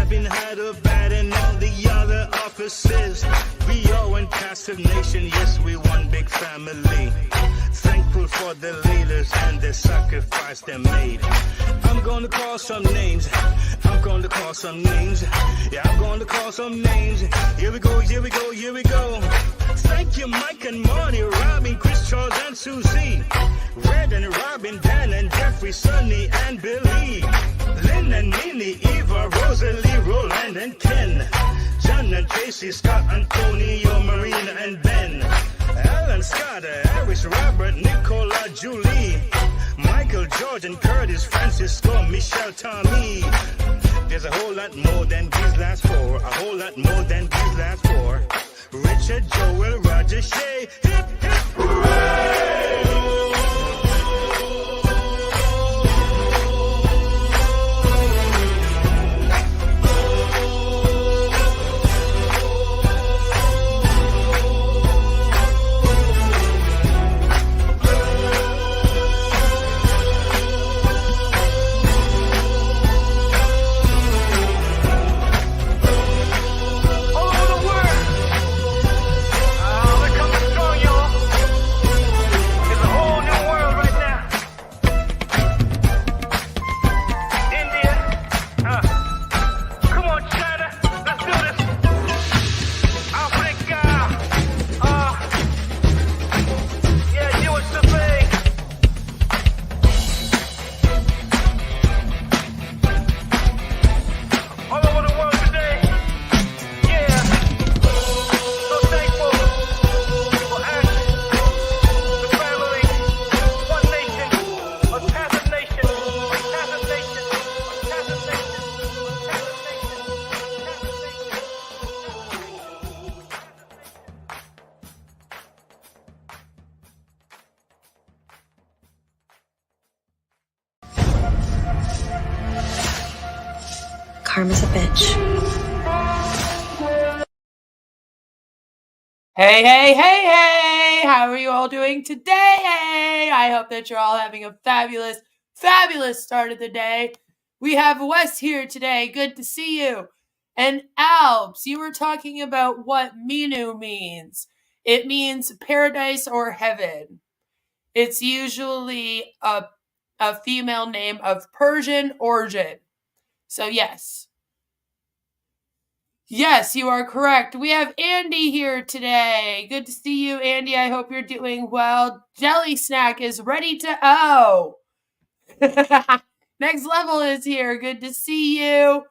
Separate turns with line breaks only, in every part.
having had a bad in all the other offices. We are one passive nation, yes, we one big family. Thankful for the leaders and the sacrifice they made. I'm gonna call some names. I'm gonna call some names. Yeah, I'm gonna call some names. Here we go, here we go, here we go. Thank you, Mike and Marty, Robin, Chris, Charles, and Susie. Red and Robin, Dan and Jeffrey, Sonny and Billy. Lynn and Minnie, Eva, Rosalie, Roland and Ken. John and Tracy, Scott, Antonio, Marina and Ben. Alan, Scott, Harris, Robert, Nicola, Julie. Michael, George and Curtis, Francisco, Michelle, Tommy. There's a whole lot more than these last four. A whole lot more than these last four. Richard, Joel, Roger, Shay. Hip, hip, hooray!
Karma's a bitch.
Hey, hey, hey, hey! How are you all doing today? Hey, I hope that you're all having a fabulous, fabulous start of the day. We have Wes here today. Good to see you. And Albs, you were talking about what Minu means. It means paradise or heaven. It's usually a female name of Persian origin. So yes. Yes, you are correct. We have Andy here today. Good to see you, Andy. I hope you're doing well. Jelly Snack is ready to O. Next Level is here. Good to see you.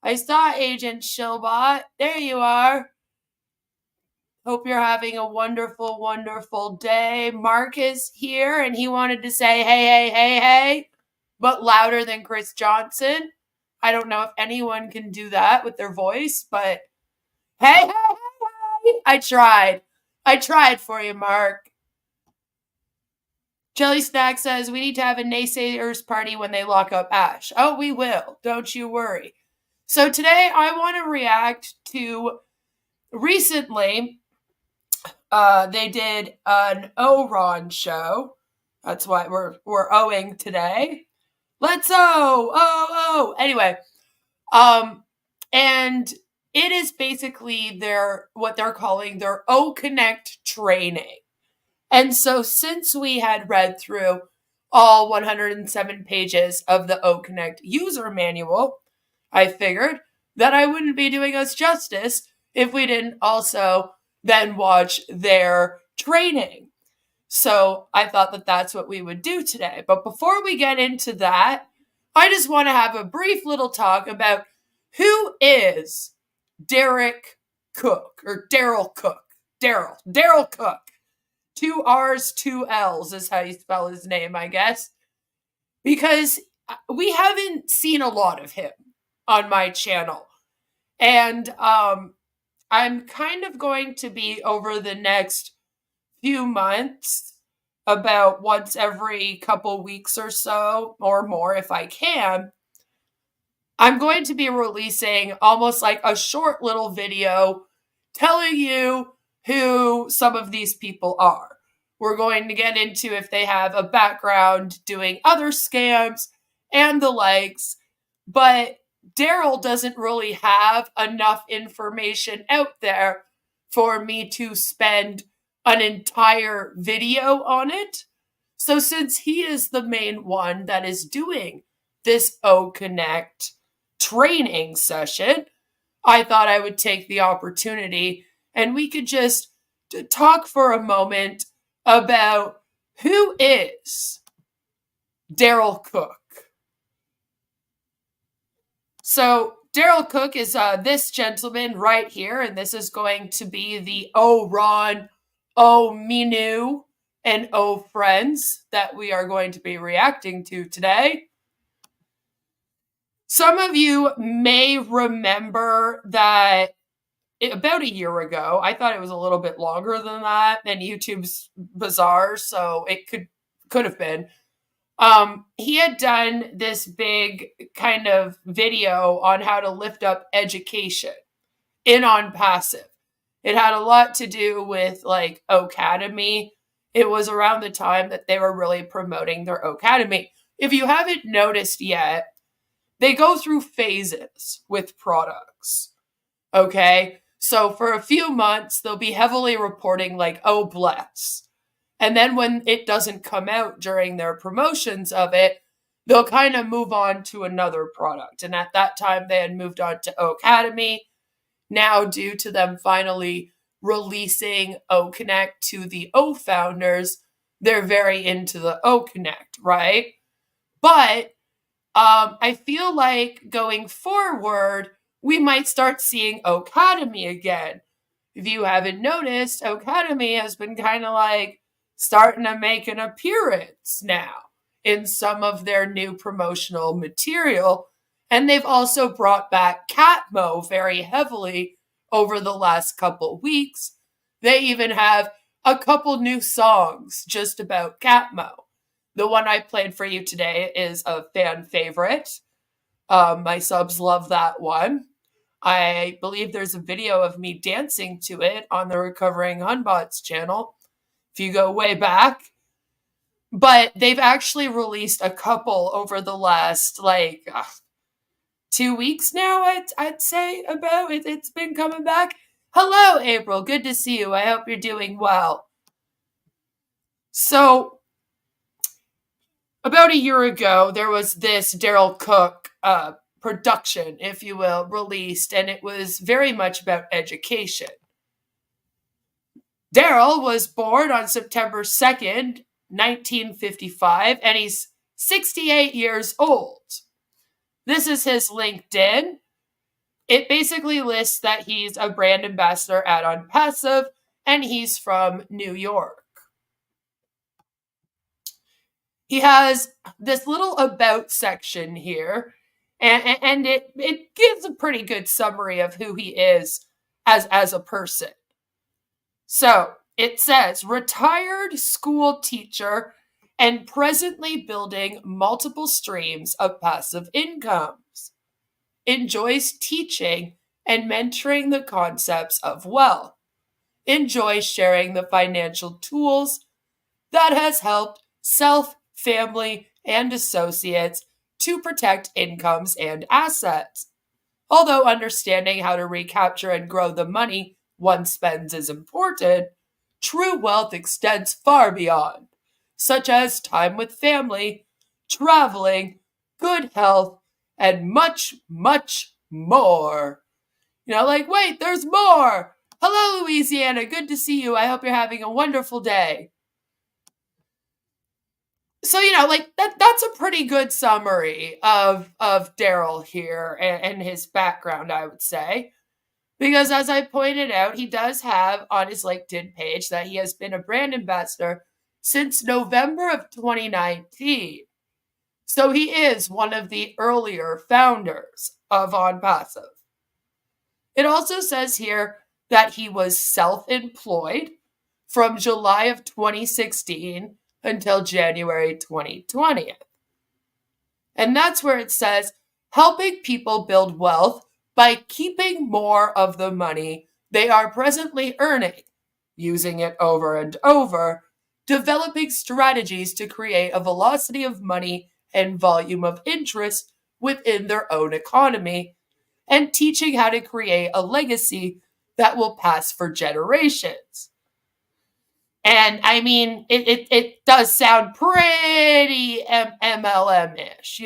I saw Agent Shillbot. There you are. Hope you're having a wonderful, wonderful day. Mark is here, and he wanted to say, hey, hey, hey, hey, but louder than Chris Johnson. I don't know if anyone can do that with their voice, but hey, hey, hey, hey. I tried for you, Mark. Jelly Snack says, we need to have a naysayers party when they lock up Ash. Oh, we will. Don't you worry. So today I want to react to recently, they did an O-Ron show. That's why we're owing today. Let's oh. Anyway, and it is basically what they're calling their O-Connect training. And so since we had read through all 107 pages of the O-Connect user manual, I figured that I wouldn't be doing us justice if we didn't also then watch their training. So I thought that that's what we would do today. But before we get into that, I just want to have a brief little talk about who is Daryl Cook. Daryl Cook. 2 R's, 2 L's is how you spell his name, I guess. Because we haven't seen a lot of him on my channel. And I'm kind of going to be over the next few months, about once every couple weeks or so, or more if I can, I'm going to be releasing almost like a short little video telling you who some of these people are. We're going to get into if they have a background doing other scams and the likes, but Daryl doesn't really have enough information out there for me to spend an entire video on it. So since he is the main one that is doing this QoK training session, I thought I would take the opportunity and we could just talk for a moment about who is Daryl Cook. So Daryl Cook is this gentleman right here, and this is going to be the Oh Ron, Oh Minu, and Oh Friends that we are going to be reacting to today. Some of you may remember that about a year ago, I thought it was a little bit longer than that, and YouTube's bizarre, so it could have been. He had done this big kind of video on how to lift up education on passive. It had a lot to do with like Academy. It was around the time that they were really promoting their Academy. If you haven't noticed yet, they go through phases with products. Okay? So for a few months, they'll be heavily reporting like, oh, bless. And then when it doesn't come out during their promotions of it, they'll kind of move on to another product. And at that time, they had moved on to Academy. Now, due to them finally releasing QoK to the O founders, they're very into the QoK, right? But I feel like going forward, we might start seeing Academy again. If you haven't noticed, Academy has been kind of like starting to make an appearance now in some of their new promotional material. And they've also brought back Catmo very heavily over the last couple weeks. They even have a couple new songs just about Catmo. The one I played for you today is a fan favorite. My subs love that one. I believe there's a video of me dancing to it on the Recovering Hunbots channel, if you go way back. But they've actually released a couple over the last, 2 weeks now, I'd say, about it. It's been coming back. Hello, April. Good to see you. I hope you're doing well. So, about a year ago, there was this Daryl Cook production, if you will, released, and it was very much about education. Daryl was born on September 2nd, 1955, and he's 68 years old. This is his LinkedIn. It basically lists that he's a brand ambassador at On Passive, and he's from New York. He has this little about section here, and it gives a pretty good summary of who he is as a person. So it says, retired school teacher and presently building multiple streams of passive incomes. Enjoys teaching and mentoring the concepts of wealth. Enjoys sharing the financial tools that has helped self, family, and associates to protect incomes and assets. Although understanding how to recapture and grow the money one spends is important, true wealth extends far beyond, such as time with family, traveling, good health, and much, much more. Wait, there's more. Hello, Louisiana. Good to see you. I hope you're having a wonderful day. So, that's a pretty good summary of Daryl here and his background, I would say. Because as I pointed out, he does have on his LinkedIn page that he has been a brand ambassador since November of 2019. So he is one of the earlier founders of On Passive. It also says here that he was self-employed from July of 2016 until January 2020. And that's where it says, helping people build wealth by keeping more of the money they are presently earning, using it over and over, developing strategies to create a velocity of money and volume of interest within their own economy and teaching how to create a legacy that will pass for generations. And I mean, it does sound pretty MLM-ish,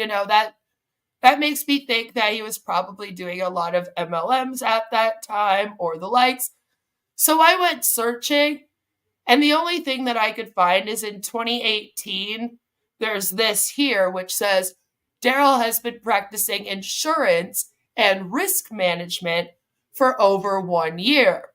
that makes me think that he was probably doing a lot of MLMs at that time or the likes. So I went searching, and the only thing that I could find is in 2018, there's this here, which says, Daryl has been practicing insurance and risk management for over 1 year.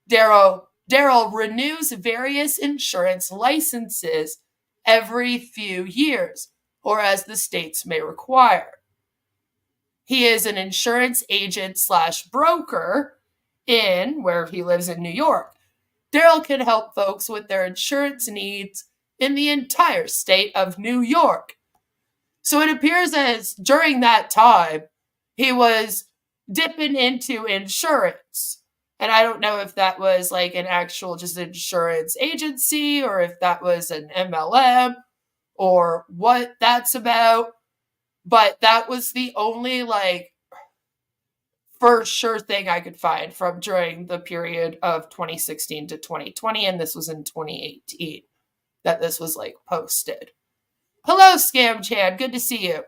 Daryl renews various insurance licenses every few years, or as the states may require. He is an insurance agent / broker in where he lives in New York. Daryl can help folks with their insurance needs in the entire state of New York. So it appears as during that time, he was dipping into insurance. And I don't know if that was like an actual just insurance agency or if that was an MLM or what that's about. But that was the only for sure thing I could find from during the period of 2016 to 2020. And this was in 2018 that this was posted. Hello, Scam Chan. Good to see you.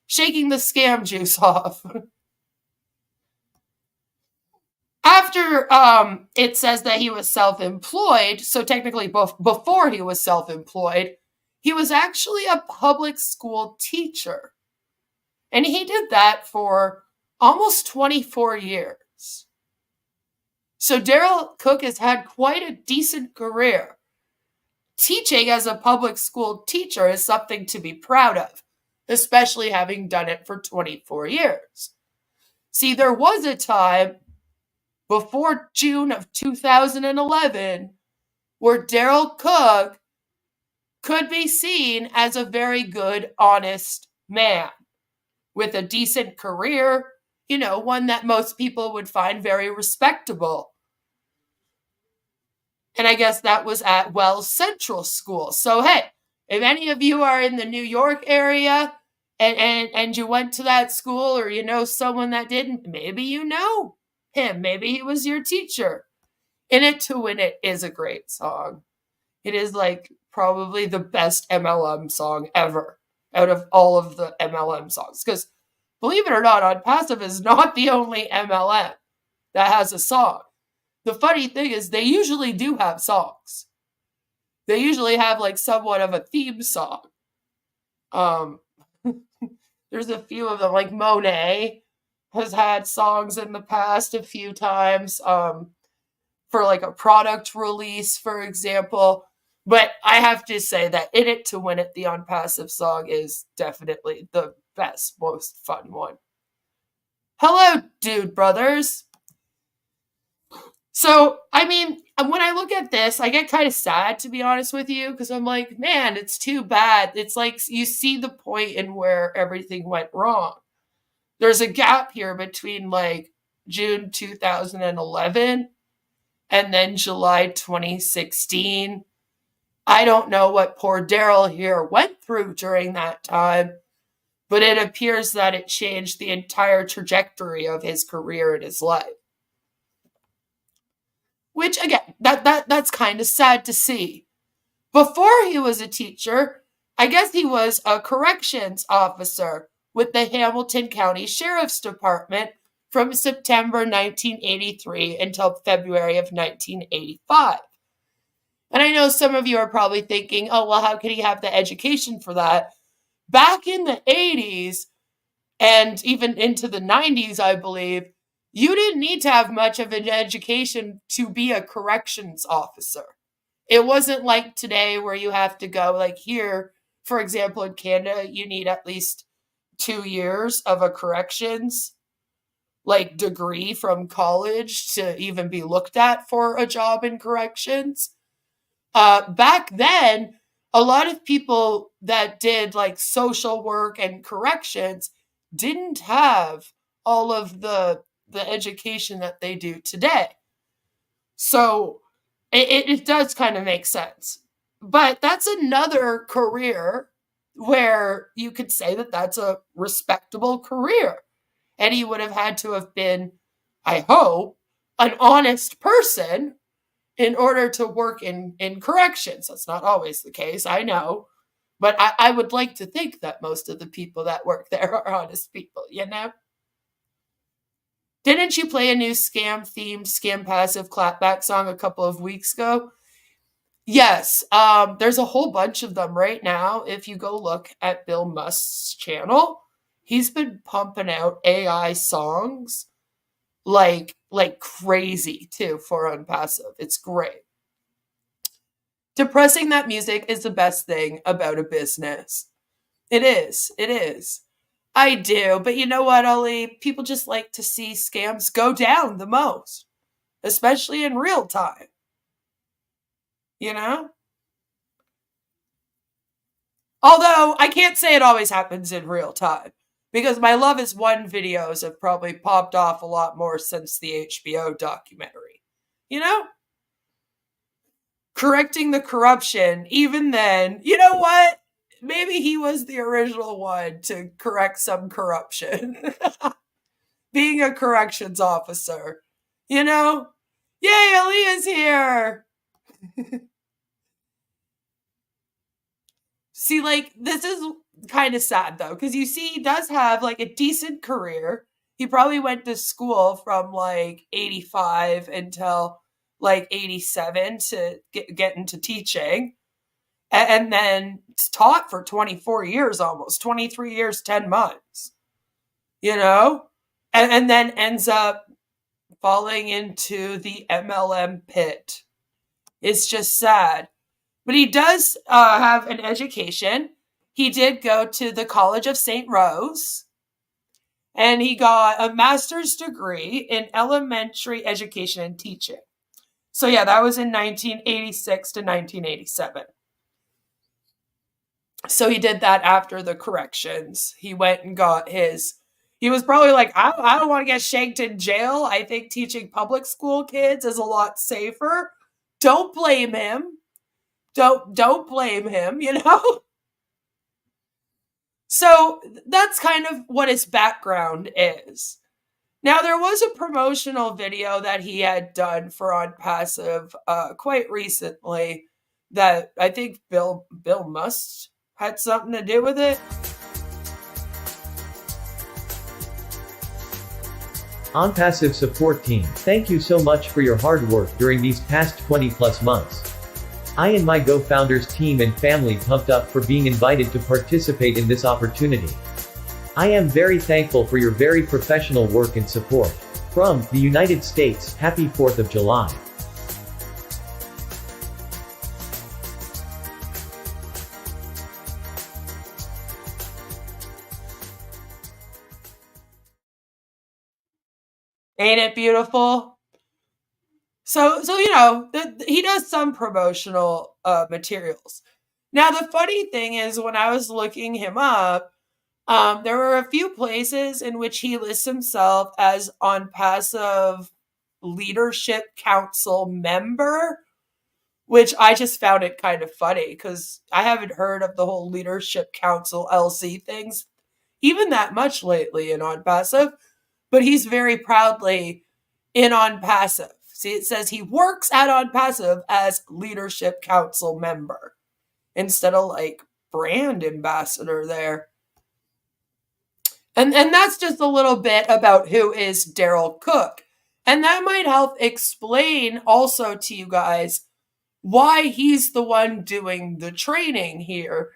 Shaking the scam juice off. After it says that he was self-employed, so technically before he was self-employed, he was actually a public school teacher. And he did that for almost 24 years. So Daryl Cook has had quite a decent career. Teaching as a public school teacher is something to be proud of, especially having done it for 24 years. See, there was a time before June of 2011 where Daryl Cook could be seen as a very good, honest man with a decent career, one that most people would find very respectable. And I guess that was at Wells Central School. So, hey, if any of you are in the New York area and you went to that school or you know someone that didn't, maybe you know him. Maybe he was your teacher. In It to Win It is a great song. It is probably the best MLM song ever out of all of the MLM songs. Because believe it or not, On Passive is not the only MLM that has a song. The funny thing is they usually do have songs. They usually have somewhat of a theme song. There's a few of them, like Monet has had songs in the past a few times for a product release, for example. But I have to say that In It to Win It, the On Passive song, is definitely the best, most fun one. Hello, Dude Brothers. So, I mean, when I look at this, I get kind of sad, to be honest with you, because I'm like, man, it's too bad. It's you see the point in where everything went wrong. There's a gap here between June 2011 and then July 2016. I don't know what poor Daryl here went through during that time, but it appears that it changed the entire trajectory of his career and his life. Which, again, that's kind of sad to see. Before he was a teacher, I guess he was a corrections officer with the Hamilton County Sheriff's Department from September 1983 until February of 1985. And I know some of you are probably thinking, oh, well, how could he have the education for that? Back in the 80s and even into the 90s, I believe, you didn't need to have much of an education to be a corrections officer. It wasn't like today where you have to go, here, for example, in Canada, you need at least 2 years of a corrections degree from college to even be looked at for a job in corrections. Back then, a lot of people that did social work and corrections didn't have all of the education that they do today. So it does kind of make sense. But that's another career where you could say that that's a respectable career. And he would have had to have been, I hope, an honest person in order to work in corrections. That's not always the case, I know. But I would like to think that most of the people that work there are honest people, you know? Didn't you play a new scam-themed, scam-passive clapback song a couple of weeks ago? Yes, there's a whole bunch of them right now. If you go look at Bill Musk's channel, he's been pumping out AI songs like crazy too for Unpassive. It's great. Depressing that music is the best thing about a business. It is. It is. I do, but you know what, Ollie? People just like to see scams go down the most, especially in real time. You know? Although I can't say it always happens in real time, because my Love Is One videos have probably popped off a lot more since the HBO documentary. You know? Correcting the corruption, even then, you know what? Maybe he was the original one to correct some corruption. Being a corrections officer. You know? Yay, Aaliyah's here! See, like, this is kind of sad, though, because you see, he does have, like, a decent career. He probably went to school from, like, 85 until, like, 87 to get into teaching. And then taught for 24 years almost, 23 years, 10 months. You know? And then ends up falling into the MLM pit. It's just sad. But he does have an education. He did go to the College of St. Rose. And he got a master's degree in elementary education and teaching. So yeah, that was in 1986 to 1987. So he did that after the corrections. He went and got his. He was probably like, I don't want to get shanked in jail. I think teaching public school kids is a lot safer. Don't blame him. Don't blame him, you know? So that's kind of what his background is. Now, there was a promotional video that he had done for Unpassive quite recently that I think Bill Musk had something to do with it.
Unpassive support team, thank you so much for your hard work during these past 20 plus months. I and my Go Founders team and family pumped up for being invited to participate in this opportunity. I am very thankful for your very professional work and support. From the United States, happy 4th of July.
Ain't it beautiful? So you know, he does some promotional materials. Now, the funny thing is, when I was looking him up, there were a few places in which he lists himself as Unpassive Leadership Council member, which I just found it kind of funny because I haven't heard of the whole Leadership Council LC things even that much lately in Unpassive, but he's very proudly in Unpassive. See, it says he works at Unpassive as Leadership Council member instead of like brand ambassador there. And that's just a little bit about who is Daryl Cook. And that might help explain also to you guys why he's the one doing the training here.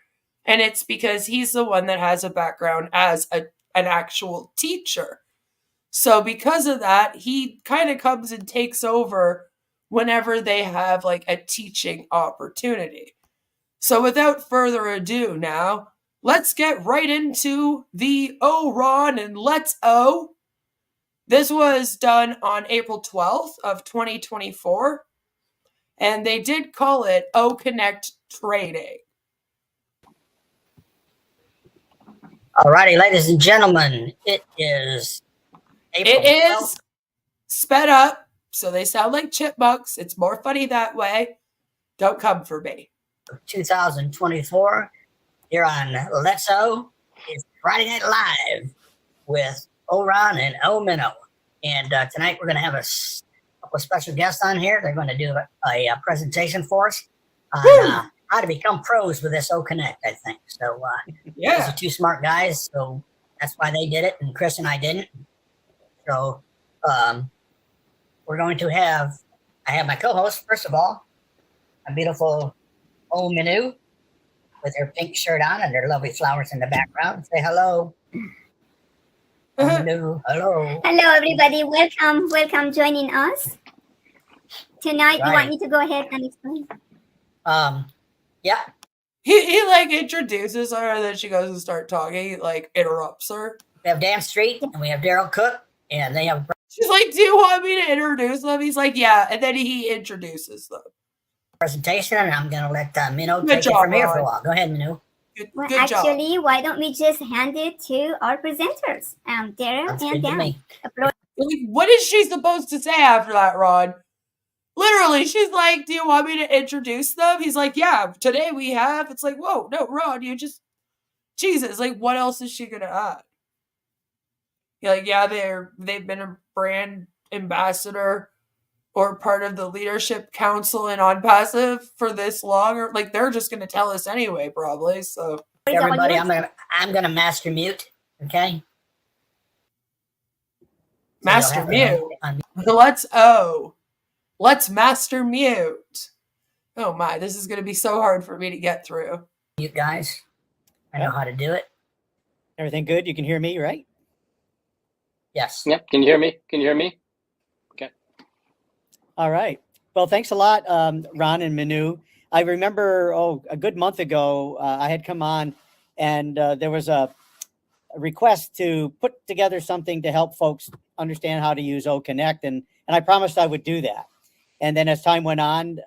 And it's because he's the one that has a background as an actual teacher. So because of that, he kind of comes and takes over whenever they have like a teaching opportunity. So without further ado now, let's get right into the O-Ron and Let's O. This was done on April 12th of 2024. And they did call it O-Connect Training.
Alrighty, ladies and gentlemen, it is April 12th.
It is sped up, so they sound like chipmunks. It's more funny that way. Don't come for me.
2024. here on Let's O is Friday Night Live with O-Ron and O-Minnow. And tonight we're going to have a couple of special guests on here. They're going to do a presentation for us on how to become pros with this O-Connect, I think. So these are two smart guys, so that's why they did it, and Chris and I didn't. So we're going to I have my co-host, first of all, a beautiful O-Minnow with her pink shirt on and her lovely flowers in the background. Say hello. Hello.
Hello, everybody. Welcome joining us. Tonight, you want me to go ahead and explain?
Yeah.
He like introduces her and then she goes and start talking. He like interrupts her.
We have Dan Street and we have Daryl Cook and they have...
She's like, do you want me to introduce them? He's like, yeah. And then he introduces them.
Presentation, and I'm going to let Minnow take it from here for a while. Go ahead, Minnow.
Well, actually, why don't we just hand it to our presenters, Daryl and Dan?
What is she supposed to say after that, Ron? Literally, she's like, do you want me to introduce them? He's like, yeah, today we have. It's like, whoa, no, Ron, you just... Jesus, like, what else is she going to add? You're like, yeah, they've been a brand ambassador or part of the leadership council in On Passive for this long, or like they're just going to tell us anyway, probably. So
everybody, I'm gonna master mute. Okay,
master mute. Let's master mute. Oh my, this is going to be so hard for me to get through.
You guys, I know how to do it.
Everything good? You can hear me, right?
Yes.
Yep. Can you hear me? Can you hear me? Okay.
All right. Well, thanks a lot, Ron and Manu. I remember, a good month ago, I had come on and there was a request to put together something to help folks understand how to use O-Connect. And I promised I would do that. And then as time went on.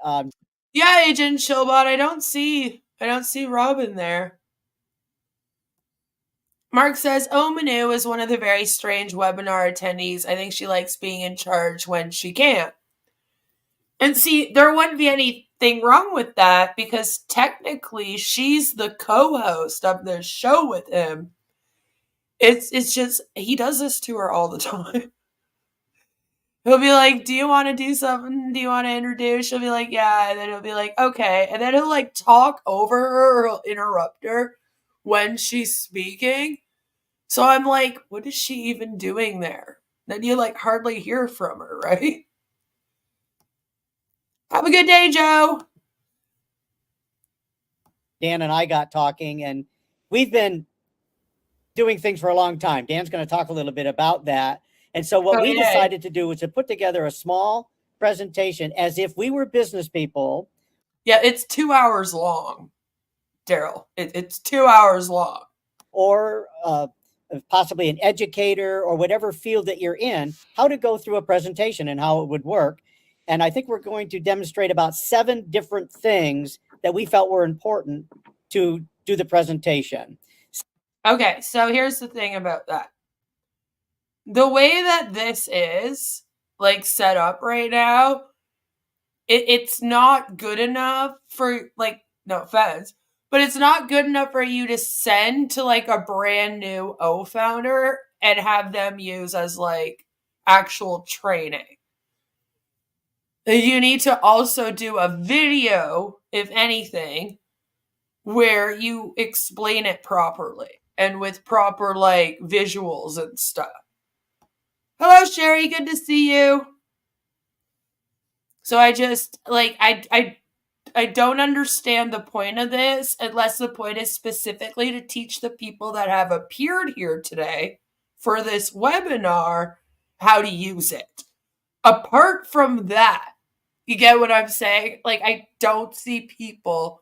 Yeah, Agent Showbot, I don't see Robin there. Mark says, Manu is one of the very strange webinar attendees. I think she likes being in charge when she can't. And see, there wouldn't be anything wrong with that because technically she's the co-host of the show with him. It's just, he does this to her all the time. He'll be like, do you want to do something? Do you want to introduce? She'll be like, yeah. And then he'll be like, okay. And then he'll like talk over her or he'll interrupt her when she's speaking. So I'm like, what is she even doing there? Then you like hardly hear from her, right? Have a good day, Joe.
Dan and I got talking and we've been doing things for a long time. Dan's going to talk a little bit about that. And so what we decided to do was to put together a small presentation as if we were business people.
Yeah, it's 2 hours long, Daryl. It's 2 hours long.
Or possibly an educator or whatever field that you're in, how to go through a presentation and how it would work. And I think we're going to demonstrate about 7 different things that we felt were important to do the presentation.
Okay, so here's the thing about that. The way that this is like set up right now, it's not good enough for like, no offense, but it's not good enough for you to send to like a brand new O founder and have them use as like actual training. You need to also do a video, if anything, where you explain it properly and with proper like visuals and stuff. Hello, Sherry. Good to see you. So I just like I don't understand the point of this unless the point is specifically to teach the people that have appeared here today for this webinar how to use it. Apart from that, you get what I'm saying? Like, I don't see people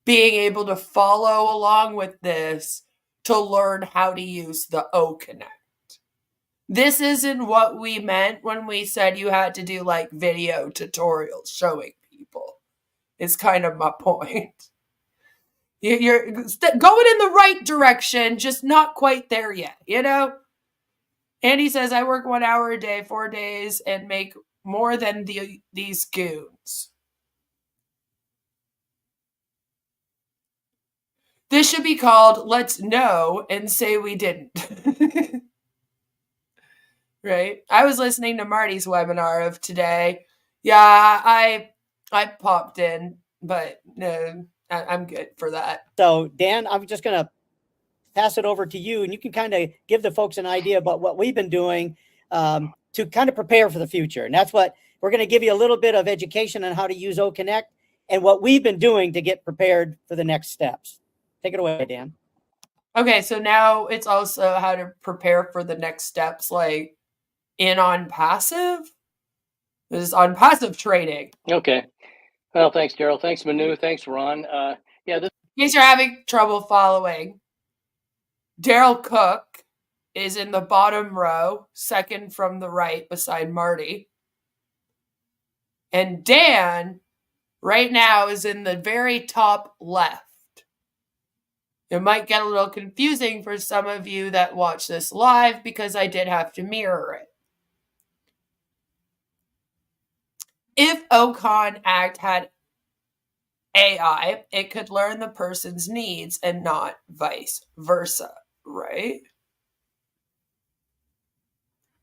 being able to follow along with this to learn how to use the O-Connect. This isn't what we meant when we said you had to do like video tutorials showing people. Is kind of my point. You're going in the right direction, just not quite there yet, you know? Andy says, I work 1 hour a day, 4 days, and make more than these goons. This should be called Let's Know and Say We Didn't. Right? I was listening to Marty's webinar of today. Yeah, I popped in, but no, I'm good for that.
So, Dan, I'm just going to pass it over to you, and you can kind of give the folks an idea about what we've been doing to kind of prepare for the future. And that's what we're going to give you a little bit of education on how to use OConnect and what we've been doing to get prepared for the next steps. Take it away, Dan.
Okay, so now it's also how to prepare for the next steps, like in on passive. This is on passive trading.
Okay. Well, thanks, Daryl. Thanks, Manu. Thanks, Ron. Yeah, this.
In case you're having trouble following, Daryl Cook is in the bottom row, second from the right beside Marty. And Dan right now is in the very top left. It might get a little confusing for some of you that watch this live because I did have to mirror it. If OCon Act had AI, it could learn the person's needs and not vice versa, right?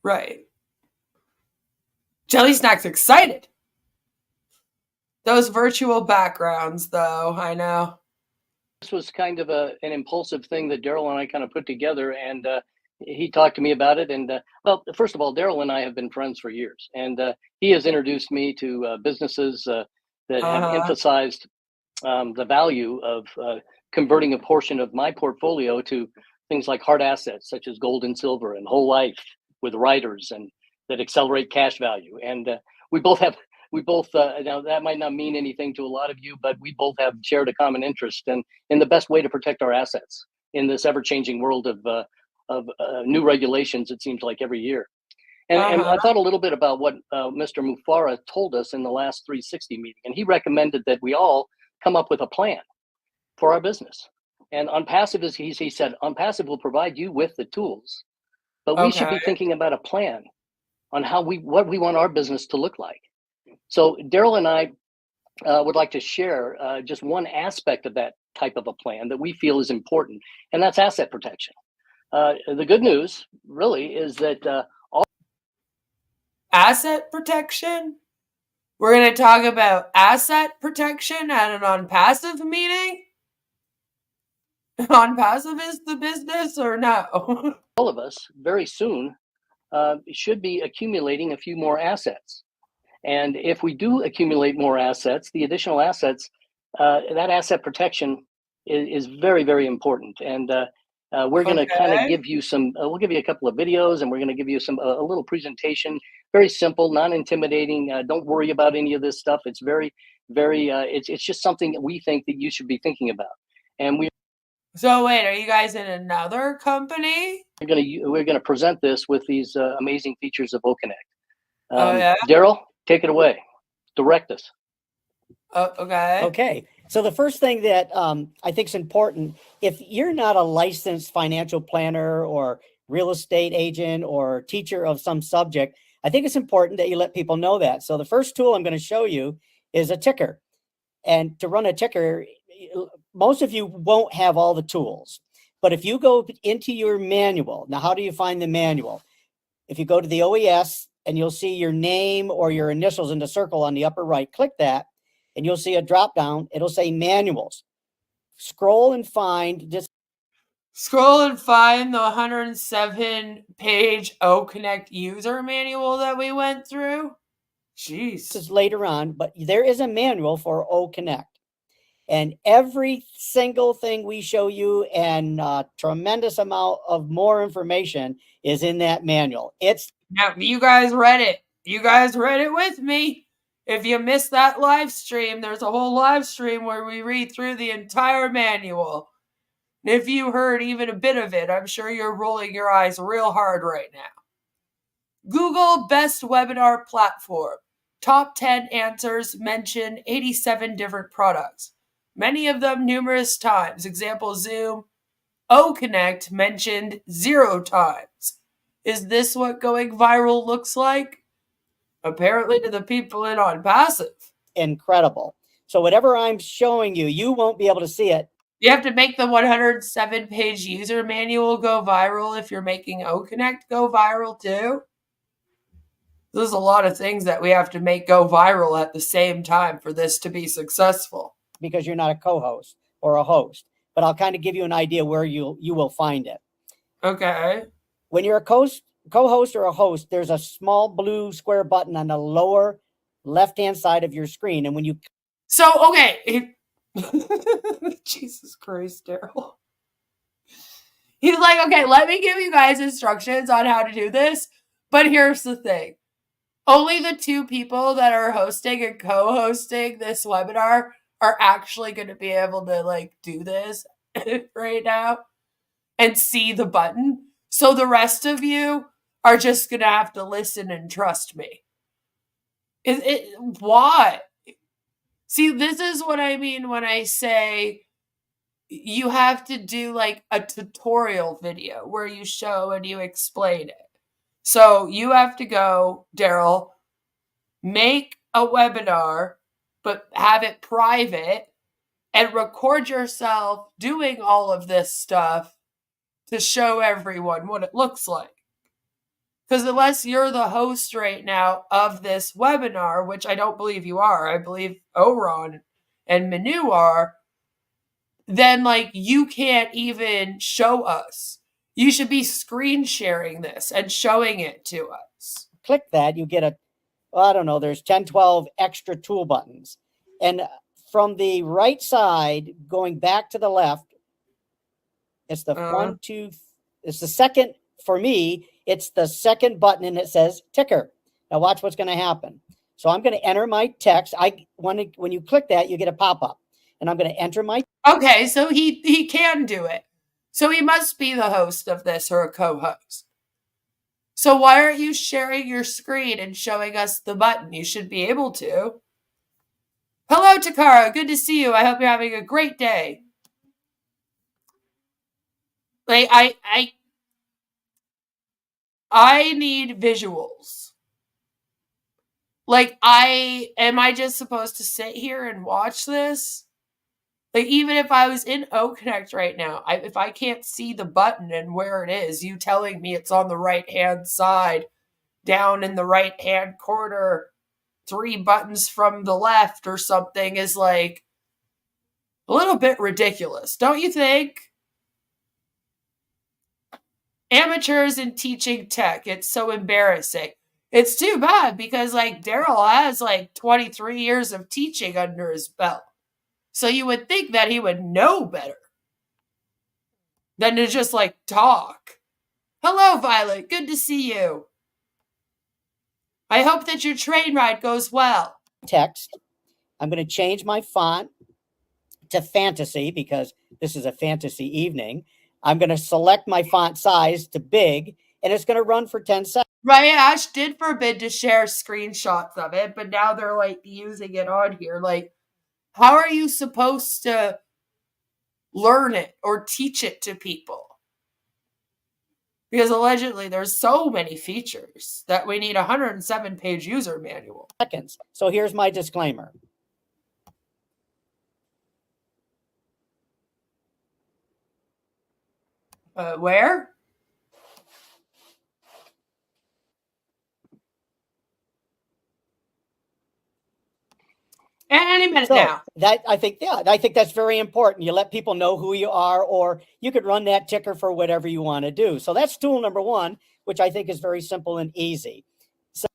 Right. Jelly Snack's excited. Those virtual backgrounds, though, I know.
This was kind of an impulsive thing that Daryl and I kind of put together, and he talked to me about it. And well, first of all, Daryl and I have been friends for years, and he has introduced me to businesses that have emphasized the value of converting a portion of my portfolio to things like hard assets, such as gold and silver and whole life with riders, and that accelerate cash value. And we both now that might not mean anything to a lot of you, but we both have shared a common interest in the best way to protect our assets in this ever-changing world of new regulations. It seems like every year. And I thought a little bit about what Mr. Mufara told us in the last 360 meeting, and he recommended that we all come up with a plan for our business. And on passive, as he said, on passive will provide you with the tools, but we should be thinking about a plan on what we want our business to look like. So Daryl and I would like to share just one aspect of that type of a plan that we feel is important, and that's asset protection. The good news really is that
asset protection? We're going to talk about asset protection at an on-passive meeting? On-passive is the business or no?
all of us very soon should be accumulating a few more assets. And if we do accumulate more assets, the additional assets, that asset protection is very, very important. And we're going to kind of give you we'll give you a couple of videos, and we're going to give you a little presentation, very simple, non-intimidating. Don't worry about any of this stuff. It's very, very, it's just something that we think that you should be thinking about. And
So wait, are you guys in another company?
we're gonna present this with these amazing features of OConnect. Daryl, take it away. Direct us.
Okay.
Okay. So the first thing that I think is important, if you're not a licensed financial planner or real estate agent or teacher of some subject, I think it's important that you let people know that. So the first tool I'm going to show you is a ticker. And to run a ticker, most of you won't have all the tools. But if you go into your manual, now how do you find the manual? If you go to the OES and you'll see your name or your initials in the circle on the upper right, click that. And you'll see a drop down. It'll say manuals. Scroll and find the
107-page OConnect user manual that we went through. Jeez.
This is later on, but there is a manual for OConnect. And every single thing we show you and a tremendous amount of more information is in that manual.
Now, you guys read it. You guys read it with me. If you missed that live stream, there's a whole live stream where we read through the entire manual. And if you heard even a bit of it, I'm sure you're rolling your eyes real hard right now. Google Best Webinar Platform. Top 10 answers mention 87 different products. Many of them numerous times. Example, Zoom. OConnect mentioned 0 times. Is this what going viral looks like? Apparently to the people in on passive.
Incredible. So whatever I'm showing you, you won't be able to see it
You have to make the 107-page user manual go viral if you're making OConnect go viral too. There's a lot of things that we have to make go viral at the same time for this to be successful.
Because you're not a co-host or a host, but I'll kind of give you an idea where you will find it.
Okay.
When you're a co-host or a host, there's a small blue square button on the lower left-hand side of your screen. And when you...
So, okay. Jesus Christ, Daryl. He's like, okay, let me give you guys instructions on how to do this. But here's the thing. Only the two people that are hosting and co-hosting this webinar are actually going to be able to like do this right now and see the button. So the rest of you are just going to have to listen and trust me. Why? See, this is what I mean when I say you have to do like a tutorial video where you show and you explain it. So you have to go, Daryl, make a webinar, but have it private and record yourself doing all of this stuff to show everyone what it looks like. Because unless you're the host right now of this webinar, which I don't believe you are, I believe Oron and Manu are, then like you can't even show us. You should be screen sharing this and showing it to us.
Click that, you get a, well, I don't know, there's 10, 12 extra tool buttons. And from the right side, going back to the left, it's the it's the second, for me, it's the second button and it says ticker. Now watch what's going to happen. So I'm going to enter my text. When you click that, you get a pop-up. And I'm going to enter my...
Okay, so he can do it. So he must be the host of this or a co-host. So why aren't you sharing your screen and showing us the button? You should be able to. Hello, Takara. Good to see you. I hope you're having a great day. Like, I need visuals. Like, am I just supposed to sit here and watch this? Like, even if I was in OConnect right now, if I can't see the button and where it is, you telling me it's on the right-hand side, down in the right-hand corner, 3 buttons from the left or something is like a little bit ridiculous, don't you think? Amateurs in teaching tech, it's so embarrassing. It's too bad because like Daryl has like 23 years of teaching under his belt. So you would think that he would know better than to just like talk. Hello, Violet. Good to see you. I hope that your train ride goes well.
Text. I'm going to change my font to fantasy because this is a fantasy evening. I'm going to select my font size to big, and it's going to run for 10 seconds.
Right, Ash did forbid to share screenshots of it, but now they're like using it on here. Like, how are you supposed to learn it or teach it to people? Because allegedly there's so many features that we need a 107-page user manual.
Seconds. So here's my disclaimer.
Where? Any minute now.
I think that's very important. You let people know who you are, or you could run that ticker for whatever you want to do. So that's tool number 1, which I think is very simple and easy. So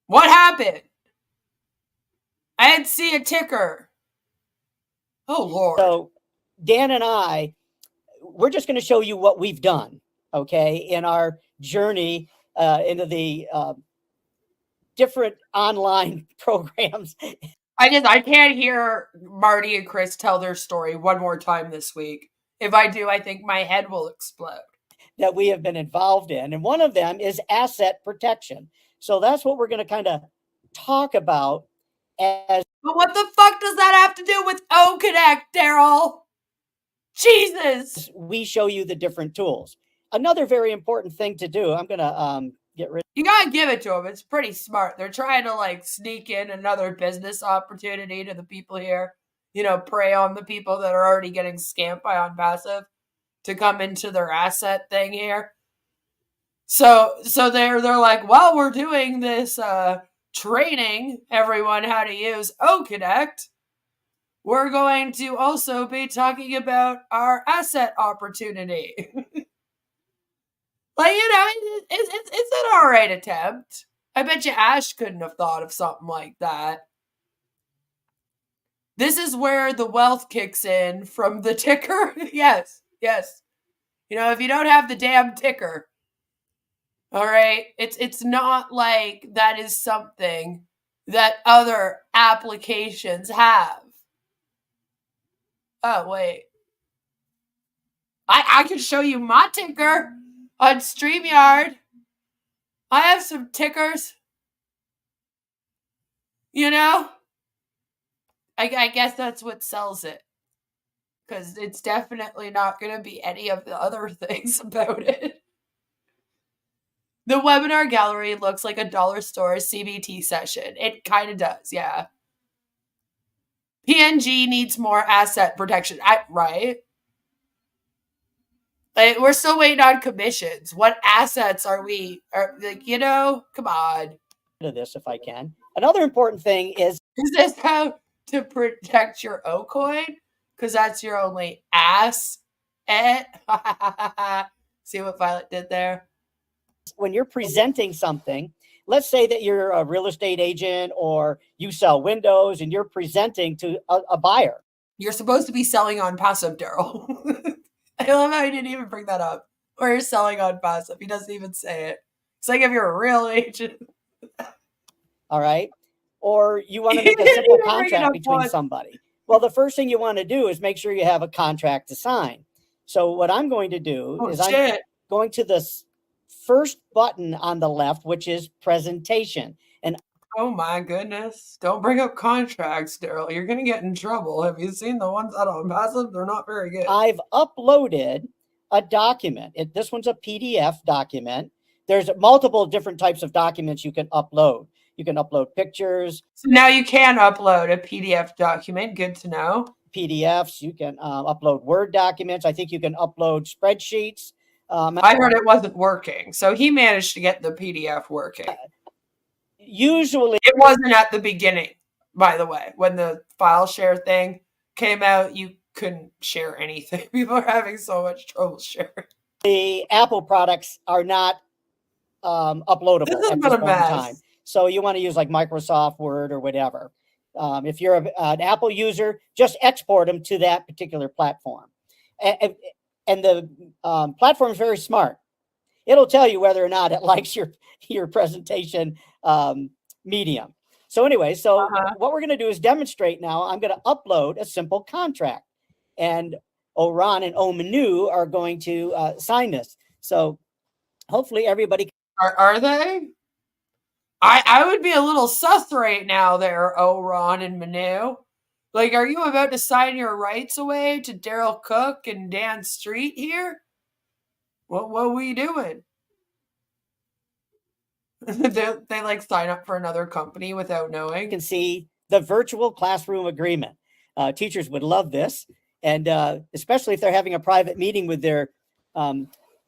what happened? I didn't see a ticker. Oh, Lord.
So Dan and I, we're just going to show you what we've done, okay, in our journey into the different online programs.
I can't hear Marty and Chris tell their story one more time this week. If I do, I think my head will explode.
That we have been involved in. And one of them is asset protection. So that's what we're going to kind of talk about as...
But what the fuck does that have to do with OConnect, Daryl? Jesus!
We show you the different tools. Another very important thing to do, I'm going to get rid...
You gotta give it to them. It's pretty smart. They're trying to like sneak in another business opportunity to the people here. prey on the people that are already getting scammed by On Passive to come into their asset thing here. So they're like, well, we're doing this training everyone how to use OConnect. We're going to also be talking about our asset opportunity. Like, it's an all right attempt. I bet you Ash couldn't have thought of something like that. This is where the wealth kicks in from the ticker. Yes. If you don't have the damn ticker, all right, it's not like that is something that other applications have. Oh, wait. I can show you my ticker on StreamYard. I have some tickers. I guess that's what sells it. Because it's definitely not going to be any of the other things about it. The webinar gallery looks like a dollar store CBT session. It kind of does, yeah. PNG needs more asset protection. Right? We're still waiting on commissions. What assets are we? Come on.
To this if I can. Another important thing is
this how to protect your O coin? Because that's your only ass. See what Violet did there?
When you're presenting something, let's say that you're a real estate agent or you sell windows and you're presenting to a buyer.
You're supposed to be selling On Passive, Daryl. I love how he didn't even bring that up. Or you're selling On Passive. He doesn't even say it. It's like if you're a real agent.
All right. Or you want to make a simple contract between somebody. Well, the first thing you want to do is make sure you have a contract to sign. So what I'm going to do is I'm going to the first button on the left, which is presentation. And
oh my goodness. Don't bring up contracts, Daryl. You're going to get in trouble. Have you seen the ones out on Passive? They're not very good.
I've uploaded a document. This one's a PDF document. There's multiple different types of documents you can upload. You can upload pictures.
So now you can upload a PDF document. Good to know.
PDFs. You can upload Word documents. I think you can upload spreadsheets.
I heard it wasn't working. So he managed to get the PDF working.
Usually.
It wasn't at the beginning, by the way. When the file share thing came out, you couldn't share anything. People are having so much trouble sharing.
The Apple products are not uploadable at this point in time. So you want to use like Microsoft Word or whatever. If you're an Apple user, just export them to that particular platform. And the platform is very smart. It'll tell you whether or not it likes your presentation medium. So anyway, what we're going to do is demonstrate now. I'm going to upload a simple contract. And Ron and Manu are going to sign this. So hopefully everybody.
Are they? I would be a little sus right now there, Ron and Manu. Like, are you about to sign your rights away to Daryl Cook and Dan Street here? What were you doing? they like sign up for another company without knowing.
You can see the virtual classroom agreement. Teachers would love this. And especially if they're having a private meeting with their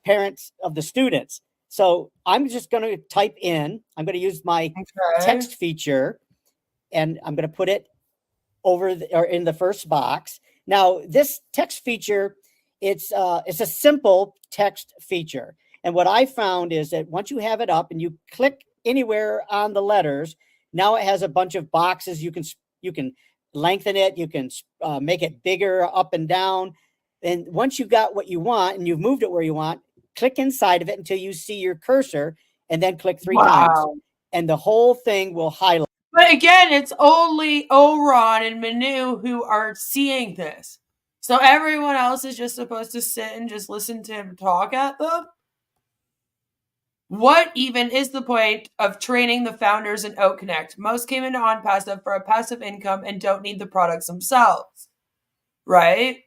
parents of the students. So I'm just going to type in, I'm going to use my text feature, and I'm going to put it over or in the first box. Now, this text feature, it's a simple text feature. And what I found is that once you have it up and you click anywhere on the letters, now it has a bunch of boxes. You can lengthen it. You can make it bigger up and down. And once you got what you want and you've moved it where you want, click inside of it until you see your cursor and then click 3 times. And the whole thing will highlight.
But again, it's only Ron and Manu who are seeing this. So everyone else is just supposed to sit and just listen to him talk at them? What even is the point of training the founders in OConnect? Most came into On Passive for a passive income and don't need the products themselves. Right?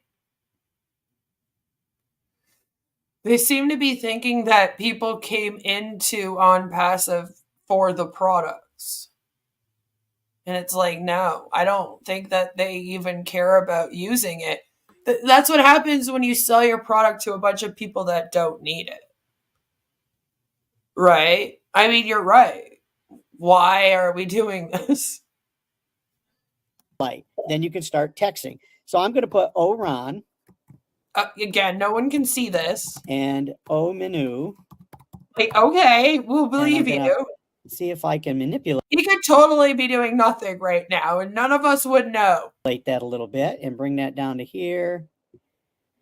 They seem to be thinking that people came into On Passive for the products. And it's like, no, I don't think that they even care about using it. That's what happens when you sell your product to a bunch of people that don't need it. Right? I mean, you're right. Why are we doing this?
Then you can start texting. So I'm going to put Oron.
Again, no one can see this.
And O Manu.
Like, okay, we'll believe you.
See if I can manipulate.
He could totally be doing nothing right now, and none of us would know.
That a little bit and bring that down to here.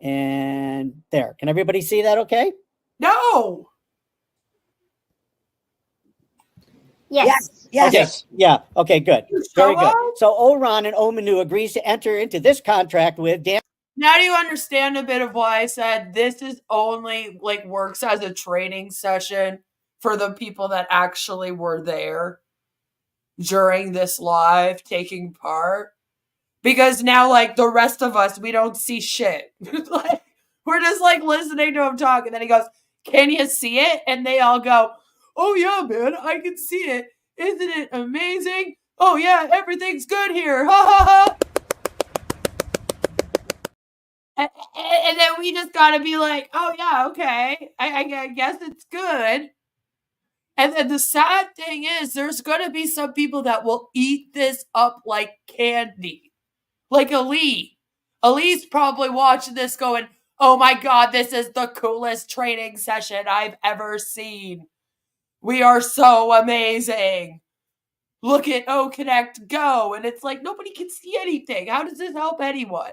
And there. Can everybody see that okay?
No.
Yes.
Yes.
Okay. Yeah. Okay, good. Very good.
Us?
So Oron and Omanu agrees to enter into this contract with Dan.
Now do you understand a bit of why I said this is only like works as a training session for the people that actually were there during this live taking part? Because now, like, the rest of us, we don't see shit. Like, we're just like listening to him talk, and then he goes, "Can you see it?" And they all go, "Oh yeah, man, I can see it. Isn't it amazing? Oh yeah, everything's good here. Ha ha ha." And then we just gotta be like, "Oh yeah, okay. I guess it's good." And then the sad thing is, there's gonna be some people that will eat this up like candy. Like Ali. Ali's probably watching this going, "Oh my God, this is the coolest training session I've ever seen. We are so amazing. Look at QoK go." And it's like, nobody can see anything. How does this help anyone?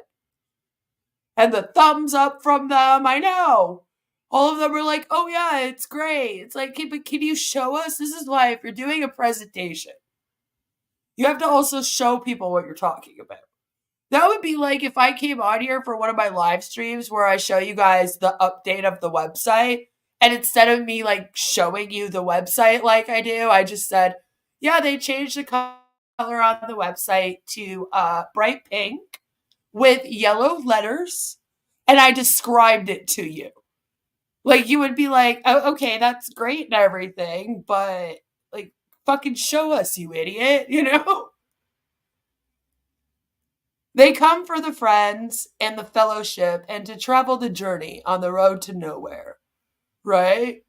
And the thumbs up from them, I know. All of them are like, "Oh yeah, it's great." It's like, but can you show us? This is why if you're doing a presentation, you have to also show people what you're talking about. That would be like if I came on here for one of my live streams where I show you guys the update of the website, and instead of me like showing you the website like I do, I just said, yeah, they changed the color on the website to bright pink with yellow letters, and I described it to you. Like, you would be like, "Oh, okay, that's great and everything, but like, fucking show us, you idiot," you know? They come for the friends and the fellowship and to travel the journey on the road to nowhere. Right?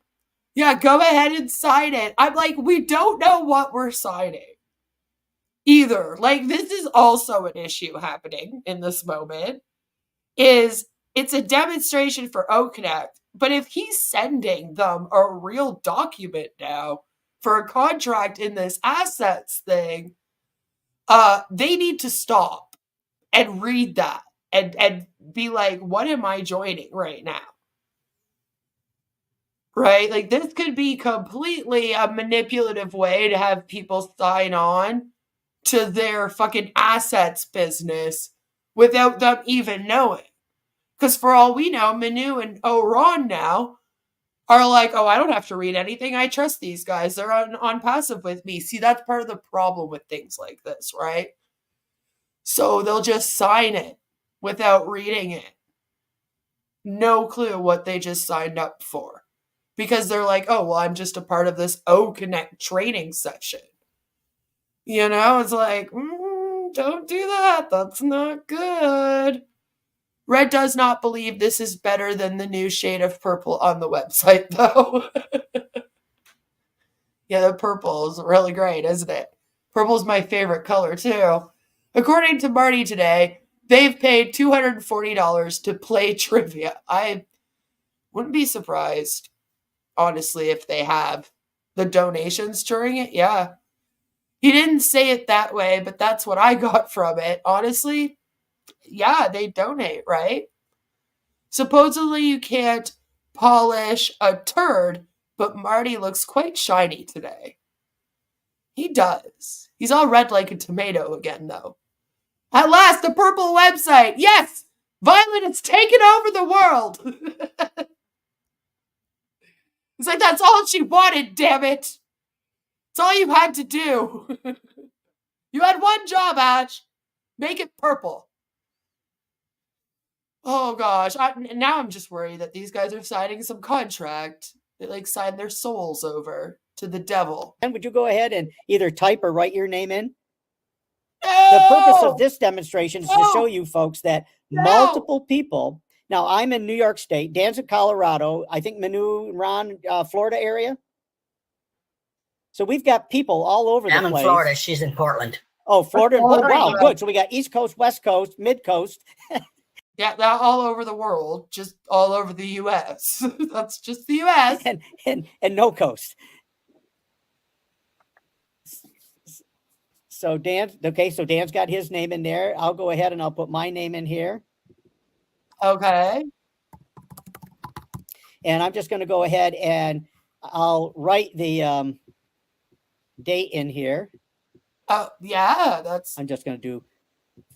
Yeah, go ahead and sign it. I'm like, we don't know what we're signing either. Like, this is also an issue happening in this moment. It's a demonstration for QoK, but if he's sending them a real document now for a contract in this assets thing, they need to stop and read that and be like, what am I joining right now? Right? Like, this could be completely a manipulative way to have people sign on to their fucking assets business without them even knowing. Because for all we know, Manu and Oron now are like, "Oh, I don't have to read anything. I trust these guys. They're on passive with me." See, that's part of the problem with things like this, right? So they'll just sign it without reading it. No clue what they just signed up for. Because they're like, "Oh, well, I'm just a part of this QoK training session." You know, it's like, don't do that. That's not good. Red does not believe this is better than the new shade of purple on the website, though. Yeah, the purple is really great, isn't it? Purple's my favorite color, too. According to Marty today, they've paid $240 to play trivia. I wouldn't be surprised, honestly, if they have. The donations during it, yeah. He didn't say it that way, but that's what I got from it. Honestly, yeah, they donate, right? Supposedly you can't polish a turd, but Marty looks quite shiny today. He does. He's all red like a tomato again, though. At last, the purple website. Yes! Violet has taken over the world. It's like, that's all she wanted, damn it. It's all you had to do. You had one job, Ash. Make it purple. Oh gosh, now I'm just worried that these guys are signing some contract. They like sign their souls over to the devil.
And would you go ahead and either type or write your name in? The purpose of
No!
this demonstration is to
No!
show you folks that
No!
multiple people. Now, I'm in New York State. Dan's in Colorado. I think Manu and Ron, Florida area. So we've got people all over the
I'm in
place.
Florida. She's in Portland.
Oh, Florida. Oh,
Florida,
wow,
yeah.
good. So we got East Coast, West Coast, Mid Coast.
Yeah, that all over the world, just all over the U.S. That's just the U.S.
and no coast. So so Dan's got his name in there. I'll go ahead and I'll put my name in here.
Okay.
And I'm just going to go ahead and I'll write the date in here.
Oh, yeah, that's...
I'm just going to do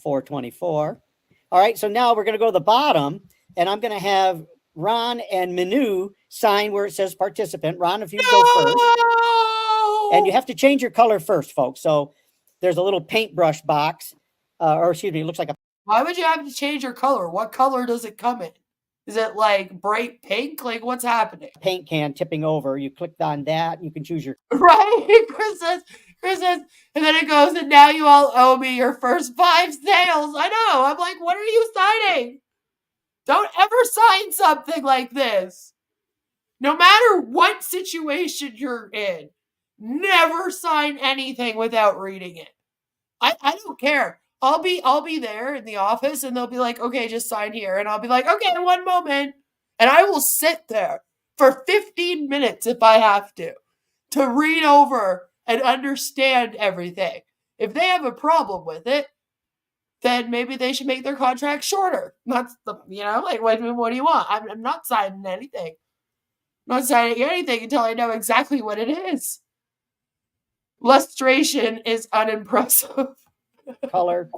4/24. All right, so now we're going to go to the bottom, and I'm going to have Ron and Manu sign where it says participant. Ron, if you go first. And you have to change your color first, folks. So there's a little paintbrush box, or excuse me, it looks like a...
Why would you have to change your color? What color does it come in? Is it like bright pink? Like what's happening?
Paint can tipping over. You clicked on that. You can choose your...
Right? Chris says, and then it goes, and now you all owe me your first 5 sales. I know. I'm like, what are you signing? Don't ever sign something like this. No matter what situation you're in, never sign anything without reading it. I don't care. I'll be there in the office and they'll be like, okay, just sign here. And I'll be like, okay, one moment. And I will sit there for 15 minutes if I have to read over and understand everything. If they have a problem with it, then maybe they should make their contract shorter. That's the, like, what do you want? I'm not signing anything. I'm not signing anything until I know exactly what it is. Lustration is unimpressive.
Color.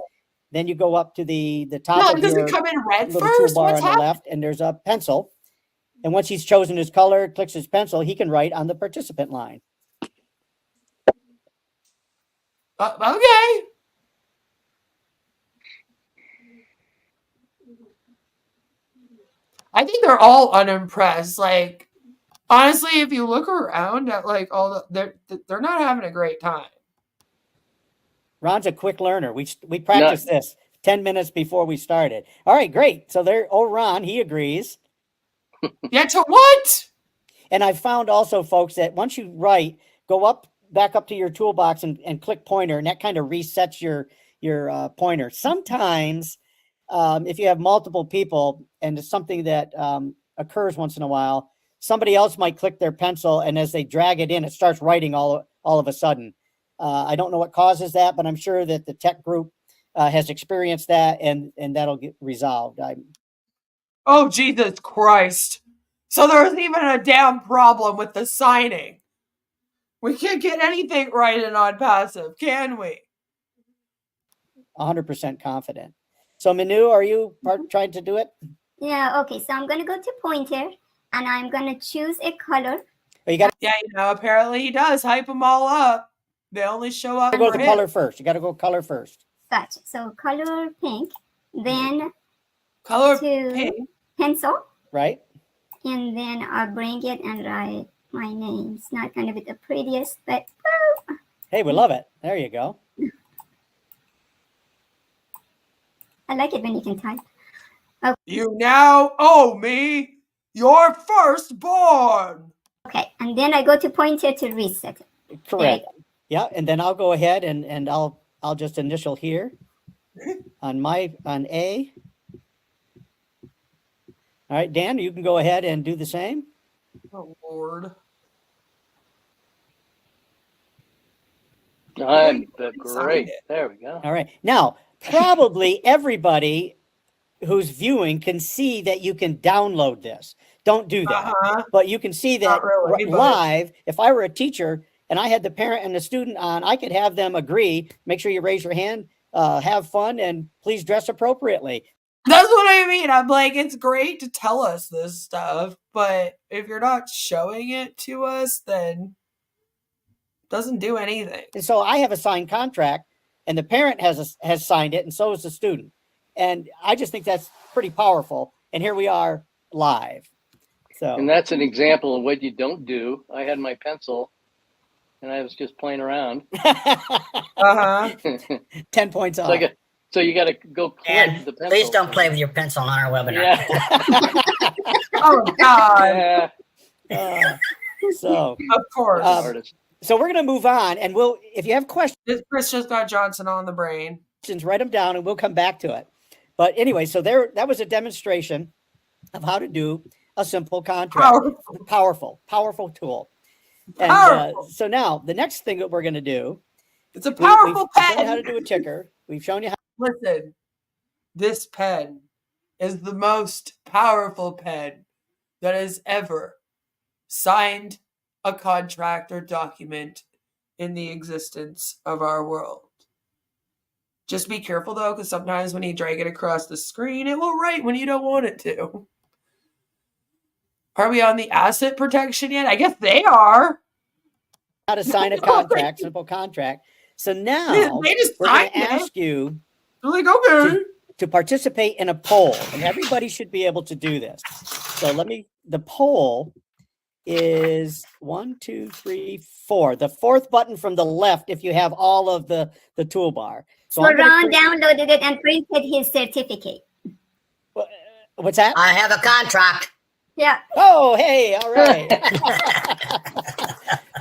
Then you go up to the top of
does
your
it come in red
little
first?
toolbar
What's
on the left, and there's a pencil. And once he's chosen his color, clicks his pencil, he can write on the participant line.
Okay. I think they're all unimpressed. Like, honestly, if you look around at like all the, they're not having a great time.
Ron's a quick learner. We practiced this 10 minutes before we started. All right, great. So there, Ron, he agrees.
Yeah, to what?
And I found also, folks, that once you write, go back up to your toolbox and click pointer, and that kind of resets your pointer. Sometimes, if you have multiple people and it's something that occurs once in a while, somebody else might click their pencil, and as they drag it in, it starts writing all of a sudden. I don't know what causes that, but I'm sure that the tech group has experienced that, and that'll get resolved.
Oh, Jesus Christ. So there's even a damn problem with the signing. We can't get anything right in on passive, can we?
100% confident. So Manu, are you trying to do it?
Yeah, okay. So I'm going to go to pointer and I'm going to choose a color.
Oh, you got
Yeah, apparently he does hype them all up. They only show up.
to go to color first. You got to go color first.
Gotcha. So color pink, then
color
to
pink.
Pencil.
Right.
And then I'll bring it and write my name. It's not going to be the prettiest, but
hey, we love it. There you go.
I like it when you can type.
Okay. You now owe me your firstborn.
Okay, and then I go to pointer to reset it.
Correct. Yeah, and then I'll go ahead and I'll just initial here on A. All right, Dan, you can go ahead and do the same.
Oh, Lord.
Great. There we go.
All right. Now, probably everybody who's viewing can see that you can download this. Don't do that. But you can see that really, live. If I were a teacher and I had the parent and the student on, I could have them agree. Make sure you raise your hand, have fun, and please dress appropriately.
That's what I mean. I'm like, it's great to tell us this stuff, but if you're not showing it to us, then it doesn't do anything.
And so I have a signed contract, and the parent has signed it, and so is the student. And I just think that's pretty powerful. And here we are live. So,
and that's an example of what you don't do. I had my pencil and I was just playing around.
Uh-huh.
10 points off.
So you got to go click
And
the pencil.
please don't play with your pencil on our webinar.
Yeah.
Oh, God.
Yeah.
So,
Of course.
Artist.
so we're going to move on, and if you have questions,
Chris just got Johnson on the brain.
write them down, and we'll come back to it. But anyway, so that was a demonstration of how to do a simple contract. Powerful tool. And so now the next thing that we're going to do,
it's a powerful
we've
pen.
shown you how to do a ticker. We've shown you how.
Listen, this pen is the most powerful pen that has ever signed a contract or document in the existence of our world. Just be careful though, because sometimes when you drag it across the screen, it will write when you don't want it to. Are we on the asset protection yet? I guess they are.
How to sign a contract, simple contract. So now
They just
we're going
signed
to
it.
ask you
They're like, okay.
to participate in a poll, and everybody should be able to do this. So the poll is 1, 2, 3, 4. The fourth button from the left if you have all of the toolbar.
So Ron downloaded it and printed his certificate.
What's that?
I have a contract.
Yeah.
Oh, hey, all right.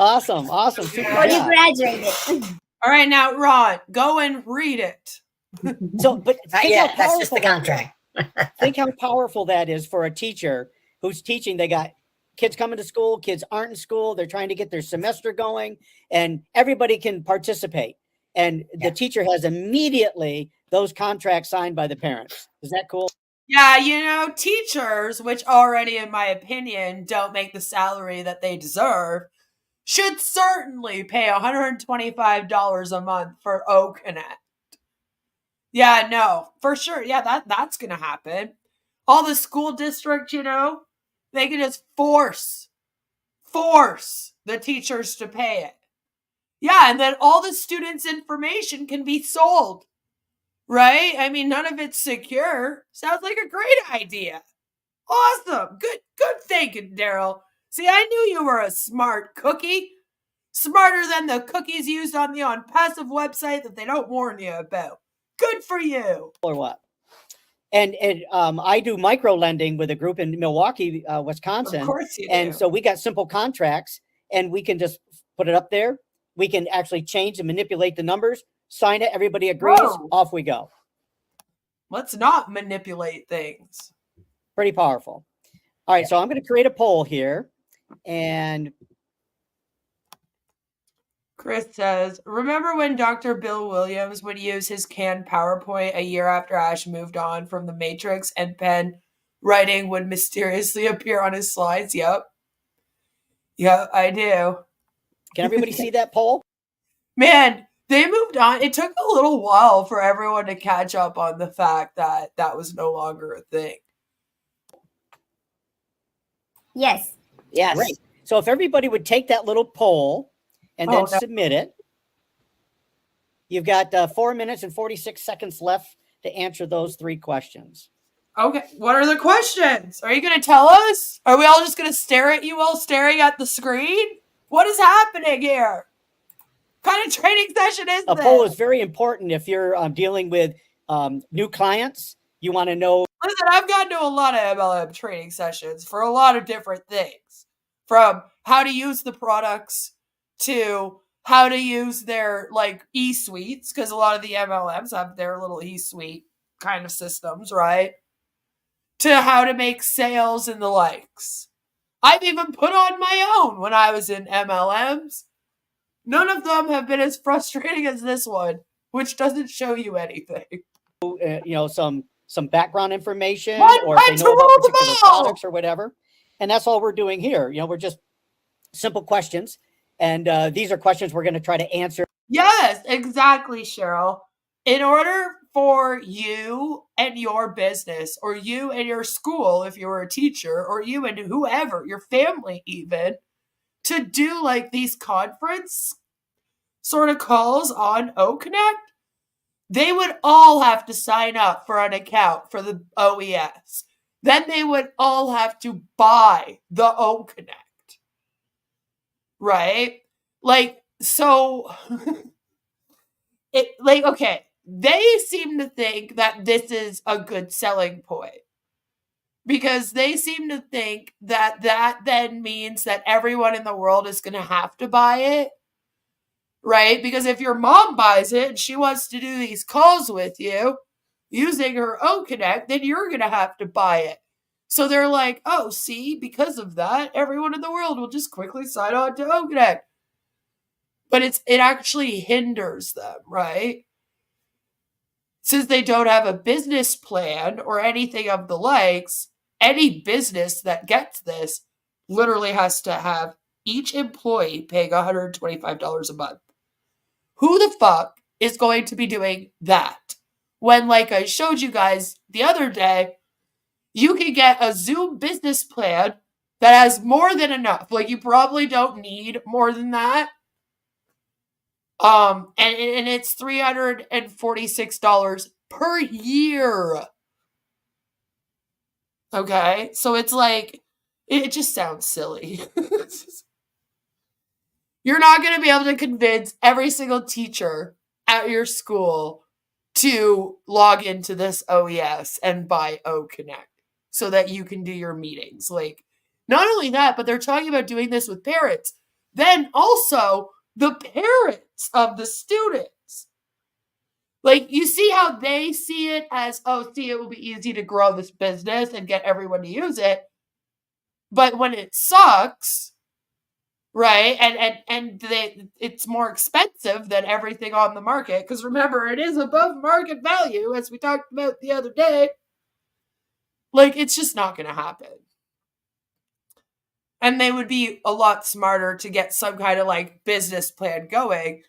Awesome. Super
Or you
job.
graduated.
All right, now, Ron, go and read it.
So, but think
Yeah,
how
that's just the
powerful that
contract.
Think how powerful that is for a teacher who's teaching. They got kids coming to school, kids aren't in school. They're trying to get their semester going, and everybody can participate. And the teacher has immediately those contracts signed by the parents. Is that cool?
Yeah, teachers, which already, in my opinion, don't make the salary that they deserve, should certainly pay $125 a month for OConnect. Yeah, no, for sure. Yeah, that's going to happen. All the school district, they can just force the teachers to pay it. Yeah, and then all the students' information can be sold, right? I mean, none of it's secure. Sounds like a great idea. Awesome. Good thinking, Daryl. See, I knew you were a smart cookie. Smarter than the cookies used on the OnPassive website that they don't warn you about. Good for you.
Or what? And I do micro lending with a group in Milwaukee, Wisconsin.
Of course you do.
And so we got simple contracts, and we can just put it up there. We can actually change and manipulate the numbers, sign it, everybody agrees, off we go.
Let's not manipulate things.
Pretty powerful. All right, so I'm going to create a poll here. And
Chris says, remember when Dr. Bill Williams would use his canned PowerPoint a year after Ash moved on from the Matrix and pen writing would mysteriously appear on his slides? Yep, I do.
Can everybody see that poll?
Man, they moved on. It took a little while for everyone to catch up on the fact that that was no longer a thing.
Yes.
Yes. Great. So if everybody would take that little poll and then submit it, you've got 4 minutes and 46 seconds left to answer those 3 questions.
Okay, what are the questions? Are you going to tell us? Are we all just going to stare at you while staring at the screen? What is happening here? What kind of training session is this?
A poll is very important if you're dealing with new clients. You want to know.
Listen, I've gone to a lot of MLM training sessions for a lot of different things. From how to use the products to how to use their e-suites, because a lot of the MLMs have their little e-suite kind of systems, right? To how to make sales and the likes. I've even put on my own when I was in MLMs. None of them have been as frustrating as this one, which doesn't show you anything.
Some background information,
or
if they know about particular products or whatever. And that's all we're doing here. We're just simple questions. And these are questions we're going to try to answer.
Yes, exactly, Cheryl. In order for you and your business, or you and your school, if you were a teacher, or you and whoever, your family even, to do these conference sort of calls on OConnect, they would all have to sign up for an account for the OES. Then they would all have to buy the OConnect. Right? So okay, they seem to think that this is a good selling point because they seem to think that that then means that everyone in the world is going to have to buy it, right? Because if your mom buys it and she wants to do these calls with you using her Connect, then you're going to have to buy it. So they're like, oh, see, because of that, everyone in the world will just quickly sign on to Connect. But it actually hinders them, right? Since they don't have a business plan or anything of the likes, any business that gets this literally has to have each employee paying $125 a month. Who the fuck is going to be doing that? When, like I showed you guys the other day, you can get a Zoom business plan that has more than enough. Like, you probably don't need more than that. And it's $346 per year. Okay, so it's like, it just sounds silly. You're not going to be able to convince every single teacher at your school to log into this OES and buy Connect so that you can do your meetings. Like, not only that, but they're talking about doing this with parents. Then also the parents of the students. Like, you see how they see it as, oh, see, it will be easy to grow this business and get everyone to use it. But when it sucks, right, and it's more expensive than everything on the market, because remember, it is above market value, as we talked about the other day, like, it's just not going to happen. And they would be a lot smarter to get some kind of, like, business plan going.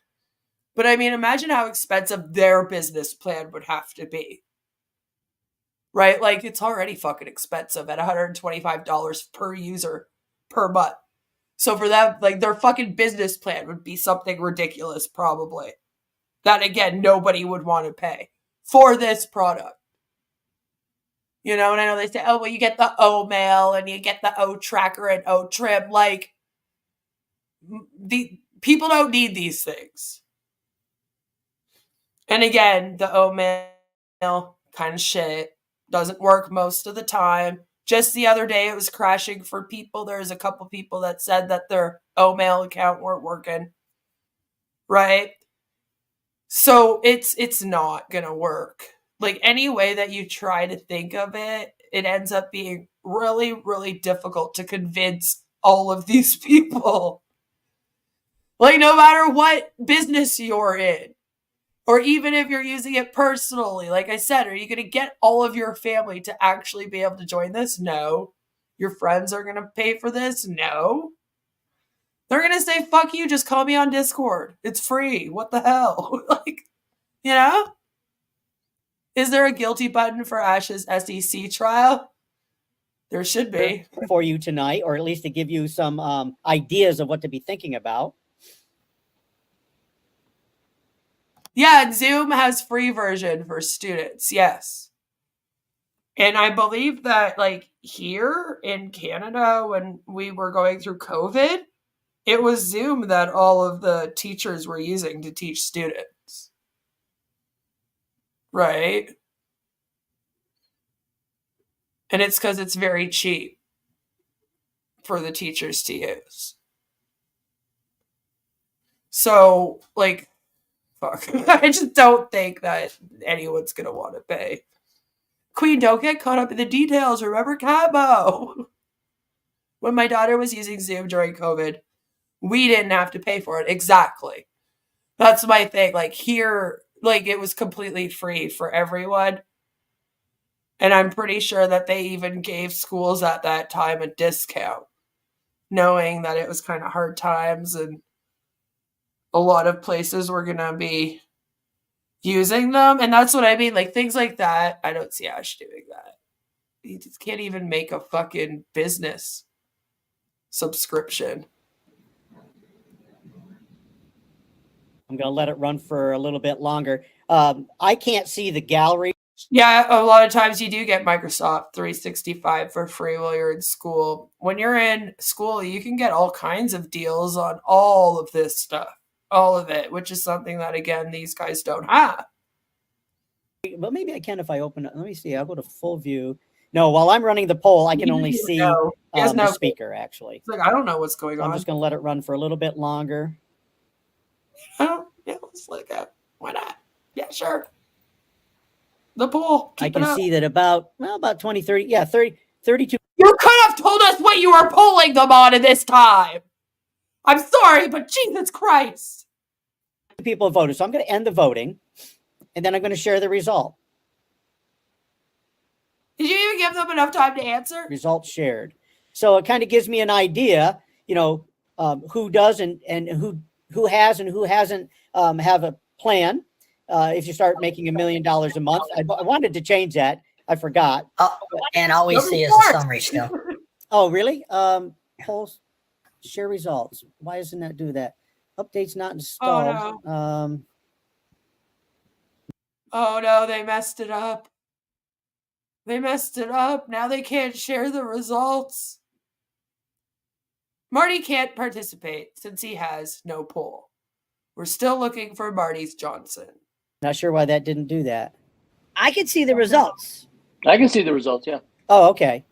But, I mean, imagine how expensive their business plan would have to be. Right? Like, it's already fucking expensive at $125 per user per month. So for them, like, their fucking business plan would be something ridiculous, probably. That, again, nobody would want to pay for this product. You know, and I know they say, oh, well, you get the O-mail and you get the O-tracker and O-trim. Like, the people don't need these things. And again, the O-mail kind of shit doesn't work most of the time. Just the other day, it was crashing for people. There's a couple people that said that their O-mail account weren't working. Right? So it's not going to work. Like, any way that you try to think of it, it ends up being really, really difficult to convince all of these people. Like, no matter what business you're in, or even if you're using it personally, like I said, are you going to get all of your family to actually be able to join this? No. Your friends are going to pay for this? No. They're going to say, fuck you, just call me on Discord. It's free. What the hell? Like, you know? Is there a guilty button for Ash's SEC trial? There should be.
For you tonight, or at least to give you some ideas of what to be thinking about.
Yeah, and Zoom has free version for students, yes. And I believe that, like, here in Canada, when we were going through COVID, it was Zoom that all of the teachers were using to teach students. Right? And it's because it's very cheap for the teachers to use. So, like, fuck. I just don't think that anyone's going to want to pay. Queen, don't get caught up in the details. Remember Cabo? When my daughter was using Zoom during COVID, we didn't have to pay for it. Exactly. That's my thing. Like, here, like, it was completely free for everyone. And I'm pretty sure that they even gave schools at that time a discount, knowing that it was kind of hard times and a lot of places were going to be using them. And that's what I mean. Like, things like that, I don't see Ash doing that. He just can't even make a fucking business subscription.
I'm going to let it run for a little bit longer. I can't see the gallery.
Yeah, a lot of times you do get Microsoft 365 for free while you're in school. When you're in school, you can get all kinds of deals on all of this stuff. all of it, which is something that, again, these guys don't have.
Well, maybe I can if I open it. Let me see. I'll go to full view. No, while I'm running the poll, I can only see the speaker, actually.
It's like, I don't know what's going on.
I'm just going to let it run for a little bit longer.
Oh, yeah, let's look at. Why not? Yeah, sure. The poll.
I can see that about 20, 30, yeah, 30, 32.
You could have told us what you were polling them on at this time. I'm sorry, but Jesus Christ.
People voted. So I'm going to end the voting, and then I'm going to share the result.
Did you even give them enough time to answer?
Results shared. So it kind of gives me an idea, who does and who has and who hasn't have a plan. If you start making $1 million a month, I wanted to change that. I forgot.
And all we see is a summary still.
Oh, really? Polls, share results. Why doesn't that do that? Updates not installed.
Oh, oh no, they messed it up. They messed it up. Now they can't share the results. Marty can't participate since he has no poll. We're still looking for Marty's Johnson.
Not sure why that didn't do that.
I can see the results.
I can see the results, yeah.
Oh, okay.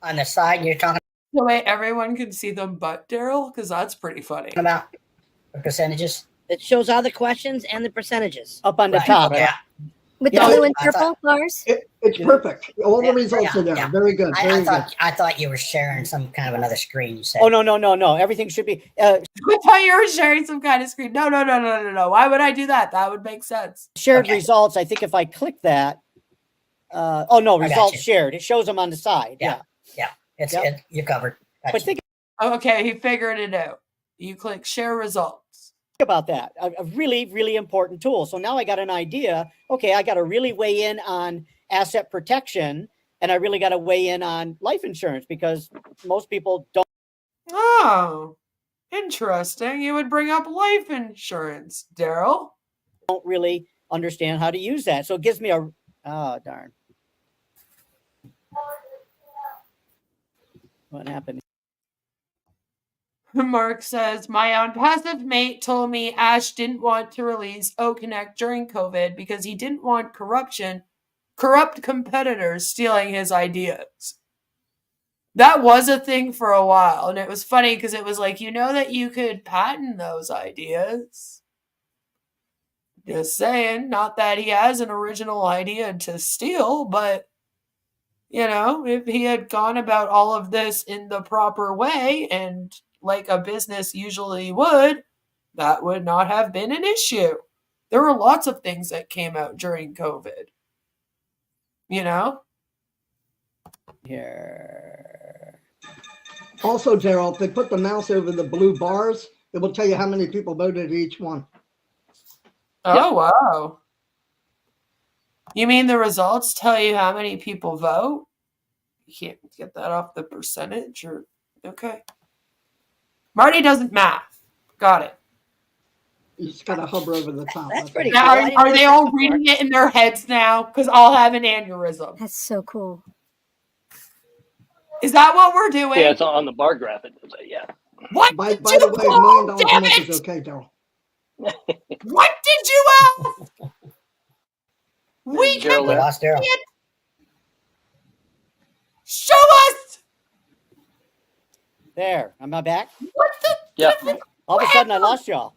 On the side, you're talking
The way everyone can see them but Daryl, because that's pretty funny.
about the percentages?
It shows all the questions and the percentages.
Up on the
Right,
top.
yeah.
With
Yeah,
the blue and
I thought-
purple bars.
It's perfect. All the results are there.
yeah.
Very good. Very good.
I thought you were sharing some kind of another screen. You said.
Oh, no. Everything should be.
I thought you were sharing some kind of screen. No. Why would I do that? That would make sense.
Shared
Okay.
results. I think if I click that.
I
Results
got you.
shared. It shows them on the side.
Yeah. You're covered. Gotcha.
But think
Okay, he figured it out. You click share results.
about that. A really, really important tool. So now I got an idea. Okay, I got to really weigh in on asset protection, and I really got to weigh in on life insurance because most people
Oh, interesting. You would bring up life insurance, Daryl.
don't really understand how to use that. So it gives me darn. What happened?
Mark says, my unpassive mate told me Ash didn't want to release QoK during COVID because he didn't want corrupt competitors stealing his ideas. That was a thing for a while, and it was funny because it was like, that you could patent those ideas. Just saying, not that he has an original idea to steal, but, if he had gone about all of this in the proper way and like a business usually would, that would not have been an issue. There were lots of things that came out during COVID.
Here.
Also, Daryl, if they put the mouse over the blue bars, it will tell you how many people voted each one.
Oh, wow. You mean the results tell you how many people vote? You can't get that off the percentage or okay. Marty doesn't math. Got it.
You just got to hover over the top.
That's pretty
Now,
cool. I didn't
are
know
they
that
all
before.
reading it in their heads now? Because I'll have an aneurysm.
That's so cool.
Is that what we're doing?
Yeah, it's on the bar graph. It does, yeah.
What
By
did
the
you
way, $1
call?
million a
Damn
month
it!
is okay, Daryl.
What did you ask? We
Daryl,
can
We lost Daryl.
show us
There. Am I back?
what the
Yeah.
All of a sudden, I lost y'all.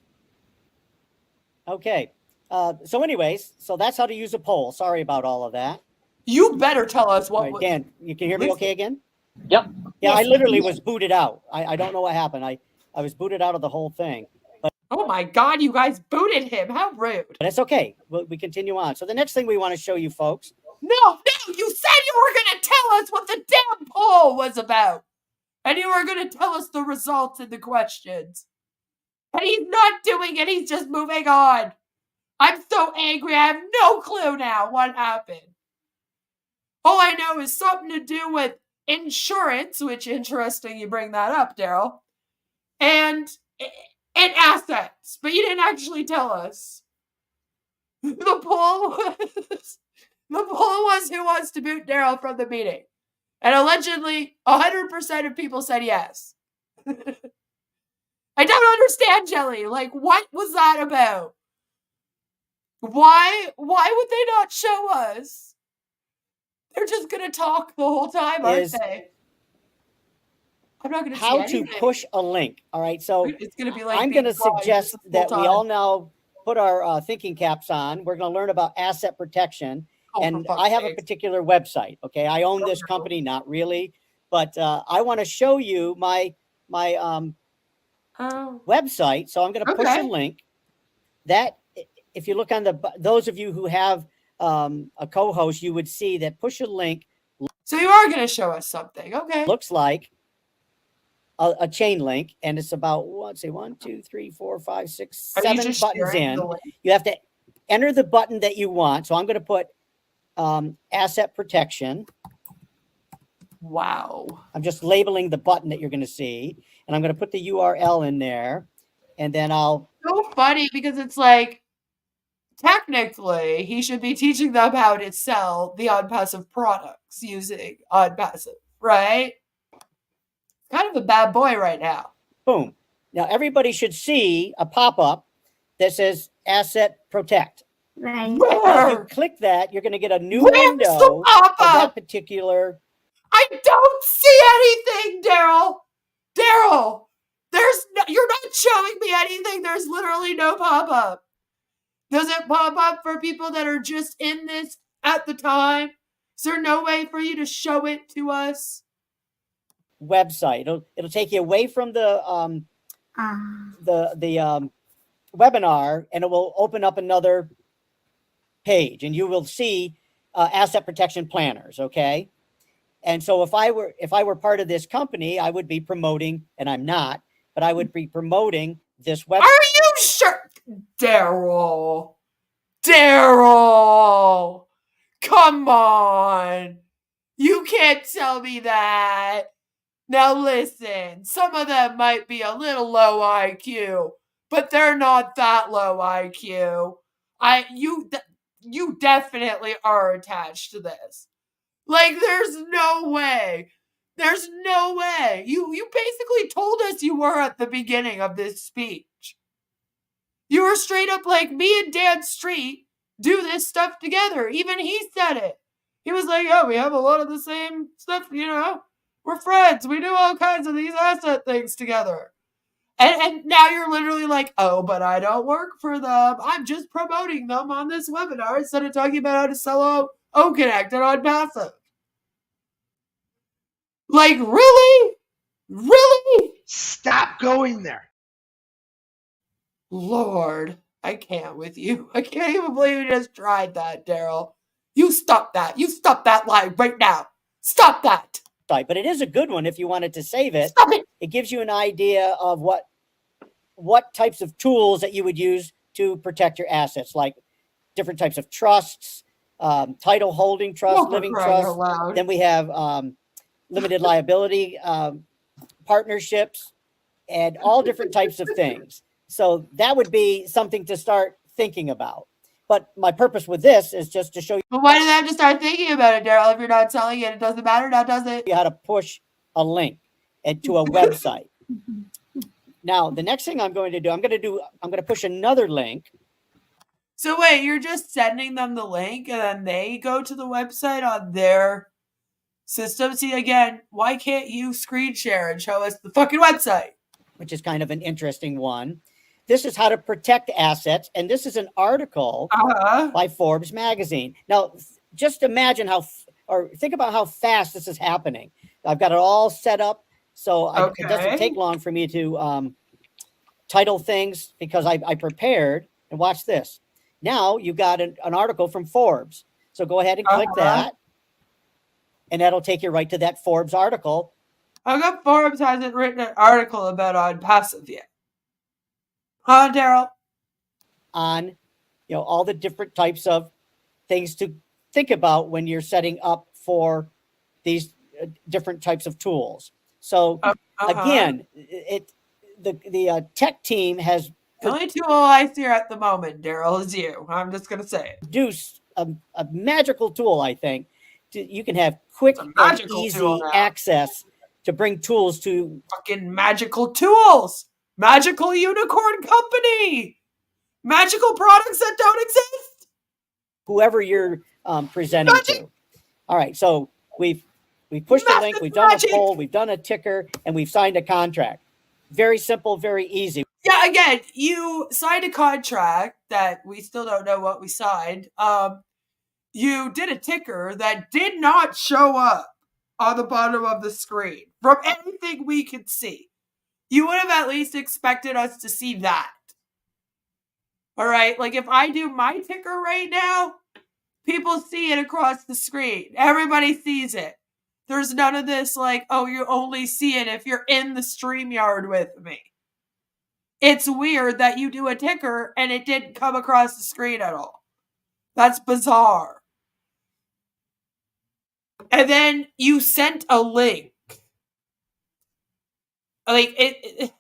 Okay. So anyways, so that's how to use a poll. Sorry about all of that.
You better tell us
All
what.
right, Dan, you can hear me okay again?
Yep.
Yeah, I
Yes.
literally was booted out. I don't know what happened. I was booted out of the whole thing.
Oh my God! You guys booted him. How rude!
But it's okay. We continue on. So the next thing we want to show you folks.
No. You said you were going to tell us what the damn poll was about, and you were going to tell us the results and the questions. And he's not doing it. He's just moving on. I'm so angry. I have no clue now what happened. All I know is something to do with insurance, which interesting you bring that up, Daryl, and assets. But you didn't actually tell us. The poll was who wants to boot Daryl from the meeting, and allegedly 100% of people said yes. I don't understand, Jelly. Like, what was that about? Why would they not show us? They're just gonna talk the whole time, aren't they? I'm not gonna see
How to
anything.
push a link. All right, so
It's gonna be like
I'm
being
going to
blind
suggest
the whole
that we
time.
all now put our thinking caps on. We're going to learn about asset protection.
Oh, for
And
fuck's
I have a
sakes.
particular website. Okay, I own this company, not really, but I want to show you my website. So I'm going to push a
Okay.
link. That if you look on those of you who have a co-host, you would see that push a link
So you are gonna show us something, okay?
looks like a chain link, and it's about let's see, 1, 2, 3, 4, 5, 6,
Are you
7
just
buttons
sharing
in.
the link?
You have to enter the button that you want. So I'm going to put asset protection.
Wow.
I'm just labeling the button that you're going to see, and I'm going to put the URL in there, and then I'll.
So funny because it's like technically he should be teaching them how to sell the OnPassive products using OnPassive, right? Kind of a bad boy right now.
Boom. Now everybody should see a pop-up that says Asset Protect.
Right.
Now, if you click that, you're going to get a new
Where's the
window of
pop-up?
that particular.
I don't see anything, Daryl. Daryl, you're not showing me anything. There's literally no pop-up. Does it pop up for people that are just in this at the time? Is there no way for you to show it to us?
Website. It'll take you away from the webinar, and it will open up another page, and you will see asset protection planners. Okay, and so if I were part of this company, I would be promoting, and I'm not, but I would be promoting this website.
Are you sure, Daryl? Daryl, come on! You can't tell me that. Now listen, some of them might be a little low IQ, but they're not that low IQ. You definitely are attached to this. Like, there's no way. There's no way. You basically told us you were at the beginning of this speech. You were straight up like, me and Dan Street do this stuff together. Even he said it. He was like, oh, we have a lot of the same stuff, We're friends. We do all kinds of these asset things together. And now you're literally like, oh, but I don't work for them. I'm just promoting them on this webinar instead of talking about how to sell OConnect and OnPassive. Like, really? Really?
Stop going there.
Lord, I can't with you. I can't even believe you just tried that, Daryl. You stop that. You stop that live right now. Stop that.
But it is a good one if you wanted to save it.
Stop it.
It gives you an idea of what types of tools that you would use to protect your assets, like different types of trusts, title holding trust, living trust. Then we have limited liability partnerships and all different types of things. So that would be something to start thinking about. But my purpose with this is just to show you.
But why do they have to start thinking about it, Daryl? If you're not selling it, it doesn't matter now, does it?
How to push a link to a website. Now, the next thing I'm going to do, I'm going to push another link.
So wait, you're just sending them the link and then they go to the website on their system? See, again, why can't you screen share and show us the fucking website?
Which is kind of an interesting one. This is how to protect assets. And this is an article by Forbes magazine. Now, just imagine think about how fast this is happening. I've got it all set up. So it doesn't take long for me to title things because I prepared. And watch this. Now you've got an article from Forbes. So go ahead and click that. And that'll take you right to that Forbes article.
How come Forbes hasn't written an article about OnPassive yet? Huh, Daryl?
On, all the different types of things to think about when you're setting up for these different types of tools. So again, the tech team has
the only tool I see at the moment, Daryl, is you. I'm just gonna say it.
Produced a magical tool, I think. You can have quick and easy access to bring tools to
fucking magical tools. Magical Unicorn Company. Magical products that don't exist.
Whoever you're presenting to. All right, so we've pushed a link, we've done a poll, we've done a ticker, and we've signed a contract. Very simple, very easy.
Yeah, again, you signed a contract that we still don't know what we signed. You did a ticker that did not show up on the bottom of the screen from anything we could see. You would have at least expected us to see that. All right, like if I do my ticker right now, people see it across the screen. Everybody sees it. There's none of this like, oh, you only see it if you're in the StreamYard with me. It's weird that you do a ticker and it didn't come across the screen at all. That's bizarre. And then you sent a link. Like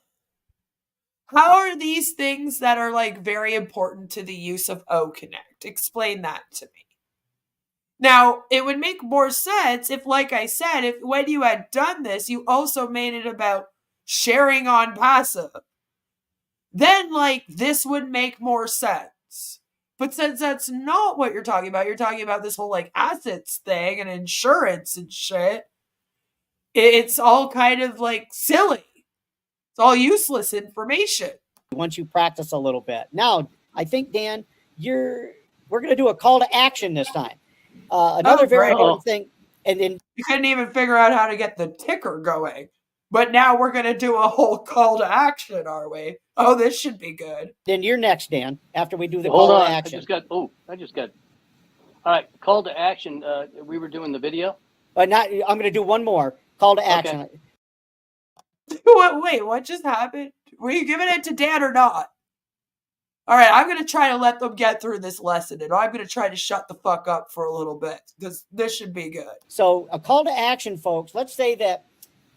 how are these things that are like very important to the use of OConnect? Explain that to me. Now, it would make more sense if, like I said, if when you had done this, you also made it about sharing on passive. Then, like, this would make more sense. But since that's not what you're talking about this whole, like, assets thing and insurance and shit, it's all kind of, like, silly. It's all useless information.
Once you practice a little bit. Now, I think, Dan, we're going to do a call to action this time. Another very important thing. And then
you couldn't even figure out how to get the ticker going. But now we're going to do a whole call to action, are we? Oh, this should be good.
Then you're next, Dan, after we do the
Hold
call
on.
to action.
All right, call to action. We were doing the video.
I'm going to do one more. Call to action.
Okay.
Wait, what just happened? Were you giving it to Dan or not? All right, I'm going to try to let them get through this lesson, and I'm going to try to shut the fuck up for a little bit, because this should be good.
So a call to action, folks. Let's say that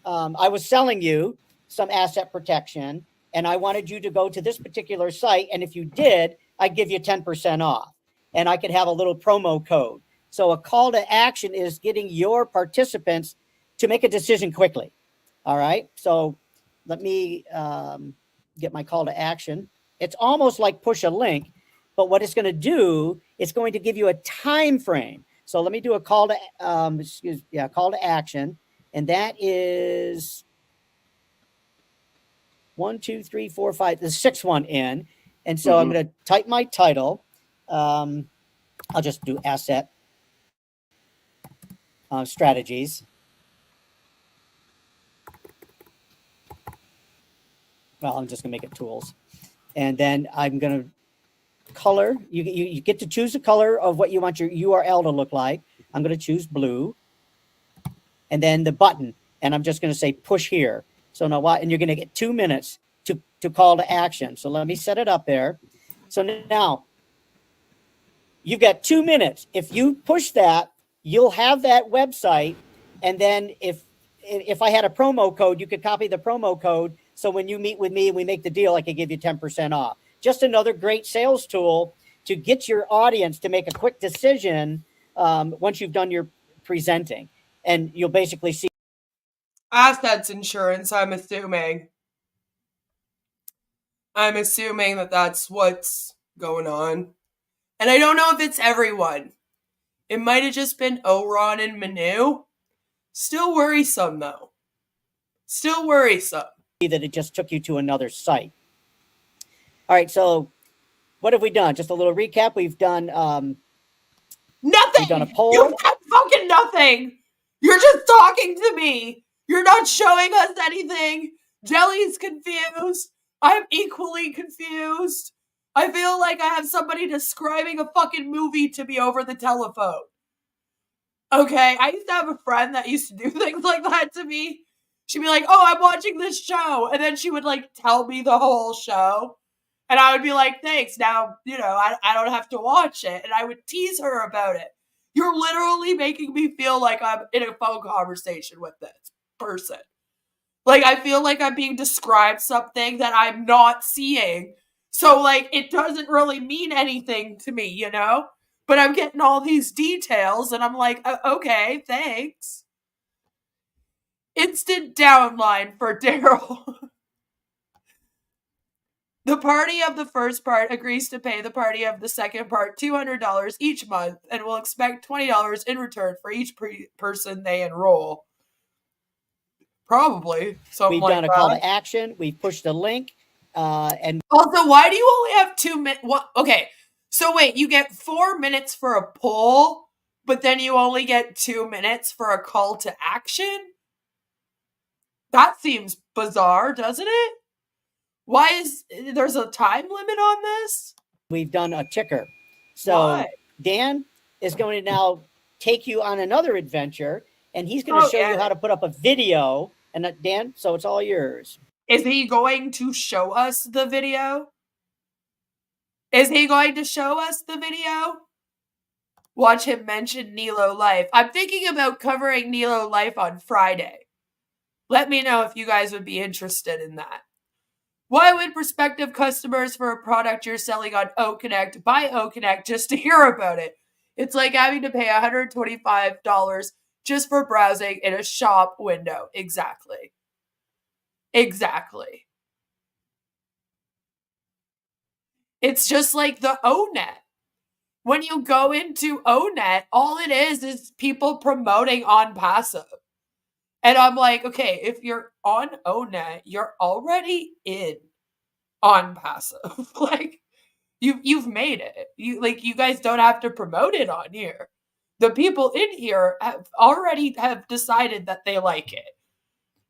I was selling you some asset protection, and I wanted you to go to this particular site, and if you did, I'd give you 10% off, and I could have a little promo code. So a call to action is getting your participants to make a decision quickly. All right, so let me get my call to action. It's almost like push a link, but what it's going to do, it's going to give you a time frame. So let me do a call to call to action, and that is 1, 2, 3, 4, 5, the sixth one in. And so I'm going to type my title. I'll just do asset strategies. Well, I'm just going to make it tools. And then I'm going to color. You get to choose the color of what you want your URL to look like. I'm going to choose blue. And then the button. And I'm just going to say push here. So now what? And you're going to get 2 minutes to call to action. So let me set it up there. So now you've got 2 minutes. If you push that, you'll have that website. And then if I had a promo code, you could copy the promo code. So when you meet with me and we make the deal, I could give you 10% off. Just another great sales tool to get your audience to make a quick decision once you've done your presenting. And you'll basically see.
Assets insurance, I'm assuming. that that's what's going on. And I don't know if it's everyone. It might have just been Oron and Manu. Still worrisome, though. Still worrisome.
That it just took you to another site. All right, so what have we done? Just a little recap. We've done
nothing.
We've done a poll.
You've done fucking nothing. You're just talking to me. You're not showing us anything. Jelly's confused. I'm equally confused. I feel like I have somebody describing a fucking movie to me over the telephone. Okay, I used to have a friend that used to do things like that to me. She'd be like, oh, I'm watching this show. And then she would like tell me the whole show. And I would be like, thanks. Now, I don't have to watch it. And I would tease her about it. You're literally making me feel like I'm in a phone conversation with this person. Like, I feel like I'm being described something that I'm not seeing. So, like, it doesn't really mean anything to me, But I'm getting all these details. And I'm like, okay, thanks. Instant downline for Daryl. The party of the first part agrees to pay the party of the second part $200 each month and will expect $20 in return for each person they enroll. Probably something
We've
like
done a
that.
call to action. We've pushed a link. And
also, why do you only have 2 minutes? Okay, so wait, you get 4 minutes for a poll, but then you only get 2 minutes for a call to action? That seems bizarre, doesn't it? Why is there's a time limit on this?
we've done a ticker. So
Why?
Dan is going to now take you on another adventure, and he's going to show you how to put up a video. And Dan, so it's all yours.
Is he going to show us the video? Is he going to show us the video? Watch him mention Nilo Life. I'm thinking about covering Nilo Life on Friday. Let me know if you guys would be interested in that. Why would prospective customers for a product you're selling on OConnect buy OConnect just to hear about it? It's like having to pay $125 just for browsing in a shop window. Exactly. Exactly. It's just like the ONET. When you go into ONET, all it is people promoting on passive. And I'm like, okay, if you're on ONET, you're already in on passive. Like you've made it. You guys don't have to promote it on here. The people in here have decided that they like it.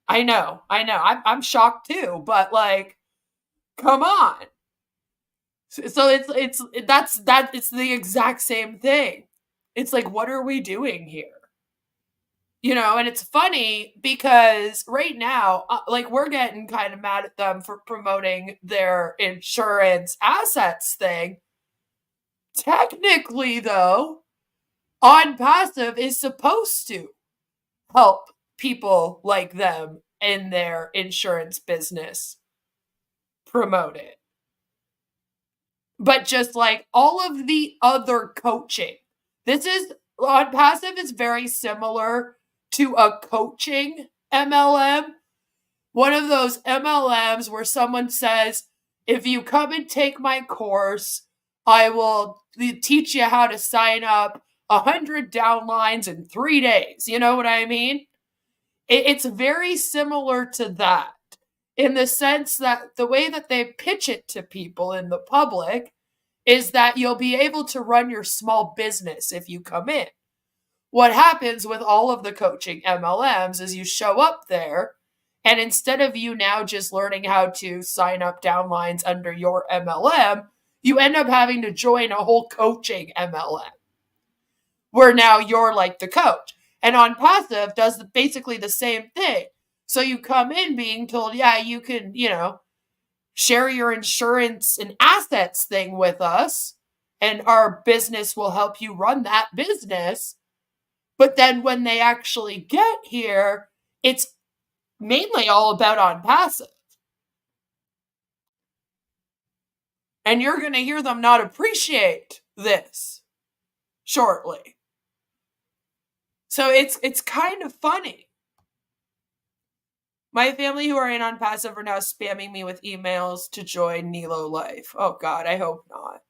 I know. I'm shocked too, but like, come on. So it's the exact same thing. It's like, what are we doing here? And it's funny because right now, like we're getting kind of mad at them for promoting their insurance assets thing. Technically, though, on passive is supposed to help people like them in their insurance business promote it. But just like all of the other coaching, this is on passive is very similar to a coaching MLM. One of those MLMs where someone says, if you come and take my course, I will teach you how to sign up 100 downlines in 3 days. You know what I mean? It's very similar to that in the sense that the way that they pitch it to people in the public is that you'll be able to run your small business if you come in. What happens with all of the coaching MLMs is you show up there, and instead of you now just learning how to sign up downlines under your MLM, you end up having to join a whole coaching MLM where now you're like the coach. And on passive does basically the same thing. So you come in being told, yeah, you can, share your insurance and assets thing with us, and our business will help you run that business. But then when they actually get here, it's mainly all about on passive. And you're going to hear them not appreciate this shortly. So it's kind of funny. My family who are in on passive are now spamming me with emails to join Nilo Life. Oh God, I hope not.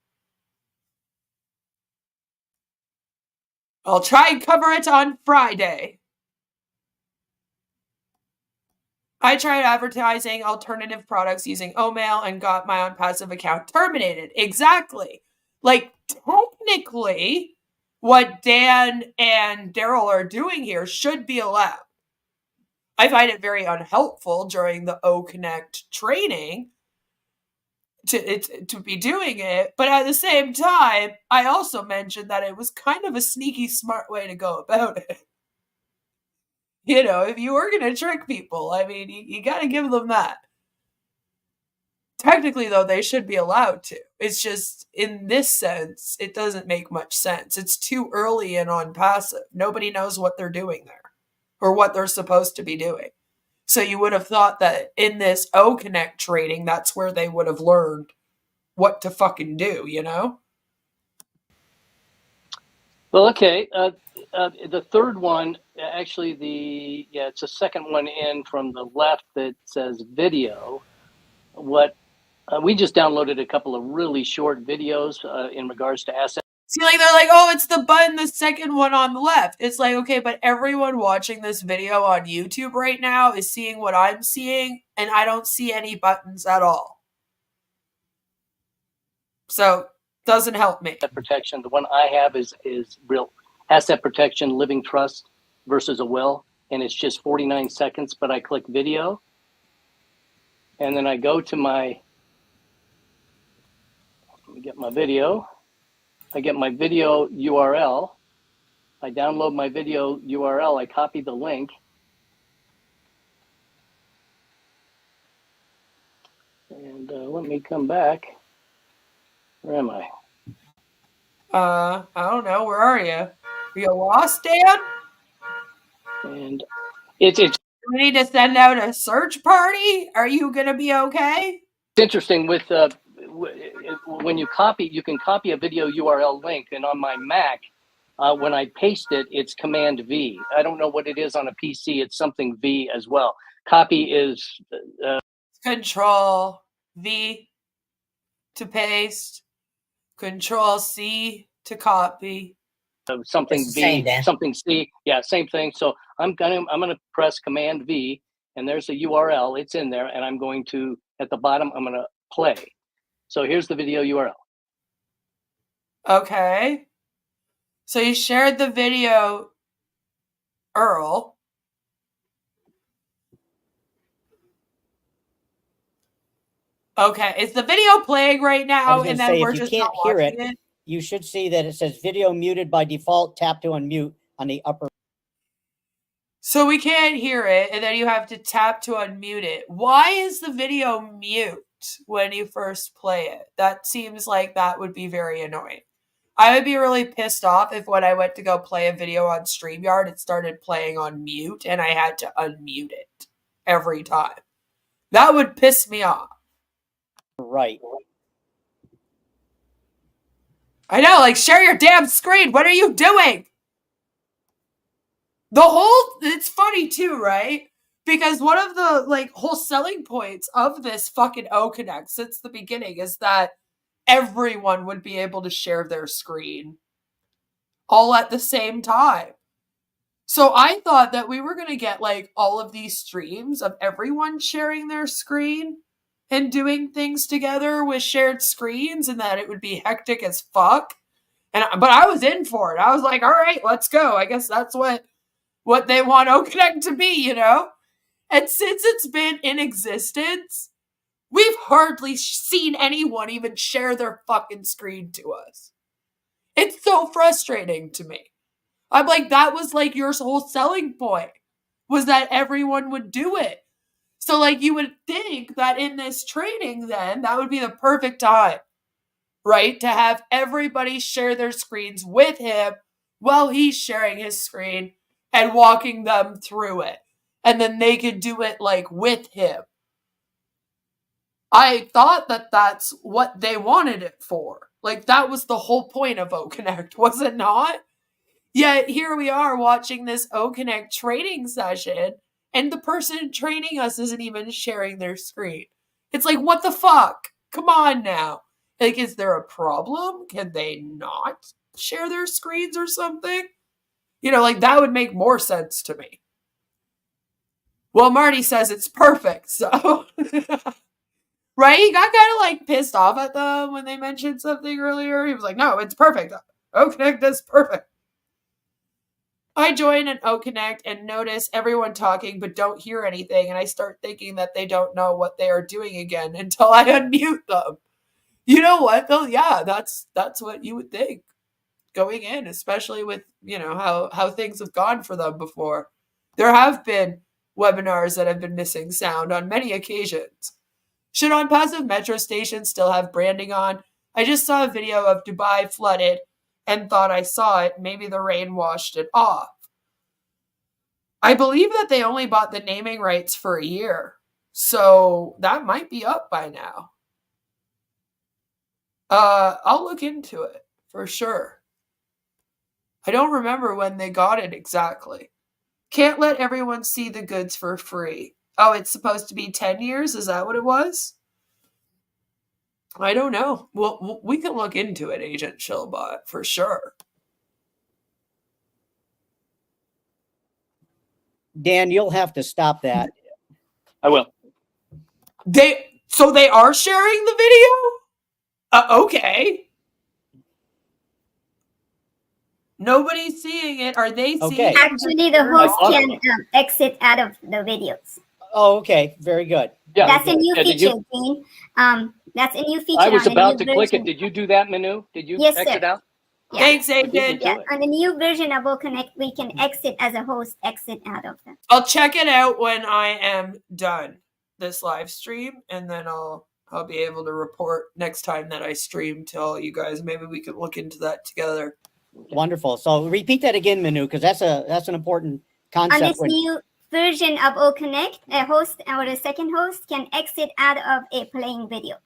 I'll try and cover it on Friday. I tried advertising alternative products using Omail and got my on passive account terminated. Exactly. Like technically, what Dan and Daryl are doing here should be allowed. I find it very unhelpful during the OConnect training to be doing it, but at the same time, I also mentioned that it was kind of a sneaky, smart way to go about it. If you were going to trick people, I mean, you got to give them that. Technically, though, they should be allowed to. It's just, in this sense, it doesn't make much sense. It's too early and on passive. Nobody knows what they're doing there or what they're supposed to be doing. So you would have thought that in this OConnect training, that's where they would have learned what to fucking do,
Well, okay. The third one, actually, it's the second one in from the left that says video. What We just downloaded a couple of really short videos in regards to asset.
See, like, they're like, oh, it's the button, the second one on the left. It's like, okay, but everyone watching this video on YouTube right now is seeing what I'm seeing, and I don't see any buttons at all. So, doesn't help me.
Asset protection. The one I have is real asset protection, living trust versus a will, and it's just 49 seconds, but I click video, and then I go to my, let me get my video. I get my video URL. I download my video URL. I copy the link. And let me come back. Where am I?
I don't know. Where are you? Are you lost, Dan?
And it's
we need to send out a search party? Are you going to be okay?
It's interesting with when you can copy a video URL link, and on my Mac, when I paste it, it's Command V. I don't know what it is on a PC. It's something V as well. Copy is
Control V to paste, Control C to copy.
Something V, something C. Yeah, same thing. So I'm gonna press Command V, and there's a URL. It's in there, and I'm going to, at the bottom, I'm gonna play. So here's the video URL.
Okay. So you shared the video, Earl. Okay, is the video playing right now?
And then we're just not watching it. You should see that it says video muted by default. Tap to unmute on the upper.
So we can't hear it, and then you have to tap to unmute it. Why is the video mute when you first play it? That seems like that would be very annoying. I would be really pissed off if when I went to go play a video on StreamYard, it started playing on mute, and I had to unmute it every time. That would piss me off.
Right.
I know, like, share your damn screen. What are you doing? It's funny too, right? Because one of the, like, whole selling points of this fucking QoK since the beginning is that everyone would be able to share their screen all at the same time. So I thought that we were going to get, like, all of these streams of everyone sharing their screen and doing things together with shared screens, and that it would be hectic as fuck. But I was in for it. I was like, all right, let's go. I guess that's what they want QoK to be, you know? And since it's been in existence, we've hardly seen anyone even share their fucking screen to us. It's so frustrating to me. I'm like, that was like your whole selling point, was that everyone would do it. So, like, you would think that in this training, then, that would be the perfect time, right? To have everybody share their screens with him while he's sharing his screen and walking them through it. And then they could do it, like, with him. I thought that that's what they wanted it for. Like, that was the whole point of QoK, was it not? Yet, here we are watching this QoK training session, and the person training us isn't even sharing their screen. It's like, what the fuck? Come on now. Like, is there a problem? Can they not share their screens or something? You know, like, that would make more sense to me. Well, Marty says it's perfect, so... Right? He got kind of, like, pissed off at them when they mentioned something earlier. He was like, no, it's perfect. QoK is perfect. I join an QoK and notice everyone talking but don't hear anything, and I start thinking that they don't know what they are doing again until I unmute them. You know what, though? Yeah, that's what you would think going in, especially with, you know, how things have gone for them before. There have been webinars that have been missing sound on many occasions. Should On Passive metro stations still have branding on? I just saw a video of Dubai flooded and thought I saw it. Maybe the rain washed it off. I believe that they only bought the naming rights for a year, so that might be up by now. I'll look into it for sure. I don't remember when they got it exactly. Can't let everyone see the goods for free. Oh, it's supposed to be 10 years? Is that what it was? I don't know. Well, we can look into it, Agent Shillbot, for sure.
Dan, you'll have to stop that.
I will.
So they are sharing the video? Okay. Nobody's seeing it. Are they seeing it?
Actually, the host can exit out of the videos.
Oh, okay. Very good.
Yeah.
That's a new feature, Dean. That's a new feature.
I was
on
about
the
to
new
click
version.
it. Did you do that, Manu? Did you
Yes,
exit
sir.
out?
Yeah.
Thanks, Agent.
Yeah, on the new version of Connect, we can exit as a host, exit out of them.
I'll check it out when I am done this live stream, and then I'll be able to report next time that I stream to all you guys. Maybe we could look into that together.
Wonderful. So repeat that again, Manu, because that's an important concept.
On this new version of Connect, a host or a second host can exit out of a playing video.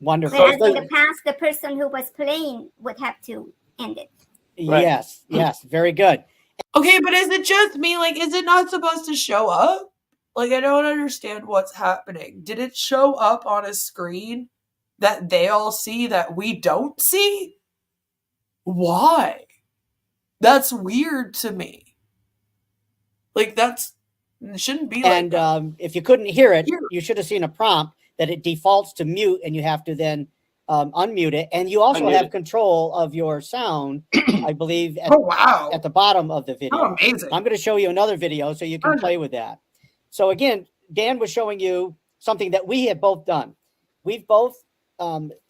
Wonderful.
Whereas in the past, the person who was playing would have to end it.
Right. Yes. Very good.
Okay, but is it just me? Like, is it not supposed to show up? Like, I don't understand what's happening. Did it show up on a screen that they all see that we don't see? Why? That's weird to me. Like, it shouldn't be like that.
And if you couldn't hear it, you should have seen a prompt that it defaults to mute, and you have to then unmute it. And you also have control of your sound, I believe, at the bottom of the video.
Oh, amazing.
I'm going to show you another video so you can play with that. So again, Dan was showing you something that we have both done. We've both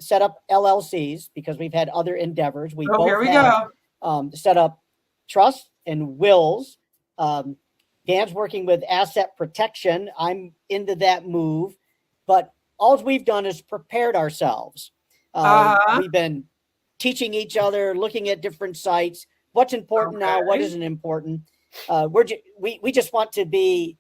set up LLCs because we've had other endeavors. We both have set up trusts and wills. Dan's working with asset protection. I'm into that move. But all we've done is prepared ourselves. We've been teaching each other, looking at different sites, what's important now, what isn't important. We just want to be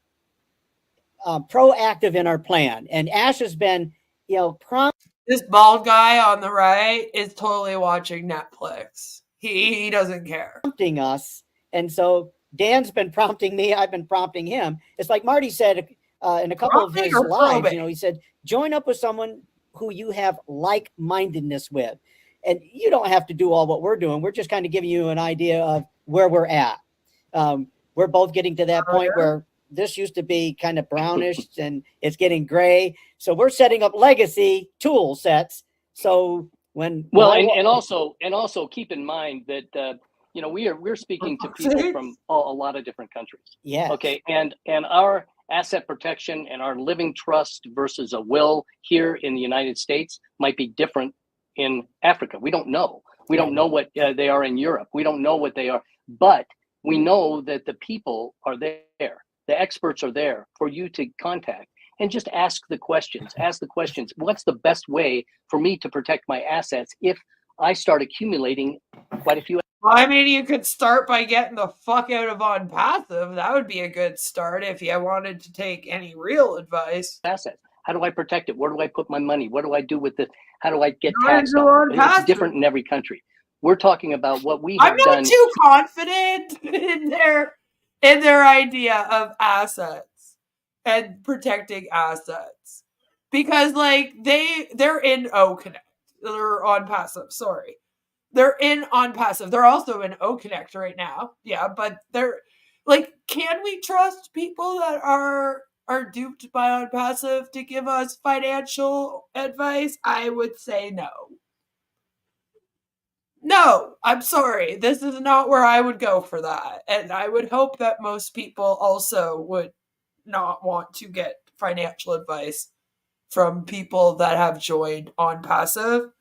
proactive in our plan. And Ash has been,
this bald guy on the right is totally watching Netflix. He doesn't care.
Prompting us. And so Dan's been prompting me. I've been prompting him. It's like Marty said in a couple of his lives, he said, join up with someone who you have like-mindedness with. And you don't have to do all what we're doing. We're just kind of giving you an idea of where we're at. We're both getting to that point where this used to be kind of brownish and it's getting gray. So we're setting up legacy tool sets. So and
also keep in mind that we're speaking to people from a lot of different countries.
Yeah.
Okay. And our asset protection and our living trust versus a will here in the United States might be different in Africa. We don't know. We don't know what they are in Europe. We don't know what they are, but we know that the people are there. The experts are there for you to contact and just ask the questions. What's the best way for me to protect my assets if I start accumulating quite a few?
I mean, you could start by getting the fuck out of on passive. That would be a good start if you wanted to take any real advice.
Assets. How do I protect it? Where do I put my money? What do I do with it? How do I get taxed on it? It's different in every country. We're talking about what we have done.
I'm not too confident in their idea of assets and protecting assets because they're in Connect. They're on passive. Sorry. They're in on passive. They're also in Connect right now. Yeah, but they're can we trust people that are duped by on passive to give us financial advice? I would say no. No, I'm sorry. This is not where I would go for that. And I would hope that most people also would not want to get financial advice from people that have joined on passive.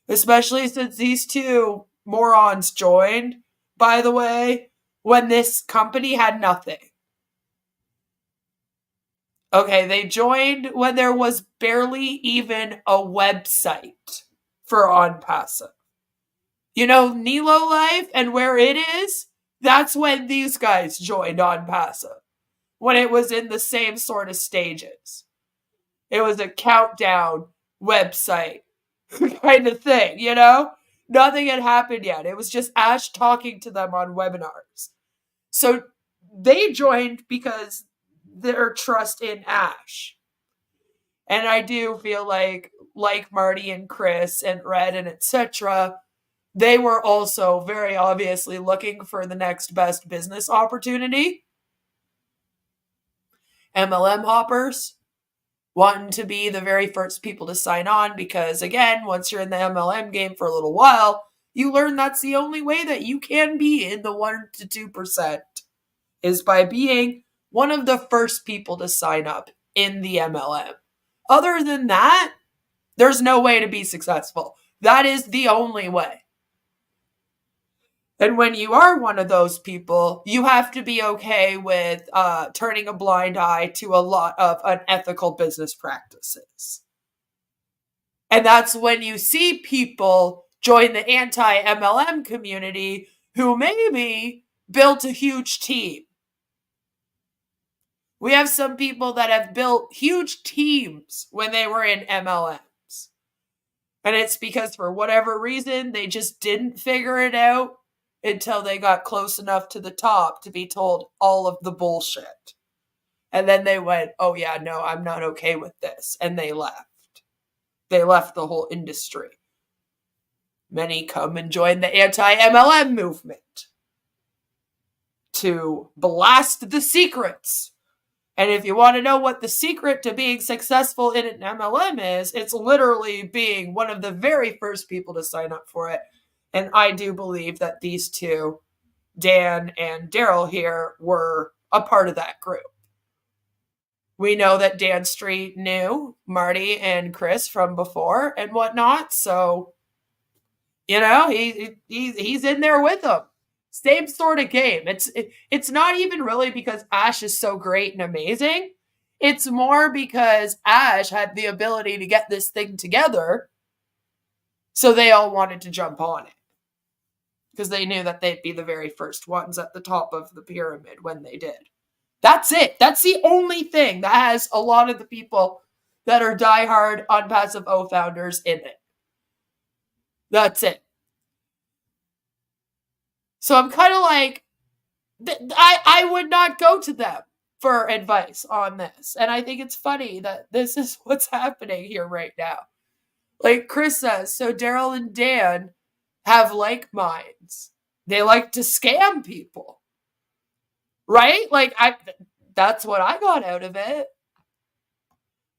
Especially since these two morons joined, by the way, when this company had nothing. Okay, they joined when there was barely even a website for on passive. Nilo Life and where it is, that's when these guys joined on passive. When it was in the same sort of stages. It was a countdown website. Kind of thing, Nothing had happened yet. It was just Ash talking to them on webinars. So they joined because their trust in Ash. And I do feel like like Marty and Chris and Red and etc., they were also very obviously looking for the next best business opportunity. MLM hoppers, wanting to be the very first people to sign on because, again, once you're in the MLM game for a little while, you learn that's the only way that you can be in the 1 to 2% is by being one of the first people to sign up in the MLM. Other than that, there's no way to be successful. That is the only way. And when you are one of those people, you have to be okay with turning a blind eye to a lot of unethical business practices. And that's when you see people join the anti-MLM community who maybe built a huge team. We have some people that have built huge teams when they were in MLMs. And it's because for whatever reason, they just didn't figure it out until they got close enough to the top to be told all of the bullshit. And then they went, oh yeah, no, I'm not okay with this. And they left. They left the whole industry. Many come and join the anti-MLM movement to blast the secrets. And if you want to know what the secret to being successful in an MLM is, it's literally being one of the very first people to sign up for it. And I do believe that these two, Dan and Daryl here, were a part of that group. We know that Dan Street knew Marty and Chris from before and whatnot. So, you know, he's in there with them. Same sort of game. It's not even really because Ash is so great and amazing. It's more because Ash had the ability to get this thing together. So they all wanted to jump on it. Because they knew that they'd be the very first ones at the top of the pyramid when they did. That's it. That's the only thing that has a lot of the people that are diehard Unpassive O founders in it. That's it. So I'm kind of like, I would not go to them for advice on this. And I think it's funny that this is what's happening here right now. Like Chris says, so Daryl and Dan have like minds. They like to scam people. Right? Like, that's what I got out of it.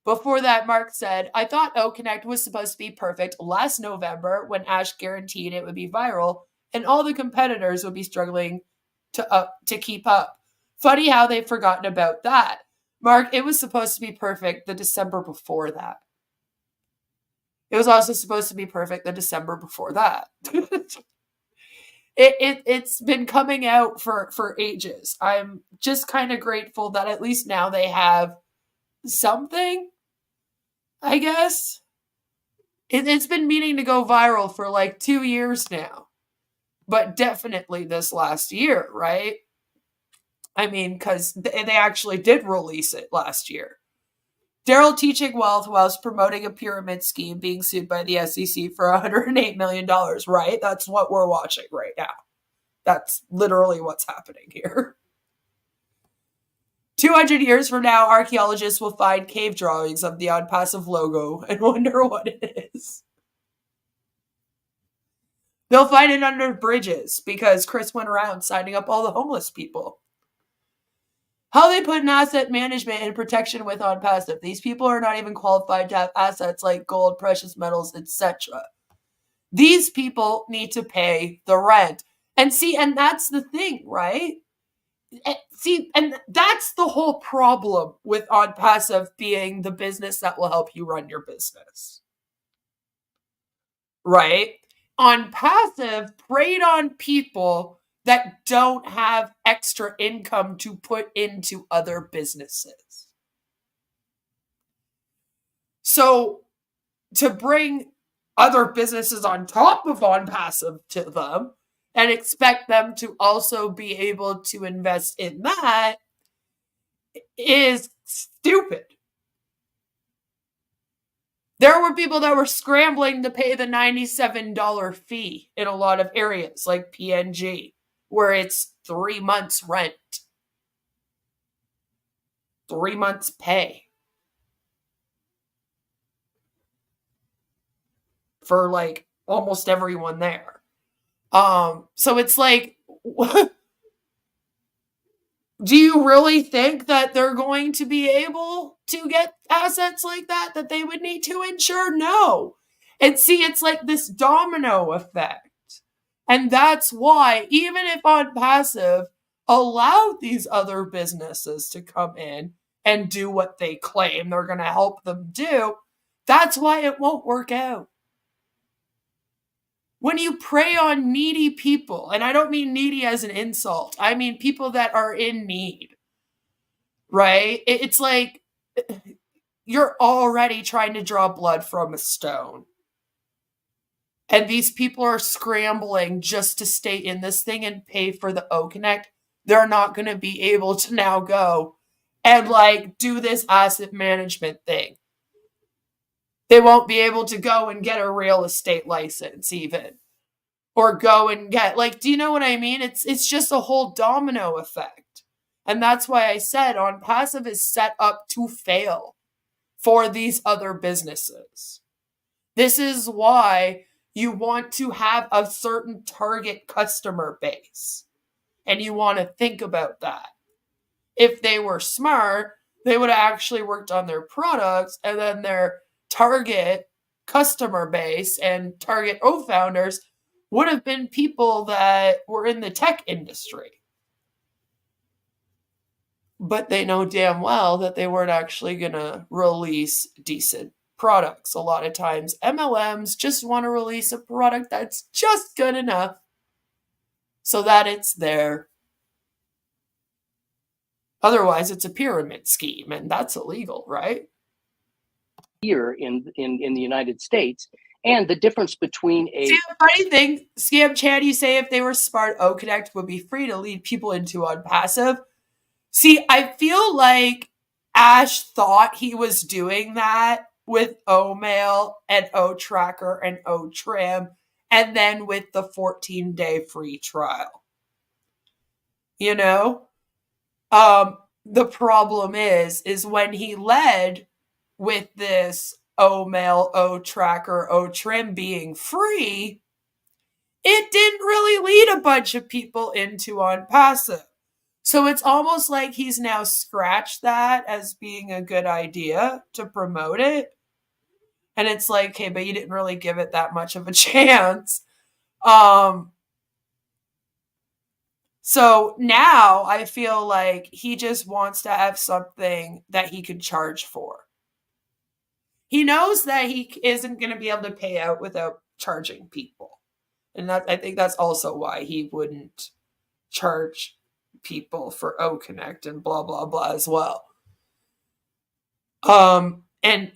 Before that, Mark said, I thought O Connect was supposed to be perfect last November when Ash guaranteed it would be viral and all the competitors would be struggling to keep up. Funny how they've forgotten about that. Mark, it was supposed to be perfect the December before that. It was also supposed to be perfect the December before that. It's been coming out for ages. I'm just kind of grateful that at least now they have something, I guess. It's been meaning to go viral for like 2 years now. But definitely this last year, right? I mean, because they actually did release it last year. Daryl teaching wealth whilst promoting a pyramid scheme being sued by the SEC for $108 million, right? That's what we're watching right now. That's literally what's happening here. 200 years from now, archaeologists will find cave drawings of the Unpassive logo and wonder what it is. They'll find it under bridges because Chris went around signing up all the homeless people. How they put in asset management and protection with Unpassive. These people are not even qualified to have assets like gold, precious metals, etc. These people need to pay the rent. And see, and that's the thing, right? See, and that's the whole problem with Unpassive being the business that will help you run your business. Right? Unpassive preyed on people that don't have extra income to put into other businesses. So to bring other businesses on top of Unpassive to them and expect them to also be able to invest in that is stupid. There were people that were scrambling to pay the $97 fee in a lot of areas like PNG, where it's 3 months rent, 3 months pay. for like almost everyone there. So it's like, do you really think that they're going to be able to get assets like that they would need to insure? No. And see, it's like this domino effect. And that's why, even if on passive allowed these other businesses to come in and do what they claim they're going to help them do, that's why it won't work out. When you prey on needy people, and I don't mean needy as an insult, I mean people that are in need, right? It's like you're already trying to draw blood from a stone. And these people are scrambling just to stay in this thing and pay for the O-Connect. They're not going to be able to now go and like do this asset management thing. They won't be able to go and get a real estate license even. Or go and get, like, do you know what I mean? It's just a whole domino effect. And that's why I said on passive is set up to fail for these other businesses. This is why you want to have a certain target customer base. And you want to think about that. If they were smart, they would have actually worked on their products, and then their target customer base and target O-founders would have been people that were in the tech industry. But they know damn well that they weren't actually going to release decent products. A lot of times, MLMs just want to release a product that's just good enough so that it's there. Otherwise, it's a pyramid scheme, and that's illegal, right?
Here in the United States, and the difference between a...
See, the funny thing, Scam Chad, you say if they were smart, O-Connect would be free to lead people into on passive. See, I feel like Ash thought he was doing that with O-Mail and O-Tracker and O-Trim, and then with the 14-day free trial. You know? The problem is when he led with this O-Mail, O-Tracker, O-Trim being free, it didn't really lead a bunch of people into on passive. So it's almost like he's now scratched that as being a good idea to promote it. And it's like, hey, but you didn't really give it that much of a chance. So now I feel like he just wants to have something that he could charge for. He knows that he isn't going to be able to pay out without charging people. And that, I think that's also why he wouldn't charge people for O-Connect and blah, blah, blah as well. And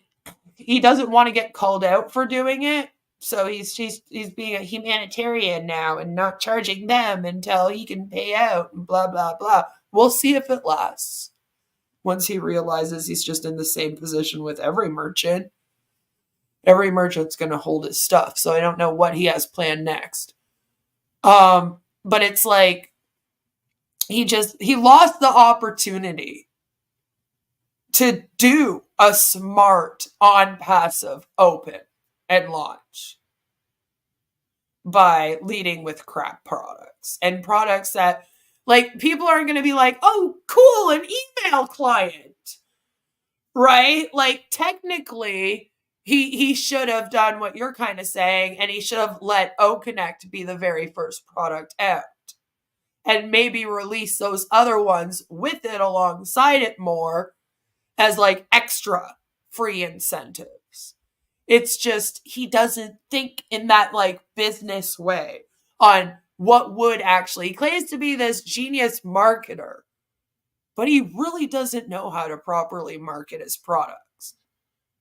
he doesn't want to get called out for doing it. So he's being a humanitarian now and not charging them until he can pay out and blah, blah, blah. We'll see if it lasts. Once he realizes he's just in the same position with every merchant. Every merchant's going to hold his stuff. So I don't know what he has planned next. But it's like he lost the opportunity to do a smart on passive open and launch by leading with crap products and products that like people aren't going to be like, oh, cool, an email client, right? Like technically he should have done what you're kind of saying, and he should have let O-Connect be the very first product out and maybe release those other ones with it alongside it more as like extra free incentives. It's just he doesn't think in that like business way on what would actually. He claims to be this genius marketer, but he really doesn't know how to properly market his products,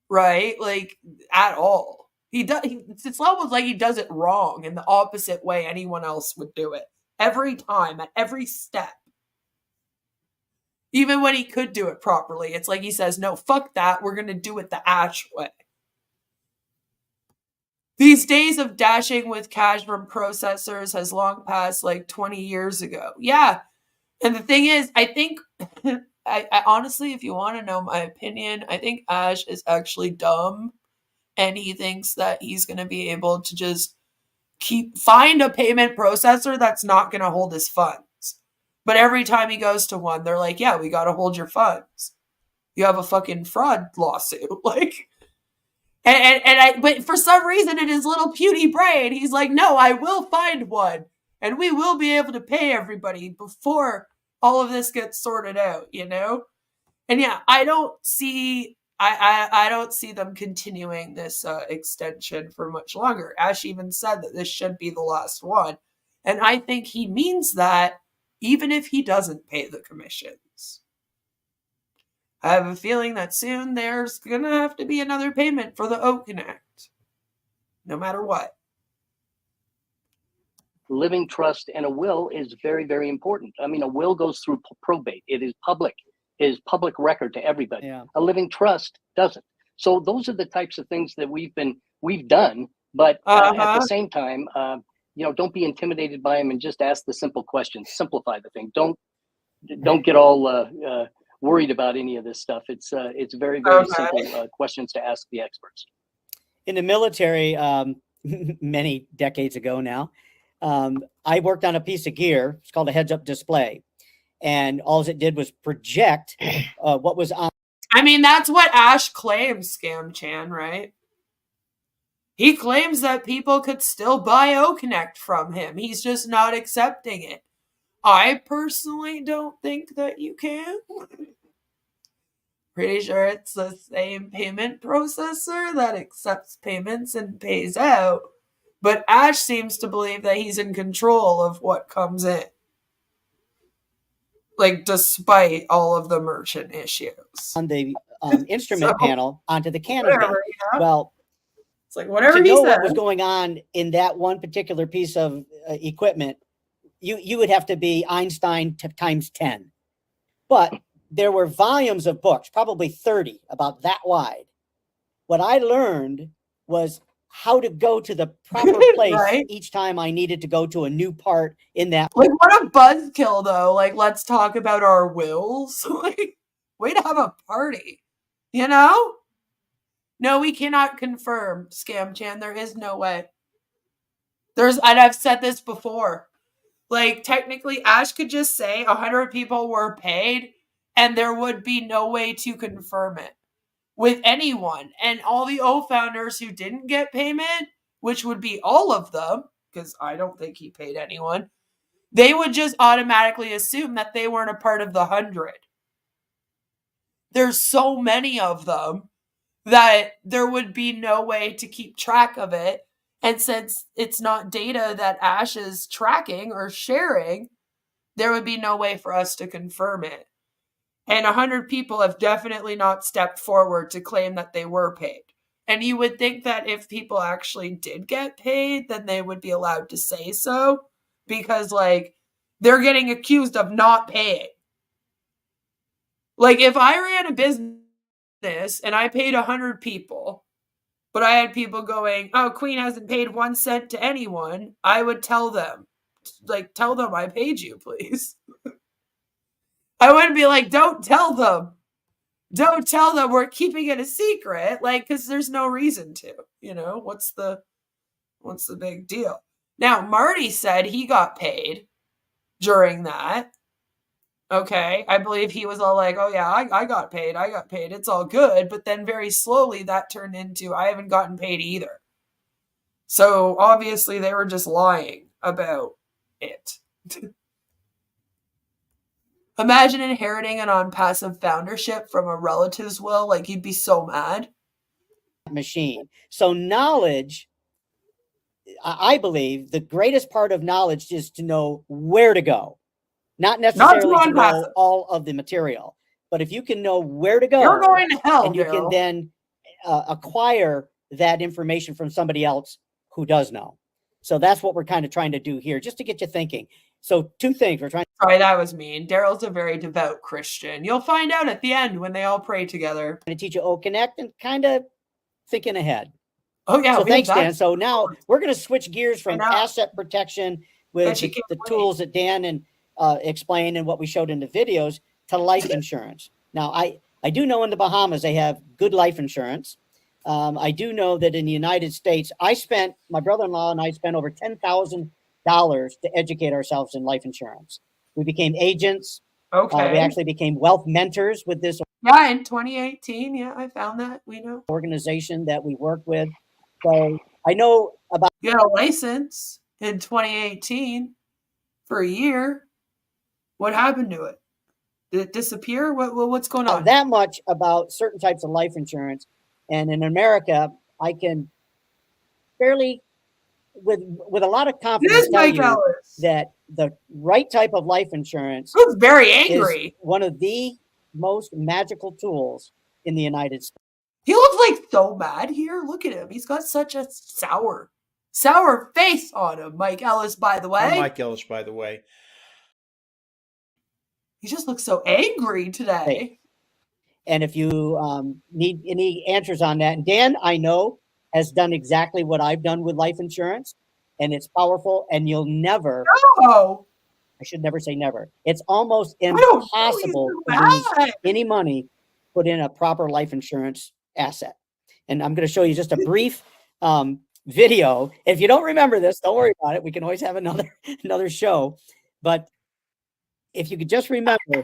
right? Like at all. It's almost like he does it wrong in the opposite way anyone else would do it every time at every step. Even when he could do it properly, it's like he says, no, fuck that. We're going to do it the Ash way. These days of dashing with cash from processors has long passed like 20 years ago. Yeah. And the thing is, I think, I honestly, if you want to know my opinion, I think Ash is actually dumb and he thinks that he's going to be able to just find a payment processor that's not going to hold his funds. But every time he goes to one, they're like, yeah, we got to hold your funds. You have a fucking fraud lawsuit. Like, but for some reason in his little puny brain, he's like, no, I will find one and we will be able to pay everybody before all of this gets sorted out, you know? And yeah, I don't see them continuing this extension for much longer. Ash even said that this should be the last one. And I think he means that even if he doesn't pay the commissions. I have a feeling that soon there's going to have to be another payment for the Oak Connect, no matter what.
Living trust and a will is very, very important. I mean, a will goes through probate. It is public record to everybody.
Yeah.
A living trust doesn't. So those are the types of things that we've done. But at the same time, don't be intimidated by them and just ask the simple questions. Simplify the thing. Don't get all worried about any of this stuff. It's very, very simple questions to ask the experts.
In the military, many decades ago now, I worked on a piece of gear. It's called a heads-up display. And all it did was project what was on.
I mean, that's what Ash claims, Scam Chan, right? He claims that people could still buy OConnect from him. He's just not accepting it. I personally don't think that you can. Pretty sure it's the same payment processor that accepts payments and pays out. But Ash seems to believe that he's in control of what comes in. Like, despite all of the merchant issues.
On the instrument panel onto the cannon.
Whatever, yeah.
Well,
it's like whatever
to
he
know
said.
what was going on in that one particular piece of equipment, you would have to be Einstein times 10. But there were volumes of books, probably 30, about that wide. What I learned was how to go to the proper place
Right?
each time I needed to go to a new part in that.
Like, what a buzzkill, though. Like, let's talk about our wills. Like, way to have a party. You know? No, we cannot confirm, Scam Chan. There is no way. And I've said this before. Like, technically, Ash could just say 100 people were paid, and there would be no way to confirm it with anyone. And all the O founders who didn't get payment, which would be all of them, because I don't think he paid anyone, they would just automatically assume that they weren't a part of the 100. There's so many of them that there would be no way to keep track of it. And since it's not data that Ash is tracking or sharing, there would be no way for us to confirm it. And 100 people have definitely not stepped forward to claim that they were paid. And you would think that if people actually did get paid, then they would be allowed to say so. Because, like, they're getting accused of not paying. Like, if I ran a business and I paid 100 people, but I had people going, oh, Queen hasn't paid 1 cent to anyone, I would tell them. Like, tell them I paid you, please. I wouldn't be like, don't tell them. Don't tell them, we're keeping it a secret. Like, because there's no reason to, you know, what's the big deal? Now, Marty said he got paid during that. Okay. I believe he was all like, oh yeah, I got paid. It's all good. But then very slowly that turned into, I haven't gotten paid either. So obviously they were just lying about it. Imagine inheriting an on-passive foundership from a relative's will. Like, you'd be so mad.
Machine. So knowledge, I believe the greatest part of knowledge is to know where to go. Not necessarily to know all of the material. But if you can know where to go,
you're going to hell,
and you can then acquire that information from somebody else who does know. So that's what we're kind of trying to do here, just to get you thinking. So 2 things we're trying.
Sorry, that was mean. Daryl's a very devout Christian. You'll find out at the end when they all pray together.
To teach you OConnect and kind of thinking ahead.
Oh yeah.
So thanks, Dan. So now we're going to switch gears from asset protection with the tools that Dan and explained and what we showed in the videos to life insurance. Now, I do know in the Bahamas they have good life insurance. I do know that in the United States, my brother-in-law and I spent over $10,000 to educate ourselves in life insurance. We became agents.
Okay.
We actually became wealth mentors with this
Yeah, in 2018. Yeah, I found that. We know.
organization that we work with. So I know about.
You got a license in 2018 for a year. What happened to it? Did it disappear? What's going on?
That much about certain types of life insurance. And in America, I can fairly, with a lot of confidence, tell you that the right type of life insurance
Who's very angry?
is one of the most magical tools in the United States.
He looks like so mad here. Look at him. He's got such a sour face on him. Mike Ellis, by the way.
I'm Mike Ellis, by the way.
He just looks so angry today.
And if you need any answers on that, and Dan, I know, has done exactly what I've done with life insurance, and it's powerful, and you'll never.
No.
I should never say never. It's almost impossible to lose any money put in a proper life insurance asset. And I'm going to show you just a brief video. If you don't remember this, don't worry about it. We can always have another show. But if you could just remember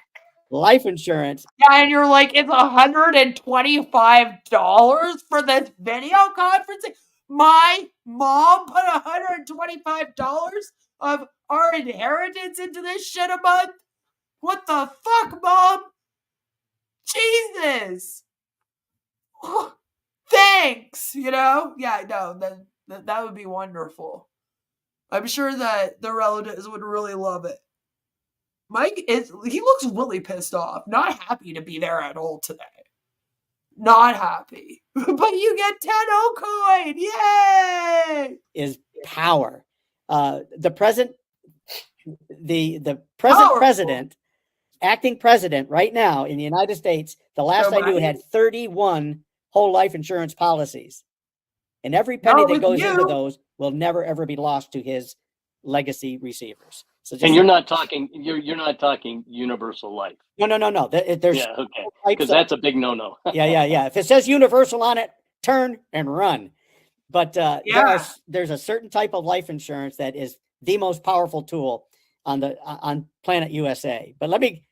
life insurance.
Yeah, and you're like, it's $125 for this video conferencing. My mom put $125 of our inheritance into this shit a month. What the fuck, Mom? Jesus. Thanks. Yeah, no, that would be wonderful. I'm sure that the relatives would really love it. Mike he looks really pissed off, not happy to be there at all today. Not happy. But you get 10 O-coin. Yay!
Is power. The present
Powerful.
president, acting president right now in the United States, the last I knew, had 31 whole life insurance policies. And every penny that goes into those will never ever be lost to his legacy receivers. So
and you're not talking universal life.
No. There's
okay, because that's a big no-no.
yeah. If it says universal on it, turn and run. But there's a certain type of life insurance that is the most powerful tool on planet USA. But let me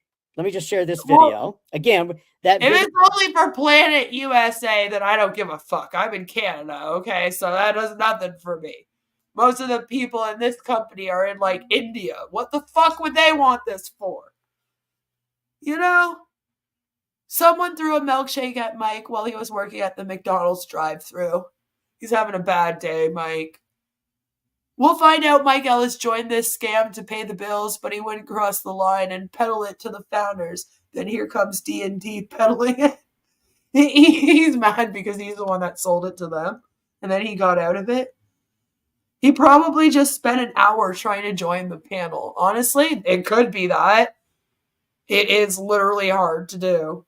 just share this video again.
If it's only for Planet USA, then I don't give a fuck. I'm in Canada, okay? So that does nothing for me. Most of the people in this company are in like India. What the fuck would they want this for? Someone threw a milkshake at Mike while he was working at the McDonald's drive-thru. He's having a bad day, Mike. We'll find out Mike Ellis joined this scam to pay the bills, but he wouldn't cross the line and peddle it to the founders. Then here comes D&D peddling it. He's mad because he's the one that sold it to them, and then he got out of it. He probably just spent an hour trying to join the panel. Honestly, it could be that. It is literally hard to do.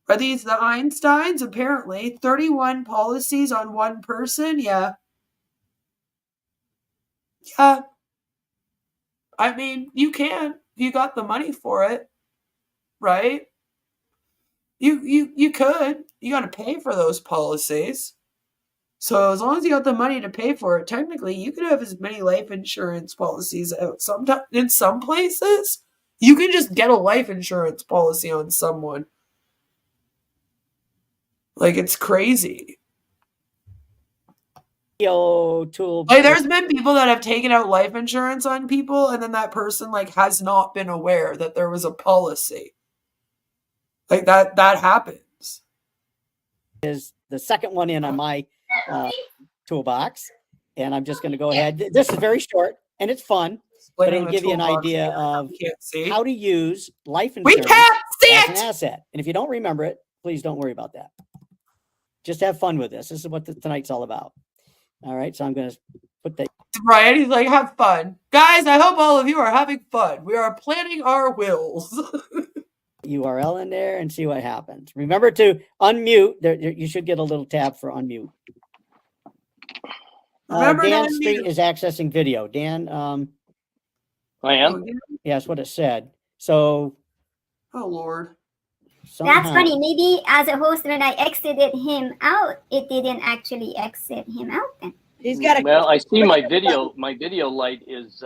Are these the Einsteins? Apparently. 31 policies on one person? Yeah. Yeah. I mean, you can. You got the money for it. Right? You could. You got to pay for those policies. So as long as you got the money to pay for it, technically you could have as many life insurance policies out. Sometimes in some places, you can just get a life insurance policy on someone. Like, it's crazy.
Tool.
Like, there's been people that have taken out life insurance on people, and then that person like has not been aware that there was a policy. Like that happens.
Is the second one in on my toolbox, and I'm just going to go ahead. This is very short and it's fun, but it'll give you an idea of how to use life insurance as an asset. And if you don't remember it, please don't worry about that. Just have fun with this. This is what tonight's all about. All right, so I'm going to put that.
Right, he's like, have fun. Guys, I hope all of you are having fun. We are planning our wills.
URL in there and see what happens. Remember to unmute. You should get a little tab for unmute. Dan Street is accessing video. Dan,
I am.
Yeah, that's what it said. So,
oh Lord.
That's funny. Maybe as a host, when I exited him out, it didn't actually exit him out then.
He's got a.
Well, I see my video. My video light is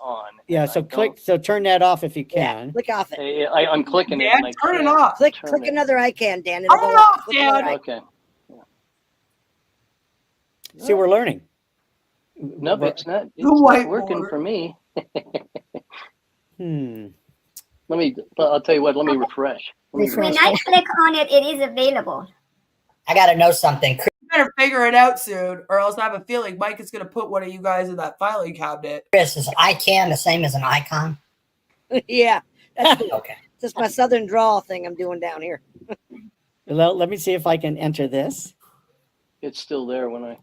on.
Yeah. So turn that off if you can.
Yeah, click off it.
I'm clicking it. And I
turn it
can't
off.
Click
turn it.
another icon, Dan.
Turn it off, Dan.
Okay.
See, we're learning.
Nope, it's not. It's
The
not working
whiteboard.
for me.
Let
me. I'll tell you what. Let me refresh.
When I click on it, it is available.
I got to know something.
You better figure it out soon, or else I have a feeling Mike is going to put one of you guys in that filing cabinet.
Chris, is ICANN the same as an icon?
Yeah. That's
Okay.
Just my southern drawl thing I'm doing down here.
Let me see if I can enter this.
It's still there when I.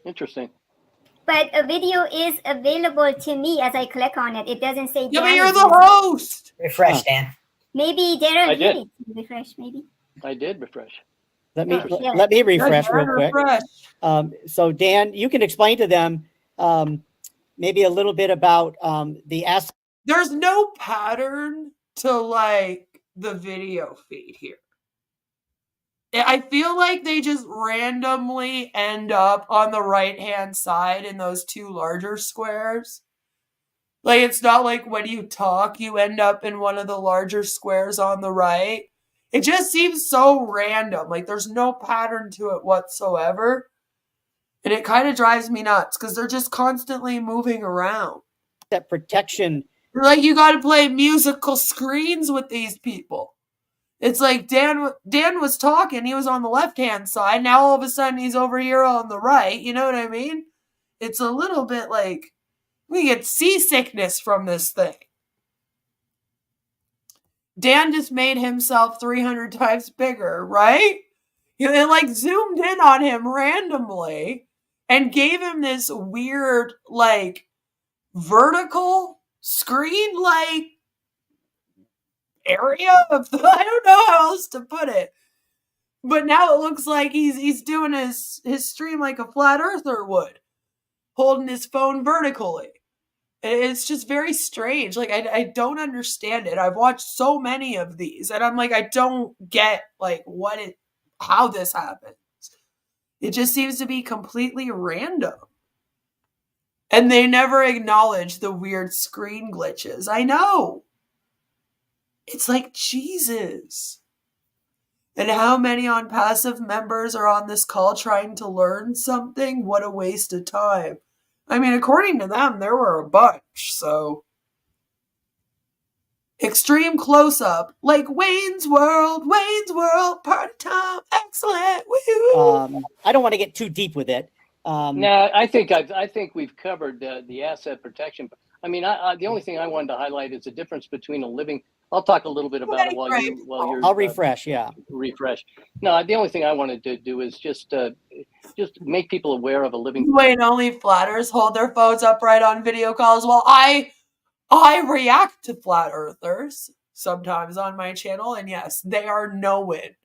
Interesting.
But a video is available to me as I click on it. It doesn't say.
Yeah, but
Dan
you're
is
the
using it.
host.
Refresh, Dan.
Maybe Daryl
I did.
did it. Refresh, maybe.
I did refresh.
Let me
Yeah.
refresh
Yeah,
real quick.
refresh.
So Dan, you can explain to them maybe a little bit about the asset.
There's no pattern to like the video feed here. I feel like they just randomly end up on the right-hand side in those two larger squares. Like, it's not like when you talk, you end up in one of the larger squares on the right. It just seems so random. Like, there's no pattern to it whatsoever. And it kind of drives me nuts because they're just constantly moving around.
That protection.
Like, you got to play musical screens with these people. It's like Dan was talking. He was on the left-hand side. Now all of a sudden he's over here on the right. You know what I mean? It's a little bit like we get seasickness from this thing. Dan just made himself 300 times bigger, right? It like zoomed in on him randomly and gave him this weird like vertical screen like area of I don't know how else to put it. But now it looks like he's doing his stream like a flat earther would, holding his phone vertically. It's just very strange. Like I don't understand it. I've watched so many of these and I'm like I don't get like how this happens. It just seems to be completely random. And they never acknowledge the weird screen glitches. I know. It's like, Jesus. And how many on passive members are on this call trying to learn something? What a waste of time. I mean, according to them, there were a bunch, so. Extreme close-up, like Wayne's World, party time, excellent, woohoo!
I don't want to get too deep with it.
No, I think we've covered the asset protection. I mean, the only thing I wanted to highlight is the difference between a living. I'll talk a little bit about it while you're.
I'll refresh. Yeah.
Refresh. No, the only thing I wanted to do is just make people aware of a living.
Wayne only flatters hold their phones upright on video calls. Well, I react to flat earthers sometimes on my channel, and yes, they are no win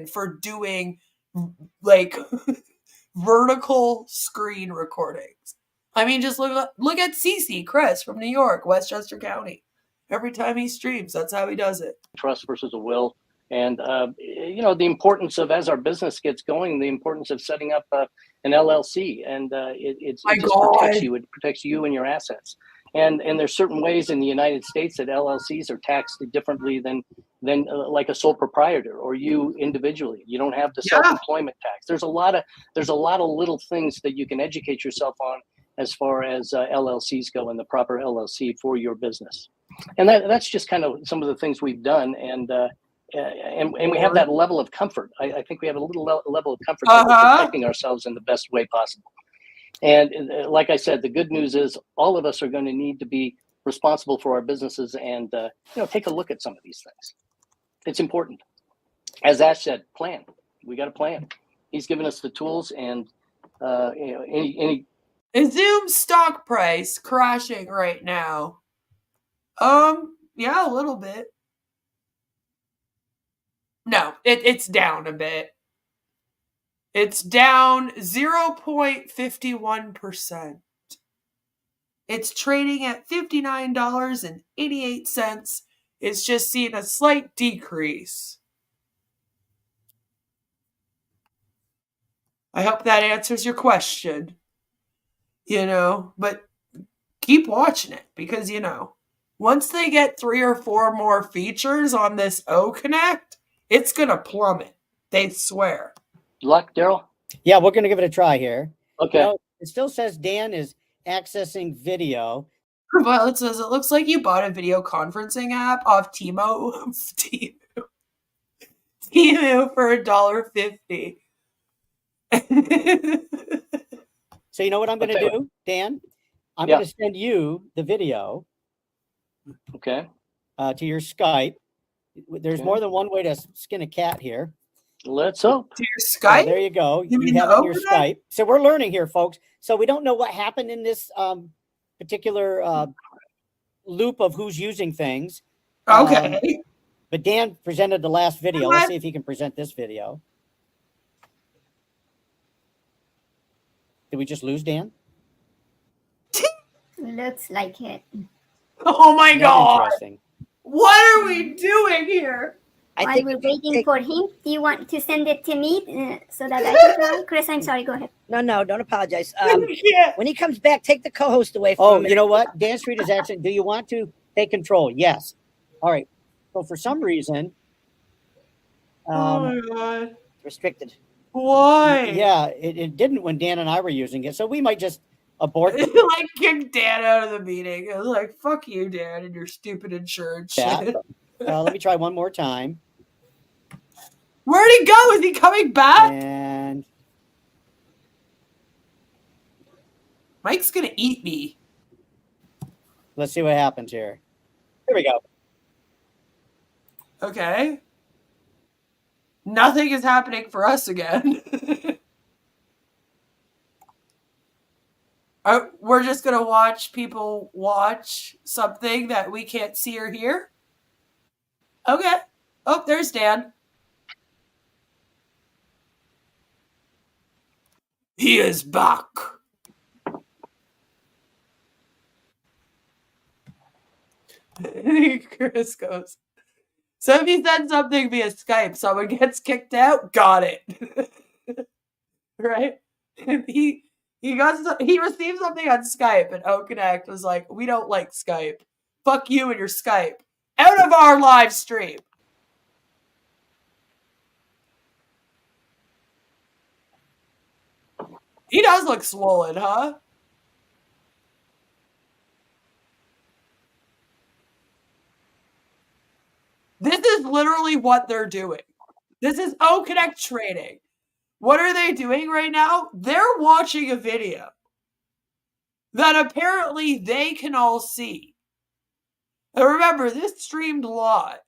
for doing like vertical screen recordings. I mean, just look at CC Chris from New York, Westchester County. Every time he streams, that's how he does it.
Trust versus a will. And, the importance of, as our business gets going, the importance of setting up an LLC. And it protects you. It protects you and your assets. And there's certain ways in the United States that LLCs are taxed differently than like a sole proprietor or you individually. You don't have the self-employment tax. There's a lot of little things that you can educate yourself on as far as LLCs go and the proper LLC for your business. And that's just kind of some of the things we've done. And we have that level of comfort. I think we have a little level of comfort that we're protecting ourselves in the best way possible. And like I said, the good news is all of us are going to need to be responsible for our businesses and take a look at some of these things. It's important. As Ash said, plan. We got a plan. He's given us the tools, and any.
Zoom stock price crashing right now. Yeah, a little bit. No, it's down a bit. It's down 0.51%. It's trading at $59.88. It's just seeing a slight decrease. I hope that answers your question. But keep watching it because, once they get 3 or 4 more features on this O Connect, it's going to plummet. They swear.
Luck, Daryl?
Yeah, we're going to give it a try here.
Okay.
It still says Dan is accessing video.
Violet says, it looks like you bought a video conferencing app off Temu for $1.50.
So you know what I'm going to do, Dan? I'm going to send you the video.
Okay.
To your Skype. There's more than one way to skin a cat here.
Let's hope.
To your Skype?
There you go. You have it in your Skype. So we're learning here, folks. So we don't know what happened in this particular loop of who's using things.
Okay.
But Dan presented the last video. Let's see if he can present this video. Did we just lose Dan?
Looks like it.
Oh my God.
Interesting.
What are we doing here?
While we're waiting for him, do you want to send it to me so that I can try? Chris, I'm sorry. Go ahead.
No, don't apologize. When he comes back, take the co-host away from him.
Oh, you know what? Dan Street is asking, do you want to take control? Yes. All right. So for some reason,
Oh my God.
restricted.
Why?
Yeah, it didn't when Dan and I were using it. So we might just abort.
Like kick Dan out of the meeting. I was like, fuck you, Dan, and your stupid insurance shit.
Let me try one more time.
Where'd he go? Is he coming back?
And
Mike's gonna eat me.
let's see what happens here. Here we go.
Okay. Nothing is happening for us again. We're just gonna watch people watch something that we can't see or hear. Okay. Oh, there's Dan. He is back. Chris goes, so if you send something via Skype, someone gets kicked out? Got it. Right? He received something on Skype, and O Connect was like, we don't like Skype. Fuck you and your Skype. Out of our live stream. He does look swollen, huh? This is literally what they're doing. This is O Connect training. What are they doing right now? They're watching a video that apparently they can all see. And remember, this streamed live,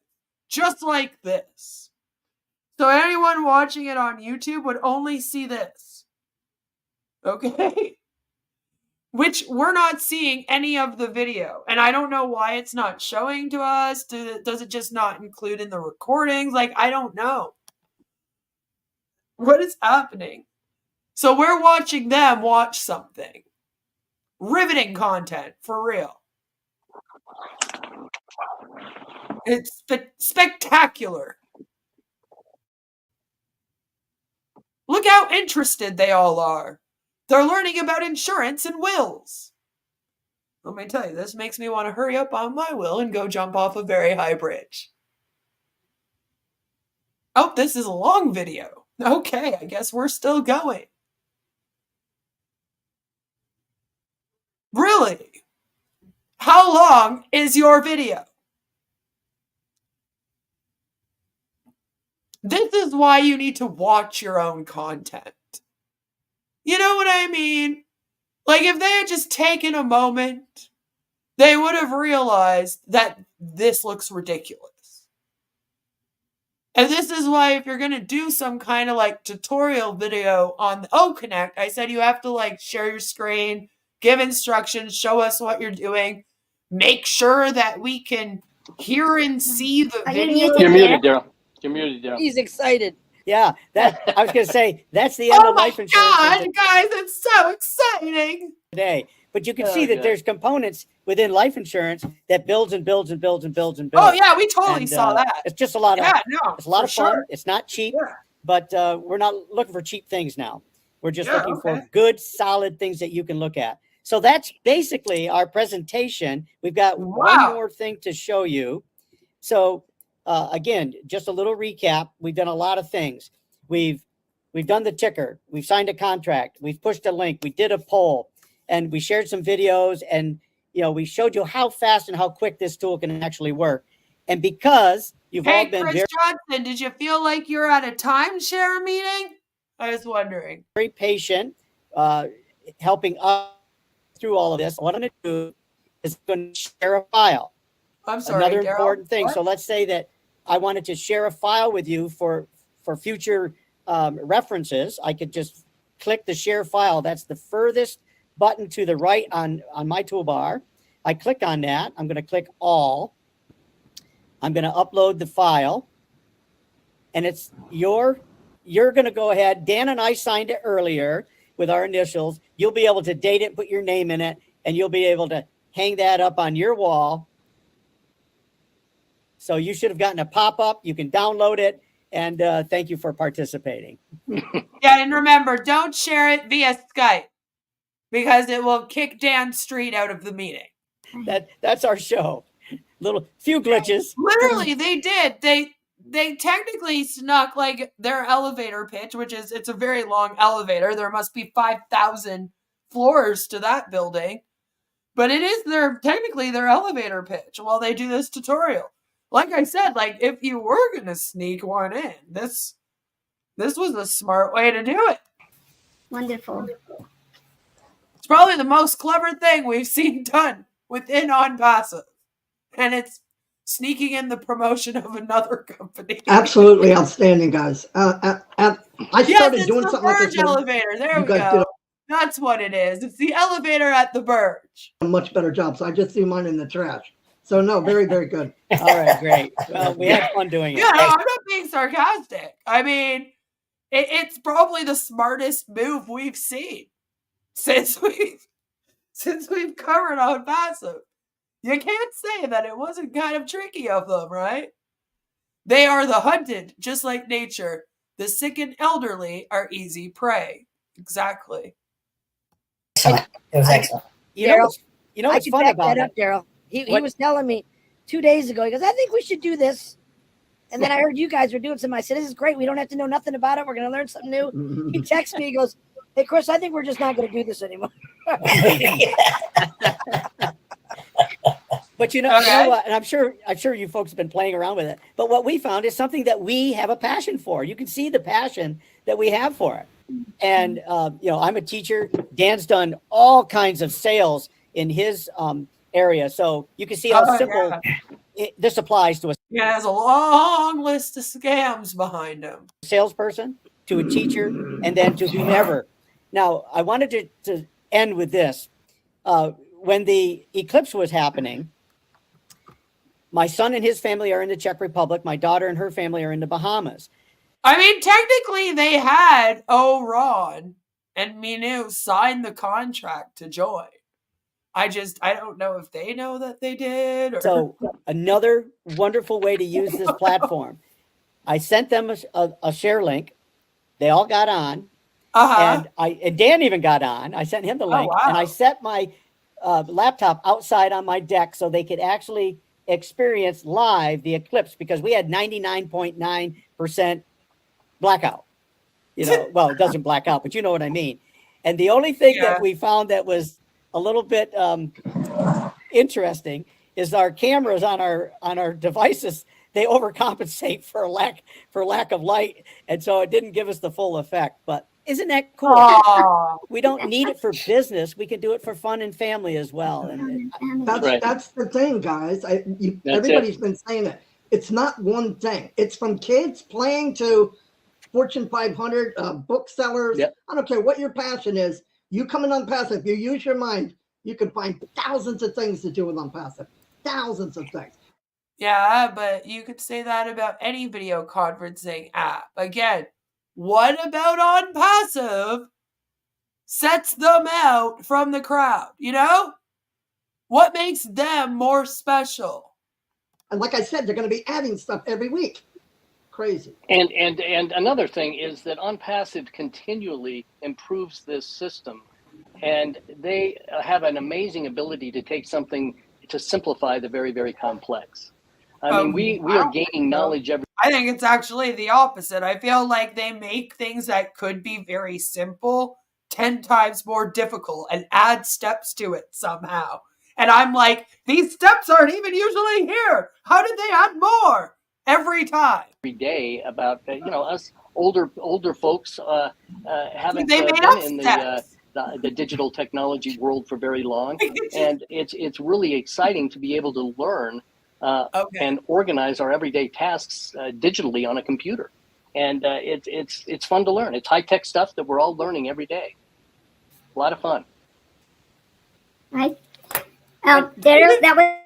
just like this. So anyone watching it on YouTube would only see this. Okay? Which we're not seeing any of the video. And I don't know why it's not showing to us. Does it just not include in the recordings? Like, I don't know. What is happening? So we're watching them watch something. Riveting content, for real. It's spectacular. Look how interested they all are. They're learning about insurance and wills. Let me tell you, this makes me want to hurry up on my will and go jump off a very high bridge. Oh, this is a long video. Okay, I guess we're still going. Really? How long is your video? This is why you need to watch your own content. You know what I mean? Like, if they had just taken a moment, they would have realized that this looks ridiculous. And this is why if you're going to do some kind of like tutorial video on the O Connect, I said you have to like share your screen, give instructions, show us what you're doing, make sure that we can hear and see the video.
You're muted, Daryl. You're muted, Daryl.
He's excited.
Yeah, that I was going to say that's the end
Oh
of
my
life insurance
God, guys, it's so exciting.
today. But you can
Oh,
see that
God.
there's components within life insurance that builds and builds and builds and builds and
Oh
builds.
yeah, we totally
And
saw that.
it's just a lot of
Yeah, no,
it's a lot
for
of fun.
sure.
It's not cheap,
Yeah.
but we're not looking for cheap things now. We're just
Yeah,
looking for
okay.
good, solid things that you can look at. So that's basically our presentation. We've got one
Wow.
more thing to show you. So again, just a little recap. We've done a lot of things. We've done the ticker. We've signed a contract. We've pushed a link. We did a poll, and we shared some videos. And we showed you how fast and how quick this tool can actually work. And because you've all
Hey,
been
Chris Johnson, did you feel like you're at a timeshare meeting? I was wondering.
very patient, helping us through all of this, what I'm going to do is going to share a file.
I'm sorry,
Another
Daryl.
important thing.
What?
So let's say that I wanted to share a file with you for future references. I could just click the share file. That's the furthest button to the right on my toolbar. I click on that. I'm going to click all. I'm going to upload the file, and it's you're going to go ahead. Dan and I signed it earlier with our initials. You'll be able to date it, put your name in it, and you'll be able to hang that up on your wall. So you should have gotten a pop-up. You can download it, and thank you for participating.
Yeah, and remember, don't share it via Skype because it will kick Dan Street out of the meeting.
That's our show. Few glitches.
Literally, they did. They technically snuck like their elevator pitch, which is it's a very long elevator. There must be 5,000 floors to that building, but it is technically their elevator pitch while they do this tutorial. Like I said, like if you were gonna sneak one in, this was a smart way to do it.
Wonderful.
It's probably the most clever thing we've seen done within OnPassive, and it's sneaking in the promotion of another company.
Absolutely outstanding, guys. I started doing
the
something like
Verge
this.
elevator. There
You
we
guys
go.
did
That's what it is. It's the elevator at the Verge.
a much better job. So I just threw mine in the trash. So no, very, very good.
All right, great. Well, we had fun doing it.
Yeah, no, I'm not being sarcastic. I mean, it's probably the smartest move we've seen since we've covered OnPassive. You can't say that it wasn't kind of tricky of them, right? They are the hunted, just like nature. The sick and elderly are easy prey. Exactly.
Excellent. It was excellent.
You know what's
I
fun
can back
about
that up,
it?
Daryl. He
What?
was telling me 2 days ago. He goes, I think we should do this. And then I heard you guys were doing something. I said, this is great. We don't have to know nothing about it. We're going to learn something new. He texts me. He goes, hey, Chris, I think we're just not going to do this anymore.
But you know what? And I'm sure you folks have been playing around with it. But what we found is something that we have a passion for. You can see the passion that we have for it. And I'm a teacher. Dan's done all kinds of sales in his area, so you can see how simple this applies to a
Yeah, it has a long list of scams behind him.
salesperson, to a teacher, and then to whomever. Now, I wanted to end with this. When the eclipse was happening, my son and his family are in the Czech Republic. My daughter and her family are in the Bahamas.
I mean, technically, they had Ron and Minu sign the contract to join. I don't know if they know that they did. Or...
So another wonderful way to use this platform. I sent them a share link. They all got on. And Dan even got on. I sent him the link. And I set my laptop outside on my deck so they could actually experience live the eclipse, because we had 99.9% blackout. Well, it doesn't black out, but you know what I mean. And the only thing that we found that was a little bit interesting is our cameras on our devices. They overcompensate for lack of light, and so it didn't give us the full effect. But isn't that cool? We don't need it for business. We can do it for fun and family as well. And
that's the thing, guys. Everybody's been saying it. It's not one thing. It's from kids playing to Fortune 500 booksellers. Yep. I don't care what your passion is. You come in OnPassive, if you use your mind, you can find thousands of things to do with OnPassive. Thousands of things.
Yeah, but you could say that about any video conferencing app. Again, What about on passive sets them out from the crowd? You know? What makes them more special?
And like I said, they're going to be adding stuff every week. Crazy.
And another thing is that On Passive continually improves this system, and they have an amazing ability to take something to simplify the very, very complex. I mean, we are gaining knowledge every.
I think it's actually the opposite. I feel like they make things that could be very simple 10 times more difficult and add steps to it somehow. And I'm like, these steps aren't even usually here. How did they add more every time?
Every day about us older folks haven't
They
been
made up
in
steps.
the digital technology world for very long, and it's really exciting to be able to learn and organize our everyday tasks digitally on a computer, and it's fun to learn. It's high tech stuff that we're all learning every day. A lot of fun.
Right. Daryl, that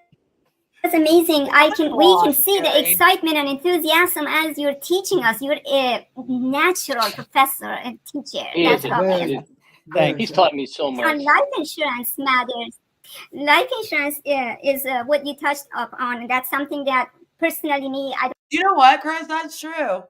was amazing. We can see the excitement and enthusiasm as you're teaching us. You're a natural professor and teacher.
He's taught me so much.
On life insurance matters. Life insurance is what you touched on. That's something that personally
You know what, Chris? That's true.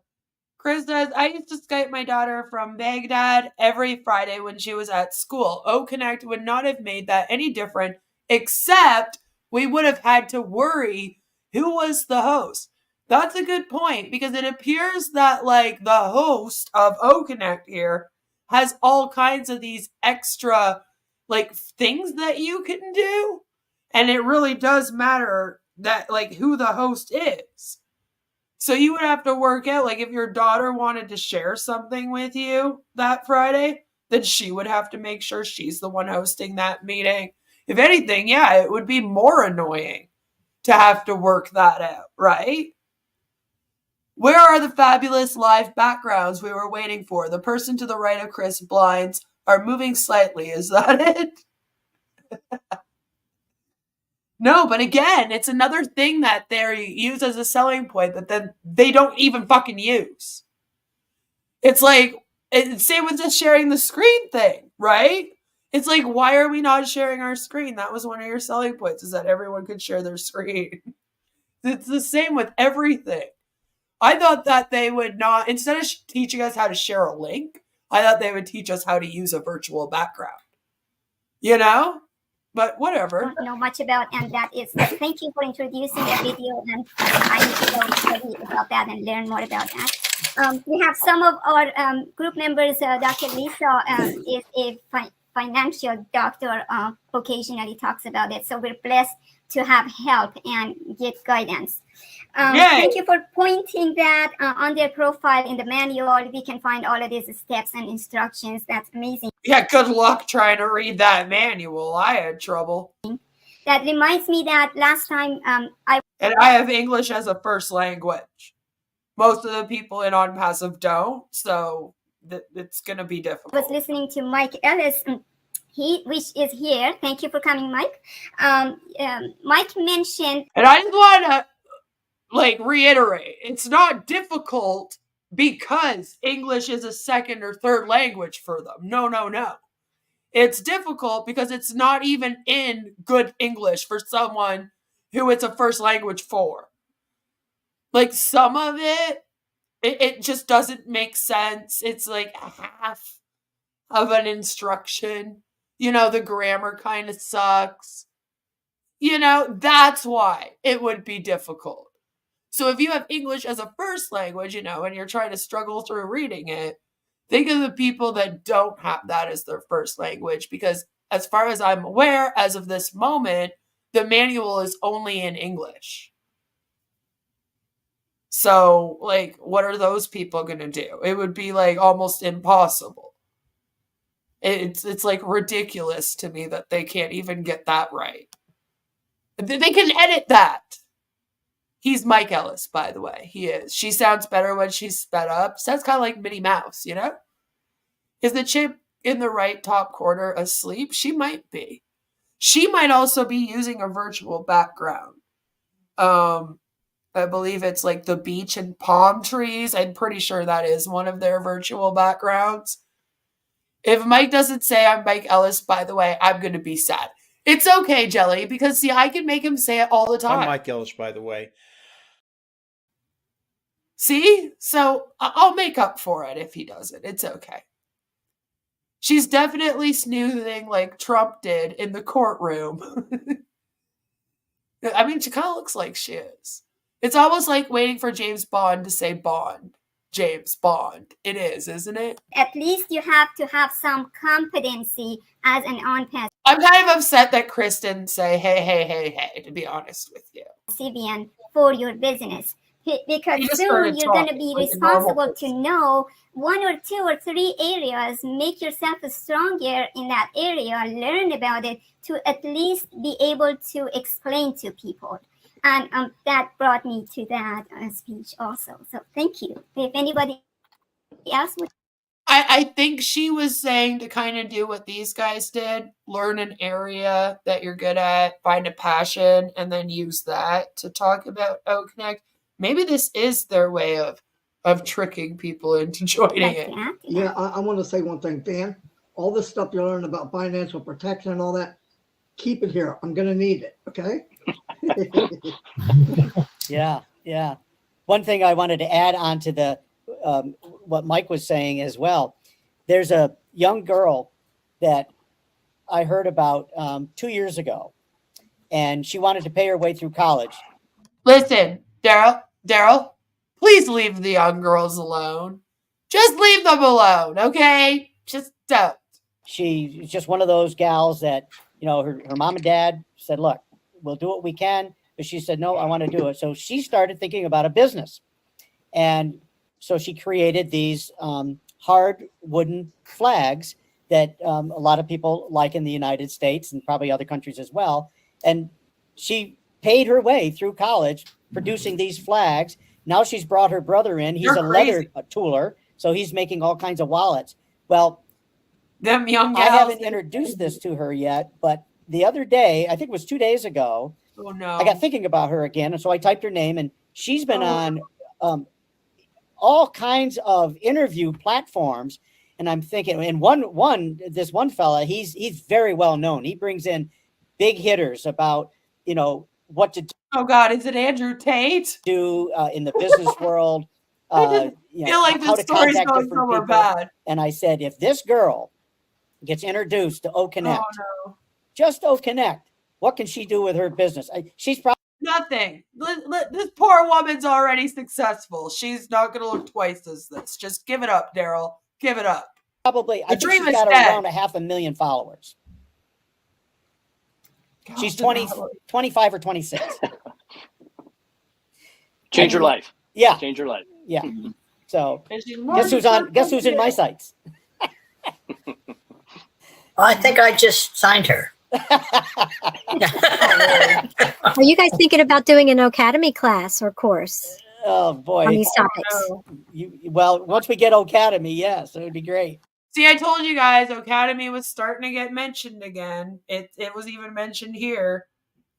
Chris does. I used to Skype my daughter from Baghdad every Friday when she was at school. OConnect would not have made that any different, except we would have had to worry who was the host. That's a good point, because it appears that like the host of OConnect here has all kinds of these extra like things that you can do. And it really does matter that like who the host is. So you would have to work out, like if your daughter wanted to share something with you that Friday, then she would have to make sure she's the one hosting that meeting. If anything, yeah, it would be more annoying to have to work that out, right? Where are the fabulous live backgrounds we were waiting for? The person to the right of Chris blinds are moving slightly. Is that it? No, but again, it's another thing that they use as a selling point that then they don't even fucking use. It's like, same with just sharing the screen thing, right? It's like, why are we not sharing our screen? That was one of your selling points, is that everyone could share their screen. It's the same with everything. I thought that they would not, instead of teaching us how to share a link, I thought they would teach us how to use a virtual background. You know? But whatever.
I don't know much about, and that is, thank you for introducing the video, and I need to go study about that and learn more about that. We have some of our group members, Dr. Lisa is a financial doctor, occasionally talks about it, so we're blessed to have help and get guidance. Thank you for pointing that on their profile in the manual. We can find all of these steps and instructions. That's amazing.
Yeah, good luck trying to read that manual. I had trouble.
That reminds me that last time
And I have English as a first language. Most of the people in On Passive don't, so it's going to be difficult.
I was listening to Mike Ellis, which is here. Thank you for coming, Mike. Mike mentioned...
And I just want to reiterate, it's not difficult because English is a second or third language for them. No. It's difficult because it's not even in good English for someone who it's a first language for. Like some of it just doesn't make sense. It's like half of an instruction. The grammar kind of sucks. That's why it would be difficult. So if you have English as a first language, and you're trying to struggle through reading it, think of the people that don't have that as their first language, because as far as I'm aware, as of this moment, the manual is only in English. So, what are those people going to do? It would be almost impossible. It's ridiculous to me that they can't even get that right. They can edit that. He's Mike Ellis, by the way. He is. She sounds better when she's sped up. Sounds kind of like Minnie Mouse, Is the chimp in the right top corner asleep? She might be. She might also be using a virtual background. I believe it's like the beach and palm trees. I'm pretty sure that is one of their virtual backgrounds. If Mike doesn't say I'm Mike Ellis, by the way, I'm going to be sad. It's okay, Jelly, because see, I can make him say it all the time.
I'm Mike Ellis, by the way.
See? So I'll make up for it if he doesn't. It's okay. She's definitely snoozing like Trump did in the courtroom. I mean, she kind of looks like she is. It's almost like waiting for James Bond to say Bond. James Bond. It is, isn't it?
At least you have to have some competency as an on-pass
I'm kind of upset that Chris didn't say, hey, to be honest with you.
CVN for your business. Because
You just
soon
started
you're going to
talking
be
like a normal
responsible to know 1 or 2 or 3 areas, make yourself stronger in that area, learn about it to at least be able to explain to people. And that brought me to that speech also. So thank you. If anybody else would.
I think she was saying to kind of do what these guys did, learn an area that you're good at, find a passion, and then use that to talk about OConnect. Maybe this is their way of tricking people into joining it.
Yeah, I want to say one thing, Dan. All this stuff you learn about financial protection and all that, keep it here. I'm going to need it, okay?
Yeah. One thing I wanted to add on to the what Mike was saying as well. There's a young girl that I heard about 2 years ago, and she wanted to pay her way through college.
Listen, Daryl, please leave the young girls alone. Just leave them alone, okay? Just don't.
She's just one of those gals that, her mom and dad said, look, we'll do what we can. But she said, no, I want to do it. So she started thinking about a business. And so she created these hard wooden flags that a lot of people like in the United States and probably other countries as well. And she paid her way through college producing these flags. Now she's brought her brother in. He's a leather tooler. So he's making all kinds of wallets. Well,
them young
I haven't introduced this to her yet, but the other day, I think it was 2 days ago,
oh no,
I got thinking about her again. And so I typed her name, and she's been on all kinds of interview platforms. And I'm thinking, and this one fella, he's very well known. He brings in big hitters about, what to do.
Oh God, is it Andrew Tate?
Do in the business world.
I feel like this story's going somewhere bad.
And I said, if this girl gets introduced to OConnect, just OConnect, what can she do with her business? She's probably
nothing. This poor woman's already successful. She's not going to look twice as this. Just give it up, Daryl. Give it up.
Probably. I think she's got around 500,000 followers. God, she's 25 or 26.
Change your life.
Yeah.
Change your life.
Yeah. So guess who's in my sights?
I think I just signed her.
Are you guys thinking about doing an Academy class or course?
Oh boy,
on these topics.
Well, once we get Academy, yes, it would be great.
See, I told you guys, Academy was starting to get mentioned again. It was even mentioned here.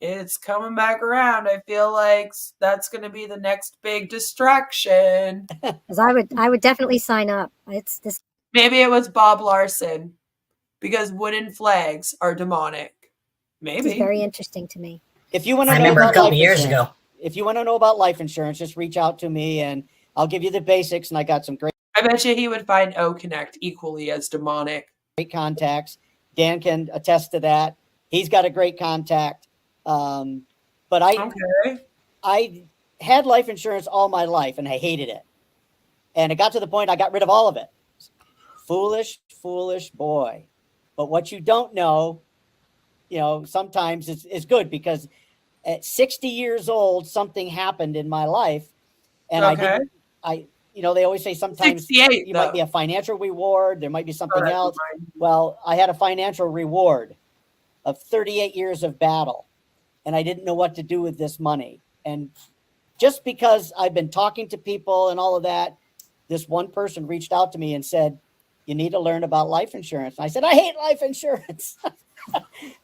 It's coming back around. I feel like that's going to be the next big distraction.
Because I would definitely sign up. It's this.
Maybe it was Bob Larson, because wooden flags are demonic. Maybe.
It's very interesting to me.
If you want to know, I remember a couple years ago. If you want to know about life insurance, just reach out to me and I'll give you the basics. And I got some great.
I bet you he would find OConnect equally as demonic.
Great contacts. Dan can attest to that. He's got a great contact. But I had life insurance all my life and I hated it. And it got to the point I got rid of all of it. Foolish boy. But what you don't know, sometimes it's good, because at 60 years old, something happened in my life. And they always say sometimes you might be a financial reward. There might be something else. Well, I had a financial reward of 38 years of battle, and I didn't know what to do with this money. And just because I've been talking to people and all of that, this one person reached out to me and said, you need to learn about life insurance. And I said, I hate life insurance.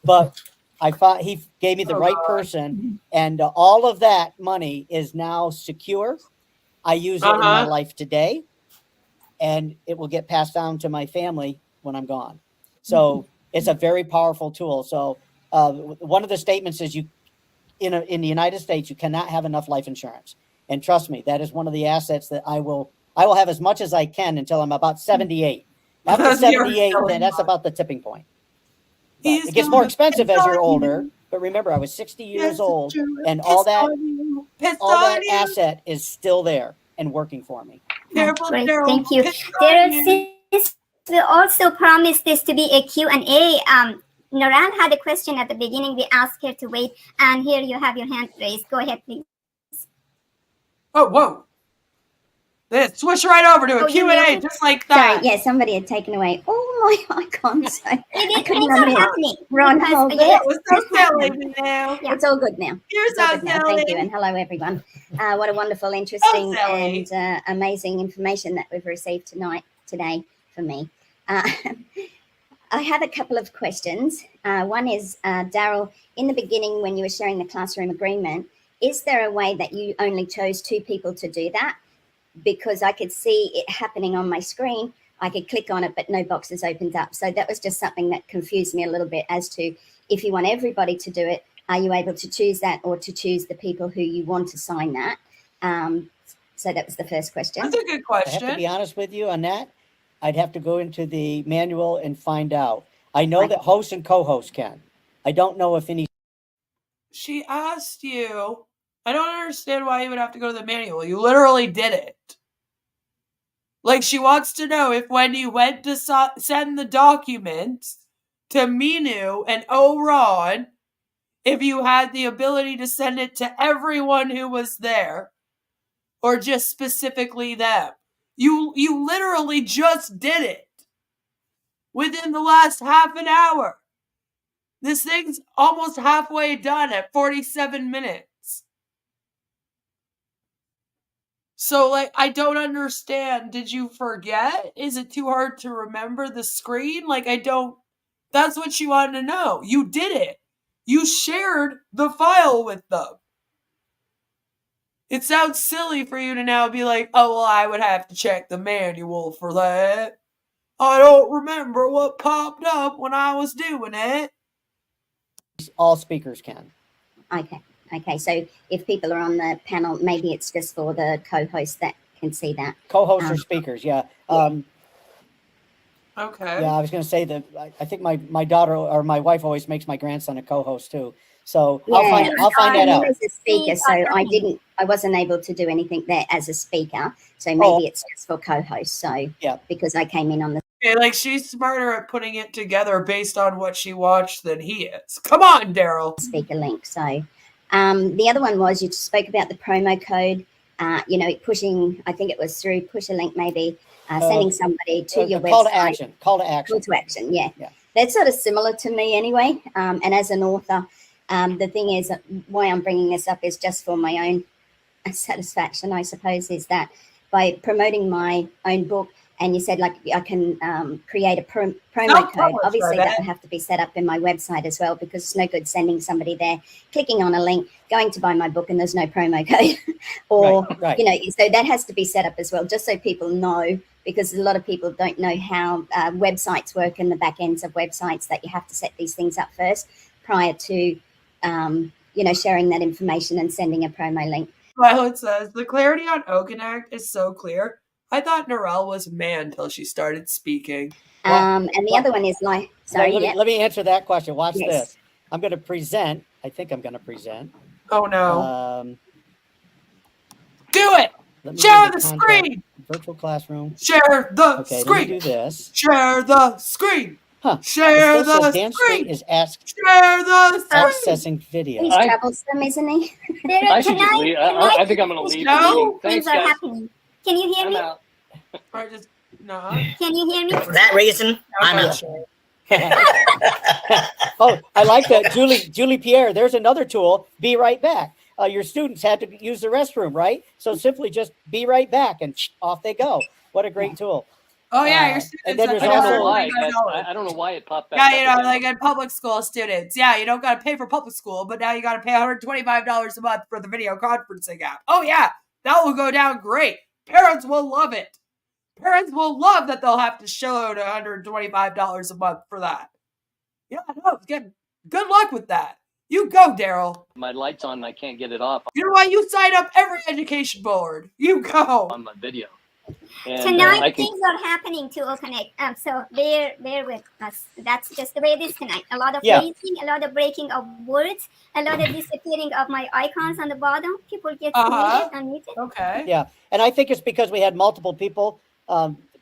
But I thought he gave me the right person, and all of that money is now secure. I use it in my life today, and it will get passed down to my family when I'm gone. So it's a very powerful tool. So one of the statements is in the United States, you cannot have enough life insurance. And trust me, that is one of the assets that I will have as much as I can until I'm about 78. After 78, then that's about the tipping point. But it gets more expensive as you're older. But remember, I was 60 years old, and all that asset is still there and working for me.
Great, thank you. Daryl, since we also promised this to be a Q&A, Noran had a question at the beginning. We asked her to wait, and here you have your hand raised. Go ahead, please.
Oh, whoa. Let's switch right over to a Q&A just like that.
Sorry, yeah, somebody had taken away all my icons. So
It's not happening.
We're on hold.
It was so silly now.
Yeah. It's all good now.
You're
It's all
so
good now.
silly.
Thank you, and hello, everyone. What a wonderful, interesting, and amazing information that we've received today for me. I have a couple of questions. One is, Daryl, in the beginning when you were sharing the classroom agreement, is there a way that you only chose 2 people to do that? Because I could see it happening on my screen. I could click on it, but no boxes opened up. So that was just something that confused me a little bit as to if you want everybody to do it, are you able to choose that or to choose the people who you want to sign that? So that was the first question.
That's a good question.
I have to be honest with you on that. I'd have to go into the manual and find out. I know that hosts and co-hosts can. I don't know if any.
She asked you. I don't understand why you would have to go to the manual. You literally did it. Like, she wants to know if when you went to send the documents to Minu and Oran, if you had the ability to send it to everyone who was there, or just specifically them. You literally just did it within the last half an hour. This thing's almost halfway done at 47 minutes. So, like, I don't understand. Did you forget? Is it too hard to remember the screen? Like, that's what she wanted to know. You did it. You shared the file with them. It sounds silly for you to now be like, oh, well, I would have to check the manual for that. I don't remember what popped up when I was doing it.
All speakers can.
Okay. So if people are on the panel, maybe it's just for the co-hosts that can see that.
Co-hosts or speakers, yeah.
Okay.
Yeah, I was going to say that I think my daughter or my wife always makes my grandson a co-host too. So
yeah,
I'll find that out.
As a speaker, so I wasn't able to do anything there as a speaker. So maybe it's just for co-hosts. So yeah, because I came in on the.
Okay, like, she's smarter at putting it together based on what she watched than he is. Come on, Daryl.
Speaker link. So the other one was you spoke about the promo code. Pushing. I think it was through push a link, maybe sending somebody to your website.
Call to action.
Call to action. Yeah. That's sort of similar to me anyway. And as an author. The thing is, why I'm bringing this up is just for my own satisfaction, I suppose, is that by promoting my own book, and you said, like, I can create a promo code. Obviously, that will have to be set up in my website as well, because it's no good sending somebody there, clicking on a link, going to buy my book, and there's no promo code. Or, so that has to be set up as well, just so people know, because a lot of people don't know how websites work and the back ends of websites, that you have to set these things up first prior to sharing that information and sending a promo link.
Violet says, the clarity on OConnect is so clear. I thought Narelle was man till she started speaking.
And the other one is like, sorry.
Let me answer that question. Watch this. I'm going to present. I think I'm going to present.
Oh, no. Do it. Share the screen.
Virtual classroom.
Share the screen.
Let me do this.
Share the screen.
Huh.
Share the screen.
Is asked.
Share the screen.
Accessing video.
He's troublesome, isn't he?
I should just leave. I think I'm going to leave.
No,
things
are happening. Can you hear me?
Or just no.
Can you hear me?
For that reason, I'm out.
Oh, I like that. Julie Pierre, there's another tool. Be right back. Your students had to use the restroom, right? So simply just be right back and off they go. What a great tool.
Oh yeah, your
and
students.
then there's
I don't know
also
why.
$125.
I don't know why it popped back
Yeah,
up
you know,
again.
like in public school students. Yeah, you don't got to pay for public school, but now you got to pay $125 a month for the video conferencing app. Oh yeah, that will go down great. Parents will love it. Parents will love that they'll have to shell out $125 a month for that. Yeah, no, good luck with that. You go, Daryl.
My light's on and I can't get it off
You know why? You sign up every education board. You go.
on my video. And
Tonight things are happening to Connect. So bear with us. That's just the way it is tonight. A lot of freezing, a lot of breaking of words, a lot of disappearing of my icons on the bottom. People get muted and muted.
Okay.
Yeah, and I think it's because we had multiple people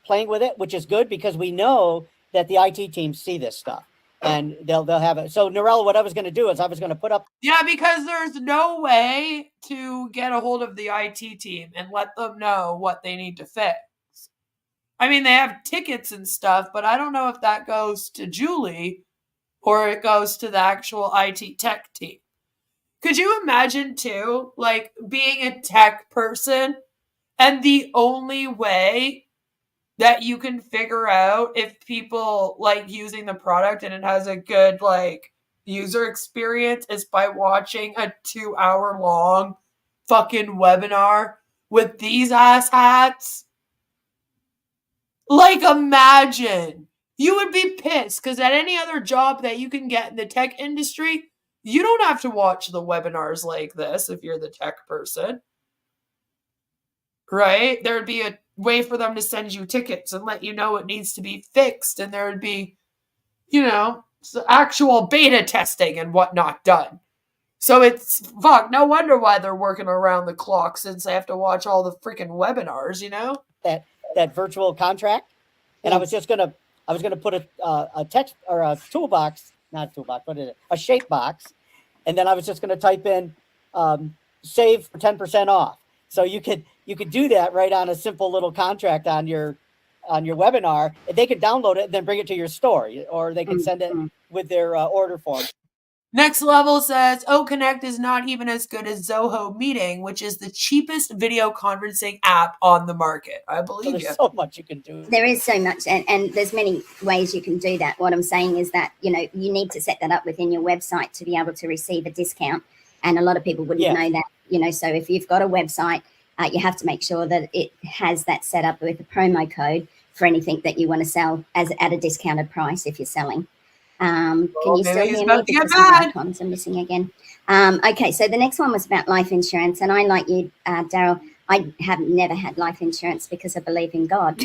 playing with it, which is good because we know that the IT teams see this stuff and they'll have it. So Narelle, what I was going to do is I was going to put up.
Yeah, because there's no way to get a hold of the IT team and let them know what they need to fix. I mean, they have tickets and stuff, but I don't know if that goes to Julie or it goes to the actual IT tech team. Could you imagine too, like being a tech person and the only way that you can figure out if people like using the product and it has a good like user experience is by watching a 2-hour long fucking webinar with these ass hats? Like, imagine. You would be pissed because at any other job that you can get in the tech industry, you don't have to watch the webinars like this if you're the tech person. Right? There'd be a way for them to send you tickets and let you know it needs to be fixed. And there would be, you know, actual beta testing and whatnot done. So it's, fuck, no wonder why they're working around the clock since they have to watch all the freaking webinars, you know?
That virtual contract. And I was gonna put a text or a toolbox, not a toolbox, what is it? A shape box. And then I was just going to type in save for 10% off. So you could do that right on a simple little contract on your webinar. They could download it and then bring it to your store, or they can send it with their order form.
Next level says, Connect is not even as good as Zoho Meeting, which is the cheapest video conferencing app on the market. I believe
there's so much you can do.
There is so much, and there's many ways you can do that. What I'm saying is that, you know, you need to set that up within your website to be able to receive a discount. And a lot of people wouldn't know that, you know, so if you've got a website, you have to make sure that it has that set up with a promo code for anything that you want to sell at a discounted price if you're selling. Can you still hear me? Because my icons are missing again. Okay, so the next one was about life insurance. And I, like you, Daryl, I have never had life insurance because I believe in God.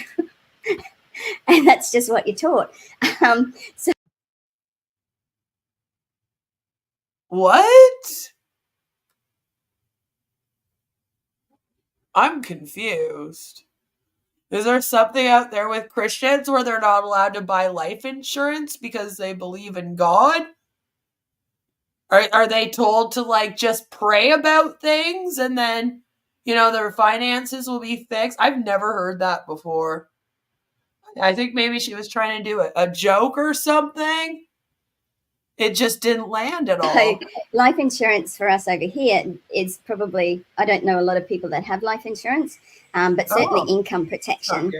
And that's just what you're taught. So
what? I'm confused. Is there something out there with Christians where they're not allowed to buy life insurance because they believe in God? Are they told to like just pray about things and then, you know, their finances will be fixed? I've never heard that before. I think maybe she was trying to do a joke or something. It just didn't land at all.
So life insurance for us over here is probably, I don't know a lot of people that have life insurance, but certainly income protection,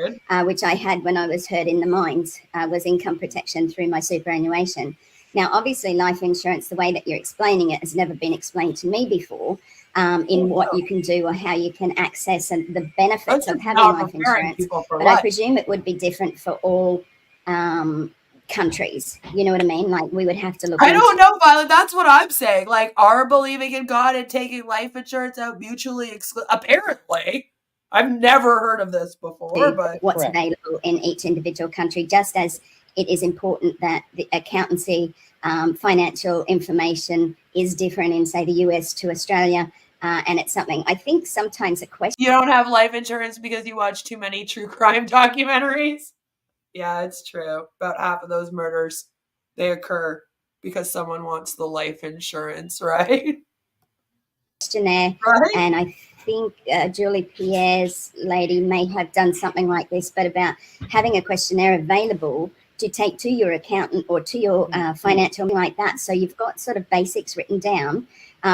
which I had when I was hurt in the mines, was income protection through my superannuation. Now, obviously, life insurance, the way that you're explaining it has never been explained to me before in what you can do or how you can access and the benefits of having life insurance. But I presume it would be different for all countries. You know what I mean? Like we would have to look.
I don't know, Violet. That's what I'm saying. Like, are believing in God and taking life insurance out mutually exclusive? Apparently. I've never heard of this before, but
what's available in each individual country, just as it is important that the accountancy financial information is different in, say, the US to Australia. And it's something I think sometimes a question.
You don't have life insurance because you watch too many true crime documentaries? Yeah, it's true. About half of those murders, they occur because someone wants the life insurance, right?
Questionnaire, and I think Julie Pierre's lady may have done something like this, but about having a questionnaire available to take to your accountant or to your financial like that. So you've got sort of basics written down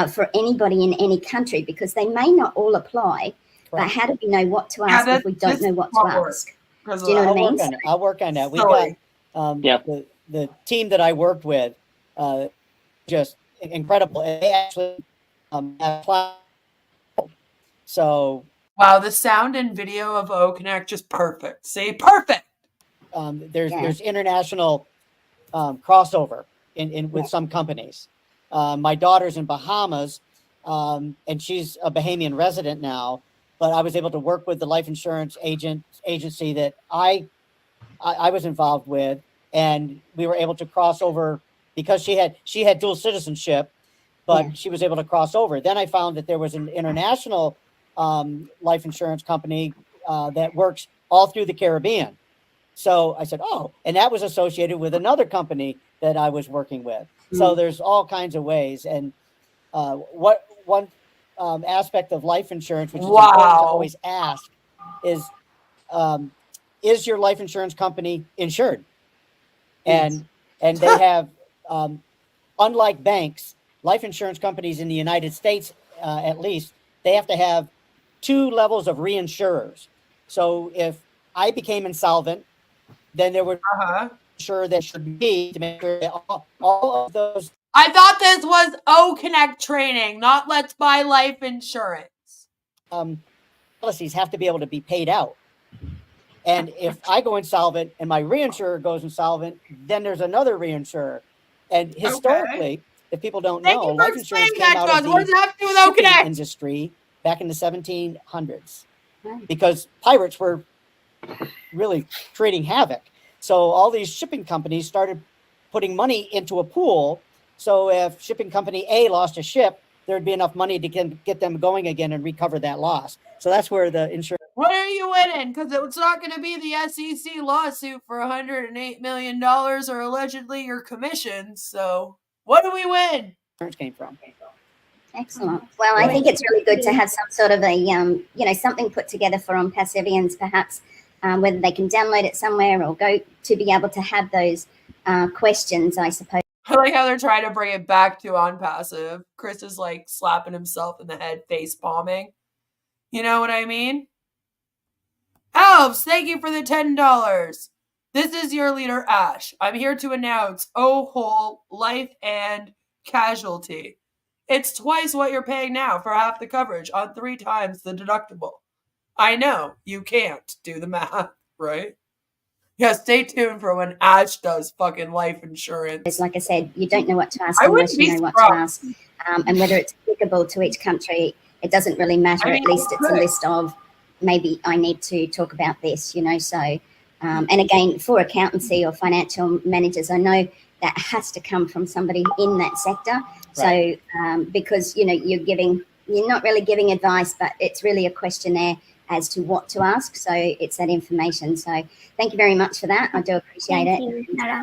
for anybody in any country, because they may not all apply. But how do we know what to ask if we don't know what to ask? Do you know what I mean?
I'll work on that. We
Sorry.
got the team that I worked with, just incredible. They actually have so
wow, the sound and video of OConnect just perfect. See, perfect.
There's international crossover in with some companies. My daughter's in Bahamas, and she's a Bahamian resident now. But I was able to work with the life insurance agency that I was involved with, and we were able to cross over because she had dual citizenship, but she was able to cross over. Then I found that there was an international life insurance company that works all through the Caribbean. So I said, oh, and that was associated with another company that I was working with. So there's all kinds of ways. And one aspect of life insurance, which is important to always ask, is your life insurance company insured? And they have, unlike banks, life insurance companies in the United States, at least, they have to have 2 levels of reinsurers. So if I became insolvent, then there would sure that should be to make sure that all of those.
I thought this was OConnect training, not Let's Buy Life Insurance.
Policies have to be able to be paid out. And if I go insolvent and my reinsurer goes insolvent, then there's another reinsurer. And historically, if people don't know, life insurance came out of the shipping industry back in the 1700s because pirates were really creating havoc. So all these shipping companies started putting money into a pool. So if shipping company A lost a ship, there'd be enough money to get them going again and recover that loss. So that's where the insurance.
What are you winning? Because it's not going to be the SEC lawsuit for $108 million or allegedly your commissions. So what do we win?
Insurance came from.
Excellent. Well, I think it's really good to have some sort of a, something put together for on-passivians, perhaps, whether they can download it somewhere or go to be able to have those questions, I suppose.
I like how they're trying to bring it back to on passive. Chris is like slapping himself in the head, face palming. You know what I mean? Elves, thank you for the $10. This is your leader, Ash. I'm here to announce whole life and casualty. It's twice what you're paying now for half the coverage on 3 times the deductible. I know you can't do the math, right? Yeah, stay tuned for when Ash does fucking life insurance.
It's like I said, you don't know what to ask unless you know what to ask. And whether it's applicable to each country, it doesn't really matter. At least it's a list of maybe I need to talk about this, So, and again, for accountancy or financial managers, I know that has to come from somebody in that sector. Right. So, because, you're not really giving advice, but it's really a questionnaire as to what to ask. So it's that information. So thank you very much for that. I do appreciate it.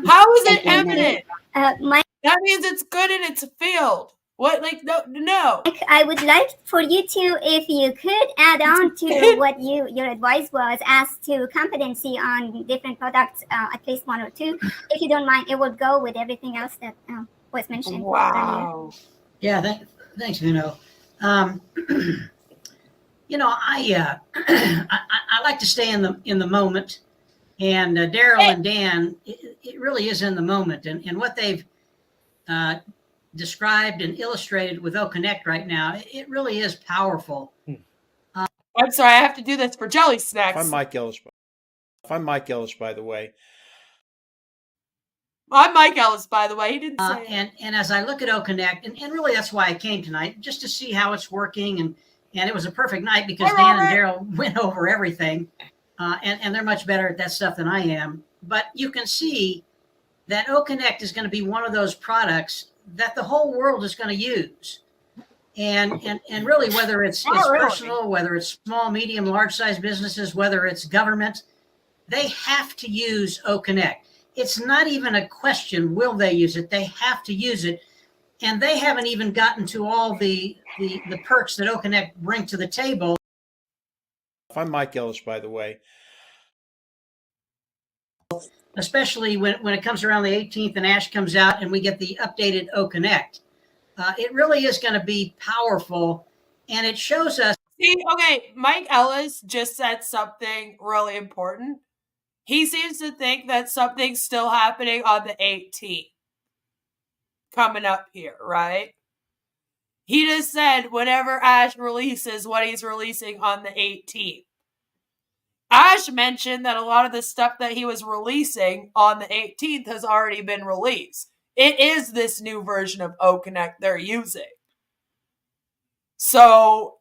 How is it evident? That means it's good in its field. What, no.
I would like for you to, if you could add on to what your advice was as to competency on different products, at least 1 or 2. If you don't mind, it would go with everything else that was mentioned.
Wow.
Earlier.
Yeah, thanks, Nuno. I like to stay in the moment, and Daryl and Dan, it really is in the moment, and what they've described and illustrated with OConnect right now, it really is powerful.
I'm sorry, I have to do this for Jelly Snacks.
I'm Mike Ellis, by the way.
I'm Mike Ellis, by the way. He didn't say
and as I look at OConnect, and really that's why I came tonight, just to see how it's working, and it was a perfect night because Dan and Daryl went over everything, and they're much better at that stuff than I am. But you can see that OConnect is going to be one of those products that the whole world is going to use. And really, whether it's personal, whether it's small, medium, large size businesses, whether it's government, they have to use OConnect. It's not even a question, will they use it? They have to use it. And they haven't even gotten to all the perks that OConnect bring to the table.
I'm Mike Ellis, by the way.
Especially when it comes around the 18th and Ash comes out and we get the updated OConnect. It really is going to be powerful, and it shows us.
See, okay, Mike Ellis just said something really important. He seems to think that something's still happening on the 18th. Coming up here, right? He just said whenever Ash releases what he's releasing on the 18th. Ash mentioned that a lot of the stuff that he was releasing on the 18th has already been released. It is this new version of OConnect they're using. So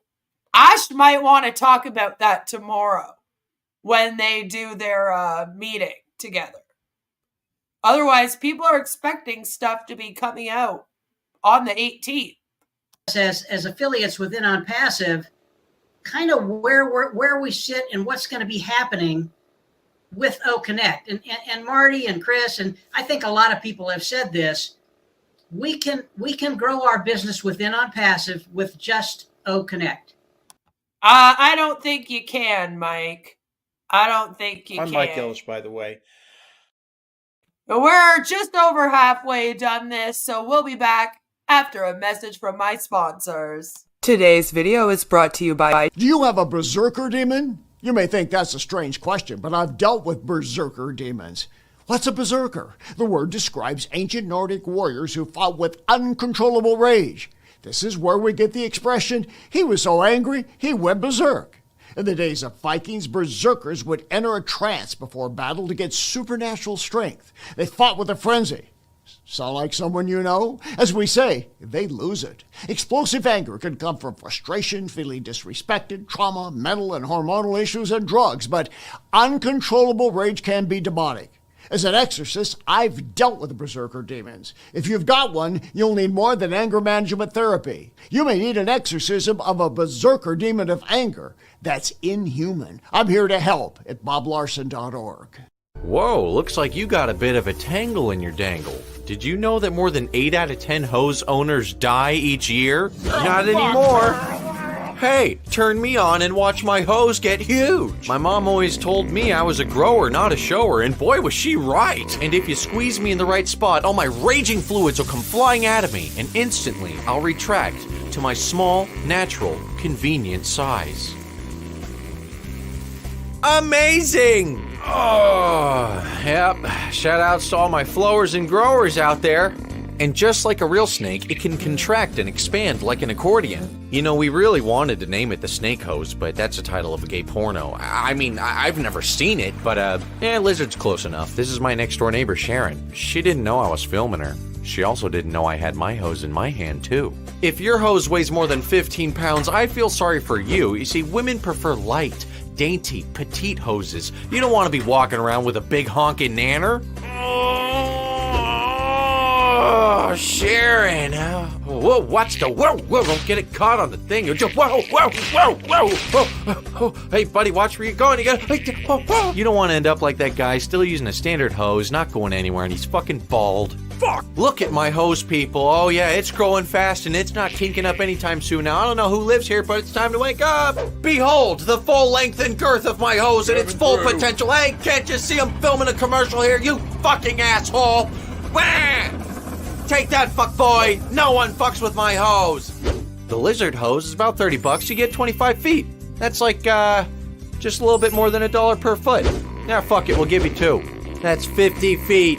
Ash might want to talk about that tomorrow when they do their meeting together. Otherwise, people are expecting stuff to be coming out on the 18th.
As affiliates within On Passive, kind of where we sit and what's going to be happening with OConnect. And Marty and Chris, and I think a lot of people have said this, we can grow our business within On Passive with just OConnect.
I don't think you can, Mike. I don't think you can.
I'm Mike Ellis, by the way.
We're just over halfway done this, so we'll be back after a message from my sponsors.
Today's video is brought to you by...
Do you have a berserker demon? You may think that's a strange question, but I've dealt with berserker demons. What's a berserker? The word describes ancient Nordic warriors who fought with uncontrollable rage. This is where we get the expression, he was so angry, he went berserk. In the days of Vikings, berserkers would enter a trance before battle to get supernatural strength. They fought with a frenzy. Sound like someone you know? As we say, they lose it. Explosive anger can come from frustration, feeling disrespected, trauma, mental and hormonal issues, and drugs, but uncontrollable rage can be demonic. As an exorcist, I've dealt with berserker demons. If you've got one, you'll need more than anger management therapy. You may need an exorcism of a berserker demon of anger. That's inhuman. I'm here to help at boblarson.org.
Whoa, looks like you got a bit of a tangle in your dangle. Did you know that more than 8 out of 10 hose owners die each year? Not anymore. Hey, turn me on and watch my hose get huge. My mom always told me I was a grower, not a shower, and boy was she right. And if you squeeze me in the right spot, all my raging fluids will come flying out of me, and instantly I'll retract to my small, natural, convenient size. Amazing! Oh, yep. Shout outs to all my flowers and growers out there. And just like a real snake, it can contract and expand like an accordion. You know, we really wanted to name it the Snake Hose, but that's the title of a gay porno. I mean, I've never seen it, but Lizard's close enough. This is my next door neighbor, Sharon. She didn't know I was filming her. She also didn't know I had my hose in my hand, too. If your hose weighs more than 15 pounds, I feel sorry for you. You see, women prefer light, dainty, petite hoses. You don't want to be walking around with a big honking nanner. Oh, Sharon. Whoa, watch the whoa, don't get it caught on the thing. Whoa. Hey, buddy, watch where you're going. You don't want to end up like that guy, still using a standard hose, not going anywhere, and he's fucking bald. Fuck! Look at my hose, people. Oh, yeah, it's growing fast, and it's not kinking up anytime soon. Now, I don't know who lives here, but it's time to wake up. Behold, the full length and girth of my hose and its full potential. Hey, can't you see I'm filming a commercial here, you fucking asshole? Wah! Take that, fuck boy. No one fucks with my hose. The lizard hose is about $30. You get 25 feet. That's like, just a little bit more than $1 per foot. Now, fuck it, we'll give you 2. That's 50 feet.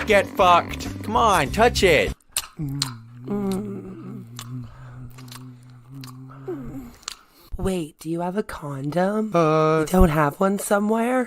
Get fucked. Come on, touch it.
Wait, do you have a condom? You don't have one somewhere?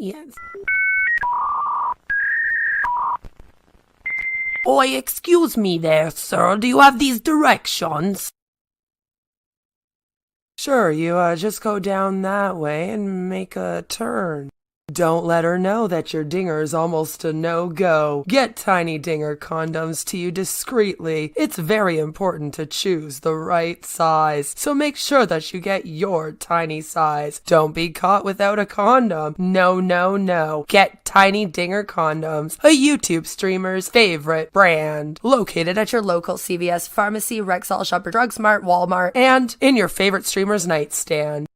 Yes. Oi, excuse me there, sir. Do you have these directions? Sure, you just go down that way and make a turn. Don't let her know that your dinger is almost a no-go. Get Tiny Dinger condoms to you discreetly. It's very important to choose the right size, so make sure that you get your tiny size. Don't be caught without a condom. No, no, no. Get Tiny Dinger condoms, a YouTube streamer's favorite brand. Located at your local CVS pharmacy, Rexall, Shopper Drug Smart, Walmart, and in your favorite streamer's nightstand.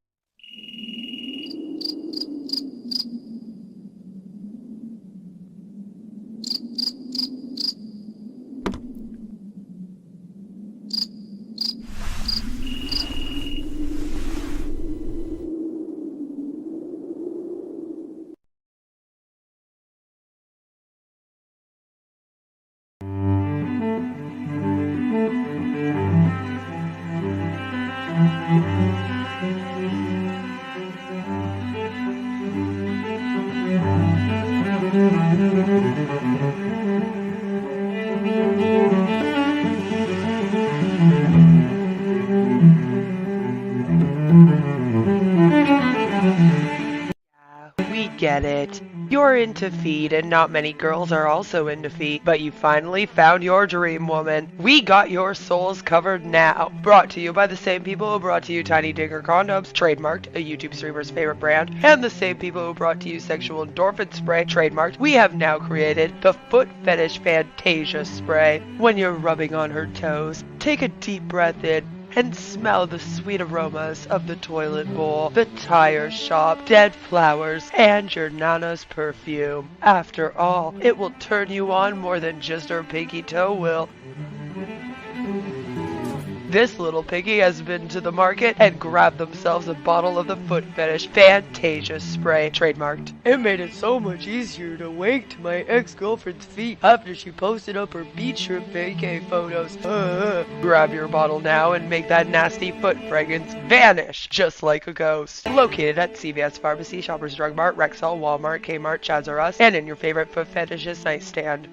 We get it. You're into feet, and not many girls are also into feet, but you finally found your dream woman. We got your souls covered now. Brought to you by the same people who brought to you Tiny Dinger condoms, trademarked, a YouTube streamer's favorite brand, and the same people who brought to you sexual endorphin spray, trademarked. We have now created the foot fetish Fantasia spray. When you're rubbing on her toes, take a deep breath in and smell the sweet aromas of the toilet bowl, the tire shop, dead flowers, and your nana's perfume. After all, it will turn you on more than just her pinky toe will. This little piggy has been to the market and grabbed themselves a bottle of the foot fetish Fantasia spray, trademarked. It made it so much easier to wake to my ex-girlfriend's feet after she posted up her beach trip vacay photos. Grab your bottle now and make that nasty foot fragrance vanish just like a ghost. Located at CVS Pharmacy, Shoppers Drug Mart, Rexall, Walmart, Kmart, Chaz R Us, and in your favorite foot fetishist nightstand.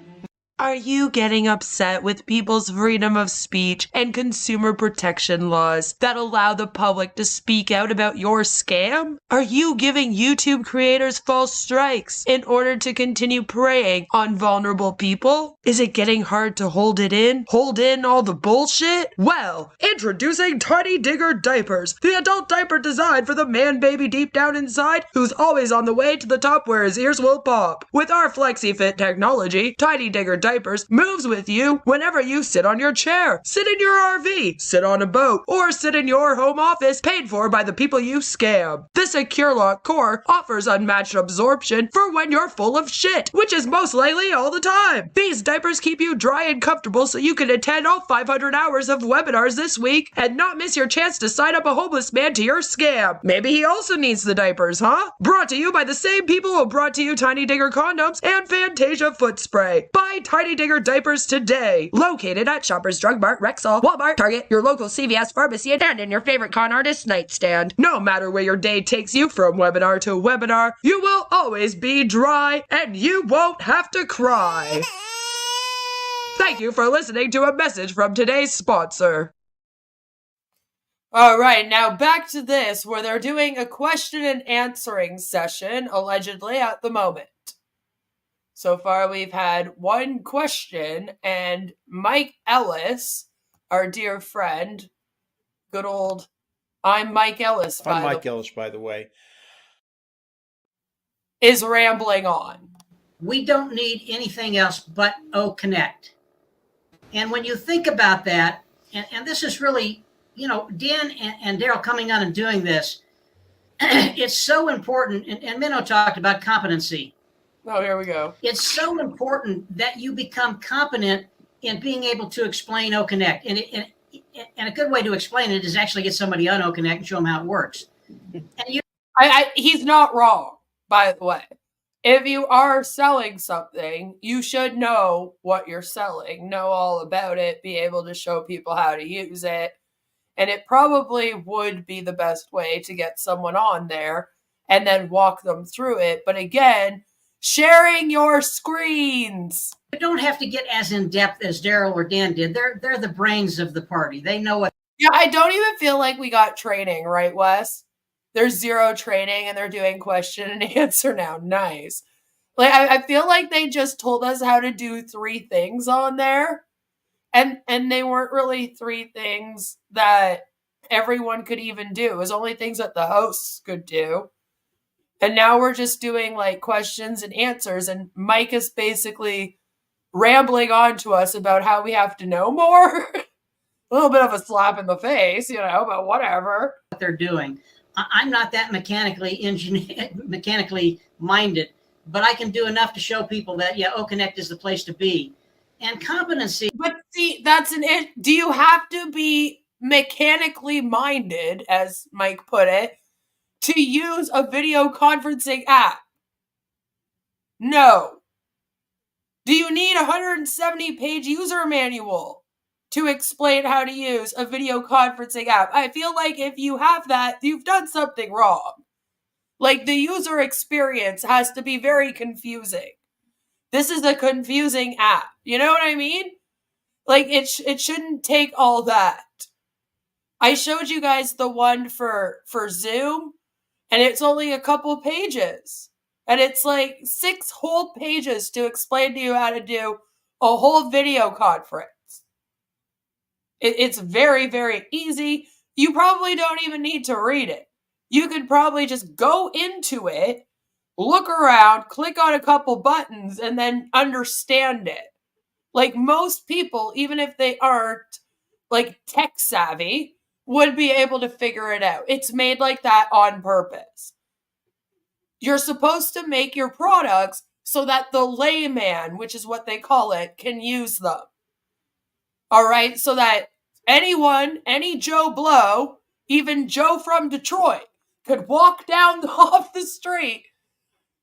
Are you getting upset with people's freedom of speech and consumer protection laws that allow the public to speak out about your scam? Are you giving YouTube creators false strikes in order to continue preying on vulnerable people? Is it getting hard to hold it in? Hold in all the bullshit? Well, introducing Tiny Digger Diapers, the adult diaper designed for the man baby deep down inside who's always on the way to the top where his ears will pop. With our FlexiFit technology, Tiny Digger Diapers moves with you whenever you sit on your chair, sit in your RV, sit on a boat, or sit in your home office paid for by the people you scam. The Secure Lock Core offers unmatched absorption for when you're full of shit, which is most likely all the time. These diapers keep you dry and comfortable so you can attend all 500 hours of webinars this week and not miss your chance to sign up a homeless man to your scam. Maybe he also needs the diapers, huh? Brought to you by the same people who brought to you Tiny Digger condoms and Fantasia foot spray. Buy Tiny Digger diapers today. Located at Shoppers Drug Mart, Rexall, Walmart, Target, your local CVS pharmacy, and in your favorite con artist nightstand. No matter where your day takes you from webinar to webinar, you will always be dry and you won't have to cry. Thank you for listening to a message from today's sponsor.
All right, now back to this, where they're doing a question and answering session, allegedly, at the moment. So far, we've had one question, and Mike Ellis, our dear friend, good old, I'm Mike Ellis,
I'm Mike Ellis, by the way,
is rambling on.
We don't need anything else but Connect. And when you think about that, and this is really, Dan and Daryl coming on and doing this, it's so important. And Minnow talked about competency.
Oh, here we go.
It's so important that you become competent in being able to explain Connect. And a good way to explain it is actually get somebody on Connect and show them how it works. And
he's not wrong, by the way. If you are selling something, you should know what you're selling, know all about it, be able to show people how to use it. And it probably would be the best way to get someone on there and then walk them through it. But again, sharing your screens.
You don't have to get as in depth as Daryl or Dan did. They're the brains of the party. They know what.
Yeah, I don't even feel like we got training, right, Wes? There's zero training and they're doing question and answer now. Nice. Like, I feel like they just told us how to do 3 things on there. And they weren't really 3 things that everyone could even do. It was only things that the hosts could do. And now we're just doing like questions and answers. And Mike is basically rambling on to us about how we have to know more. A little bit of a slap in the face, but whatever.
What they're doing. I'm not that mechanically minded, but I can do enough to show people that, OConnect is the place to be. And competency.
But see, that's do you have to be mechanically minded, as Mike put it, to use a video conferencing app? No. Do you need a 170-page user manual to explain how to use a video conferencing app? I feel like if you have that, you've done something wrong. Like, the user experience has to be very confusing. This is a confusing app. You know what I mean? Like, it shouldn't take all that. I showed you guys the one for Zoom, and it's only a couple pages. And it's like 6 whole pages to explain to you how to do a whole video conference. It's very, very easy. You probably don't even need to read it. You could probably just go into it, look around, click on a couple buttons, and then understand it. Like, most people, even if they aren't like tech savvy, would be able to figure it out. It's made like that on purpose. You're supposed to make your products so that the layman, which is what they call it, can use them. All right? So that anyone, any Joe Blow, even Joe from Detroit, could walk down off the street,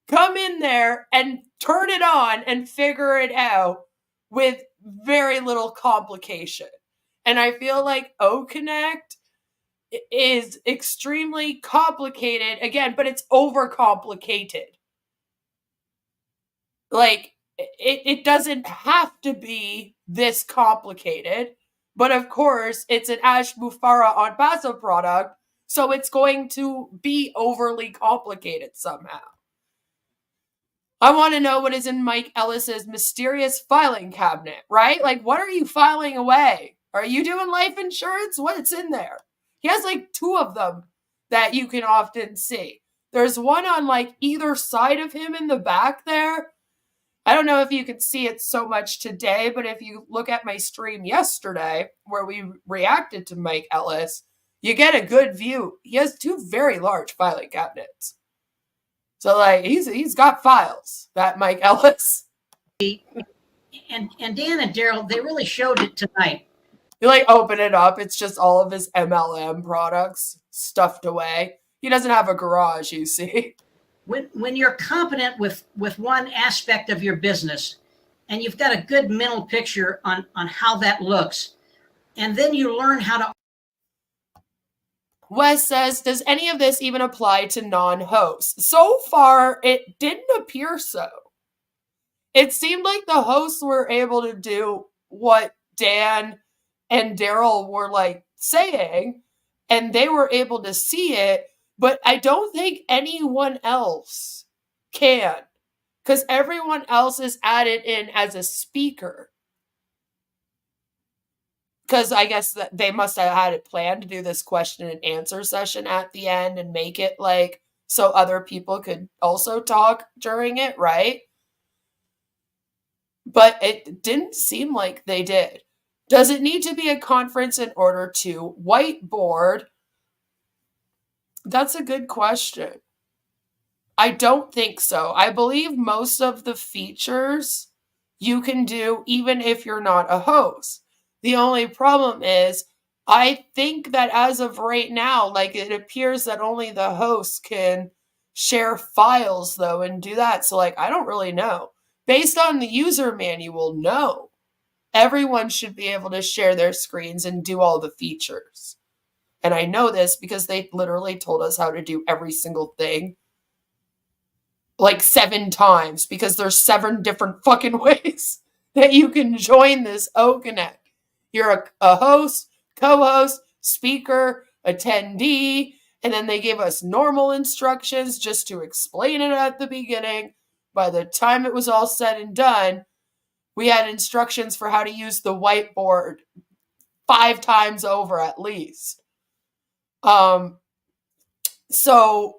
come in there and turn it on and figure it out with very little complication. And I feel like OConnect is extremely complicated, again, but it's overcomplicated. Like, it doesn't have to be this complicated, but of course, it's an Ash Mufara on Paso product, so it's going to be overly complicated somehow. I want to know what is in Mike Ellis's mysterious filing cabinet, right? Like, what are you filing away? Are you doing life insurance? What's in there? He has like 2 of them that you can often see. There's one on like either side of him in the back there. I don't know if you can see it so much today, but if you look at my stream yesterday where we reacted to Mike Ellis, you get a good view. He has 2 very large filing cabinets. So like he's got files, that Mike Ellis.
And Dan and Daryl, they really showed it tonight.
You like open it up, it's just all of his MLM products stuffed away. He doesn't have a garage, you see.
When you're competent with one aspect of your business and you've got a good mental picture on how that looks, and then you learn how to.
Wes says, does any of this even apply to non-hosts? So far, it didn't appear so. It seemed like the hosts were able to do what Dan and Daryl were like saying, and they were able to see it, but I don't think anyone else can, because everyone else is added in as a speaker. Because I guess that they must have had it planned to do this question and answer session at the end and make it like so other people could also talk during it, right? But it didn't seem like they did. Does it need to be a conference in order to whiteboard? That's a good question. I don't think so. I believe most of the features you can do even if you're not a host. The only problem is, I think that as of right now, like it appears that only the hosts can share files though and do that. So like, I don't really know. Based on the user manual, no. Everyone should be able to share their screens and do all the features. And I know this because they literally told us how to do every single thing like 7 times, because there's 7 different fucking ways that you can join this OConnect. You're a host, co-host, speaker, attendee, And then they gave us normal instructions just to explain it at the beginning. By the time it was all said and done, we had instructions for how to use the whiteboard 5 times over at least. So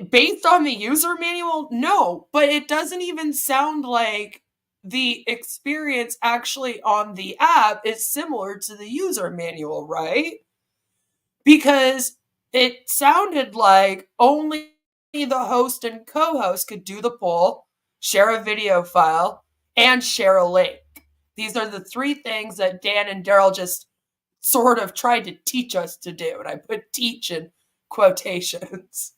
based on the user manual, no, but it doesn't even sound like the experience actually on the app is similar to the user manual, right? Because it sounded like only the host and co-host could do the poll, share a video file, and share a link. These are the 3 things that Dan and Daryl just sort of tried to teach us to do. And I put teach in quotations.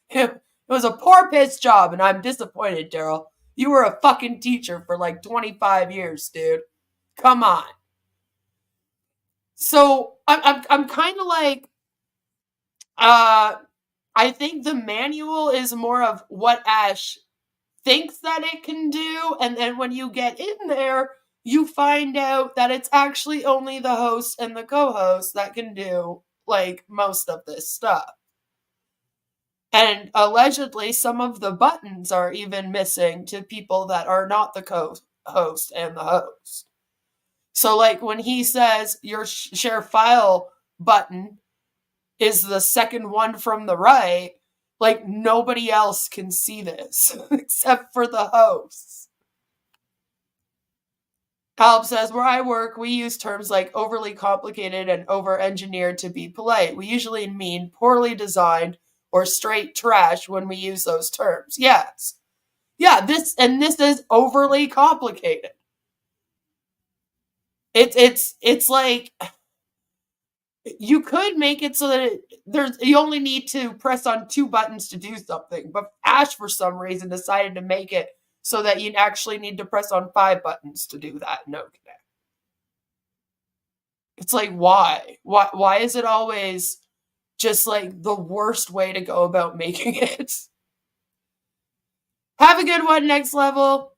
It was a poor piss job, and I'm disappointed, Daryl. You were a fucking teacher for like 25 years, dude. Come on. So I'm kind of like, I think the manual is more of what Ash thinks that it can do, and then when you get in there, you find out that it's actually only the host and the co-host that can do like most of this stuff. And allegedly, some of the buttons are even missing to people that are not the co-host and the host. So, like, when he says your share file button is the second one from the right, like, nobody else can see this except for the hosts. Alp says, where I work, we use terms like overly complicated and over-engineered to be polite. We usually mean poorly designed or straight trash when we use those terms. Yes. Yeah, this is overly complicated. It's like you could make it so that you only need to press on 2 buttons to do something, but Ash for some reason decided to make it so that you actually need to press on 5 buttons to do that in OConnect. It's like, why? Why is it always just like the worst way to go about making it? Have a good one, next level.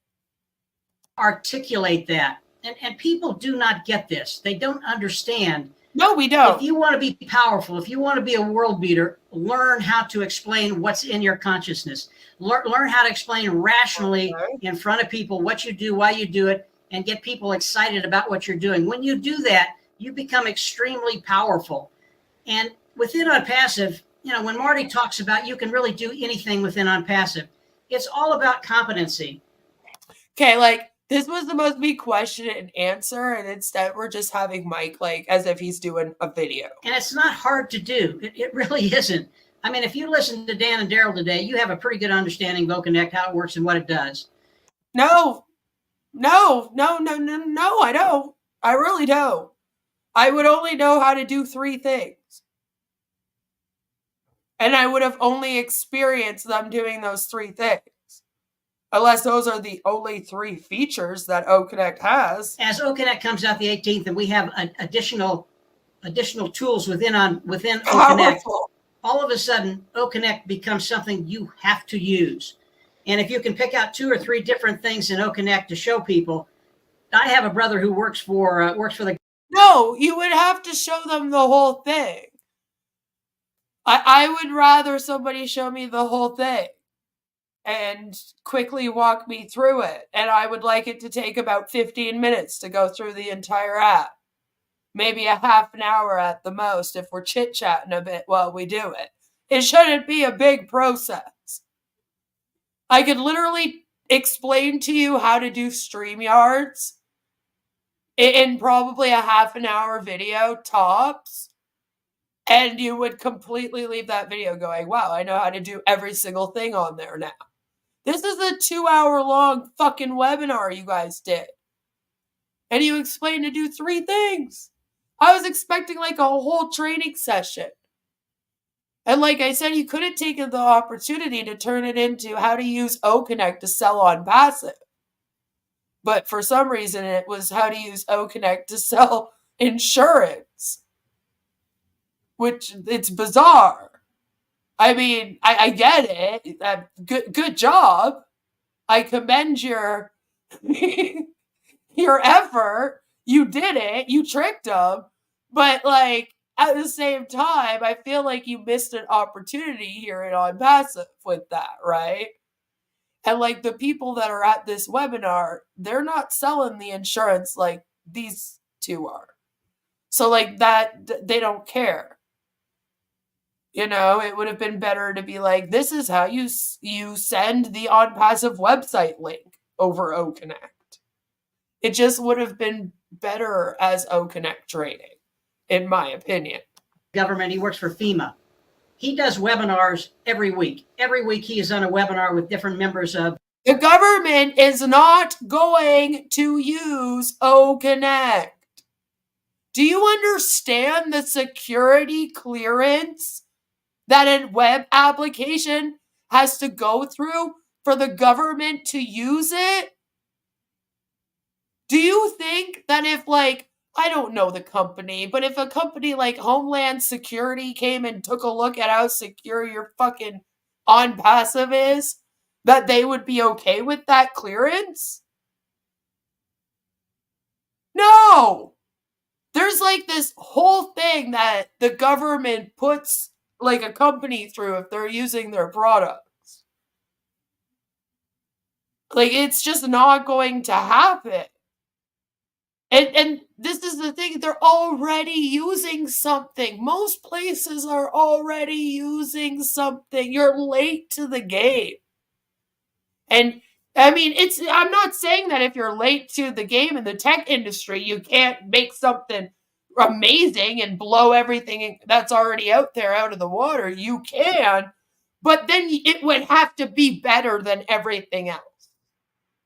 Articulate that. And people do not get this. They don't understand.
No, we don't.
If you want to be powerful, if you want to be a world beater, learn how to explain what's in your consciousness. Learn how to explain rationally in front of people what you do, why you do it, and get people excited about what you're doing. When you do that, you become extremely powerful. And within Unpassive, you know, when Marty talks about you can really do anything within Unpassive, it's all about competency.
Okay, like, this was supposed to be question and answer, and instead we're just having Mike, like, as if he's doing a video.
And it's not hard to do. It really isn't. I mean, if you listen to Dan and Daryl today, you have a pretty good understanding of QoK, how it works and what it does.
No, I don't. I really don't. I would only know how to do 3 things. And I would have only experienced them doing those 3 things. Unless those are the only 3 features that OConnect has.
As OConnect comes out the 18th, and we have additional tools within OConnect, all of a sudden OConnect becomes something you have to use. And if you can pick out 2 or 3 different things in OConnect to show people, I have a brother who works for the.
No, you would have to show them the whole thing. I would rather somebody show me the whole thing and quickly walk me through it. And I would like it to take about 15 minutes to go through the entire app. Maybe a half an hour at the most if we're chit-chatting a bit while we do it. It shouldn't be a big process. I could literally explain to you how to do StreamYards in probably a half an hour video tops. And you would completely leave that video going, wow, I know how to do every single thing on there now. This is a 2-hour-long fucking webinar you guys did. And you explained to do 3 things. I was expecting like a whole training session. And like I said, you could have taken the opportunity to turn it into how to use OConnect to sell on passive. But for some reason, it was how to use OConnect to sell insurance. Which, it's bizarre. I mean, I get it. Good job. I commend your effort. You did it. You tricked them. But, like, at the same time, I feel like you missed an opportunity here in On Passive with that, right? And like the people that are at this webinar, they're not selling the insurance like these two are. So like that, they don't care. You know, it would have been better to be like, this is how you send the On Passive website link over OConnect. It just would have been better as OConnect training, in my opinion.
Government, he works for FEMA. He does webinars every week. Every week he is on a webinar with different members of
the government is not going to use OConnect. Do you understand the security clearance that a web application has to go through for the government to use it? Do you think that if, like, I don't know the company, but if a company like Homeland Security came and took a look at how secure your fucking On Passive is, that they would be okay with that clearance? No! There's like this whole thing that the government puts like a company through if they're using their products. Like, it's just not going to happen. And this is the thing, they're already using something. Most places are already using something. You're late to the game. And I mean, I'm not saying that if you're late to the game in the tech industry, you can't make something amazing and blow everything that's already out there out of the water. You can, but then it would have to be better than everything else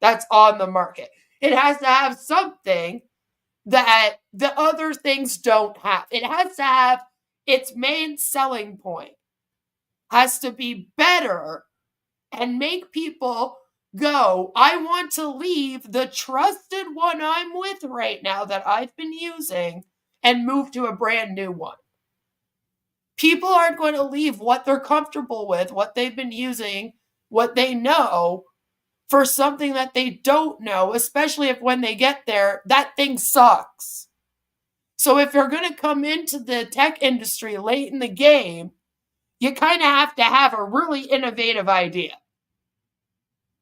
that's on the market. It has to have something that the other things don't have. It has to have its main selling point, has to be better and make people go, I want to leave the trusted one I'm with right now that I've been using and move to a brand new one. People aren't going to leave what they're comfortable with, what they've been using, what they know, for something that they don't know, especially if when they get there, that thing sucks. So if you're going to come into the tech industry late in the game, you kind of have to have a really innovative idea.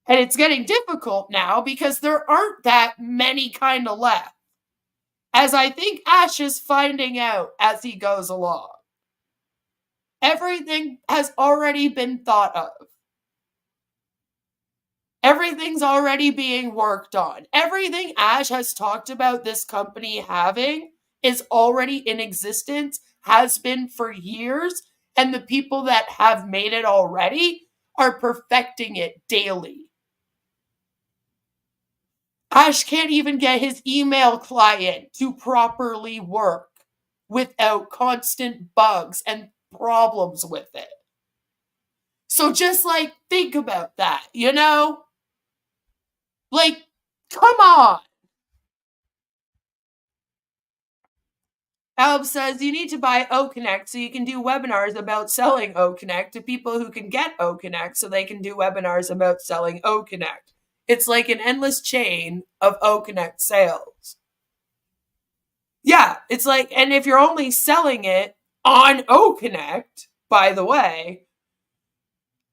And it's getting difficult now because there aren't that many kind of left. As I think Ash is finding out as he goes along. Everything has already been thought of. Everything's already being worked on. Everything Ash has talked about this company having is already in existence, has been for years, and the people that have made it already are perfecting it daily. Ash can't even get his email client to properly work without constant bugs and problems with it. So just like, think about that, you know? Like, come on. Alb says you need to buy OConnect so you can do webinars about selling OConnect to people who can get OConnect so they can do webinars about selling OConnect. It's like an endless chain of OConnect sales. Yeah, it's like, and if you're only selling it on OConnect, by the way,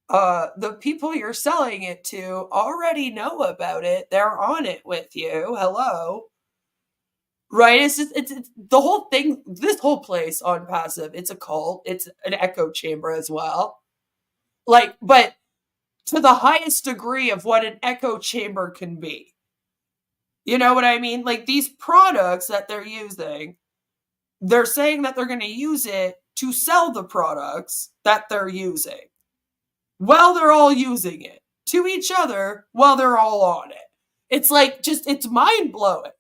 the people you're selling it to already know about it. They're on it with you. Hello. Right? It's the whole thing, this whole place On Passive, it's a cult. It's an echo chamber as well. Like, but to the highest degree of what an echo chamber can be. You know what I mean? Like, these products that they're using, they're saying that they're going to use it to sell the products that they're using while they're all using it to each other while they're all on it. It's like, just, it's mind-blowing.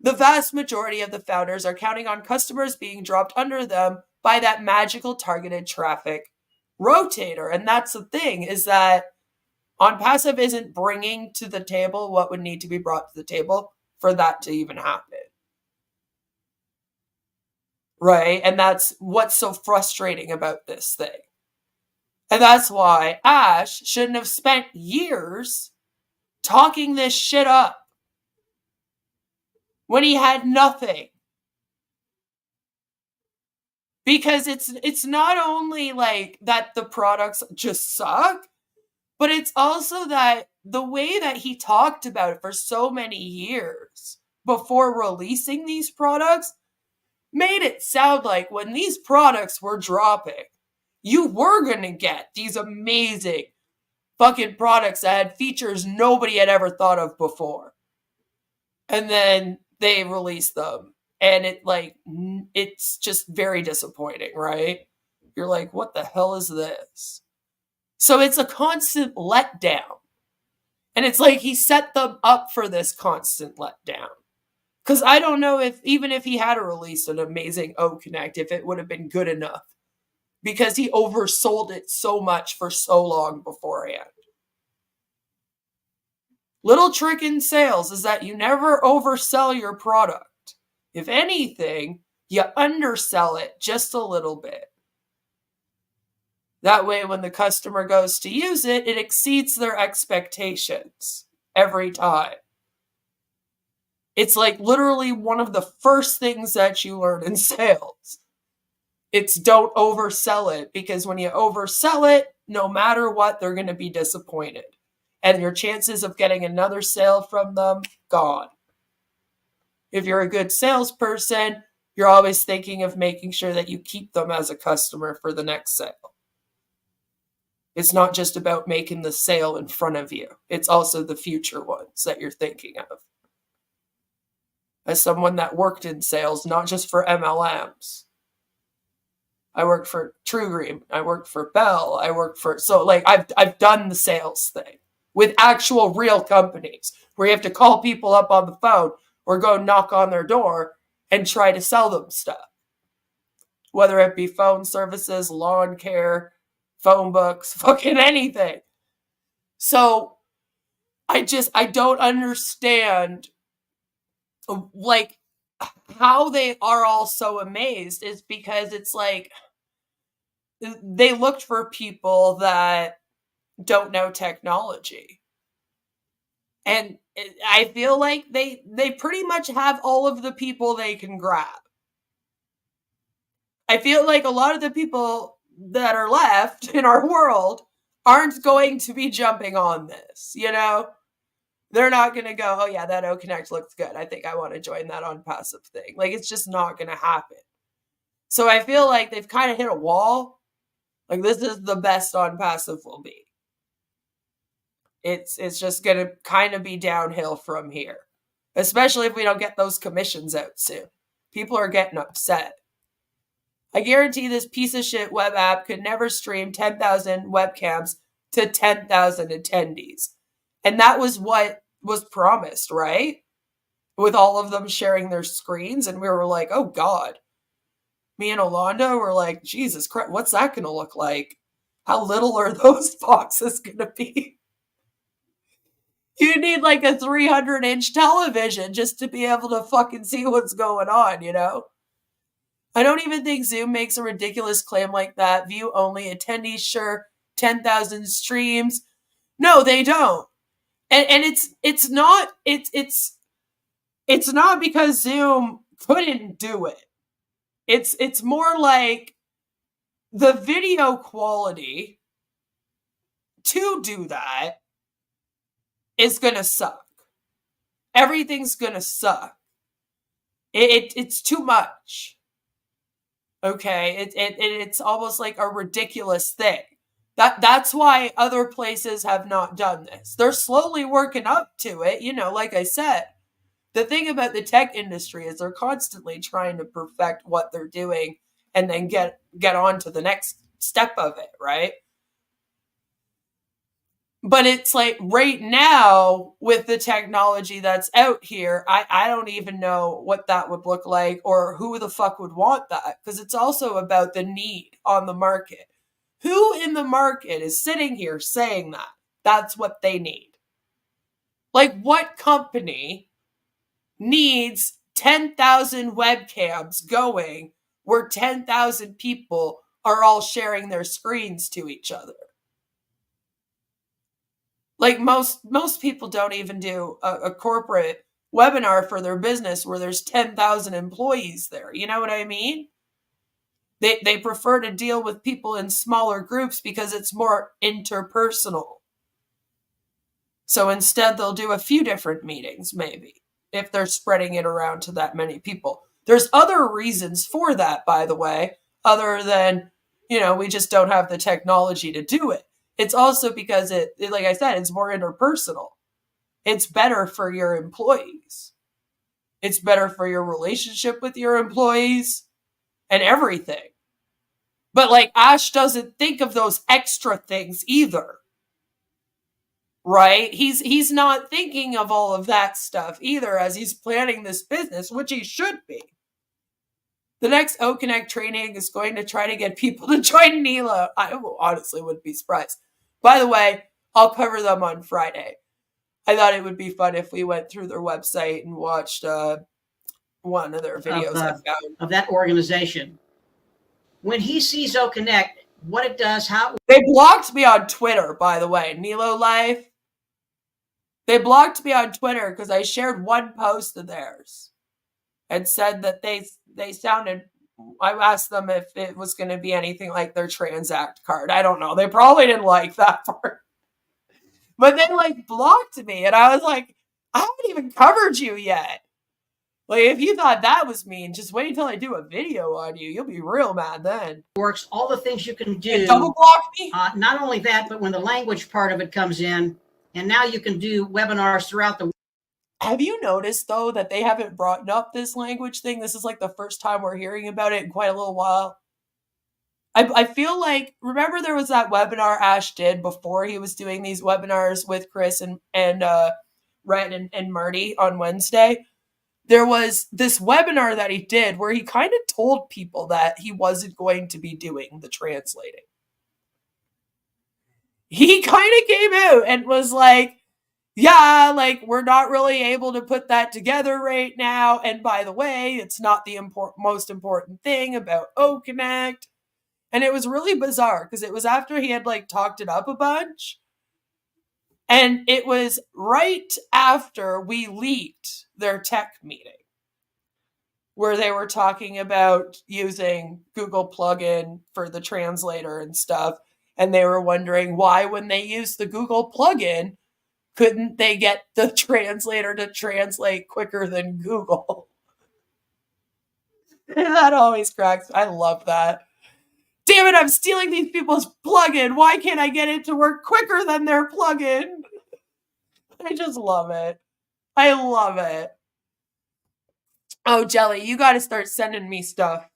The vast majority of the founders are counting on customers being dropped under them by that magical targeted traffic rotator. And that's the thing, is that On Passive isn't bringing to the table what would need to be brought to the table for that to even happen. Right? And that's what's so frustrating about this thing. And that's why Ash shouldn't have spent years talking this shit up when he had nothing. Because it's not only like that the products just suck, but it's also that the way that he talked about it for so many years before releasing these products made it sound like when these products were dropping, you were going to get these amazing fucking products that had features nobody had ever thought of before. And then they released them. And it's just very disappointing, right? You're like, what the hell is this? So it's a constant letdown. And it's like he set them up for this constant letdown. Because I don't know if, even if he had released an amazing O-Connect, if it would have been good enough. Because he oversold it so much for so long beforehand. Little trick in sales is that you never oversell your product. If anything, you undersell it just a little bit. That way, when the customer goes to use it, it exceeds their expectations every time. It's like literally one of the first things that you learn in sales. It's don't oversell it, because when you oversell it, no matter what, they're going to be disappointed. And your chances of getting another sale from them, gone. If you're a good salesperson, you're always thinking of making sure that you keep them as a customer for the next sale. It's not just about making the sale in front of you. It's also the future ones that you're thinking of. As someone that worked in sales, not just for MLMs. I worked for TrueGreen. I worked for Bell. I've done the sales thing with actual real companies where you have to call people up on the phone or go knock on their door and try to sell them stuff. Whether it be phone services, lawn care, phone books, fucking anything. So I don't understand like how they are all so amazed is because it's like they looked for people that don't know technology. And I feel like they pretty much have all of the people they can grab. I feel like a lot of the people that are left in our world aren't going to be jumping on this, you know? They're not going to go, oh yeah, that O-Connect looks good. I think I want to join that on passive thing. Like, it's just not going to happen. So I feel like they've kind of hit a wall. Like, this is the best on passive will be. It's just going to kind of be downhill from here. Especially if we don't get those commissions out soon. People are getting upset. I guarantee this piece of shit web app could never stream 10,000 webcams to 10,000 attendees. And that was what was promised, right? With all of them sharing their screens. And we were like, oh God. Me and Olanda were like, Jesus Christ, what's that going to look like? How little are those boxes going to be? You need like a 300-inch television just to be able to fucking see what's going on, you know? I don't even think Zoom makes a ridiculous claim like that. View only attendees, sure, 10,000 streams. No, they don't. And it's not because Zoom couldn't do it. It's more like the video quality to do that is gonna suck. Everything's gonna suck. It's too much. Okay, it's almost like a ridiculous thing. That's why other places have not done this. They're slowly working up to it, you know, like I said. The thing about the tech industry is they're constantly trying to perfect what they're doing and then get on to the next step of it, right? But it's like right now with the technology that's out here, I don't even know what that would look like or who the fuck would want that, because it's also about the need on the market. Who in the market is sitting here saying that that's what they need? Like, what company needs 10,000 webcams going where 10,000 people are all sharing their screens to each other? Like, most people don't even do a corporate webinar for their business where there's 10,000 employees there. You know what I mean? They prefer to deal with people in smaller groups because it's more interpersonal. So instead, they'll do a few different meetings, maybe, if they're spreading it around to that many people. There's other reasons for that, by the way, other than, we just don't have the technology to do it. It's also because like I said, it's more interpersonal. It's better for your employees. It's better for your relationship with your employees and everything. But like Ash doesn't think of those extra things either. Right? He's not thinking of all of that stuff either as he's planning this business, which he should be. The next QoK training is going to try to get people to join Nilo. I honestly wouldn't be surprised. By the way, I'll cover them on Friday. I thought it would be fun if we went through their website and watched one of their videos
of that organization. When he sees QoK, what it does, how
they blocked me on Twitter, by the way, Nilo Life. They blocked me on Twitter because I shared one post of theirs and said that they sounded. I asked them if it was going to be anything like their Transact card. I don't know. They probably didn't like that part. But they like blocked me, and I was like, I haven't even covered you yet. Like, if you thought that was mean, just wait until I do a video on you. You'll be real mad then.
Works, all the things you can do.
You double block me?
Not only that, but when the language part of it comes in, and now you can do webinars throughout the.
Have you noticed, though, that they haven't brought up this language thing? This is like the first time we're hearing about it in quite a little while. I feel like, remember there was that webinar Ash did before he was doing these webinars with Chris and Red and Marty on Wednesday? There was this webinar that he did where he kind of told people that he wasn't going to be doing the translating. He kind of came out and was like, yeah, like, we're not really able to put that together right now. And by the way, it's not the most important thing about QoK. And it was really bizarre because it was after he had like talked it up a bunch. And it was right after we leaked their tech meeting where they were talking about using Google plugin for the translator and stuff. And they were wondering why, when they used the Google plugin, couldn't they get the translator to translate quicker than Google? That always cracks. I love that. Damn it, I'm stealing these people's plugin. Why can't I get it to work quicker than their plugin? I just love it. I love it. Oh, Jelly, you got to start sending me stuff.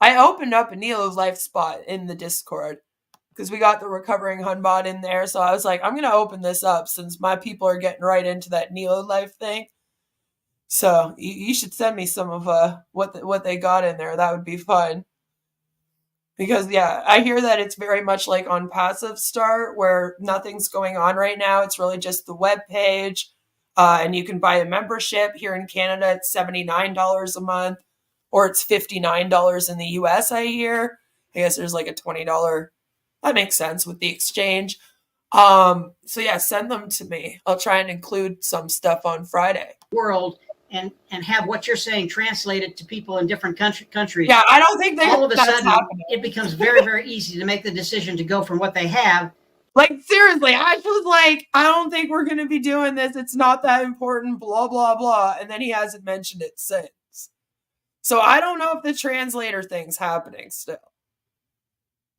I opened up a Nilo's Life spot in the Discord because we got the Recovering Hunbot in there. So I was like, I'm going to open this up since my people are getting right into that Nilo Life thing. So you should send me some of what they got in there. That would be fun. Because, yeah, I hear that it's very much like on Passive Start where nothing's going on right now. It's really just the web page. And you can buy a membership. Here in Canada, it's $79 a month. Or it's $59 in the US, I hear. I guess there's like a $20. That makes sense with the exchange. So, yeah, send them to me. I'll try and include some stuff on Friday.
World. And have what you're saying translated to people in different countries.
Yeah, I don't think
all of a sudden it becomes very, very easy to make the decision to go from what they have.
Like, seriously, Ash was like, I don't think we're going to be doing this. It's not that important, blah, blah, blah. And then he hasn't mentioned it since. So I don't know if the translator thing's happening still.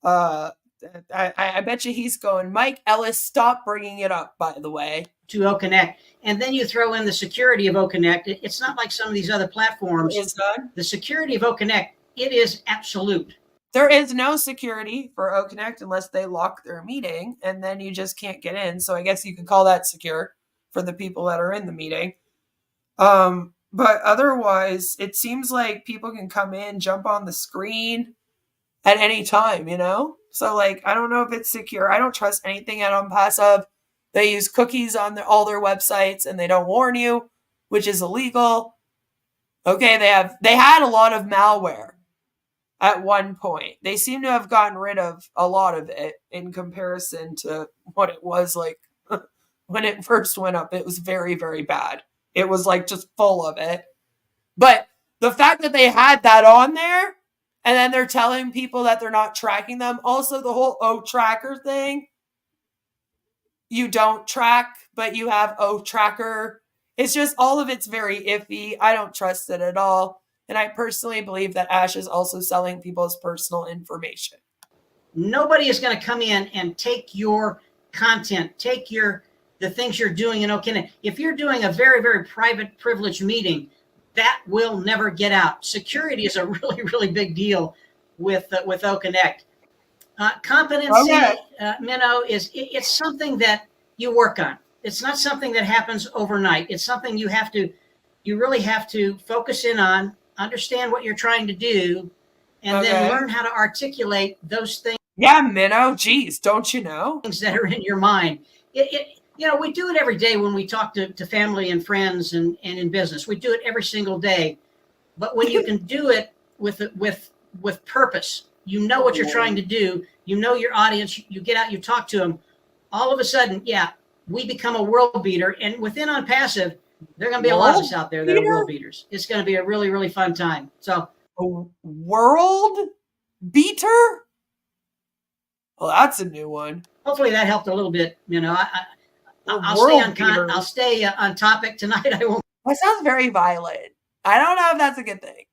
I bet you he's going, Mike Ellis, stop bringing it up, by the way.
To QoK. And then you throw in the security of QoK. It's not like some of these other platforms.
It's not?
The security of QoK, it is absolute.
There is no security for QoK unless they lock their meeting, and then you just can't get in. So I guess you could call that secure for the people that are in the meeting. But otherwise, it seems like people can come in, jump on the screen at any time, you know? So, like, I don't know if it's secure. I don't trust anything at Unpassive. They use cookies on all their websites, and they don't warn you, which is illegal. Okay, they had a lot of malware at one point. They seem to have gotten rid of a lot of it in comparison to what it was like when it first went up. It was very, very bad. It was like just full of it. But the fact that they had that on there And then they're telling people that they're not tracking them. Also, the whole O tracker thing. You don't track, but you have O tracker. It's just all of it's very iffy. I don't trust it at all. And I personally believe that Ash is also selling people's personal information.
Nobody is going to come in and take your content, take the things you're doing in OConnect. If you're doing a very, very private, privileged meeting, that will never get out. Security is a really, really big deal with OConnect. Competency, Minnow, it's something that you work on. It's not something that happens overnight. It's something you really have to focus in on, understand what you're trying to do, and then learn how to articulate those things.
Yeah, Minnow, geez, don't you know?
Things that are in your mind. We do it every day when we talk to family and friends and in business. We do it every single day. But when you can do it with purpose, you know what you're trying to do, you know your audience, you get out, you talk to them, all of a sudden, we become a world beater. And within On Passive, there are going to be a lot of us out there that are world beaters. It's going to be a really, really fun time. So,
a world beater? Well, that's a new one.
Hopefully that helped a little bit. I'll stay on topic tonight. I won't.
That sounds very violent. I don't know if that's a good thing.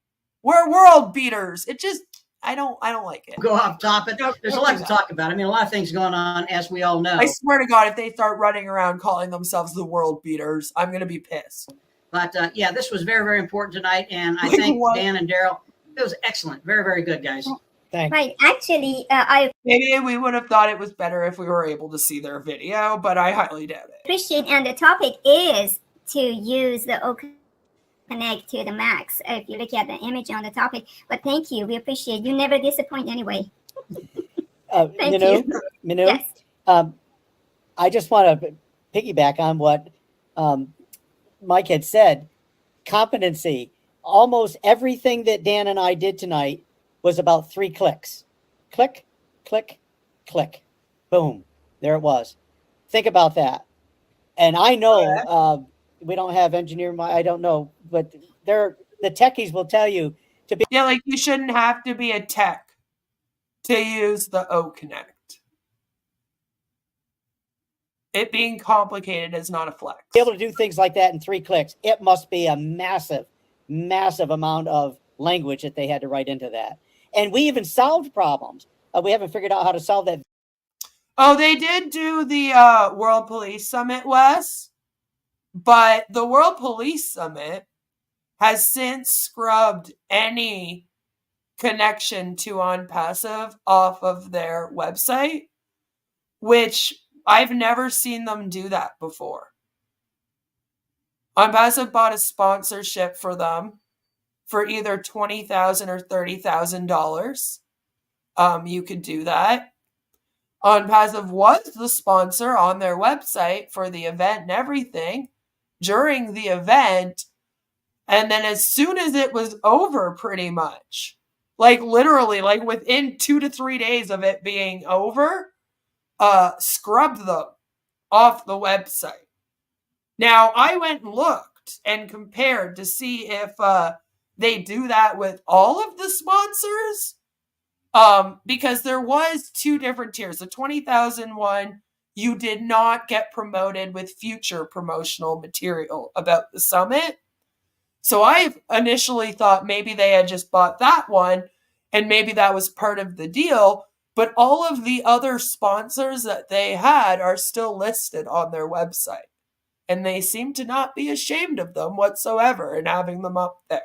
We're world beaters. It just, I don't like it.
Go off topic. There's a lot to talk about. I mean, a lot of things going on, as we all know.
I swear to God, if they start running around calling themselves the world beaters, I'm going to be pissed.
But this was very, very important tonight. And I thank Dan and Daryl. It was excellent. Very, very good, guys.
Thanks.
Right. Actually,
maybe we would have thought it was better if we were able to see their video, but I highly doubt it.
Appreciate, and the topic is to use the OConnect to the max. If you look at the image on the topic, but thank you, we appreciate. You never disappoint anyway. Thank you.
Minu,
yes.
I just want to piggyback on what Mike had said. Competency. Almost everything that Dan and I did tonight was about 3 clicks. Click, click, click. Boom. There it was. Think about that. And I know we don't have engineer. I don't know, but the techies will tell you to be.
Yeah, like you shouldn't have to be a tech to use the OConnect. It being complicated is not a flex.
Be able to do things like that in 3 clicks. It must be a massive, massive amount of language that they had to write into that. And we even solved problems. We haven't figured out how to solve that.
Oh, they did do the World Police Summit, Wes. But the World Police Summit has since scrubbed any connection to On Passive off of their website, which I've never seen them do that before. On Passive bought a sponsorship for them for either $20,000 or $30,000. You could do that. On Passive was the sponsor on their website for the event and everything during the event. And then as soon as it was over, pretty much, like literally, like within 2 to 3 days of it being over, scrubbed them off the website. Now, I went and looked and compared to see if they do that with all of the sponsors, because there was 2 different tiers. The 20,000 one, you did not get promoted with future promotional material about the summit. So I initially thought maybe they had just bought that one and maybe that was part of the deal, but all of the other sponsors that they had are still listed on their website, and they seem to not be ashamed of them whatsoever in having them up there.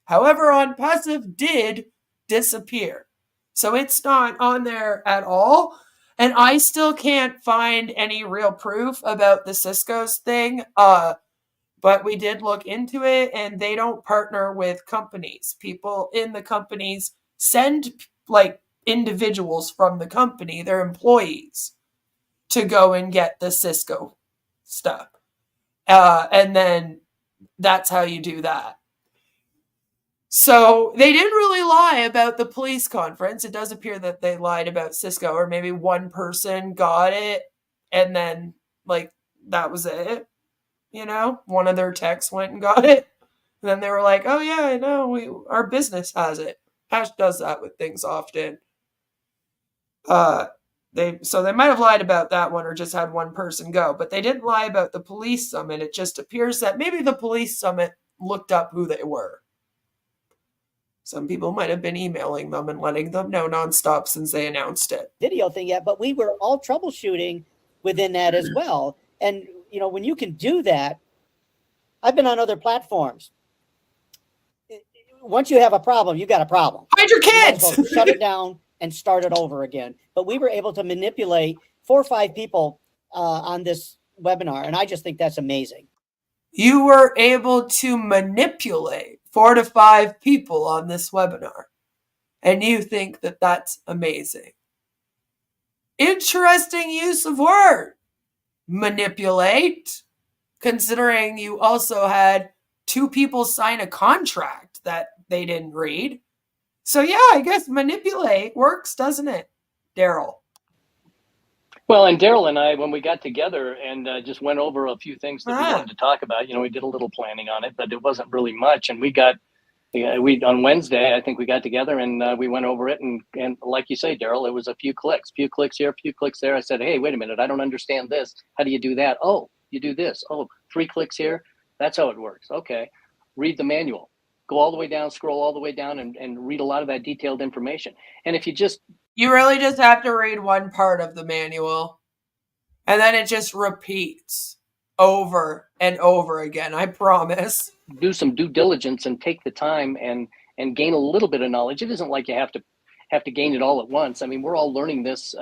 However, On Passive did disappear. So it's not on there at all. And I still can't find any real proof about the Cisco's thing. But we did look into it, and they don't partner with companies. People in the companies send like individuals from the company, their employees, to go and get the Cisco stuff. And then that's how you do that. So they didn't really lie about the police conference. It does appear that they lied about Cisco, or maybe one person got it and then like that was it. You know, one of their techs went and got it. And then they were like, oh yeah, I know, our business has it. Ash does that with things often. They might have lied about that one or just had one person go, but they didn't lie about the police summit. It just appears that maybe the police summit looked up who they were. Some people might have been emailing them and letting them know nonstop since they announced it.
Video thing yet, but we were all troubleshooting within that as well. And when you can do that, I've been on other platforms. Once you have a problem, you got a problem.
Hide your kids.
You shut it down and start it over again. But we were able to manipulate 4 or 5 people on this webinar, and I just think that's amazing.
You were able to manipulate 4 to 5 people on this webinar, and you think that that's amazing. Interesting use of word, manipulate, considering you also had 2 people sign a contract that they didn't read. So yeah, I guess manipulate works, doesn't it, Daryl?
Well, and Daryl and I, when we got together and just went over a few things that we wanted to talk about, we did a little planning on it, but it wasn't really much. And we on Wednesday, I think we got together and we went over it. And like you say, Daryl, it was a few clicks here, a few clicks there. I said, hey, wait a minute, I don't understand this. How do you do that? Oh, you do this. Oh, 3 clicks here. That's how it works. Okay. Read the manual. Go all the way down, scroll all the way down and read a lot of that detailed information. And if
you really just have to read one part of the manual and then it just repeats over and over again. I promise.
Do some due diligence and take the time and gain a little bit of knowledge. It isn't like you have to gain it all at once. I mean, we're all learning this.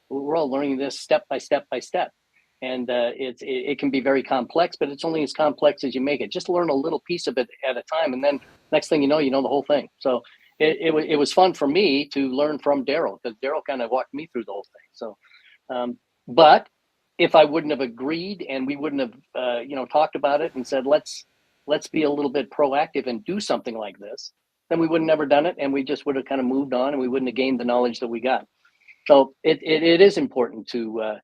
We're all learning this step by step by step. And it can be very complex, but it's only as complex as you make it. Just learn a little piece of it at a time, and then next thing you know the whole thing. So it was fun for me to learn from Daryl, because Daryl kind of walked me through the whole thing. So, but if I wouldn't have agreed and we wouldn't have talked about it and said let's be a little bit proactive and do something like this, then we would have never done it, and we just would have kind of moved on, and we wouldn't have gained the knowledge that we got. So it is important to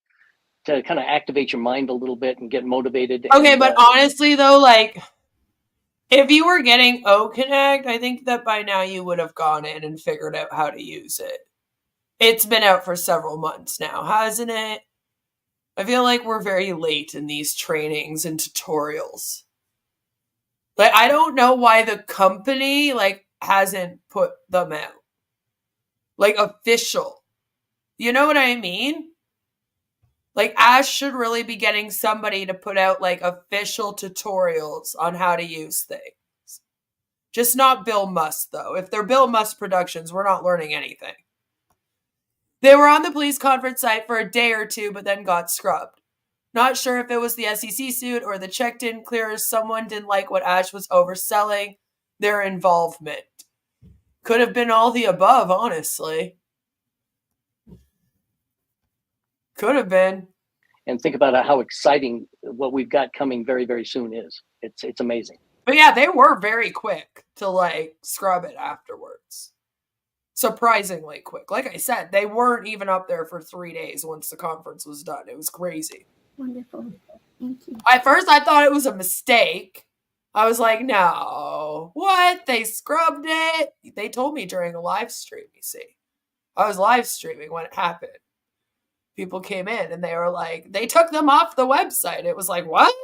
kind of activate your mind a little bit and get motivated.
Okay, but honestly though, like if you were getting QoK, I think that by now you would have gone in and figured out how to use it. It's been out for several months now, hasn't it? I feel like we're very late in these trainings and tutorials. Like, I don't know why the company hasn't put them out. Like official. You know what I mean? Like, Ash should really be getting somebody to put out official tutorials on how to use things. Just not Bill Musk, though. If they're Bill Musk Productions, we're not learning anything. They were on the police conference site for a day or 2, but then got scrubbed. Not sure if it was the SEC suit or the check didn't clear, someone didn't like what Ash was overselling their involvement. Could have been all the above, honestly. Could have been.
And think about how exciting what we've got coming very, very soon is. It's amazing.
But yeah, they were very quick to scrub it afterwards. Surprisingly quick. Like I said, they weren't even up there for 3 days once the conference was done. It was crazy.
Wonderful. Thank you.
At first, I thought it was a mistake. I was like, no. What? They scrubbed it? They told me during a live stream, you see. I was live streaming when it happened. People came in and they were like, they took them off the website. It was like, what?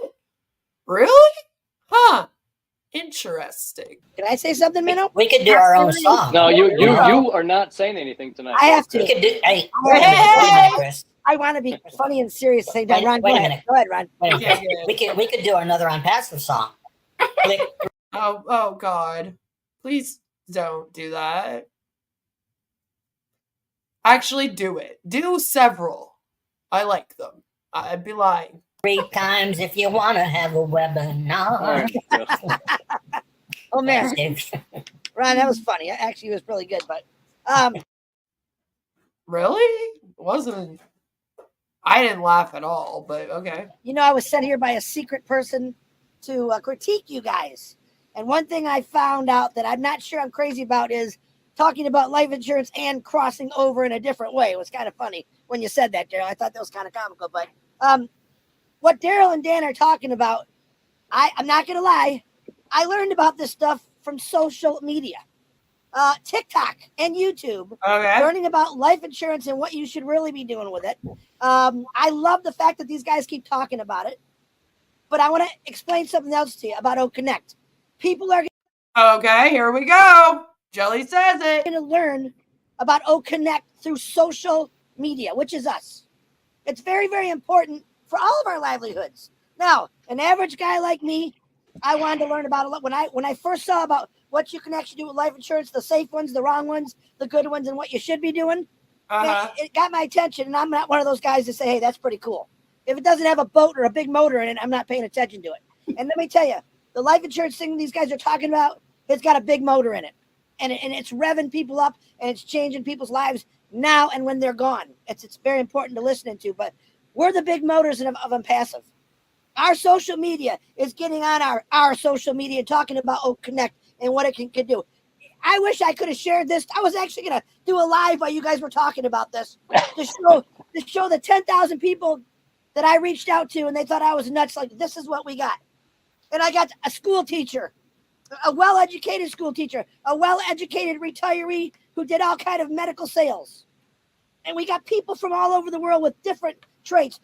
Really? Huh. Interesting.
Can I say something, Minnow?
We could do our own song.
No, you are not saying anything tonight.
I have to.
We could do, hey, Chris.
I want to be funny and serious at the same time. Ron,
Wait
go
a
ahead.
minute.
Go ahead, Ron.
Wait a minute. We could do another On Passive song.
Oh God. Please don't do that. Actually, do it. Do several. I like them. I'd be lying.
3 times if you want to have a webinar.
Oh man, Ron, that was funny. Actually, it was really good, but
really wasn't. I didn't laugh at all, but okay.
I was sent here by a secret person to critique you guys, and one thing I found out that I'm not sure I'm crazy about is talking about life insurance and crossing over in a different way. It was kind of funny when you said that, Daryl. I thought that was kind of comical, but what Daryl and Dan are talking about, I'm not going to lie. I learned about this stuff from social media. TikTok and YouTube,
Okay.
learning about life insurance and what you should really be doing with it. I love the fact that these guys keep talking about it, but I want to explain something else to you about OConnect. People are
Okay, here we go. Jelly says it.
going to learn about OConnect through social media, which is us. It's very, very important for all of our livelihoods. Now, an average guy like me, I wanted to learn about a lot. When I first saw about what you can actually do with life insurance, the safe ones, the wrong ones, the good ones, and what you should be doing, it got my attention. And I'm not one of those guys to say, hey, that's pretty cool. If it doesn't have a boat or a big motor in it, I'm not paying attention to it. And let me tell you, the life insurance thing these guys are talking about, it's got a big motor in it. And it's revving people up, and it's changing people's lives now and when they're gone. It's very important to listen to, but we're the big motors of Impassive. Our social media is getting on our social media, talking about OConnect and what it can do. I wish I could have shared this. I was actually going to do a live while you guys were talking about this to show the 10,000 people that I reached out to, and they thought I was nuts. Like, this is what we got. And I got a school teacher, a well-educated school teacher, a well-educated retiree who did all kind of medical sales. And we got people from all over the world with different traits.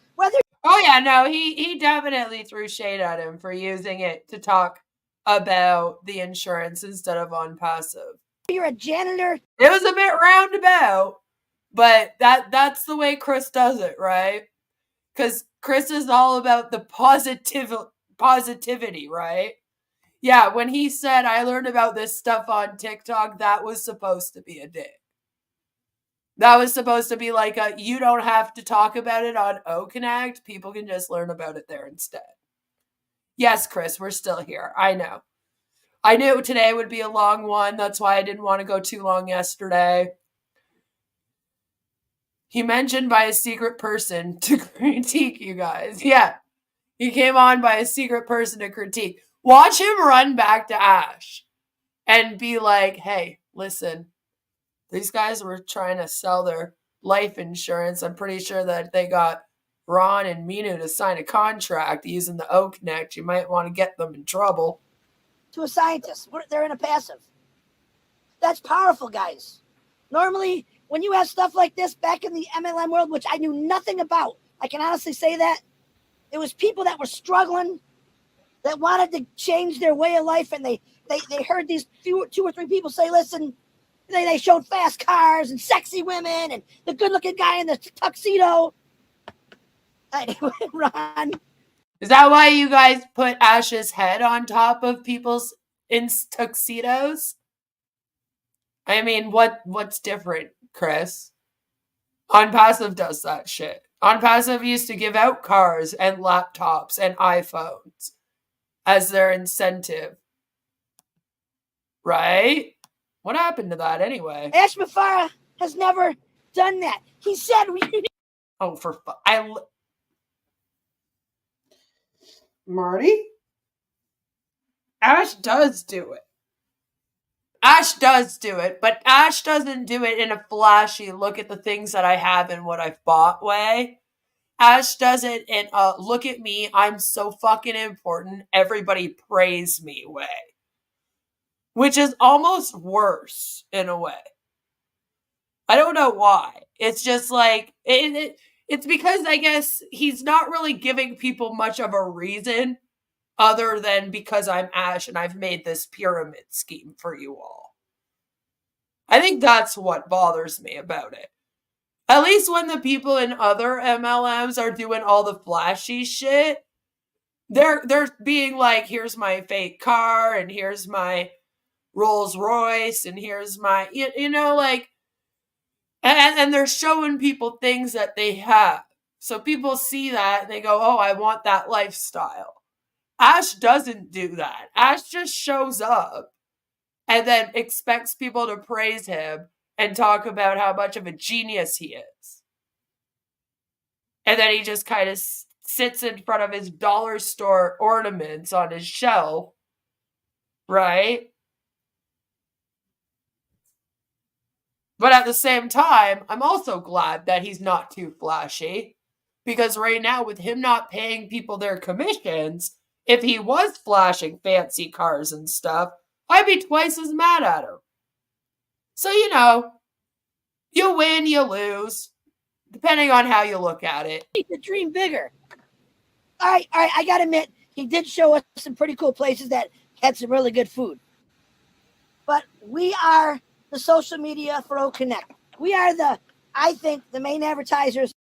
Oh yeah, no, he definitely threw shade at him for using it to talk about the insurance instead of on passive.
You're a janitor.
It was a bit roundabout, but that's the way Chris does it, right? Because Chris is all about the positivity, right? Yeah, when he said, I learned about this stuff on TikTok, that was supposed to be a dig. That was supposed to be like you don't have to talk about it on OConnect. People can just learn about it there instead. Yes, Chris, we're still here. I know. I knew today would be a long one. That's why I didn't want to go too long yesterday. He mentioned by a secret person to critique you guys. Yeah, he came on by a secret person to critique. Watch him run back to Ash and be like, hey, listen, these guys were trying to sell their life insurance. I'm pretty sure that they got Ron and Minu to sign a contract using the OConnect. You might want to get them in trouble.
To a scientist, they're in a passive. That's powerful, guys. Normally, when you have stuff like this back in the MLM world, which I knew nothing about, I can honestly say that, it was people that were struggling, that wanted to change their way of life, and they heard these two or three people say, listen, they showed fast cars and sexy women and the good-looking guy in the tuxedo. Anyway, Ron.
Is that why you guys put Ash's head on top of people's in tuxedos? I mean, what's different, Chris? On Passive does that shit. On Passive used to give out cars and laptops and iPhones as their incentive. Right? What happened to that anyway?
Ash Mafara has never done that. He said
oh, for Marty? Ash does do it. Ash does do it, but Ash doesn't do it in a flashy look at the things that I have and what I've bought way. Ash does it in a look at me, I'm so fucking important, everybody praise me way. Which is almost worse in a way. I don't know why. It's just like, it's because I guess he's not really giving people much of a reason other than because I'm Ash and I've made this pyramid scheme for you all. I think that's what bothers me about it. At least when the people in other MLMs are doing all the flashy shit, they're being like, here's my fake car and here's my Rolls Royce and here's my, you know, like, and they're showing people things that they have. So people see that and they go, oh, I want that lifestyle. Ash doesn't do that. Ash just shows up and then expects people to praise him and talk about how much of a genius he is. And then he just kind of sits in front of his dollar store ornaments on his shelf, right? But at the same time, I'm also glad that he's not too flashy. Because right now, with him not paying people their commissions, if he was flashing fancy cars and stuff, I'd be twice as mad at him. So, you win, you lose, depending on how you look at it.
The dream bigger. All right. I got to admit, he did show us some pretty cool places that had some really good food. But we are the social media for OConnect. We are I think, the main advertisers.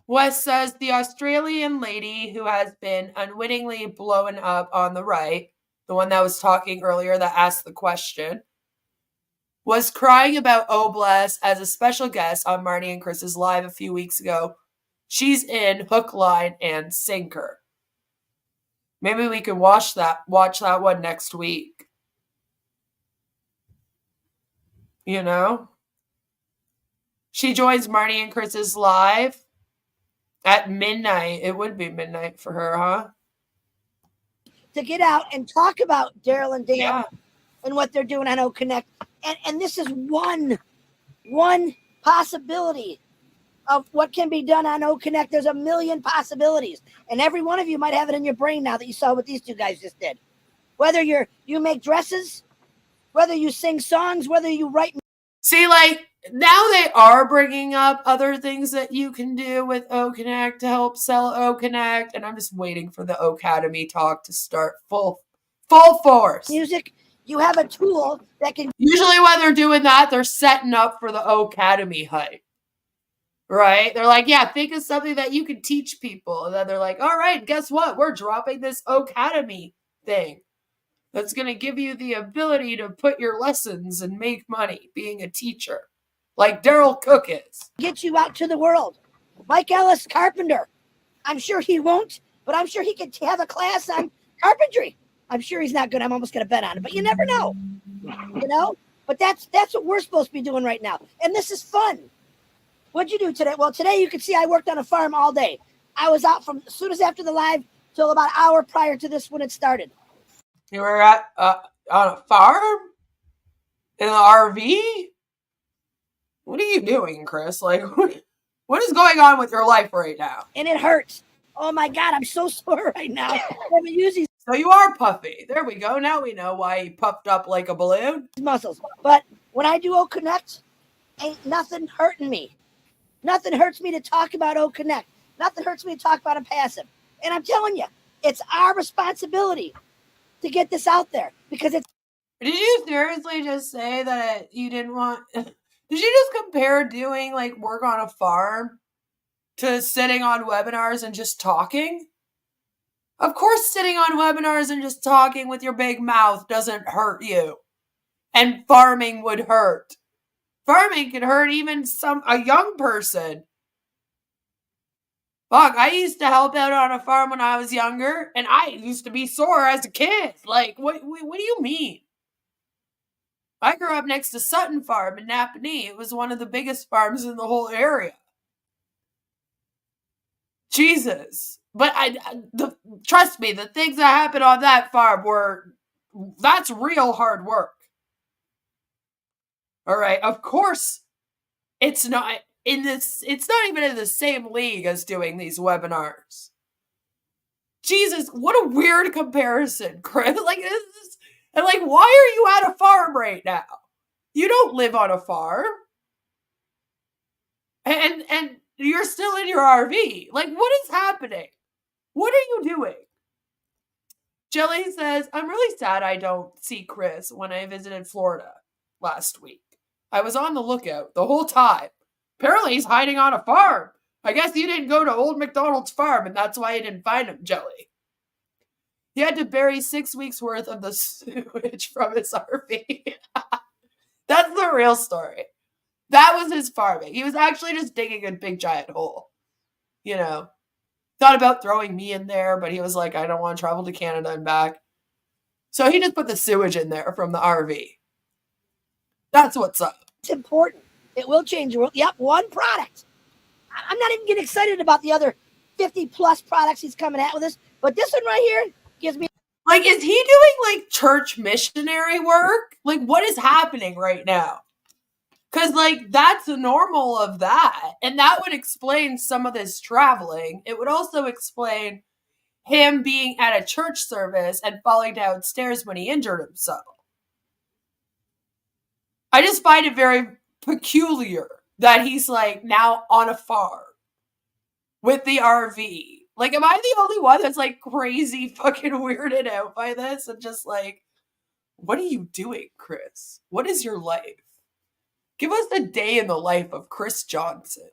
Wes says the Australian lady who has been unwittingly blown up on the right, the one that was talking earlier that asked the question, was crying about Oblast as a special guest on Marty and Chris's live a few weeks ago. She's in hook, line, and sinker. Maybe we can watch that one next week. She joins Marty and Chris's live at midnight. It would be midnight for her, huh?
To get out and talk about Daryl and Dan and what they're doing on OConnect. And this is one possibility of what can be done on OConnect. There's a million possibilities. And every one of you might have it in your brain now that you saw what these two guys just did. Whether you make dresses, whether you sing songs, whether you write.
See, now they are bringing up other things that you can do with OConnect to help sell OConnect, and I'm just waiting for the Academy talk to start full force.
Music, you have a tool that can.
Usually when they're doing that, they're setting up for the Academy hype, right? They're like, yeah, think of something that you can teach people, and then they're like, all right, guess what? We're dropping this Academy thing that's going to give you the ability to put your lessons and make money being a teacher. Like Daryl Cook is.
Get you out to the world. Mike Ellis, carpenter. I'm sure he won't, but I'm sure he could have a class on carpentry. I'm sure he's not good. I'm almost going to bet on it, but you never know. But that's what we're supposed to be doing right now. And this is fun. What'd you do today? Well, today you can see I worked on a farm all day. I was out from as soon as after the live till about an hour prior to this when it started.
You were at on a farm? In the RV? What are you doing, Chris? What is going on with your life right now?
And it hurts. Oh my God, I'm so sore right now. I haven't used these.
So you are puffy. There we go. Now we know why you puffed up like a balloon.
Muscles. But when I do OConnect, ain't nothing hurting me. Nothing hurts me to talk about OConnect. Nothing hurts me to talk about a passive. And I'm telling you, it's our responsibility to get this out there because it's.
Did you seriously just say that you didn't want? Did you just compare doing work on a farm to sitting on webinars and just talking? Of course, sitting on webinars and just talking with your big mouth doesn't hurt you. And farming would hurt. Farming can hurt even a young person. Fuck, I used to help out on a farm when I was younger, and I used to be sore as a kid. What do you mean? I grew up next to Sutton Farm in Napanee. It was one of the biggest farms in the whole area. Jesus. But trust me, the things that happened on that farm that's real hard work. All right. Of course, it's not even in the same league as doing these webinars. Jesus, what a weird comparison, Chris. And why are you at a farm right now? You don't live on a farm. And you're still in your RV. What is happening? What are you doing? Jelly says, I'm really sad I don't see Chris when I visited Florida last week. I was on the lookout the whole time. Apparently he's hiding on a farm. I guess you didn't go to Old McDonald's farm and that's why you didn't find him, Jelly. He had to bury 6 weeks worth of the sewage from his RV. That's the real story. That was his farming. He was actually just digging a big giant hole. Thought about throwing me in there, but he was like, I don't want to travel to Canada and back. So he just put the sewage in there from the RV. That's what's up.
It's important. It will change the world. Yep, one product. I'm not even getting excited about the other 50 plus products he's coming out with us, but this one right here gives me.
Is he doing church missionary work? What is happening right now? Because that's the normal of that. And that would explain some of this traveling. It would also explain him being at a church service and falling downstairs when he injured himself. I just find it very peculiar that he's like now on a farm with the RV. Like, am I the only one that's like crazy fucking weirded out by this? And just like, what are you doing, Chris? What is your life? Give us a day in the life of Chris Johnson.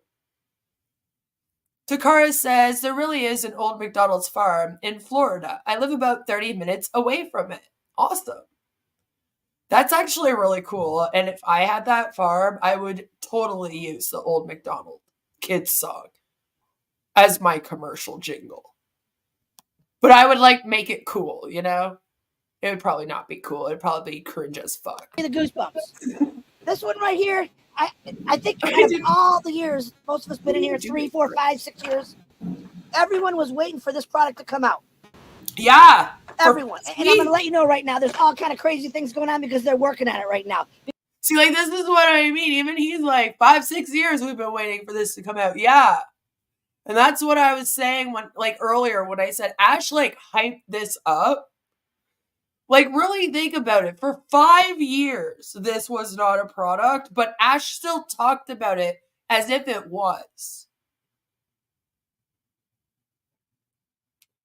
Takara says, there really is an old McDonald's farm in Florida. I live about 30 minutes away from it. Awesome. That's actually really cool. And if I had that farm, I would totally use the old McDonald kids song as my commercial jingle. But I would like make it cool, you know? It would probably not be cool. It'd probably be cringe as fuck.
The goosebumps. This one right here, I think out of all the years, most of us been in here 3, 4, 5, 6 years, everyone was waiting for this product to come out.
Yeah.
Everyone. And I'm going to let you know right now, there's all kind of crazy things going on because they're working on it right now.
See, like, this is what I mean. Even he's like, 5, 6 years we've been waiting for this to come out. Yeah. And that's what I was saying when, like, earlier when I said Ash, like, hyped this up. Like, really think about it. For 5 years, this was not a product, but Ash still talked about it as if it was.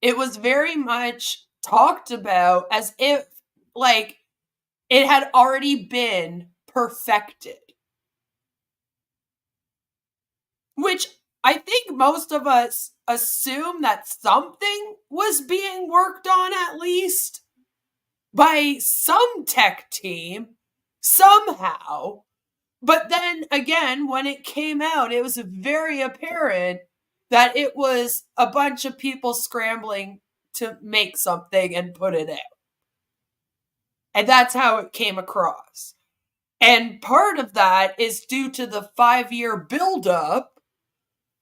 It was very much talked about as if, like, it had already been perfected. Which I think most of us assume that something was being worked on at least by some tech team somehow. But then again, when it came out, it was very apparent that it was a bunch of people scrambling to make something and put it out. And that's how it came across. And part of that is due to the 5-year buildup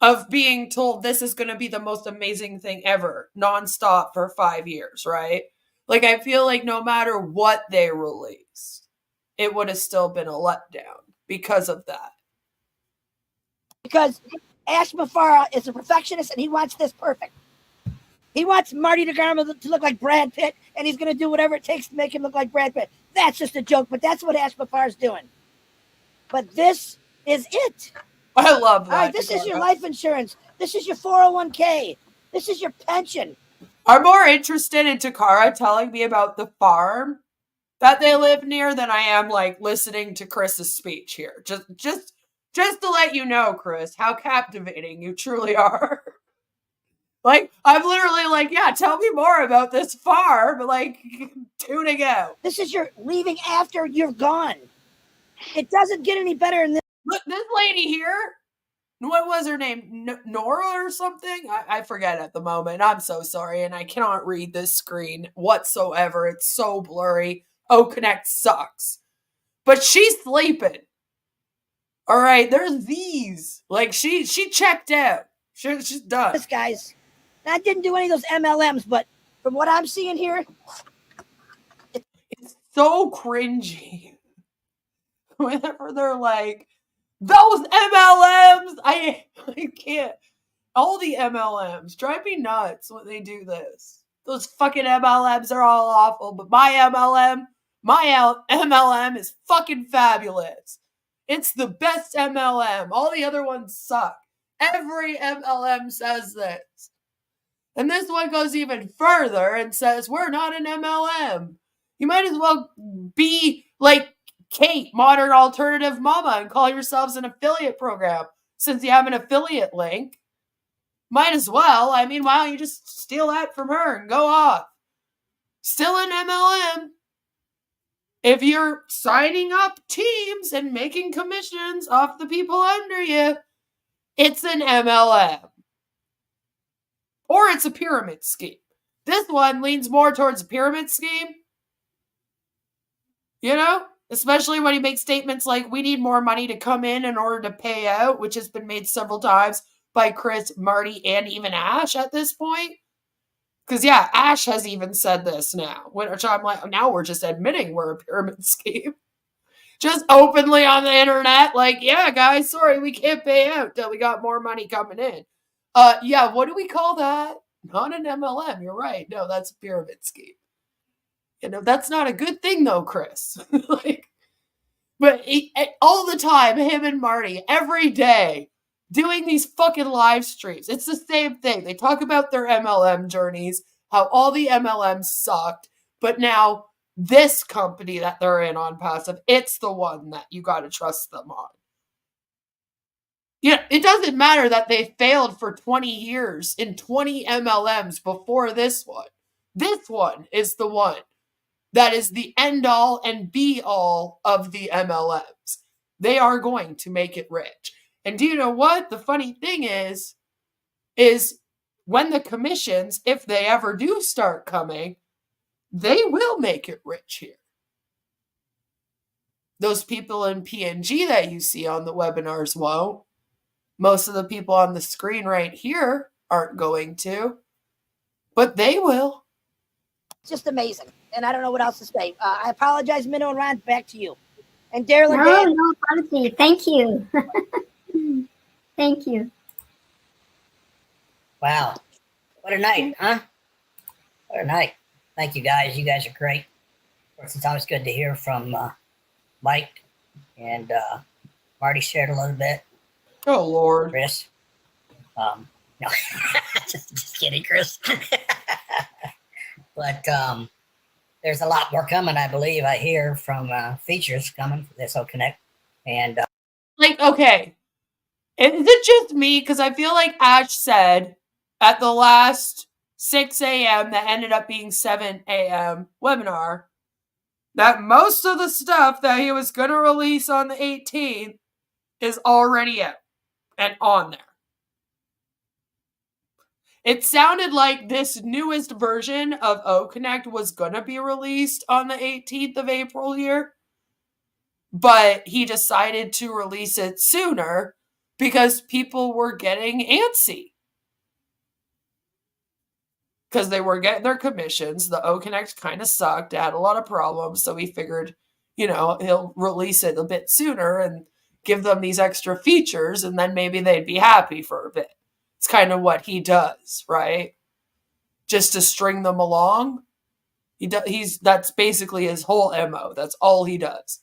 of being told this is going to be the most amazing thing ever, nonstop for 5 years, right? Like, I feel like no matter what they released, it would have still been a letdown because of that.
Because Ash Mafara is a perfectionist and he wants this perfect. He wants Marty DeGarmo to look like Brad Pitt, and he's going to do whatever it takes to make him look like Brad Pitt. That's just a joke, but that's what Ash Mafara's doing. But this is it.
I love that.
All right, this is your life insurance. This is your 401k. This is your pension.
I'm more interested in Takara telling me about the farm that they live near than I am like listening to Chris's speech here. Just to let you know, Chris, how captivating you truly are. Like, I'm literally like, yeah, tell me more about this farm, like, tuning out.
This is your leaving after you're gone. It doesn't get any better than this.
Look, this lady here, what was her name? Nora or something? I forget at the moment. I'm so sorry, and I cannot read this screen whatsoever. It's so blurry. Connect sucks. But she's sleeping. All right, there's these. Like, she checked out. She's done.
This, guys. I didn't do any of those MLMs, but from what I'm seeing here,
it's so cringy. Whenever they're like, those MLMs, I can't. All the MLMs drive me nuts when they do this. Those fucking MLMs are all awful, but my MLM is fucking fabulous. It's the best MLM. All the other ones suck. Every MLM says this. And this one goes even further and says, we're not an MLM. You might as well be like Kate, Modern Alternative Mama, and call yourselves an affiliate program. Since you have an affiliate link, might as well. I mean, why don't you just steal that from her and go off? Still an MLM. If you're signing up teams and making commissions off the people under you, it's an MLM. Or it's a pyramid scheme. This one leans more towards a pyramid scheme. You know? Especially when he makes statements like, we need more money to come in order to pay out, which has been made several times by Chris, Marty, and even Ash at this point. Because, yeah, Ash has even said this now. Which I'm like, now we're just admitting we're a pyramid scheme. Just openly on the internet, like, yeah, guys, sorry, we can't pay out till we got more money coming in. Yeah, what do we call that? Not an MLM, you're right. No, that's a pyramid scheme. You know, that's not a good thing, though, Chris. Like, But all the time, him and Marty, every day, doing these fucking live streams. It's the same thing. They talk about their MLM journeys, how all the MLMs sucked, but now this company that they're in on passive, it's the one that you got to trust them on. Yeah, it doesn't matter that they failed for 20 years in 20 MLMs before this one. This one is the one that is the end all and be all of the MLMs. They are going to make it rich. And do you know what? The funny thing is when the commissions, if they ever do start coming, they will make it rich here. Those people in PNG that you see on the webinars won't. Most of the people on the screen right here aren't going to, but they will.
It's just amazing. And I don't know what else to say. I apologize, Minnow and Ron. Back to you. And Daryl and Dan.
No apology. Thank you. Thank you.
Wow. What a night, huh? What a night. Thank you, guys. You guys are great. Of course, it's always good to hear from Mike and Marty shared a little bit.
Oh, Lord.
Chris. No, just kidding, Chris. But there's a lot more coming, I believe. I hear from features coming for this Connect. And
okay. Is it just me? Because I feel like Ash said at the last 6 a.m. that ended up being 7 a.m. webinar that most of the stuff that he was going to release on the 18th is already out and on there. It sounded like this newest version of Connect was going to be released on the 18th of April here, but he decided to release it sooner because people were getting antsy. Because they were getting their commissions. The Connect kind of sucked, had a lot of problems, so he figured, he'll release it a bit sooner and give them these extra features, and then maybe they'd be happy for a bit. It's kind of what he does, right? Just to string them along. That's basically his whole MO. That's all he does.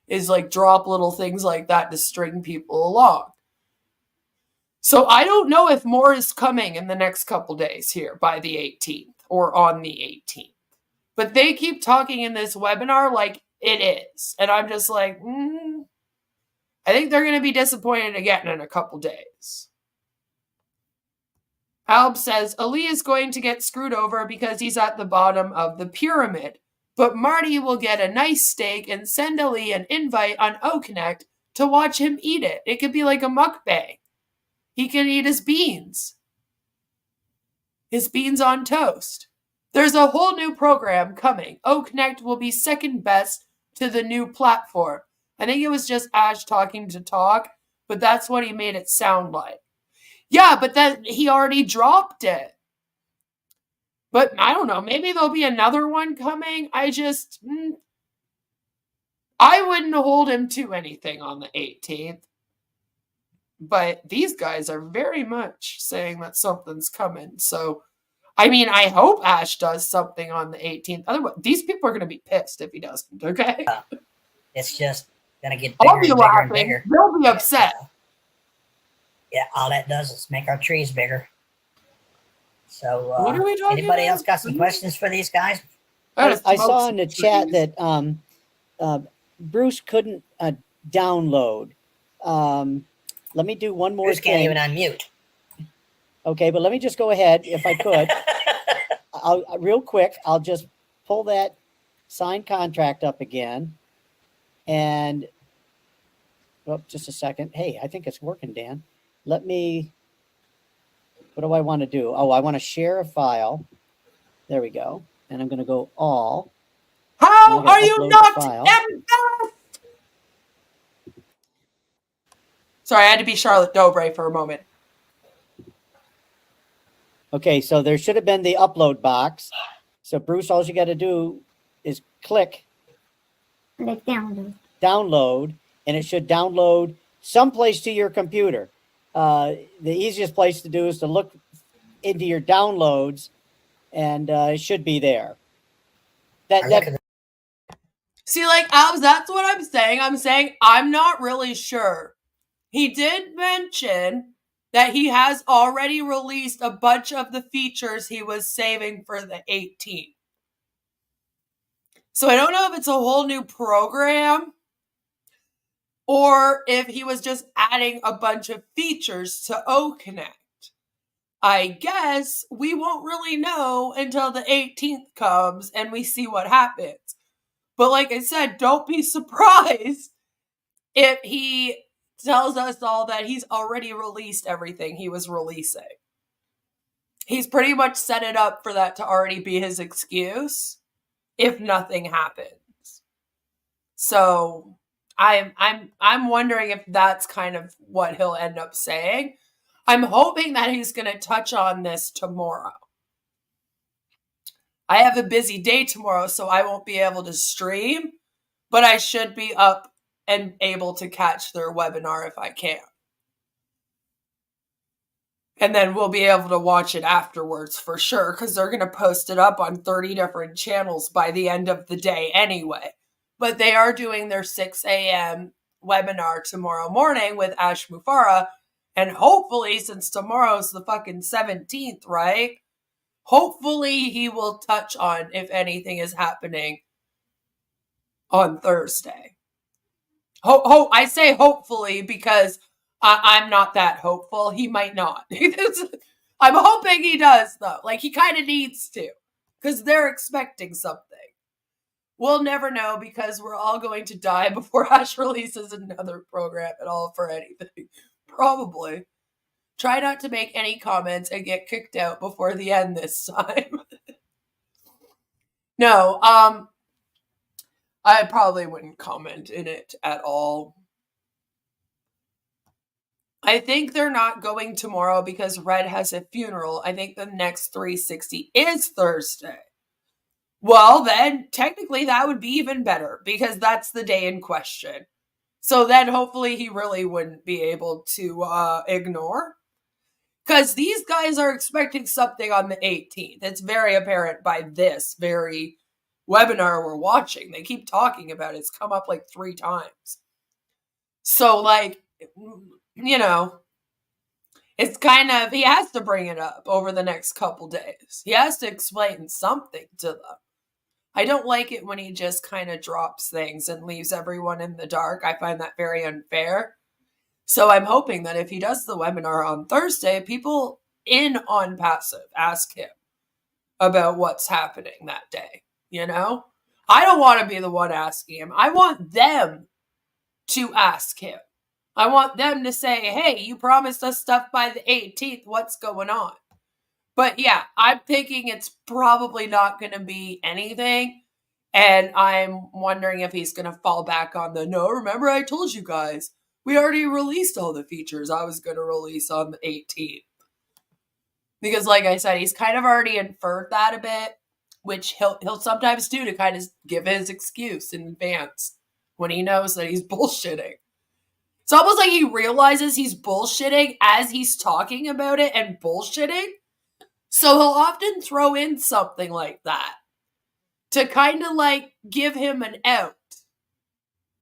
Is like drop little things like that to string people along. So I don't know if more is coming in the next couple days here by the 18th or on the 18th. But they keep talking in this webinar like it is. And I'm just like, I think they're going to be disappointed again in a couple days. Alb says, Ali is going to get screwed over because he's at the bottom of the pyramid. But Marty will get a nice steak and send Ali an invite on Connect to watch him eat it. It could be like a mukbang. He can eat his beans. His beans on toast. There's a whole new program coming. Connect will be second best to the new platform. I think it was just Ash talking to talk, but that's what he made it sound like. Yeah, but then he already dropped it. But I don't know. Maybe there'll be another one coming. I wouldn't hold him to anything on the 18th. But these guys are very much saying that something's coming. So, I hope Ash does something on the 18th. Otherwise, these people are going to be pissed if he doesn't, okay?
It's just going to get bigger
I'll be
and bigger
laughing.
and bigger.
They'll be upset.
Yeah, all that does is make our trees bigger. So,
what are we talking
anybody
about?
else got some questions for these guys?
I saw in the chat that Bruce couldn't download. Let me do one more
Bruce
thing.
can't even unmute.
Okay, but let me just go ahead, if I could. Real quick, I'll just pull that signed contract up again. And, just a second. Hey, I think it's working, Dan. What do I want to do? Oh, I want to share a file. There we go. And I'm going to go all.
How are you not embarrassed? Sorry, I had to be Charlotte Dobre for a moment.
Okay, so there should have been the upload box. So Bruce, all you got to do is click download, and it should download someplace to your computer. The easiest place to do is to look into your downloads, and it should be there.
See, like, Albs, that's what I'm saying. I'm saying I'm not really sure. He did mention that he has already released a bunch of the features he was saving for the 18th. So I don't know if it's a whole new program or if he was just adding a bunch of features to OConnect. I guess we won't really know until the 18th comes and we see what happens. But like I said, don't be surprised if he tells us all that he's already released everything he was releasing. He's pretty much set it up for that to already be his excuse if nothing happens. So I'm wondering if that's kind of what he'll end up saying. I'm hoping that he's going to touch on this tomorrow. I have a busy day tomorrow, so I won't be able to stream, but I should be up and able to catch their webinar if I can. And then we'll be able to watch it afterwards for sure, because they're going to post it up on 30 different channels by the end of the day anyway. But they are doing their 6 a.m. webinar tomorrow morning with Ash Mufara. And hopefully, since tomorrow's the fucking 17th, right? Hopefully he will touch on if anything is happening on Thursday. I say hopefully because I'm not that hopeful. He might not. I'm hoping he does, though. Like, he kind of needs to, because they're expecting something. We'll never know, because we're all going to die before Ash releases another program at all for anything. Probably. Try not to make any comments and get kicked out before the end this time. No, I probably wouldn't comment in it at all. I think they're not going tomorrow because Red has a funeral. I think the next 360 is Thursday. Well, then technically that would be even better, because that's the day in question. So then hopefully he really wouldn't be able to ignore. Because these guys are expecting something on the 18th. It's very apparent by this very webinar we're watching. They keep talking about it. It's come up like 3 times. So, like, you know, it's kind of, he has to bring it up over the next couple days. He has to explain something to them. I don't like it when he just kind of drops things and leaves everyone in the dark. I find that very unfair. So I'm hoping that if he does the webinar on Thursday, people in on passive ask him about what's happening that day. You know, I don't want to be the one asking him. I want them to ask him. I want them to say, hey, you promised us stuff by the 18th. What's going on? But yeah, I'm thinking it's probably not going to be anything. And I'm wondering if he's going to fall back on the, no, remember I told you guys. We already released all the features I was going to release on the 18th. Because like I said, he's kind of already inferred that a bit, which he'll sometimes do to kind of give his excuse in advance when he knows that he's bullshitting. It's almost like he realizes he's bullshitting as he's talking about it and bullshitting. So he'll often throw in something like that to kind of like give him an out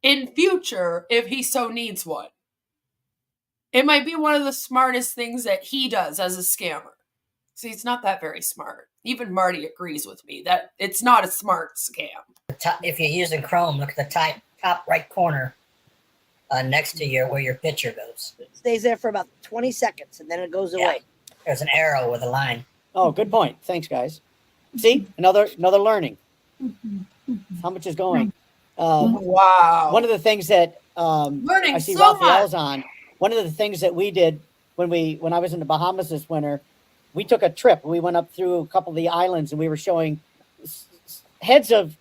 in future if he so needs one. It might be one of the smartest things that he does as a scammer. See, it's not that very smart. Even Marty agrees with me that it's not a smart scam.
If you're using Chrome, look at the top right corner next to where your picture goes.
It stays there for about 20 seconds and then it goes away.
There's an arrow with a line.
Oh, good point. Thanks, guys. See, another learning. How much is going?
Wow.
One of the things that
learning
I see
so
Raphael's
much.
on. One of the things that we did when I was in the Bahamas this winter, we took a trip. We went up through a couple of the islands and we were showing heads of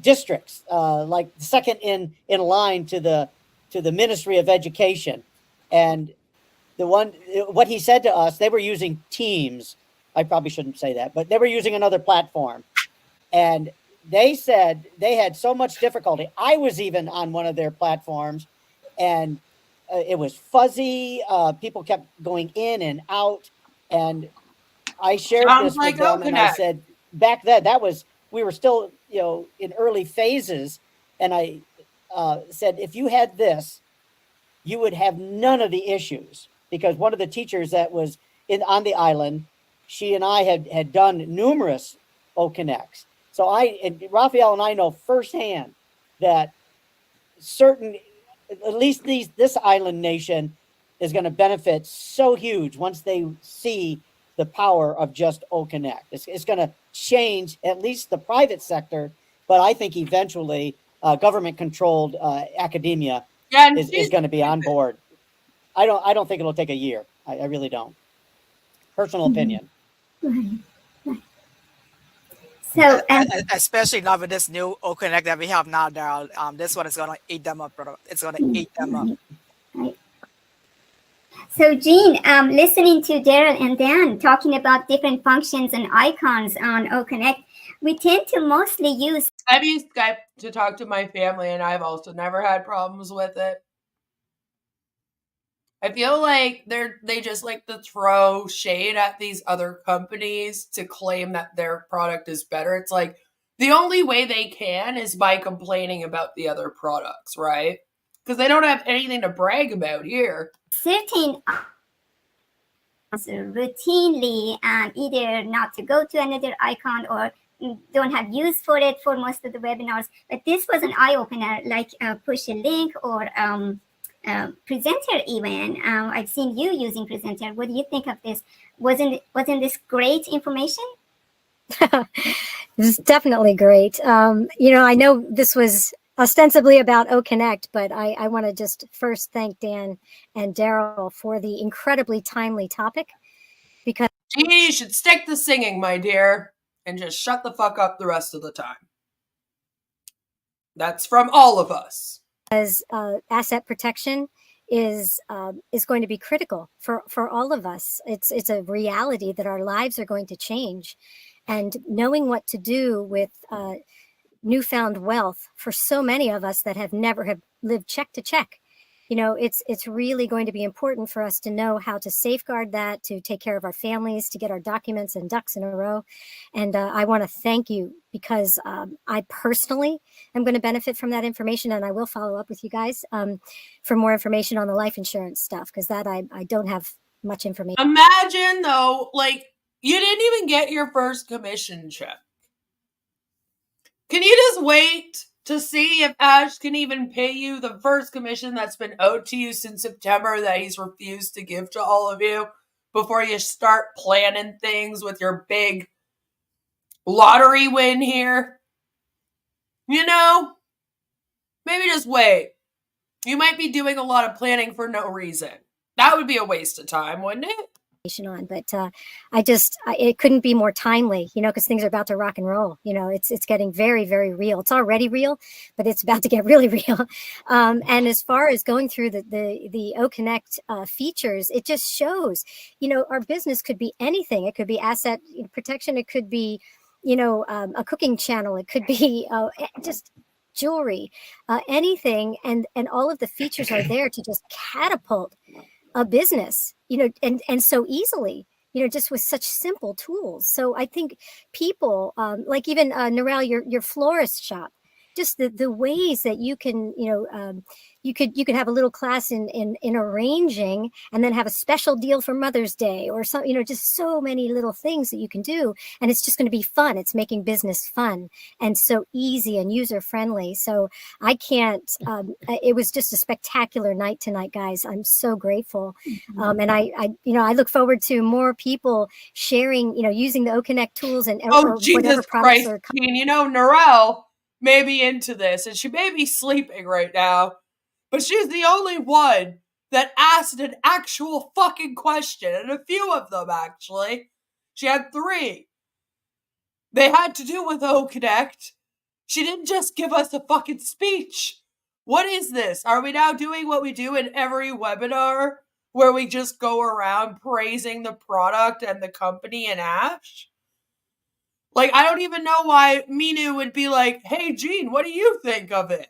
districts, like second in line to the Ministry of Education. And what he said to us, they were using Teams. I probably shouldn't say that, but they were using another platform. And they said they had so much difficulty. I was even on one of their platforms and it was fuzzy. People kept going in and out. And I shared this with them and I said, back then we were still in early phases, and I said, if you had this, you would have none of the issues, because one of the teachers that was on the island, she and I had done numerous O-Connects. So and Raphael and I know firsthand that certain, at least this island nation is going to benefit so huge once they see the power of just O-Connect. It's going to change at least the private sector, but I think eventually government-controlled academia is going to be on board. I don't think it'll take a year. I really don't. Personal opinion.
So,
especially now with this new O-Connect that we have now, Daryl, this one is going to eat them up, brother. It's going to eat them up.
Right. So, Jean, listening to Daryl and Dan talking about different functions and icons on O-Connect, we tend to mostly use.
I've used Skype to talk to my family, and I've also never had problems with it. I feel like they just like to throw shade at these other companies to claim that their product is better. It's like the only way they can is by complaining about the other products, right? Because they don't have anything to brag about here.
Certain routinely either not to go to another icon or don't have use for it for most of the webinars. But this was an eye-opener, like push a link or presenter even. I've seen you using presenter. What do you think of this? Wasn't this great information?
This is definitely great. I know this was ostensibly about O-Connect, but I want to just first thank Dan and Daryl for the incredibly timely topic. Because
you should stick to singing, my dear, and just shut the fuck up the rest of the time. That's from all of us.
As asset protection is going to be critical for all of us. It's a reality that our lives are going to change, and knowing what to do with newfound wealth for so many of us that have never lived check to check. It's really going to be important for us to know how to safeguard that, to take care of our families, to get our documents and ducks in a row. And I want to thank you, because I personally am going to benefit from that information, and I will follow up with you guys for more information on the life insurance stuff, because that I don't have much information.
Imagine though, like, you didn't even get your first commission check. Can you just wait to see if Ash can even pay you the first commission that's been owed to you since September that he's refused to give to all of you before you start planning things with your big lottery win here? Maybe just wait. You might be doing a lot of planning for no reason. That would be a waste of time, wouldn't it?
On, but it couldn't be more timely, because things are about to rock and roll. It's getting very, very real. It's already real, but it's about to get really real. And as far as going through the O-Connect features, it just shows, our business could be anything. It could be asset protection. It could be, a cooking channel. It could be just jewelry, anything. And all of the features are there to just catapult a business, and so easily, just with such simple tools. So I think people, like even Narelle, your florist shop, just the ways that you can, you could have a little class in arranging, and then have a special deal for Mother's Day or something, just so many little things that you can do. And it's just going to be fun. It's making business fun and so easy and user friendly. So I can't, it was just a spectacular night tonight, guys. I'm so grateful. And I look forward to more people sharing, using the O-Connect tools and or whatever products are coming.
Narelle may be into this, and she may be sleeping right now, but she's the only one that asked an actual fucking question, and a few of them, actually. She had 3. They had to do with O-Connect. She didn't just give us a fucking speech. What is this? Are we now doing what we do in every webinar, where we just go around praising the product and the company and Ash? Like, I don't even know why Minu would be like, hey, Jean, what do you think of it?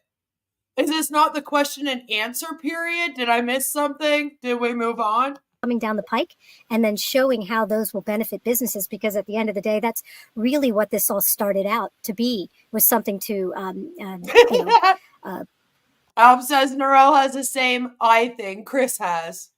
Is this not the question and answer period? Did I miss something? Did we move on?
coming down the pike, and then showing how those will benefit businesses, because at the end of the day, that's really what this all started out to be, was something to
Alp says Narelle has the same eye thing Chris has.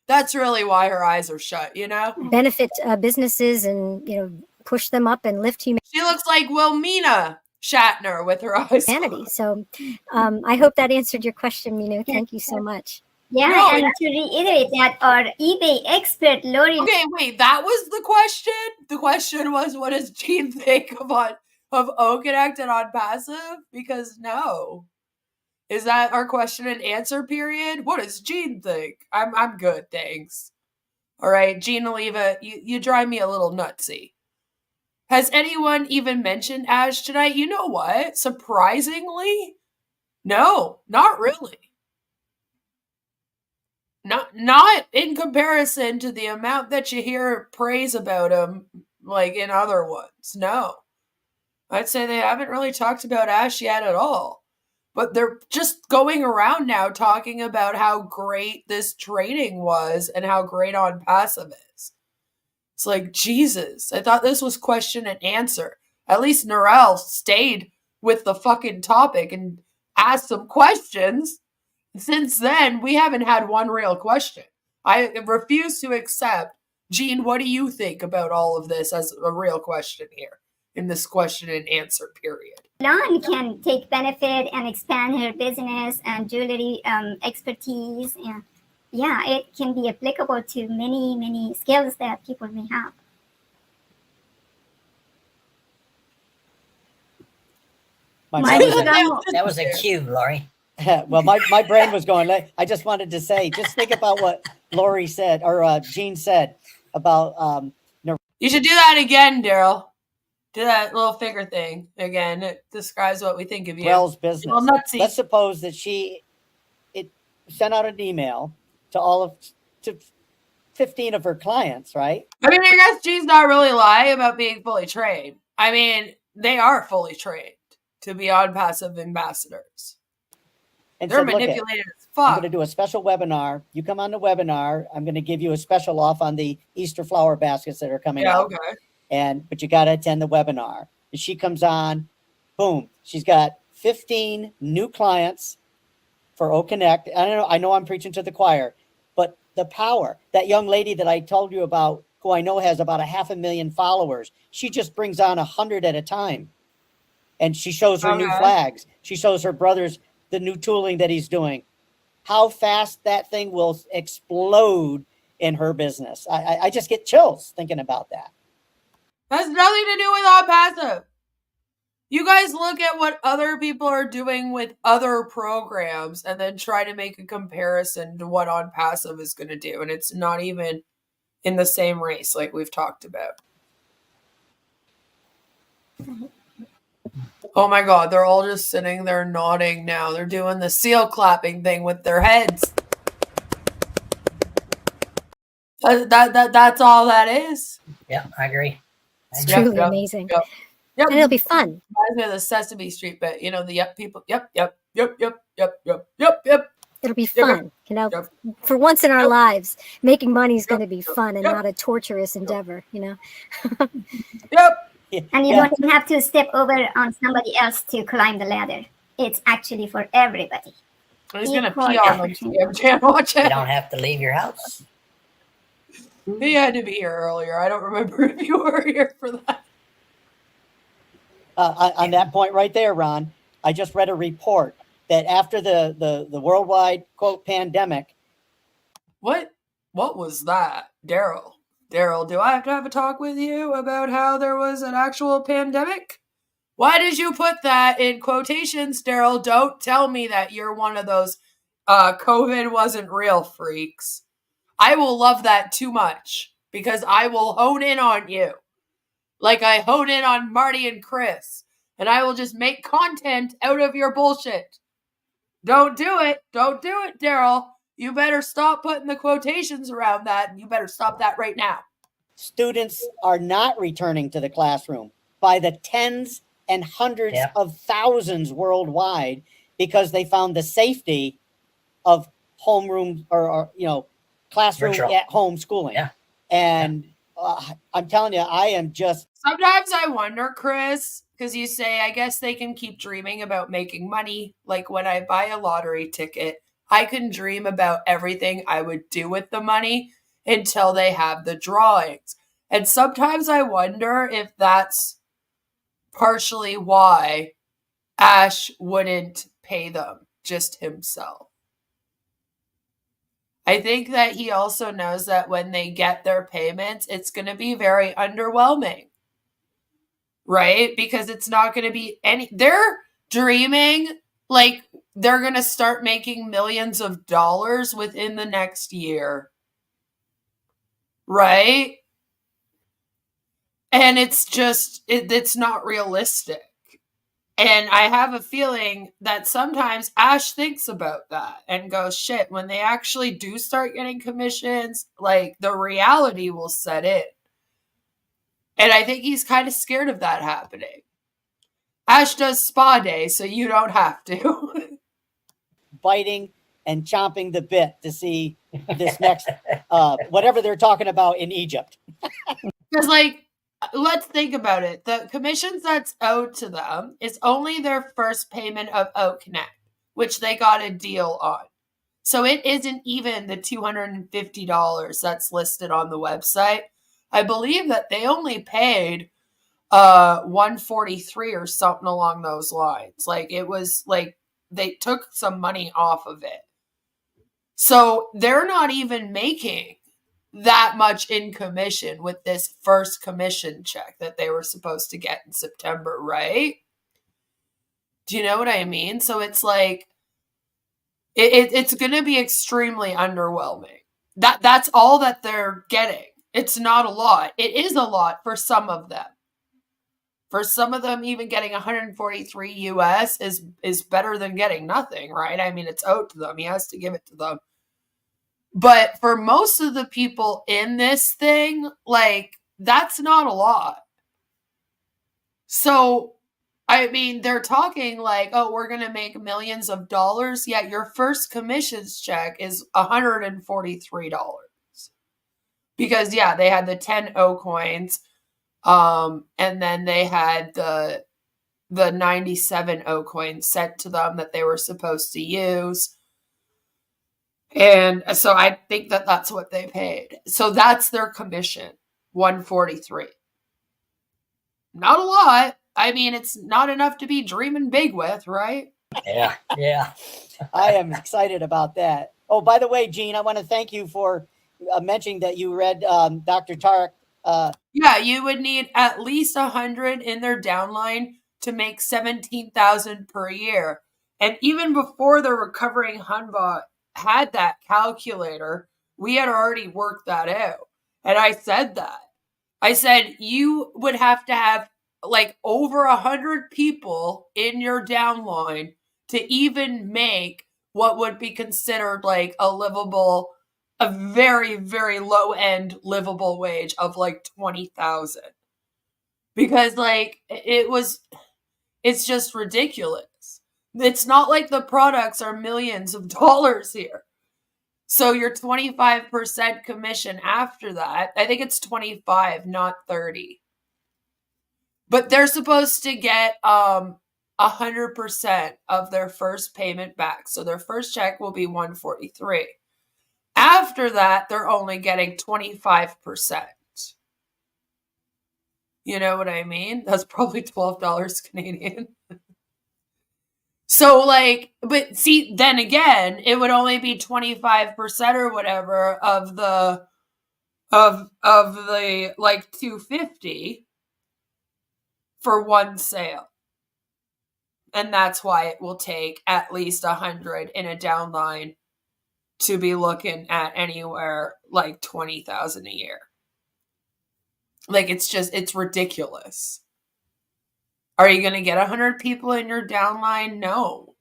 That's really why her eyes are shut, you know?
benefit businesses and, push them up and lift humanity.
She looks like Wilmina Shatner with her eyes.
So I hope that answered your question, Minu. Thank you so much.
Yeah,
No,
and to reiterate that, our eBay expert, Lori.
Okay, wait, that was the question? The question was, what does Gene think of OConnect and on passive? Because no. Is that our question and answer period? What does Gene think? I'm good, thanks. All right, Gene Oliva, you drive me a little nutsy. Has anyone even mentioned Ash tonight? You know what? Surprisingly, no, not really. Not in comparison to the amount that you hear praise about him, like in other ones. No. I'd say they haven't really talked about Ash yet at all. But they're just going around now talking about how great this trading was and how great on passive is. It's like, Jesus, I thought this was question and answer. At least Narelle stayed with the fucking topic and asked some questions. Since then, we haven't had one real question. I refuse to accept. Gene, what do you think about all of this as a real question here in this question and answer period?
Lan can take benefit and expand her business and jewelry expertise. And yeah, it can be applicable to many skills that people may have.
That was a cue, Lori.
Well, my brain was going. I just wanted to say, just think about what Lori said, or Gene said about.
You should do that again, Daryl. Do that little figure thing again. It describes what we think of you.
Wells business.
Well, nutsy.
Let's suppose that it sent out an email to 15 of her clients, right?
I mean, I guess Gene's not really lying about being fully trained. I mean, they are fully trained to be on passive ambassadors.
And
they're
said,
manipulated as fuck.
I'm going to do a special webinar. You come on the webinar. I'm going to give you a special off on the Easter flower baskets that are coming out.
Okay.
But you got to attend the webinar. And she comes on, boom. She's got 15 new clients for OConnect. I know I'm preaching to the choir, but the power, that young lady that I told you about, who I know has about 500,000 followers, she just brings on 100 at a time. And she shows her new flags. She shows her brothers the new tooling that he's doing. How fast that thing will explode in her business. I just get chills thinking about that.
Has nothing to do with on passive. You guys look at what other people are doing with other programs and then try to make a comparison to what on passive is going to do. And it's not even in the same race like we've talked about. Oh my God, they're all just sitting there nodding now. They're doing the seal clapping thing with their heads. That's all that is.
Yeah, I agree.
It's truly amazing.
Yep.
And it'll be fun.
Reminds me of the Sesame Street bit. You know, the people. Yep.
It'll be fun. For once in our lives, making money is going to be fun and not a torturous endeavor,
Yep.
And you don't even have to step over on somebody else to climb the ladder. It's actually for everybody.
He's going to pee on them. Watch it.
You don't have to leave your house.
He had to be here earlier. I don't remember if you were here for that.
On that point right there, Ron, I just read a report that after the worldwide, quote, pandemic.
What was that? Daryl, do I have to have a talk with you about how there was an actual pandemic? Why did you put that in quotations, Daryl? Don't tell me that you're one of those COVID wasn't real freaks. I will love that too much because I will hone in on you like I hone in on Marty and Chris, and I will just make content out of your bullshit. Don't do it. Don't do it, Daryl. You better stop putting the quotations around that, and you better stop that right now.
Students are not returning to the classroom by the tens and hundreds of thousands worldwide because they found the safety of homeroom or classroom
Virtual.
at home schooling.
Yeah.
And I'm telling you, I am just.
Sometimes I wonder, Chris, because you say, I guess they can keep dreaming about making money. Like when I buy a lottery ticket, I can dream about everything I would do with the money until they have the drawings. And sometimes I wonder if that's partially why Ash wouldn't pay them, just himself. I think that he also knows that when they get their payments, it's going to be very underwhelming, right? Because it's not going to be they're dreaming like they're going to start making millions of dollars within the next year, right? And it's just, it's not realistic. And I have a feeling that sometimes Ash thinks about that and goes, shit, when they actually do start getting commissions, like the reality will set in. And I think he's kind of scared of that happening. Ash does spa day, so you don't have to.
Biting and chomping the bit to see this next, whatever they're talking about in Egypt.
Because, like, let's think about it. The commissions that's owed to them is only their first payment of Connect, which they got a deal on. So it isn't even the $250 that's listed on the website. I believe that they only paid $143 or something along those lines. Like it was like they took some money off of it. So they're not even making that much in commission with this first commission check that they were supposed to get in September, right? Do you know what I mean? So it's like it's going to be extremely underwhelming. That's all that they're getting. It's not a lot. It is a lot for some of them. For some of them, even getting 143 US is better than getting nothing, right? I mean, it's owed to them. He has to give it to them. But for most of the people in this thing, like, that's not a lot. So, I mean, they're talking like, oh, we're going to make millions of dollars. Yet your first commissions check is $143. Because, yeah, they had the 10 O coins. And then they had the 97 O coins sent to them that they were supposed to use. And so I think that that's what they paid. So that's their commission, 143. Not a lot. I mean, it's not enough to be dreaming big with, right?
Yeah, yeah.
I am excited about that. Oh, by the way, Gene, I want to thank you for mentioning that you read Dr. Tarek.
Yeah, you would need at least 100 in their downline to make 17,000 per year. And even before the recovering Hunbot had that calculator, we had already worked that out. And I said that. I said you would have to have like over 100 people in your downline to even make what would be considered like a very, very low end livable wage of like 20,000. Because like it's just ridiculous. It's not like the products are millions of dollars here. So your 25% commission after that, I think it's 25, not 30. But they're supposed to get 100% of their first payment back. So their first check will be 143. After that, they're only getting 25%. You know what I mean? That's probably $12 Canadian. So like, but see, then again, it would only be 25% or whatever of the like 250 for one sale. And that's why it will take at least 100 in a downline to be looking at anywhere like 20,000 a year. Like it's ridiculous. Are you going to get 100 people in your downline? No.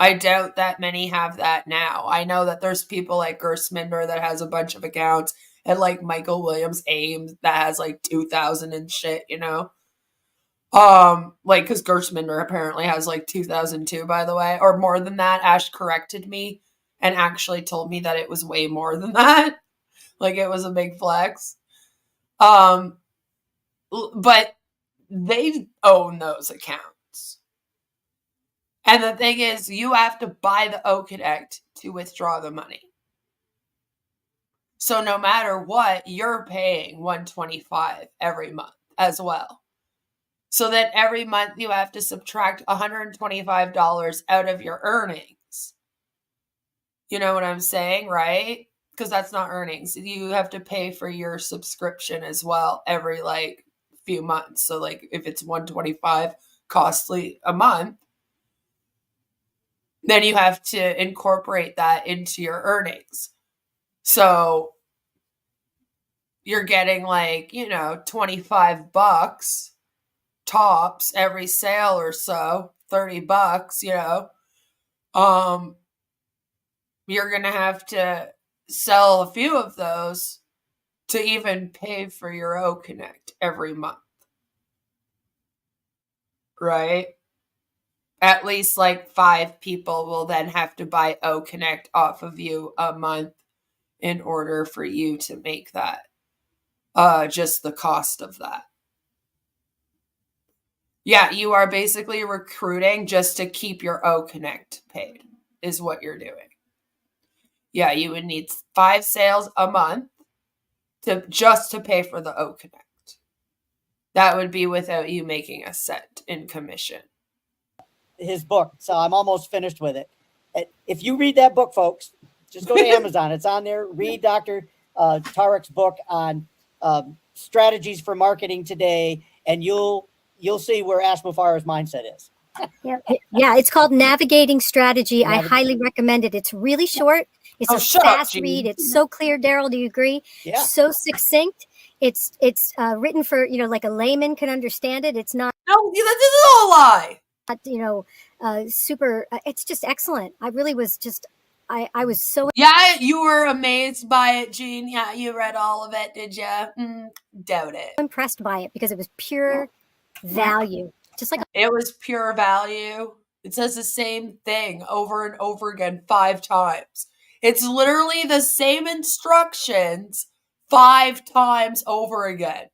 I doubt that many have that now. I know that there's people like Gersminder that has a bunch of accounts and like Michael Williams Ames that has like 2,000 and shit, you know? Like, cause Gersminder apparently has like 2,002, by the way, or more than that. Ash corrected me and actually told me that it was way more than that. Like it was a big flex. But they own those accounts. And the thing is, you have to buy the OConnect to withdraw the money. So no matter what, you're paying $125 every month as well. So that every month you have to subtract $125 out of your earnings. You know what I'm saying, right? Because that's not earnings. You have to pay for your subscription as well every like few months. So like if it's $125 costly a month, then you have to incorporate that into your earnings. So you're getting like, you know, $25 tops every sale or so, $30, you know. You're going to have to sell a few of those to even pay for your OConnect every month. Right? At least like 5 people will then have to buy OConnect off of you a month in order for you to make that. Just the cost of that. Yeah, you are basically recruiting just to keep your OConnect paid, is what you're doing. Yeah, you would need 5 sales a month to pay for the OConnect. That would be without you making a cent in commission.
His book, so I'm almost finished with it. If you read that book, folks, just go to Amazon. It's on there. Read Dr. Tarek's book on strategies for marketing today, and you'll see where Ash Mufareh's mindset is.
Yeah, it's called Navigating Strategy. I highly recommend it. It's really short. It's a fast read. It's so clear. Daryl, do you agree?
Yeah.
So succinct. It's written for, you know, like a layman can understand it. It's not.
No, this is all a lie.
You know, super. It's just excellent. I really was just. I was so.
Yeah, you were amazed by it, Jean. Yeah, you read all of it, did you? Doubt it.
Impressed by it because it was pure value. Just like
it was pure value. It says the same thing over and over again 5 times. It's literally the same instructions 5 times over again.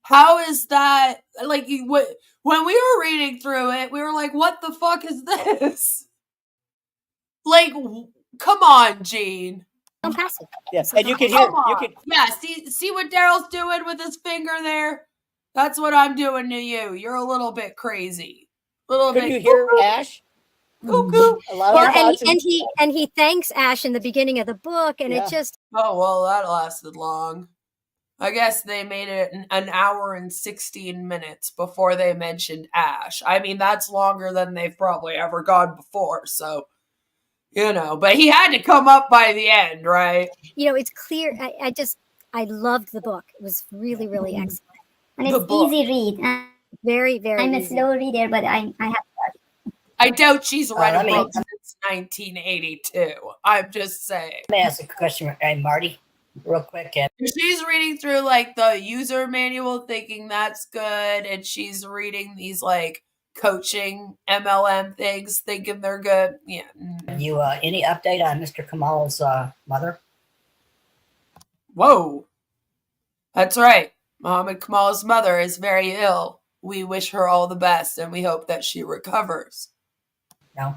How is that? Like, when we were reading through it, we were like, what the fuck is this? Like, come on, Gene.
Passive.
Yes, and you can hear. You can.
Yeah, see what Daryl's doing with his finger there? That's what I'm doing to you. You're a little bit crazy.
Could you hear Ash?
Cuckoo.
Well, and he thanks Ash in the beginning of the book, and it just.
Oh well, that lasted long. I guess they made it an hour and 16 minutes before they mentioned Ash. I mean, that's longer than they've probably ever gone before. So, you know, but he had to come up by the end, right?
You know, it's clear. I loved the book. It was really, really excellent.
And it's easy read.
Very, very.
I'm a
easy.
slow reader, but I have.
I doubt she's read a book since 1982. I'm just saying.
Let me ask a question, Marty, real quick.
She's reading through like the user manual, thinking that's good, and she's reading these like coaching MLM things, thinking they're good. Yeah.
You any update on Mr. Kamal's mother?
Whoa, that's right. Muhammad Kamal's mother is very ill. We wish her all the best, and we hope that she recovers.
No.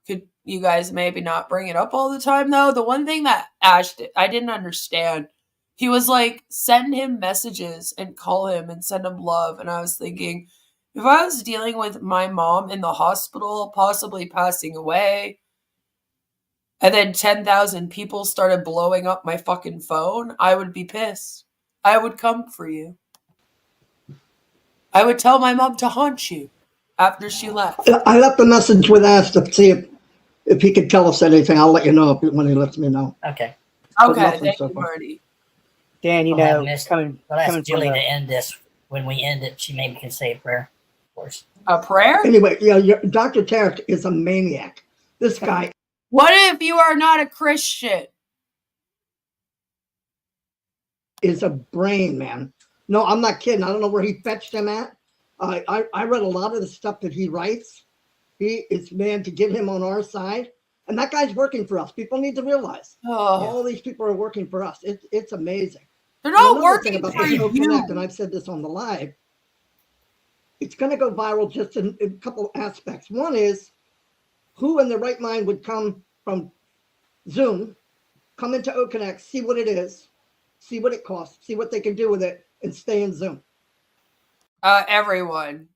Could you guys maybe not bring it up all the time, though? The one thing that Ash did, I didn't understand. He was like, send him messages and call him and send him love. And I was thinking, if I was dealing with my mom in the hospital, possibly passing away, and then 10,000 people started blowing up my fucking phone, I would be pissed. I would come for you. I would tell my mom to haunt you after she left.
I left a message with Ash to see if he could tell us anything. I'll let you know when he lets me know.
Okay.
Okay, thank you, Marty.
Dan, you know, coming
ask Julie to end this. When we end it, she maybe can say a prayer, of course.
A prayer?
Anyway, yeah, Dr. Tarek is a maniac. This guy.
What if you are not a Christian?
Is a brain, man. No, I'm not kidding. I don't know where he fetched him at. I read a lot of the stuff that he writes. He is, man, to get him on our side. And that guy's working for us. People need to realize all these people are working for us. It's amazing.
They're not
thing
working
about
for
this Connect,
you.
and I've said this on the live, it's going to go viral just in a couple aspects. One is, who in their right mind would come from Zoom, come into OConnect, see what it is, see what it costs, see what they can do with it, and stay in Zoom?
Everyone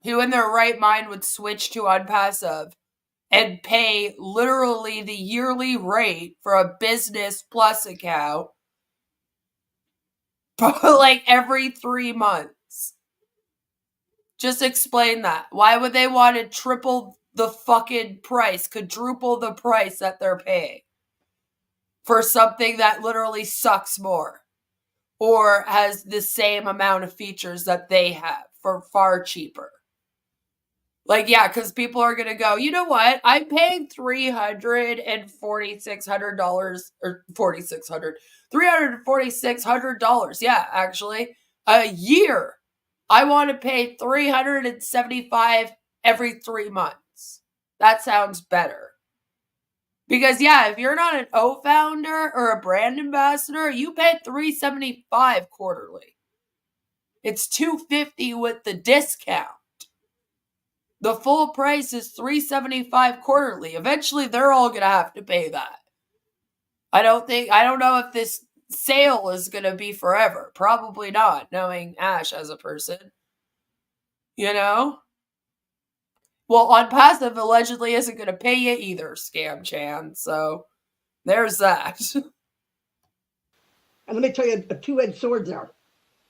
who in their right mind would switch to Unpassive and pay literally the yearly rate for a Business Plus account like every 3 months. Just explain that. Why would they want to triple the fucking price, quadruple the price that they're paying for something that literally sucks more or has the same amount of features that they have for far cheaper? Like, yeah, because people are going to go, you know what? I'm paying $346 or $346. Yeah, actually, a year. I want to pay $375 every 3 months. That sounds better. Because yeah, if you're not an O founder or a brand ambassador, you pay $375 quarterly. It's $250 with the discount. The full price is $375 quarterly. Eventually, they're all going to have to pay that. I don't know if this sale is going to be forever. Probably not, knowing Ash as a person. You know? Well, Unpassive allegedly isn't going to pay you either, Scam Chan. So, there's that.
And let me tell you a two-edged sword there.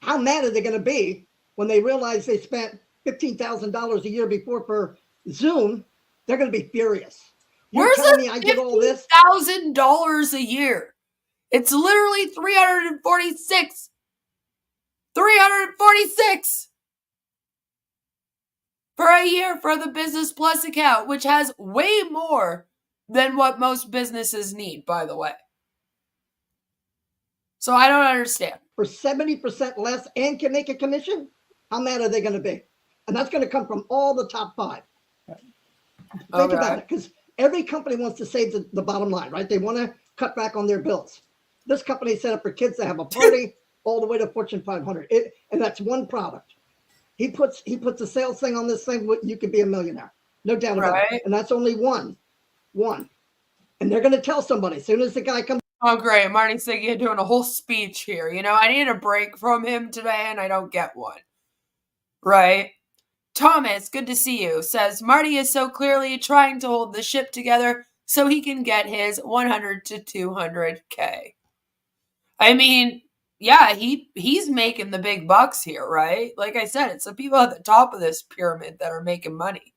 How mad are they going to be when they realize they spent $15,000 a year before for Zoom? They're going to be furious. You're telling me I get all this?
$15,000 a year. It's literally 346. 346 for a year for the Business Plus account, which has way more than what most businesses need, by the way. So I don't understand.
For 70% less and can make a commission? How mad are they going to be? And that's going to come from all the top 5. Think about it, because every company wants to save the bottom line, right? They want to cut back on their bills. This company is set up for kids to have a party all the way to Fortune 500. And that's one product. He puts a sales thing on this thing, you could be a millionaire. No doubt about it. And that's only one. And they're going to tell somebody as soon as the guy comes.
Oh, great. Marty's thinking of doing a whole speech here. You know, I need a break from him today, and I don't get one. Right? Thomas, good to see you, says Marty is so clearly trying to hold the ship together so he can get his 100 to 200K. I mean, yeah, he's making the big bucks here, right? Like I said, it's the people at the top of this pyramid that are making money.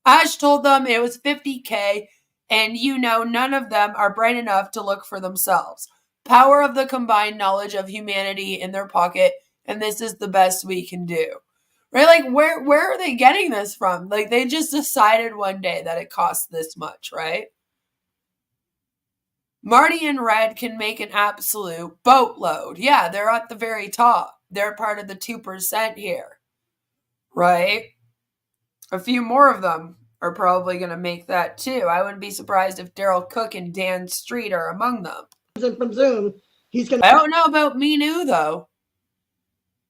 Ash told them it was 50K, and you know none of them are bright enough to look for themselves. Power of the combined knowledge of humanity in their pocket, and this is the best we can do. Right? Like, where are they getting this from? Like, they just decided one day that it costs this much, right? Marty and Red can make an absolute boatload. Yeah, they're at the very top. They're part of the 2% here. Right? A few more of them are probably going to make that too. I wouldn't be surprised if Daryl Cook and Dan Street are among them.
From Zoom,
I don't know about Minu, though.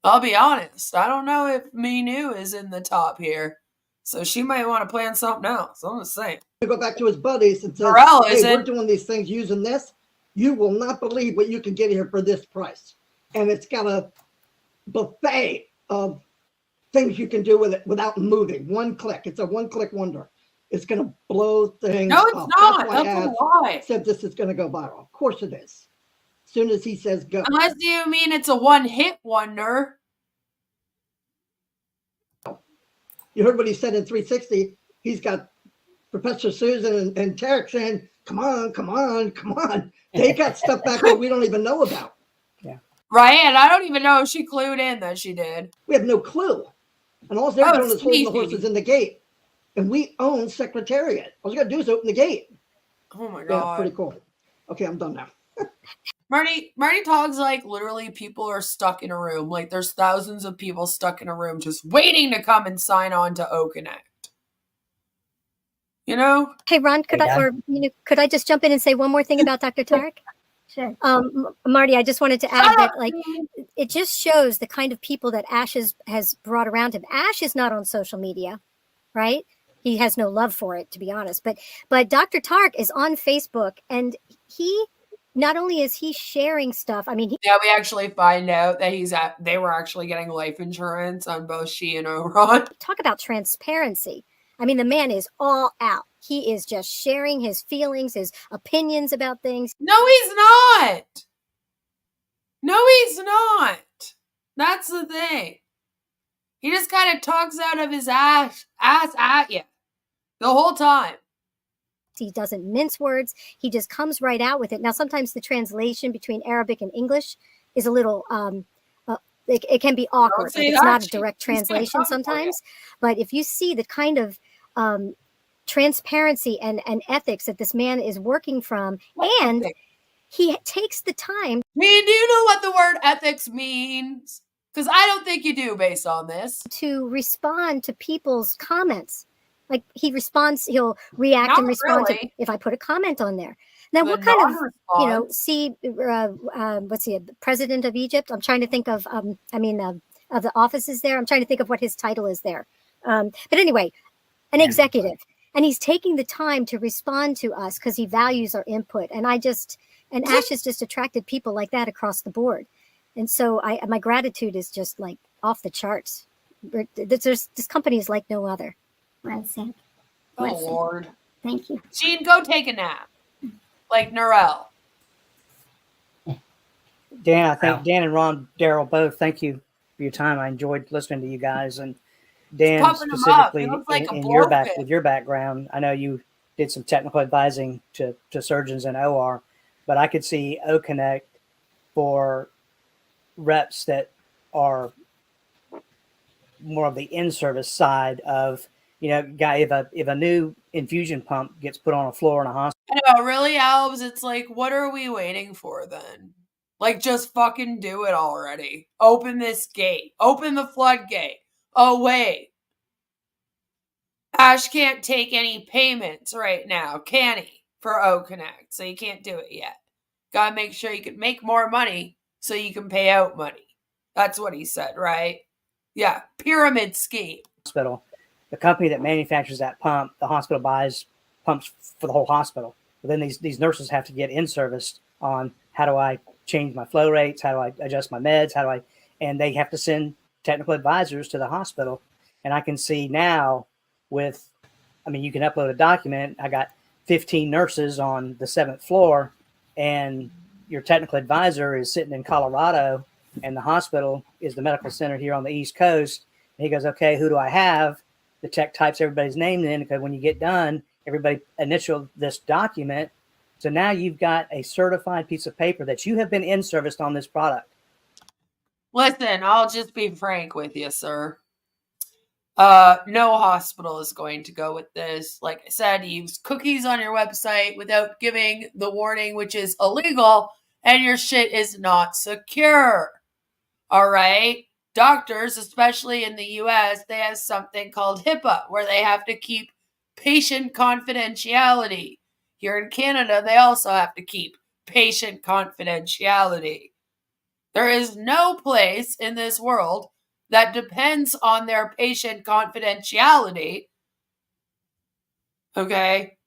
I'll be honest. I don't know if Minu is in the top here. So she might want to plan something else. I'm just saying.
To go back to his buddies and say, hey, we're doing these things using this. You will not believe what you can get here for this price. And it's got a buffet of things you can do with it without moving. One click. It's a one-click wonder. It's going to blow things up.
No, it's not. That's a lie.
Said this is going to go viral. Of course it is. As soon as he says go.
Unless you mean it's a one-hit wonder.
You heard what he said in 360. He's got Professor Susan and Tarek saying, come on, come on, come on. They got stuff back there we don't even know about.
Yeah.
Right, and I don't even know if she clued in that she did.
We have no clue. And all they're doing is holding the horses in the gate. And we own Secretariat. All you got to do is open the gate.
Oh my God.
Yeah, pretty cool. Okay, I'm done now.
Marty talks like literally people are stuck in a room. Like there's thousands of people stuck in a room just waiting to come and sign on to OConnect. You know?
Hey, Ron, could I just jump in and say one more thing about Dr. Tarek?
Sure.
Marty, I just wanted to add that, like, it just shows the kind of people that Ash has brought around him. Ash is not on social media, right? He has no love for it, to be honest. But Dr. Tarek is on Facebook, and he not only is he sharing stuff. I mean,
yeah, we actually find out that they were actually getting life insurance on both she and Oron.
Talk about transparency. I mean, the man is all out. He is just sharing his feelings, his opinions about things.
No, he's not. No, he's not. That's the thing. He just kind of talks out of his ass at you the whole time.
He doesn't mince words. He just comes right out with it. Now, sometimes the translation between Arabic and English is a little, it can be awkward. Like it's not a direct translation sometimes. But if you see the kind of transparency and ethics that this man is working from, and he takes the time.
Do you know what the word ethics means? Because I don't think you do based on this.
To respond to people's comments. Like he'll react
Not
and respond
really.
to if I put a comment on there. Now, what kind of, what's he, president of Egypt? I'm trying to think of, of the offices there. I'm trying to think of what his title is there. But anyway, an executive. And he's taking the time to respond to us because he values our input. And Ash has just attracted people like that across the board. And so my gratitude is just like off the charts. This company is like no other.
Well said.
Oh, Lord.
Thank you.
Gene, go take a nap. Like Norel.
Dan, I think Dan and Ron, Daryl, both, thank you for your time. I enjoyed listening to you guys. And Dan, specifically in with your background, I know you did some technical advising to surgeons in OR, but I could see OConnect for reps that are more of the in-service side of, if a new infusion pump gets put on a floor in a hospital.
I know, really, Albs, it's like, what are we waiting for then? Like, just fucking do it already. Open this gate. Open the floodgate. Oh, wait. Ash can't take any payments right now, can he? For OConnect. So you can't do it yet. Gotta make sure you can make more money so you can pay out money. That's what he said, right? Yeah, pyramid scheme.
Hospital. The company that manufactures that pump, the hospital buys pumps for the whole hospital. But then these nurses have to get in-serviced on how do I change my flow rates, how do I adjust my meds, and they have to send technical advisors to the hospital. And I can see now you can upload a document. I got 15 nurses on the 7th floor, and your technical advisor is sitting in Colorado, and the hospital is the medical center here on the East Coast. And he goes, okay, who do I have? The tech types everybody's name in, because when you get done, everybody initial this document. So now you've got a certified piece of paper that you have been in-serviced on this product.
Listen, I'll just be frank with you, sir. No hospital is going to go with this. Like I said, use cookies on your website without giving the warning, which is illegal, and your shit is not secure. All right? Doctors, especially in the US, they have something called HIPAA, where they have to keep patient confidentiality. Here in Canada, they also have to keep patient confidentiality. There is no place in this world that depends on their patient confidentiality, okay,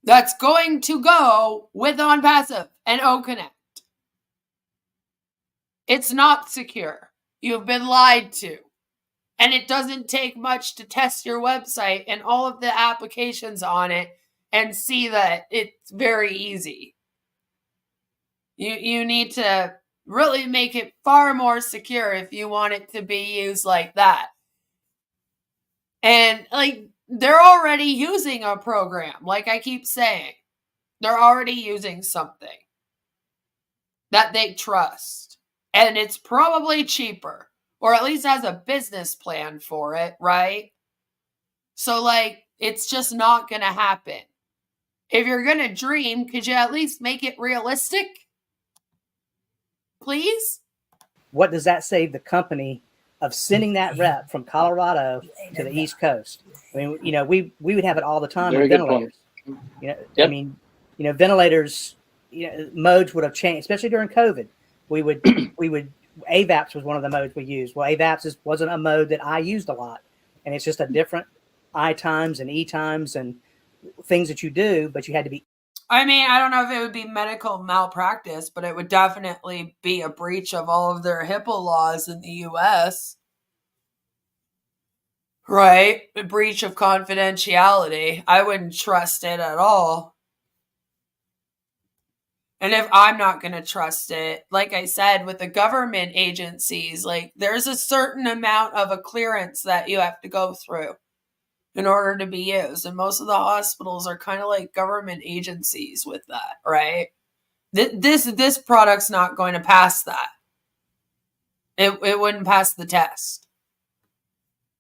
that's going to go with OnPassive and OConnect. It's not secure. You've been lied to. And it doesn't take much to test your website and all of the applications on it and see that it's very easy. You need to really make it far more secure if you want it to be used like that. And they're already using a program, like I keep saying. They're already using something that they trust. And it's probably cheaper, or at least has a business plan for it, right? So it's just not going to happen. If you're going to dream, could you at least make it realistic? Please?
What does that save the company of sending that rep from Colorado to the East Coast. I mean, you know, we would have it all the time
Very
with
good
ventilators.
point.
You know,
Yep.
I mean, you know, ventilators, you know, modes would have changed, especially during COVID. We would AVAPS was one of the modes we used. Well, AVAPS wasn't a mode that I used a lot, and it's just a different I times and E times and things that you do, but you had to be.
I mean, I don't know if it would be medical malpractice, but it would definitely be a breach of all of their HIPAA laws in the U.S. Right? A breach of confidentiality. I wouldn't trust it at all. And if I'm not going to trust it, like I said, with the government agencies, like there's a certain amount of a clearance that you have to go through in order to be used. And most of the hospitals are kind of like government agencies with that, right? This product's not going to pass that. It wouldn't pass the test.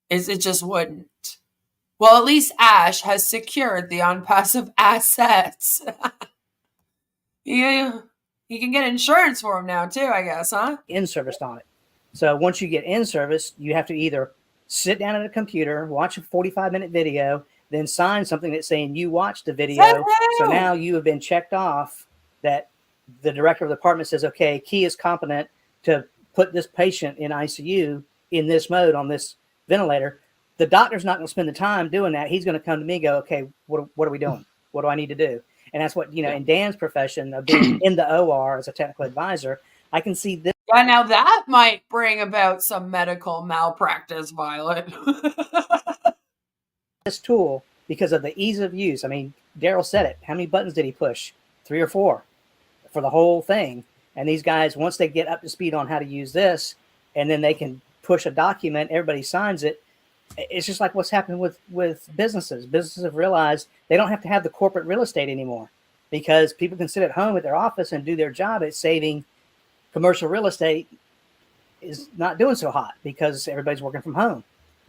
It just wouldn't. Well, at least Ash has secured the on-passive assets. Yeah. You can get insurance for them now too, I guess, huh?
In-service on it. So once you get in service, you have to either sit down at a computer, watch a 45-minute video, then sign something that's saying you watched the video. So now you have been checked off that the director of the department says, okay, Key is competent to put this patient in ICU in this mode on this ventilator. The doctor's not going to spend the time doing that. He's going to come to me and go, okay, what are we doing? What do I need to do? And that's what, you know, in Dan's profession of being in the OR as a technical advisor, I can see this.
Yeah, now that might bring about some medical malpractice, Violet.
This tool, because of the ease of use. I mean, Daryl said it. How many buttons did he push? 3 or 4 for the whole thing. And these guys, once they get up to speed on how to use this, and then they can push a document, everybody signs it. It's just like what's happening with businesses. Businesses have realized they don't have to have the corporate real estate anymore because people can sit at home at their office and do their job. It's saving. Commercial real estate is not doing so hot because everybody's working from home.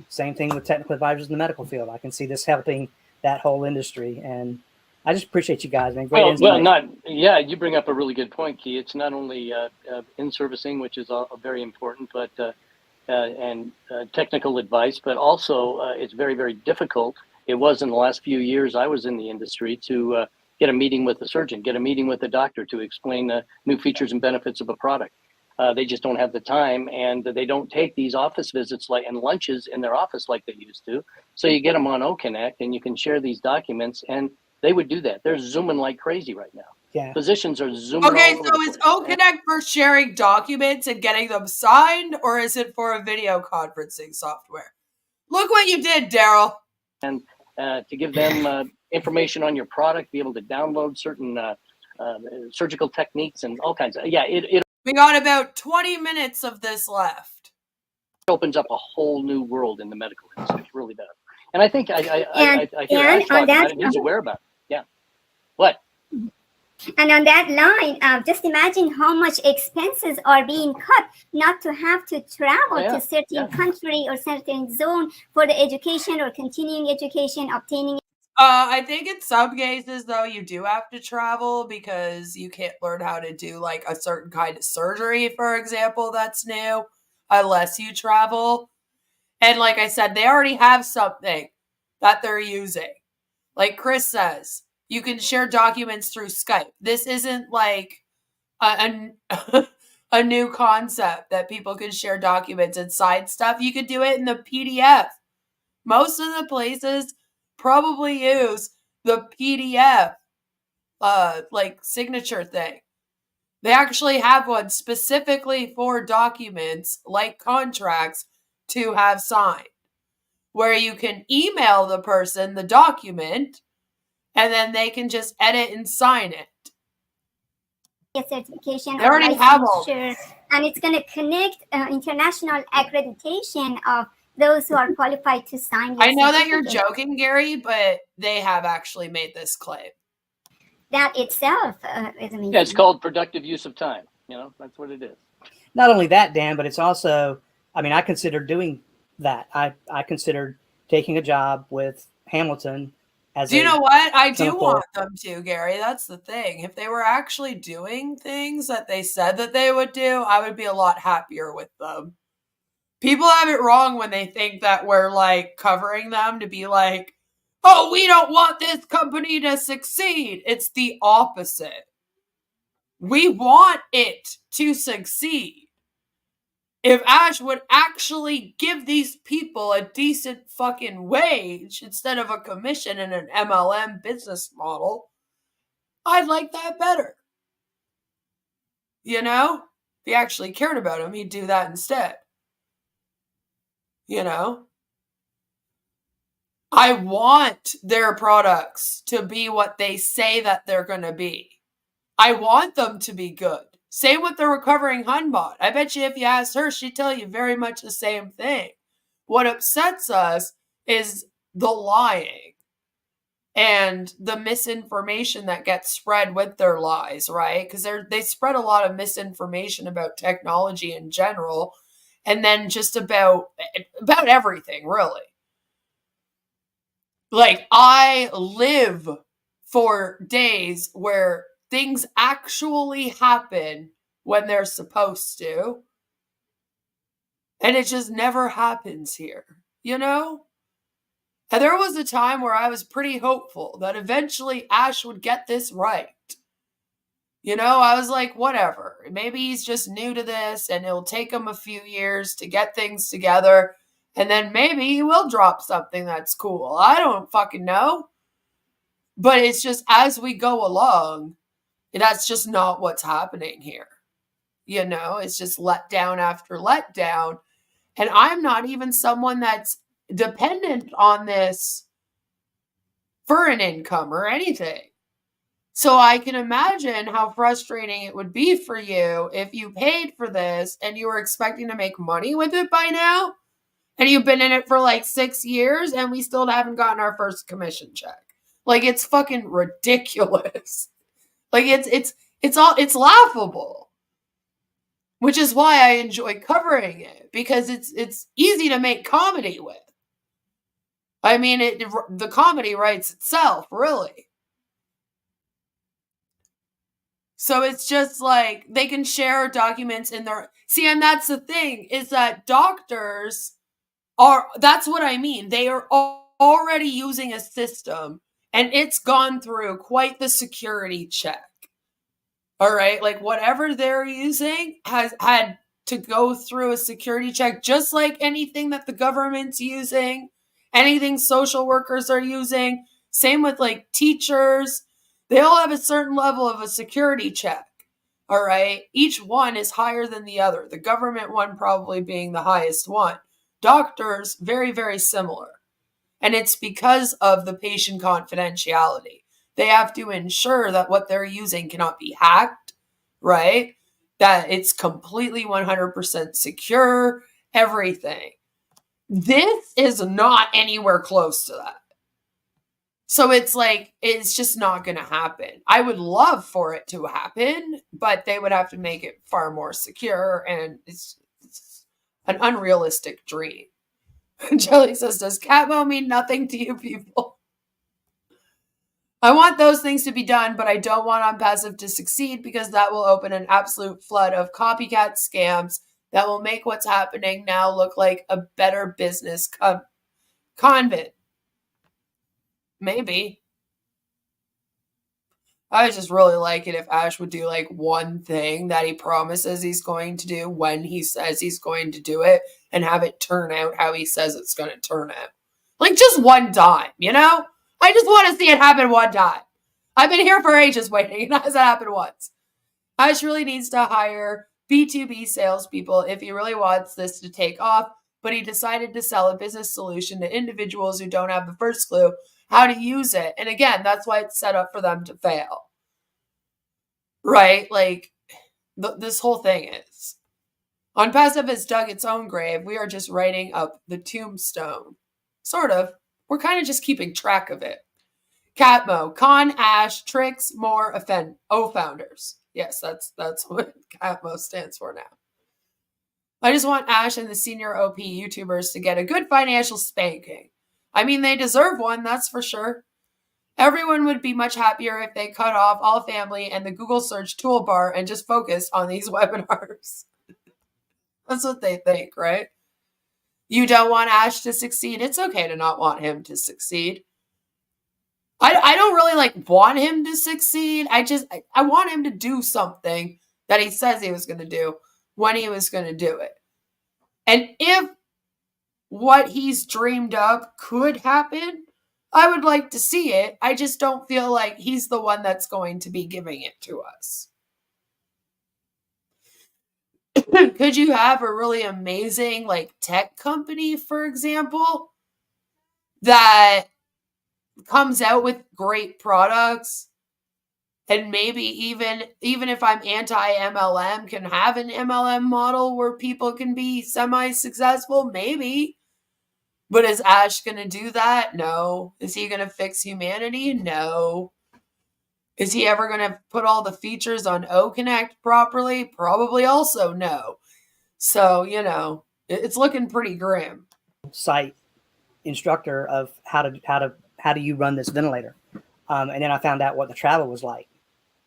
Same thing with technical advisors in the medical field. I can see this helping that whole industry. And I just appreciate you guys, man. Great insight.
You bring up a really good point, Key. It's not only in-servicing, which is very important, but and technical advice, but also it's very, very difficult. It was in the last few years I was in the industry to get a meeting with a surgeon, get a meeting with a doctor to explain the new features and benefits of a product. They just don't have the time, and they don't take these office visits and lunches in their office like they used to. So you get them on OConnect, and you can share these documents, and they would do that. They're zooming like crazy right now.
Yeah.
Physicians are zooming.
Okay, so is OConnect for sharing documents and getting them signed, or is it for a video conferencing software? Look what you did, Daryl.
And to give them information on your product, be able to download certain surgical techniques and all kinds of,
We got about 20 minutes of this left.
It opens up a whole new world in the medical industry. It really does. And I think I hear Ash talking about it. He's aware about it. Yeah. What?
And on that line, just imagine how much expenses are being cut not to have to travel to certain country or certain zone for the education or continuing education, obtaining.
I think in some cases, though, you do have to travel because you can't learn how to do like a certain kind of surgery, for example, that's new, unless you travel. And like I said, they already have something that they're using. Like Chris says, you can share documents through Skype. This isn't like a new concept that people can share documents and sign stuff. You could do it in the PDF. Most of the places probably use the PDF like signature thing. They actually have one specifically for documents like contracts to have signed, where you can email the person the document and then they can just edit and sign it.
Certification
they already have all.
And it's going to connect international accreditation of those who are qualified to sign.
I know that you're joking, Gary, but they have actually made this claim.
That itself is amazing.
Yeah, it's called productive use of time. You know, that's what it is.
Not only that, Dan, but it's also, I mean, I considered doing that. I considered taking a job with Hamilton.
Do you know what? I do want them to, Gary. That's the thing. If they were actually doing things that they said that they would do, I would be a lot happier with them. People have it wrong when they think that we're like covering them to be like, oh, we don't want this company to succeed. It's the opposite. We want it to succeed. If Ash would actually give these people a decent fucking wage instead of a commission and an MLM business model, I'd like that better. You know? If he actually cared about him, he'd do that instead. You know? I want their products to be what they say that they're going to be. I want them to be good. Same with the recovering Hunbot. I bet you if you asked her, she'd tell you very much the same thing. What upsets us is the lying and the misinformation that gets spread with their lies, right? Because they spread a lot of misinformation about technology in general, and then just about everything, really. Like, I live for days where things actually happen when they're supposed to, and it just never happens here, you know? And there was a time where I was pretty hopeful that eventually Ash would get this right. You know, I was like, whatever. Maybe he's just new to this and it'll take him a few years to get things together. And then maybe he will drop something that's cool. I don't fucking know. But it's just as we go along, that's just not what's happening here. You know, it's just letdown after letdown. And I'm not even someone that's dependent on this for an income or anything. So I can imagine how frustrating it would be for you if you paid for this and you were expecting to make money with it by now. And you've been in it for like 6 years and we still haven't gotten our first commission check. Like, it's fucking ridiculous. Like, it's laughable. Which is why I enjoy covering it, because it's easy to make comedy with. I mean, the comedy writes itself, really. So it's just like they can share documents in their... See, and that's the thing, is that doctors are... That's what I mean. They are already using a system, and it's gone through quite the security check. All right? Like, whatever they're using has had to go through a security check, just like anything that the government's using, anything social workers are using. Same with, like, teachers. They all have a certain level of a security check, all right? Each one is higher than the other. The government one probably being the highest one. Doctors, very, very similar. And it's because of the patient confidentiality. They have to ensure that what they're using cannot be hacked, right? That it's completely 100% secure, everything. This is not anywhere close to that. So it's like, it's just not going to happen. I would love for it to happen, but they would have to make it far more secure, and it's an unrealistic dream. Jelly says, does Catmo mean nothing to you people? I want those things to be done, but I don't want OnPassive to succeed, because that will open an absolute flood of copycat scams that will make what's happening now look like a better business convent. Maybe. I would just really like it if Ash would do like one thing that he promises he's going to do when he says he's going to do it, and have it turn out how he says it's going to turn out. Like, just one time, you know? I just want to see it happen one time. I've been here for ages waiting, and it hasn't happened once. Ash really needs to hire B2B salespeople if he really wants this to take off, but he decided to sell a business solution to individuals who don't have the first clue how to use it. And again, that's why it's set up for them to fail. Right? Like, this whole thing is. OnPassive has dug its own grave. We are just writing up the tombstone. Sort of. We're kind of just keeping track of it. Catmo, con, Ash, tricks, more, offend, founders. Yes, that's what Catmo stands for now. I just want Ash and the senior OP YouTubers to get a good financial spanking. I mean, they deserve one, that's for sure. Everyone would be much happier if they cut off all family and the Google search toolbar and just focus on these webinars. That's what they think, right? You don't want Ash to succeed. It's okay to not want him to succeed. I don't really like want him to succeed. I want him to do something that he says he was going to do when he was going to do it. And if what he's dreamed up could happen, I would like to see it. I just don't feel like he's the one that's going to be giving it to us. Could you have a really amazing like tech company, for example, that comes out with great products, and maybe even if I'm anti-MLM, can have an MLM model where people can be semi-successful? Maybe. But is Ash going to do that? No. Is he going to fix humanity? No. Is he ever going to put all the features on OConnect properly? Probably also no. So, it's looking pretty grim.
Site instructor of how do you run this ventilator, and then I found out what the travel was like,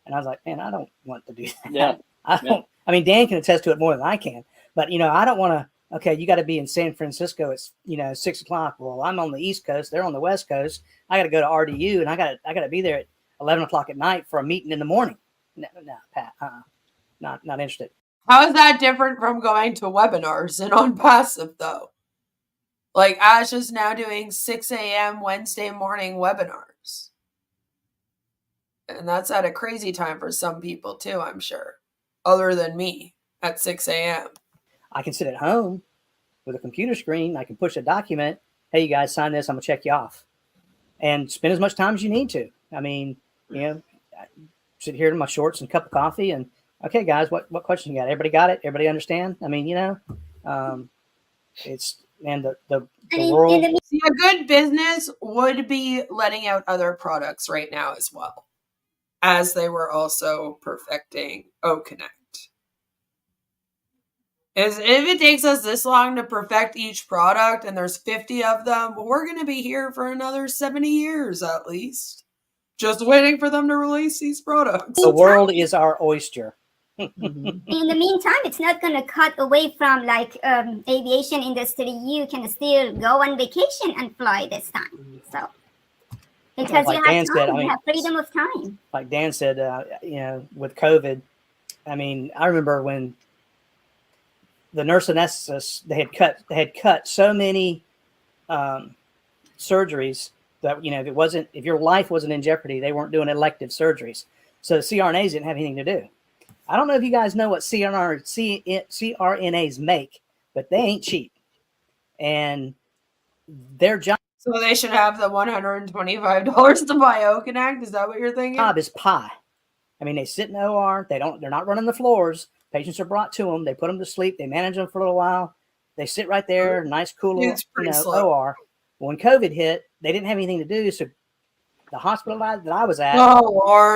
and I was like, man, I don't want to do that.
Yeah.
I mean, Dan can attest to it more than I can, but I don't want to. Okay, you got to be in San Francisco at 6 o'clock. Well, I'm on the East Coast; they're on the West Coast. I got to go to RDU, and I got to be there at 11 o'clock at night for a meeting in the morning. No, Pat, not interested.
How is that different from going to webinars and on passive though? Like Ash is now doing 6 a.m. Wednesday morning webinars. And that's at a crazy time for some people too, I'm sure. Other than me at 6 a.m.
I can sit at home with a computer screen. I can push a document. Hey, you guys sign this. I'm going to check you off. And spend as much time as you need to. I mean, I sit here in my shorts and cup of coffee and, okay, guys, what question you got? Everybody got it? Everybody understand? I mean, it's, and the world.
See, a good business would be letting out other products right now as well, as they were also perfecting OConnect. If it takes us this long to perfect each product and there's 50 of them, we're going to be here for another 70 years at least, just waiting for them to release these products.
The world is our oyster.
In the meantime, it's not going to cut away from like aviation industry. You can still go on vacation and fly this time. So because
like
you have
Dan
time,
said,
you have freedom of time.
Like Dan said, with COVID, I mean, I remember when the nurse anesthetists, they had cut so many surgeries that if your life wasn't in jeopardy, they weren't doing elective surgeries. So the CRNAs didn't have anything to do. I don't know if you guys know what CRNAs make, but they ain't cheap. And their job.
So they should have the $125 to buy OConnect. Is that what you're thinking?
Job is pie. I mean, they sit in the OR. They're not running the floors. Patients are brought to them. They put them to sleep. They manage them for a little while. They sit right there, nice, cool little OR. When COVID hit, they didn't have anything to do. So the hospital that I was at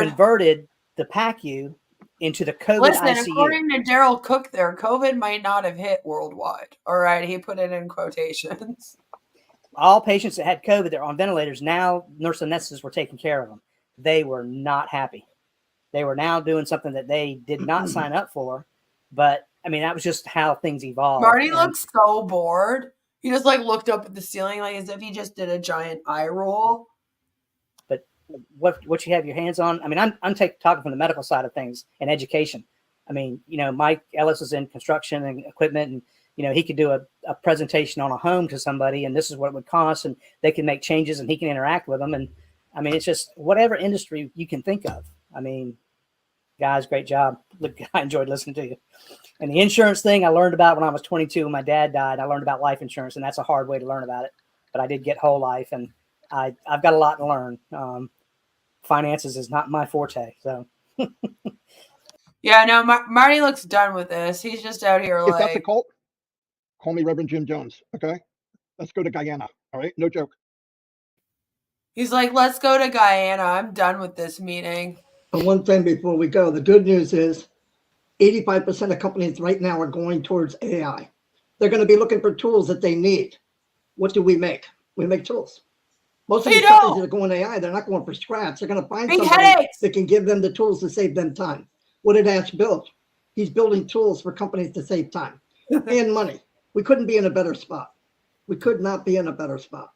converted the PACU into the COVID ICU.
According to Daryl Cook there, COVID might not have hit worldwide. All right, he put it in quotations.
All patients that had COVID, they're on ventilators. Now nurse anesthetists were taking care of them. They were not happy. They were now doing something that they did not sign up for. But, I mean, that was just how things evolved.
Marty looks so bored. He just, looked up at the ceiling as if he just did a giant eye roll.
But what you have your hands on, I mean, I'm talking from the medical side of things and education. I mean, Mike Ellis is in construction and equipment, and, he could do a presentation on a home to somebody, and this is what it would cost, and they can make changes, and he can interact with them. And, I mean, it's just whatever industry you can think of. I mean, guys, great job. Look, I enjoyed listening to you. And the insurance thing I learned about when I was 22, when my dad died. I learned about life insurance, and that's a hard way to learn about it. But I did get whole life, and I've got a lot to learn. Finances is not my forte. So.
Yeah, no, Marty looks done with this. He's just out here
if that's a cult, call me Reverend Jim Jones, okay? Let's go to Guyana, all right? No joke.
He's like, let's go to Guyana. I'm done with this meeting.
And one thing before we go, the good news is 85% of companies right now are going towards AI. They're going to be looking for tools that they need. What do we make? We make tools. Most of these companies that are going AI, they're not going for scratch. They're going to find somebody that can give them the tools to save them time. What did Ash build? He's building tools for companies to save time and money. We couldn't be in a better spot. We could not be in a better spot.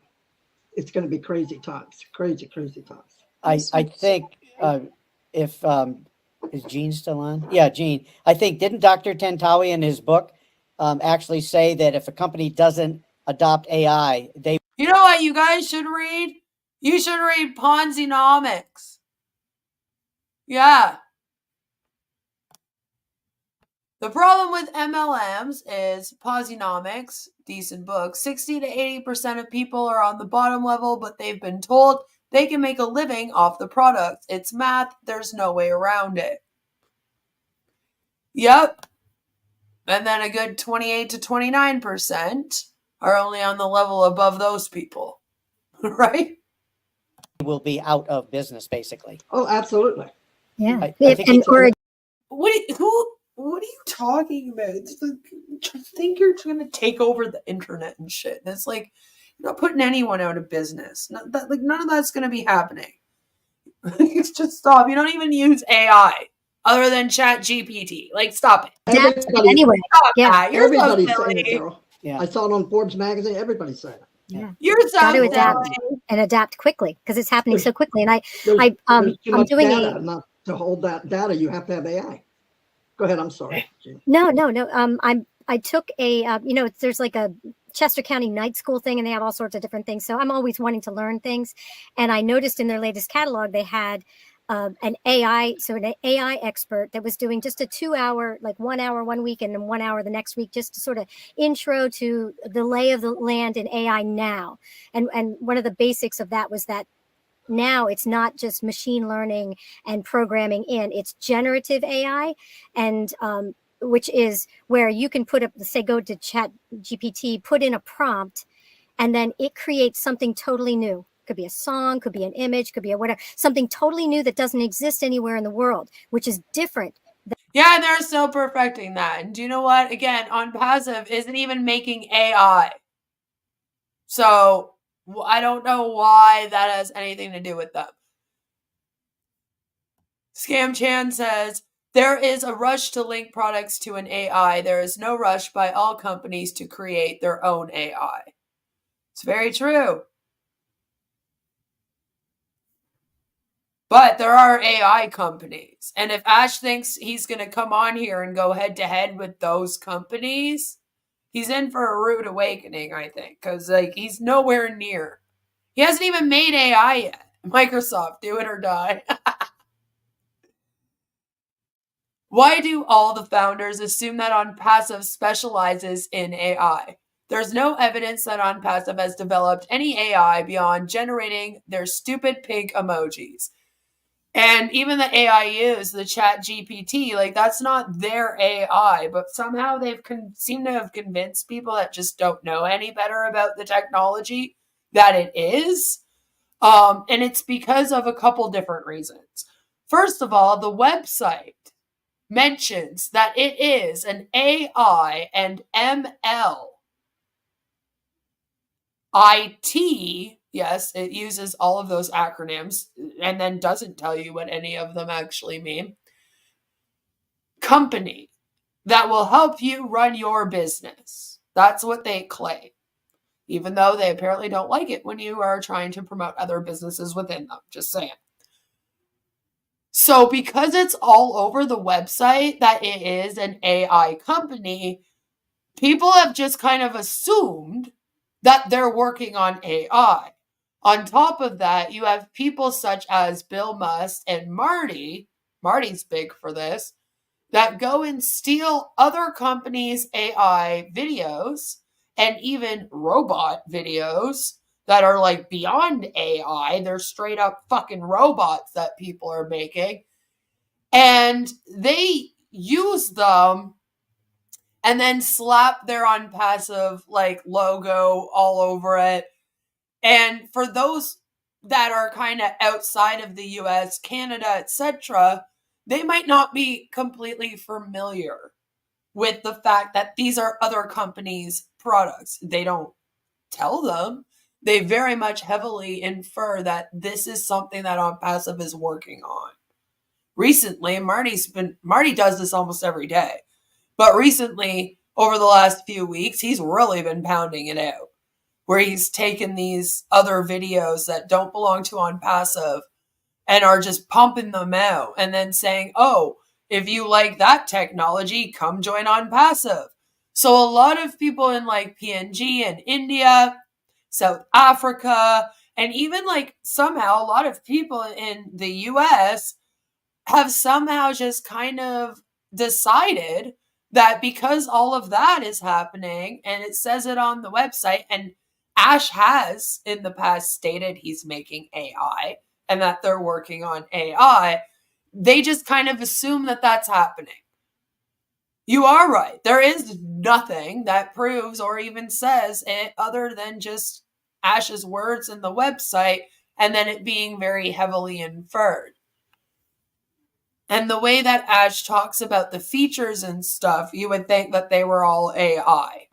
It's going to be crazy times, crazy times.
I think if is Gene still on? Yeah, Gene. I think didn't Dr. Tantawi in his book actually say that if a company doesn't adopt AI, they
You know what you guys should read? You should read Ponzinomics. Yeah. The problem with MLMs is Ponzinomics, decent book. 60 to 80% of people are on the bottom level, but they've been told they can make a living off the product. It's math. There's no way around it. Yep. And then a good 28 to 29% are only on the level above those people. Right?
will be out of business, basically.
Oh, absolutely.
Yeah.
I think
What are you talking about? It's like, I think you're going to take over the internet and shit. And it's like, you're not putting anyone out of business. None of that's going to be happening. Just stop. You don't even use AI other than Chat GPT. Like, stop it.
Everybody,
Stop that. You're so
everybody's saying it,
silly.
Daryl.
Yeah.
I saw it on Forbes magazine. Everybody's saying it.
Yeah.
You're so
Got to adapt
silly.
and adapt quickly because it's happening so quickly. And
There's
I'm
too much
doing
data. Not to hold that data, you have to have AI. Go ahead. I'm sorry.
No. I took a, there's like a Chester County night school thing and they have all sorts of different things. So I'm always wanting to learn things. And I noticed in their latest catalog, they had an AI expert that was doing just a 2 hour, like 1 hour 1 week and then 1 hour the next week, just to sort of intro to the lay of the land in AI now. And one of the basics of that was that now it's not just machine learning and programming it's generative AI, and which is where you can put up, say, go to Chat GPT, put in a prompt, and then it creates something totally new. Could be a song, could be an image, could be a whatever, something totally new that doesn't exist anywhere in the world, which is different.
Yeah, they're still perfecting that. And do you know what? Again, On Passive isn't even making AI. So I don't know why that has anything to do with them. Scam Chan says, there is a rush to link products to an AI. There is no rush by all companies to create their own AI. It's very true. But there are AI companies. And if Ash thinks he's going to come on here and go head to head with those companies, he's in for a rude awakening, I think. Because he's nowhere near. He hasn't even made AI yet. Microsoft, do it or die. Why do all the founders assume that On Passive specializes in AI? There's no evidence that On Passive has developed any AI beyond generating their stupid pink emojis. And even the AI use, the Chat GPT, that's not their AI, but somehow they've seem to have convinced people that just don't know any better about the technology that it is. And it's because of a couple different reasons. First of all, the website mentions that it is an AI and ML IT. Yes, it uses all of those acronyms and then doesn't tell you what any of them actually mean. Company that will help you run your business. That's what they claim. Even though they apparently don't like it when you are trying to promote other businesses within them. Just saying. So because it's all over the website that it is an AI company, people have just kind of assumed that they're working on AI. On top of that, you have people such as Bill Musk and Marty's big for this, that go and steal other companies' AI videos and even robot videos that are beyond AI. They're straight up fucking robots that people are making. And they use them and then slap their On Passive logo all over it. And for those that are kind of outside of the US, Canada, etc., they might not be completely familiar with the fact that these are other companies' products. They don't tell them. They very much heavily infer that this is something that On Passive is working on. Recently, Marty does this almost every day. But recently, over the last few weeks, he's really been pounding it out. where he's taken these other videos that don't belong to On Passive and are just pumping them out and then saying, oh, if you like that technology, come join On Passive. So a lot of people in like PNG and India, South Africa, and even like somehow a lot of people in the US have somehow just kind of decided that because all of that is happening, and it says it on the website, and Ash has in the past stated he's making AI and that they're working on AI, they just kind of assume that that's happening. You are right. There is nothing that proves or even says it other than just Ash's words in the website and then it being very heavily inferred. And the way that Ash talks about the features and stuff, you would think that they were all AI.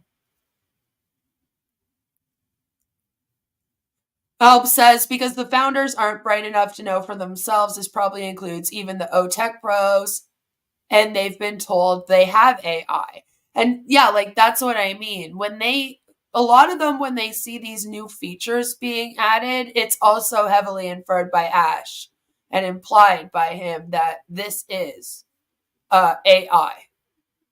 Alb says, because the founders aren't bright enough to know for themselves, this probably includes even the O-Tech pros, and they've been told they have AI. And yeah, like that's what I mean. A lot of them, when they see these new features being added, it's also heavily inferred by Ash and implied by him that this is AI,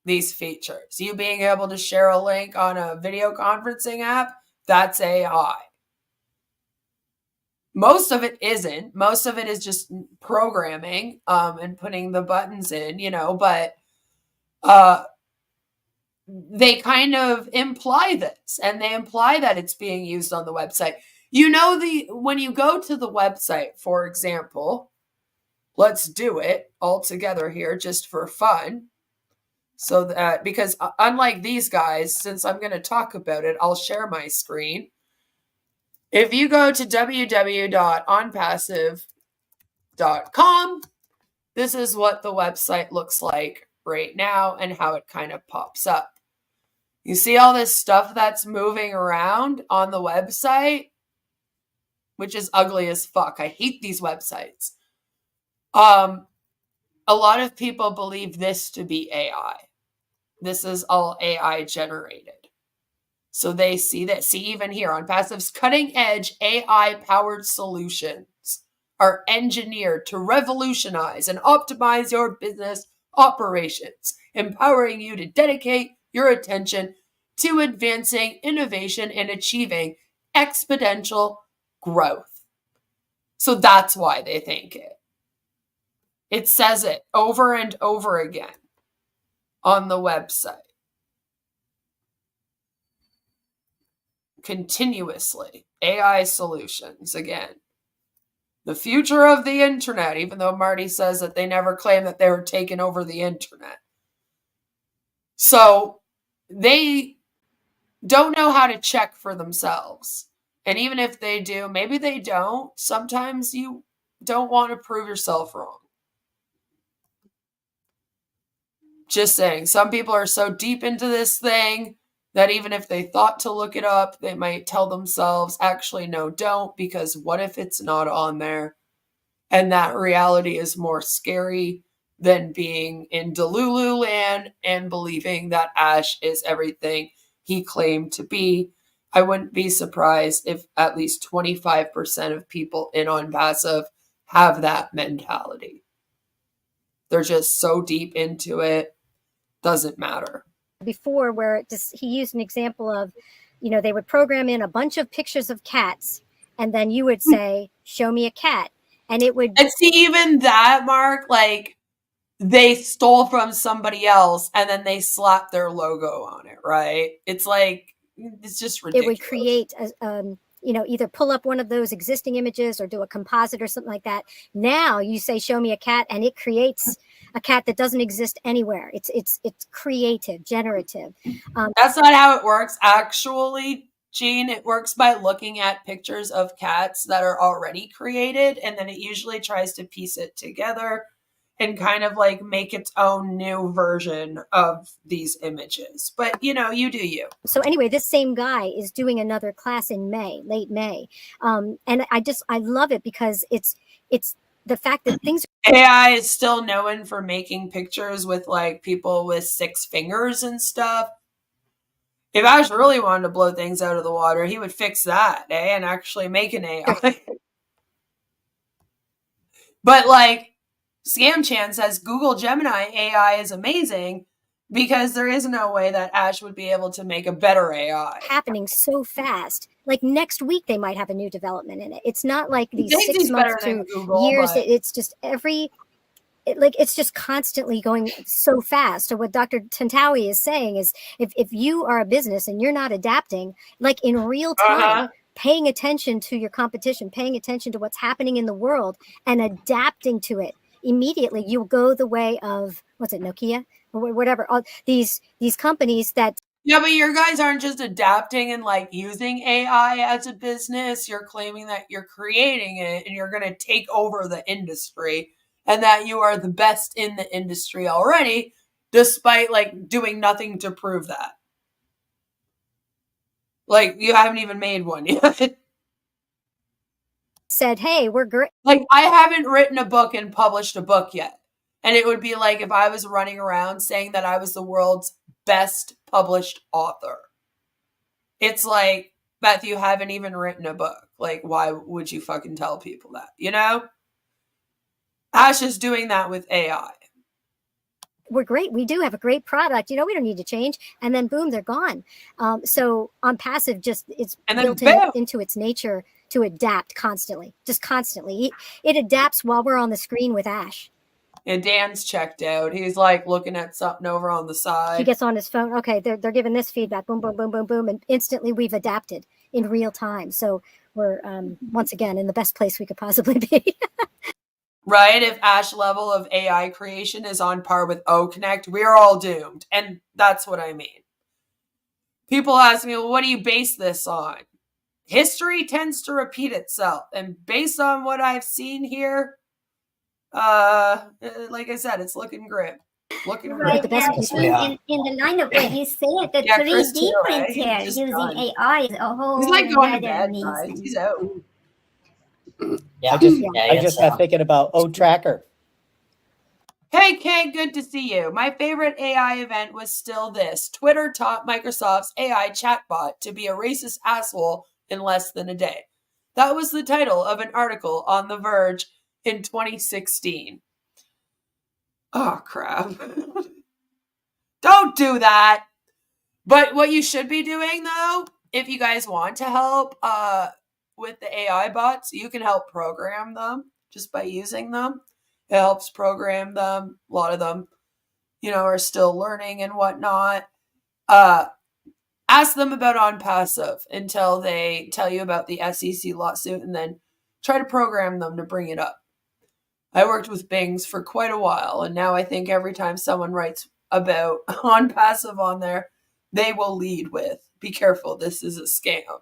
these features. You being able to share a link on a video conferencing app, that's AI. Most of it isn't. Most of it is just programming and putting the buttons in, but they kind of imply this, and they imply that it's being used on the website. When you go to the website, for example, let's do it all together here just for fun. So that, because unlike these guys, since I'm going to talk about it, I'll share my screen. If you go to www.onpassive.com, this is what the website looks like right now and how it kind of pops up. You see all this stuff that's moving around on the website, which is ugly as fuck. I hate these websites. A lot of people believe this to be AI. This is all AI generated. So they see that. See, even here on Passive's cutting edge AI powered solutions are engineered to revolutionize and optimize your business operations, empowering you to dedicate your attention to advancing innovation and achieving exponential growth. So that's why they think it. It says it over and over again on the website. Continuously. AI solutions, again. The future of the internet, even though Marty says that they never claimed that they were taking over the internet. So they don't know how to check for themselves. And even if they do, maybe they don't. Sometimes you don't want to prove yourself wrong. Just saying, some people are so deep into this thing that even if they thought to look it up, they might tell themselves, actually, no, don't, because what if it's not on there? And that reality is more scary than being in Delulu land and believing that Ash is everything he claimed to be. I wouldn't be surprised if at least 25% of people in On Passive have that mentality. They're just so deep into it, doesn't matter.
Before, where he used an example of, they would program in a bunch of pictures of cats, and then you would say, show me a cat. And it would.
And see, even that, Mark, like, they stole from somebody else and then they slapped their logo on it, right? It's like, it's just ridiculous.
It would create either pull up one of those existing images or do a composite or something like that. Now you say, show me a cat, and it creates a cat that doesn't exist anywhere. It's creative, generative.
That's not how it works, actually, Jean. It works by looking at pictures of cats that are already created, and then it usually tries to piece it together and kind of like make its own new version of these images. But, you do you.
So anyway, this same guy is doing another class in May, late May. And I love it because it's the fact that things.
AI is still known for making pictures with like people with 6 fingers and stuff. If Ash really wanted to blow things out of the water, he would fix that, and actually make an AI. But like Scam Chan says, Google Gemini AI is amazing because there is no way that Ash would be able to make a better AI.
Happening so fast. Like next week, they might have a new development in it. It's not like these
Daisy's
6 months
better than
to
Google,
years.
but-
It's just it's just constantly going so fast. So what Dr. Tantawi is saying is if you are a business and you're not adapting, like in real time, paying attention to your competition, paying attention to what's happening in the world and adapting to it, immediately you'll go the way of, what's it, Nokia? Or whatever. These companies that...
Yeah, but your guys aren't just adapting and like using AI as a business. You're claiming that you're creating it and you're going to take over the industry and that you are the best in the industry already, despite like doing nothing to prove that. Like you haven't even made one yet.
Said, hey, we're great.
Like I haven't written a book and published a book yet. And it would be like if I was running around saying that I was the world's best published author. It's like, Beth, you haven't even written a book. Like, why would you fucking tell people that? You know? Ash is doing that with AI.
We're great. We do have a great product. We don't need to change. And then boom, they're gone. So on passive, just it's built into its nature to adapt constantly, just constantly. It adapts while we're on the screen with Ash.
And Dan's checked out. He's like looking at something over on the side.
He gets on his phone. Okay, they're giving this feedback. Boom, boom, boom, boom, boom. And instantly we've adapted in real time. So we're, once again, in the best place we could possibly be.
Right? If Ash level of AI creation is on par with OConnect, we're all doomed. And that's what I mean. People ask me, well, what do you base this on? History tends to repeat itself. And based on what I've seen here, like I said, it's looking grim. Looking
right.
grim.
In the line of what you said, the 3D printer using AI is a whole
He's like going to
other
bed, guys.
amazing.
He's out.
I just got thinking about O-Tracker.
Hey, Kay, good to see you. My favorite AI event was still this. Twitter taught Microsoft's AI chatbot to be a racist asshole in less than a day. That was the title of an article on The Verge in 2016. Oh, crap. Don't do that. But what you should be doing, though, if you guys want to help with the AI bots, you can help program them just by using them. It helps program them. A lot of them, are still learning and whatnot. Ask them about OnPassive until they tell you about the SEC lawsuit and then try to program them to bring it up. I worked with Bings for quite a while, and now I think every time someone writes about OnPassive on there, they will lead with, be careful, this is a scam.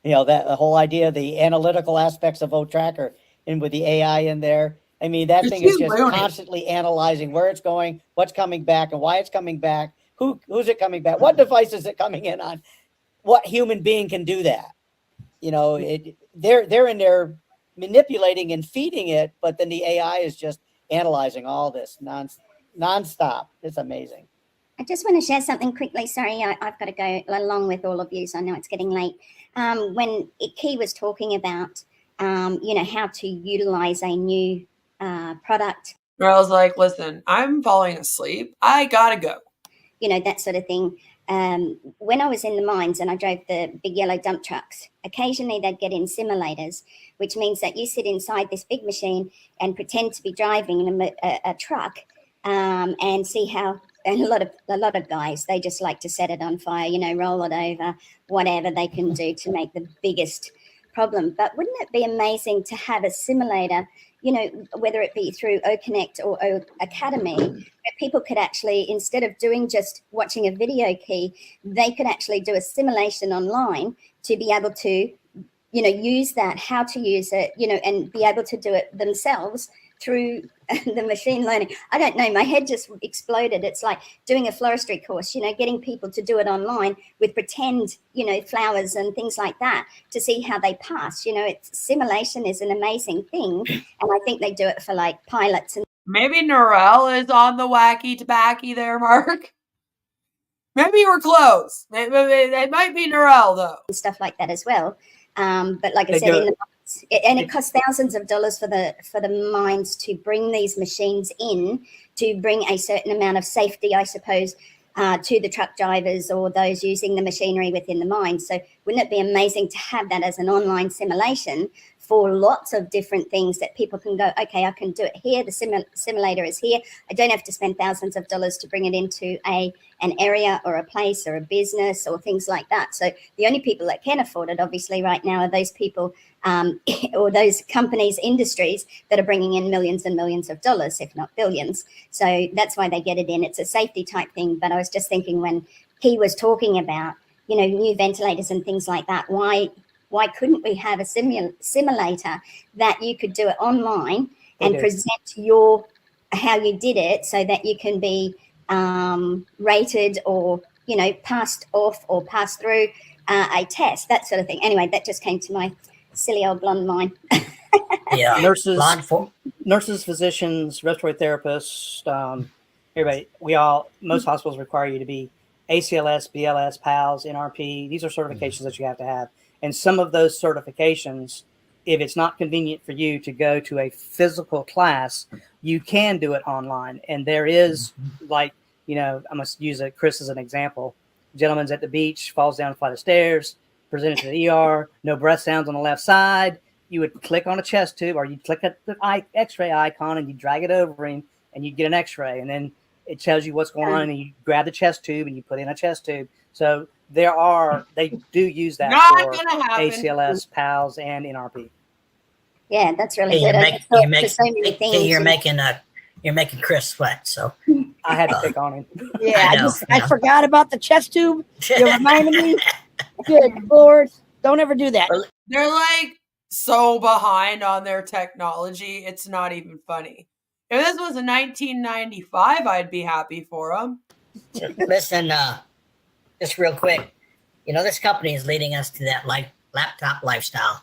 That the whole idea, the analytical aspects of O-Tracker and with the AI in there. I mean, that thing is just constantly analyzing where it's going, what's coming back and why it's coming back, who's it coming back, what device is it coming in on, what human being can do that. They're in there manipulating and feeding it, but then the AI is just analyzing all this nonstop. It's amazing.
I just want to share something quickly. Sorry, I've got to go along with all of you, so I know it's getting late. When Key was talking about, how to utilize a new product.
I was like, listen, I'm falling asleep. I gotta go.
That sort of thing. When I was in the mines and I drove the big yellow dump trucks, occasionally they'd get in simulators, which means that you sit inside this big machine and pretend to be driving a truck and see how. And a lot of guys, they just like to set it on fire, roll it over, whatever they can do to make the biggest problem. But wouldn't it be amazing to have a simulator, whether it be through OConnect or O Academy, where people could actually, instead of doing just watching a video key, they could actually do a simulation online to be able to, use that, how to use it, and be able to do it themselves through the machine learning. I don't know, my head just exploded. It's like doing a floristry course, getting people to do it online with pretend, flowers and things like that to see how they pass. Simulation is an amazing thing. And I think they do it for like pilots. And
maybe Norel is on the wacky tobacco there, Mark. Maybe you were close. It might be Narelle, though.
Stuff like that as well. But like I
They
said,
do
in the and it costs thousands of dollars for the mines to bring these machines in, to bring a certain amount of safety, I suppose, to the truck drivers or those using the machinery within the mine. So wouldn't it be amazing to have that as an online simulation for lots of different things that people can go, okay, I can do it here. The simulator is here. I don't have to spend thousands of dollars to bring it into an area or a place or a business or things like that. So the only people that can afford it, obviously, right now are those people or those companies, industries that are bringing in millions and millions of dollars, if not billions. So that's why they get it in. It's a safety type thing. But I was just thinking when he was talking about, new ventilators and things like that, why couldn't we have a simulator that you could do it online and present how you did it so that you can be rated or, passed off or passed through a test, that sort of thing. Anyway, that just came to my silly old blonde mind.
Yeah.
Nurses, physicians, respiratory therapists, everybody, most hospitals require you to be ACLS, BLS, PALS, NRP. These are certifications that you have to have. And some of those certifications, if it's not convenient for you to go to a physical class, you can do it online. And there is, like, I'm going to use Chris as an example. Gentleman's at the beach, falls down a flight of stairs, presented to the ER, no breath sounds on the left side. You would click on a chest tube, or you'd click at the x-ray icon and you drag it over him and you get an x-ray. And then it tells you what's going on, and you grab the chest tube and you put in a chest tube. So they do use that for ACLS, PALS, and NRP.
Yeah, that's really
Hey,
good.
You're making Chris sweat. So
I had to pick on him.
Yeah, I forgot about the chest tube. You reminded me. Good Lord, don't ever do that.
They're like so behind on their technology. It's not even funny. If this was in 1995, I'd be happy for them.
Listen, just real quick, this company is leading us to that laptop lifestyle.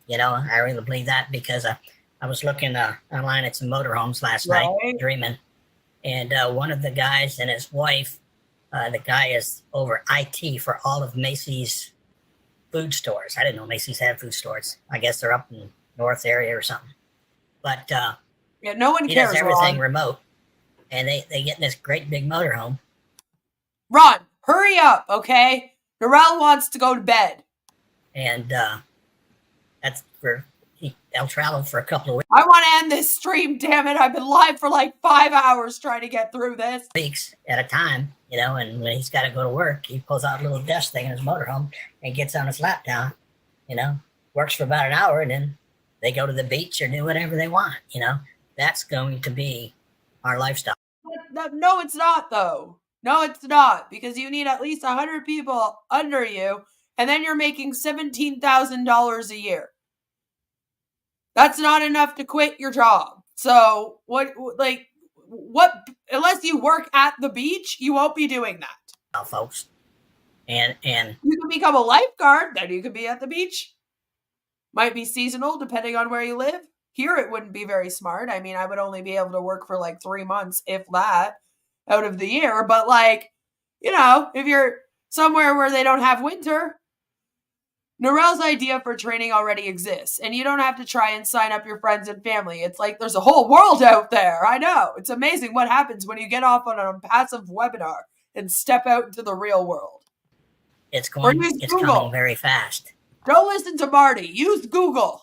I really believe that because I was looking online at some motorhomes last night, dreaming, and one of the guys and his wife, the guy is over IT for all of Macy's food stores. I didn't know Macy's had food stores. I guess they're up in North area or something. But
yeah, no one
he
cares.
does everything remote, and they get in this great big motorhome.
Ron, hurry up, okay? Narelle wants to go to bed.
And that's where they'll travel for a couple of weeks.
I want to end this stream, damn it. I've been live for like 5 hours trying to get through this.
Weeks at a time, and when he's got to go to work, he pulls out a little desk thing in his motorhome and gets on his laptop, works for about an hour, and then they go to the beach or do whatever they want, That's going to be our lifestyle.
No, it's not, though. No, it's not, because you need at least 100 people under you, and then you're making $17,000 a year. That's not enough to quit your job. So what, unless you work at the beach, you won't be doing that.
Folks. And
you can become a lifeguard, then you could be at the beach. Might be seasonal, depending on where you live. Here, it wouldn't be very smart. I mean, I would only be able to work for like 3 months, if that, out of the year. But if you're somewhere where they don't have winter, Narelle's idea for training already exists, and you don't have to try and sign up your friends and family. It's like there's a whole world out there. I know. It's amazing what happens when you get off on a passive webinar and step out into the real world.
It's coming very fast.
Don't listen to Marty. Use Google.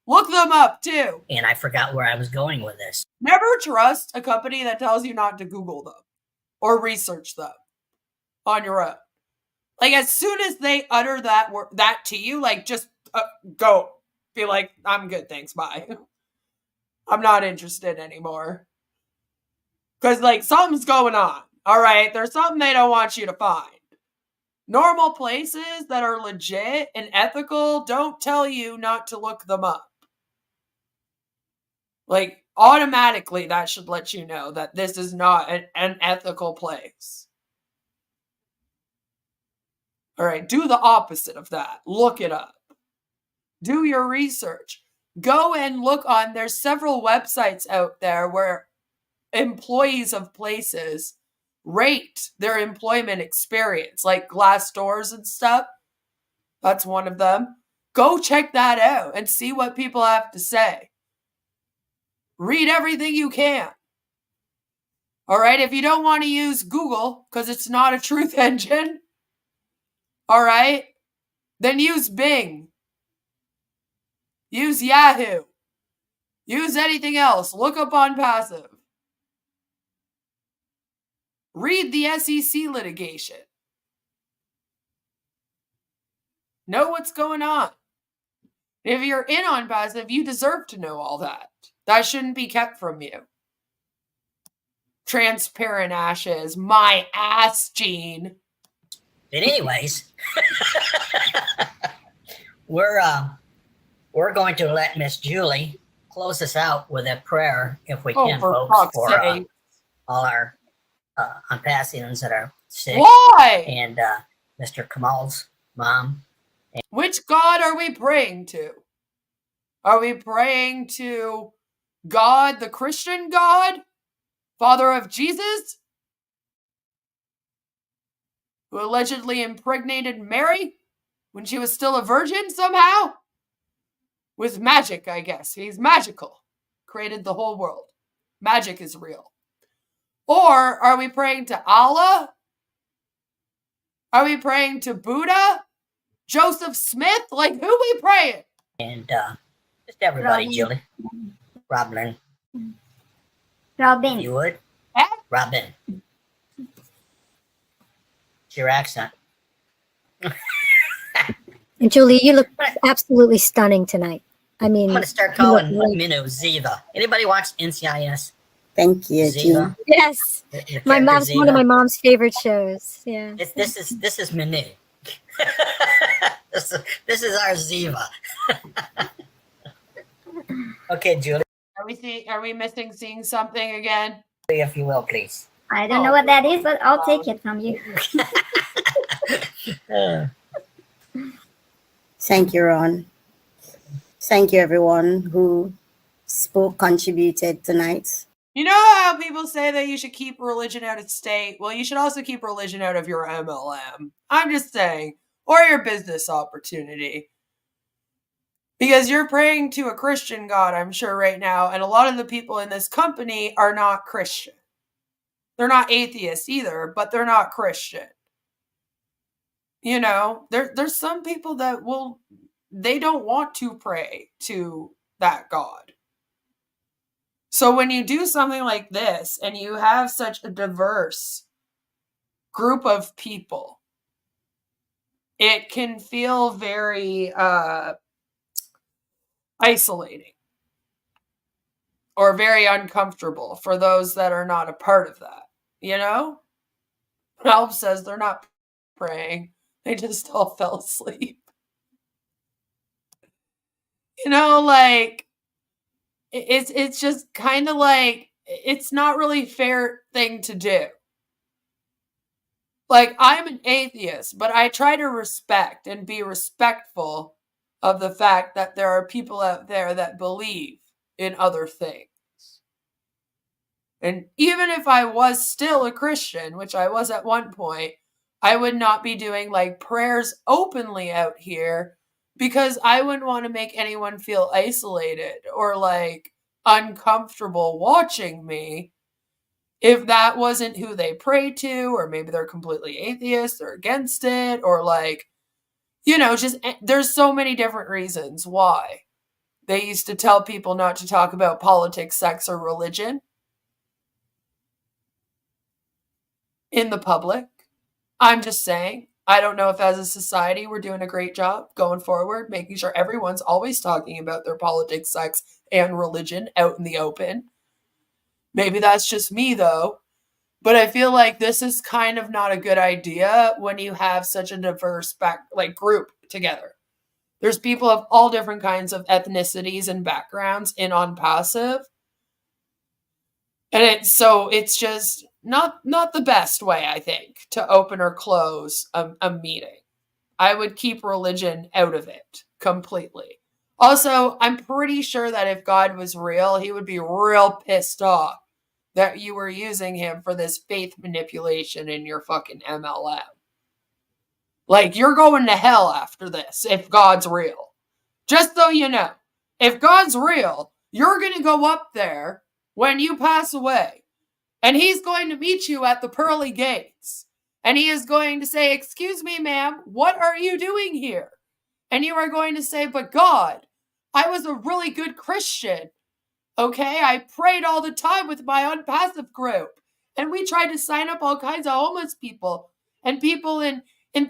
Look them up, too.
And I forgot where I was going with this.
Never trust a company that tells you not to Google them or research them on your own. Like, as soon as they utter that to you, just go. Be like, I'm good, thanks, bye. I'm not interested anymore. Because, something's going on. All right? There's something they don't want you to find. Normal places that are legit and ethical don't tell you not to look them up. Automatically, that should let you know that this is not an ethical place. All right, do the opposite of that. Look it up. Do your research. Go and look there's several websites out there where employees of places rate their employment experience, like Glassdoors and stuff. That's one of them. Go check that out and see what people have to say. Read everything you can. All right, if you don't want to use Google because it's not a truth engine, all right, then use Bing. Use Yahoo. Use anything else. Look up on Passive. Read the SEC litigation. Know what's going on. If you're in on Passive, you deserve to know all that. That shouldn't be kept from you. Transparent ashes. My ass, Gene.
But anyways, we're going to let Miss Julie close us out with a prayer, if we can, folks, for all our unpassings that are sick.
Why?
And Mr. Kamal's mom.
Which God are we praying to? Are we praying to God, the Christian God, Father of Jesus, who allegedly impregnated Mary when she was still a virgin somehow? With magic, I guess. He's magical. Created the whole world. Magic is real. Or are we praying to Allah? Are we praying to Buddha? Joseph Smith? Like, who we praying?
And just everybody, Julie. Robin.
Robin.
You would? Robin. It's your accent.
And Julie, you look absolutely stunning tonight. I mean,
I'm going to start calling Minu Ziva. Anybody watch NCIS?
Thank you,
Ziva.
Yes. My mom's one of my mom's favorite shows. Yeah.
This is Minu. this is our Ziva. Okay, Julie.
Are we missing seeing something again?
If you will, please.
I don't know what that is, but I'll take it from you.
Thank you, Ron. Thank you, everyone who contributed tonight.
You know how people say that you should keep religion out of state? Well, you should also keep religion out of your MLM. I'm just saying. Or your business opportunity. Because you're praying to a Christian God, I'm sure, right now, and a lot of the people in this company are not Christian. They're not atheists either, but they're not Christian. You know, there's some people that they don't want to pray to that God. So when you do something like this and you have such a diverse group of people, it can feel very isolating or very uncomfortable for those that are not a part of that, you know? Help says they're not praying. They just all fell asleep. You know, like, it's just kind of like, it's not really a fair thing to do. Like, I'm an atheist, but I try to respect and be respectful of the fact that there are people out there that believe in other things. And even if I was still a Christian, which I was at one point, I would not be doing like prayers openly out here because I wouldn't want to make anyone feel isolated or like uncomfortable watching me if that wasn't who they pray to, or maybe they're completely atheist or against it, or like, you know, just there's so many different reasons why they used to tell people not to talk about politics, sex, or religion in the public. I'm just saying, I don't know if as a society we're doing a great job going forward, making sure everyone's always talking about their politics, sex, and religion out in the open. Maybe that's just me though, but I feel like this is kind of not a good idea when you have such a diverse group together. There's people of all different kinds of ethnicities and backgrounds in On Passive. And it's just not the best way, I think, to open or close a meeting. I would keep religion out of it completely. Also, I'm pretty sure that if God was real, he would be real pissed off that you were using him for this faith manipulation in your fucking MLM. Like, you're going to hell after this if God's real. Just so you know, if God's real, you're going to go up there when you pass away, and he's going to meet you at the pearly gates, and he is going to say, "Excuse me, ma'am, what are you doing here?" And you are going to say, "But God, I was a really good Christian. Okay, I prayed all the time with my unpassive group, and we tried to sign up all kinds of homeless people and people in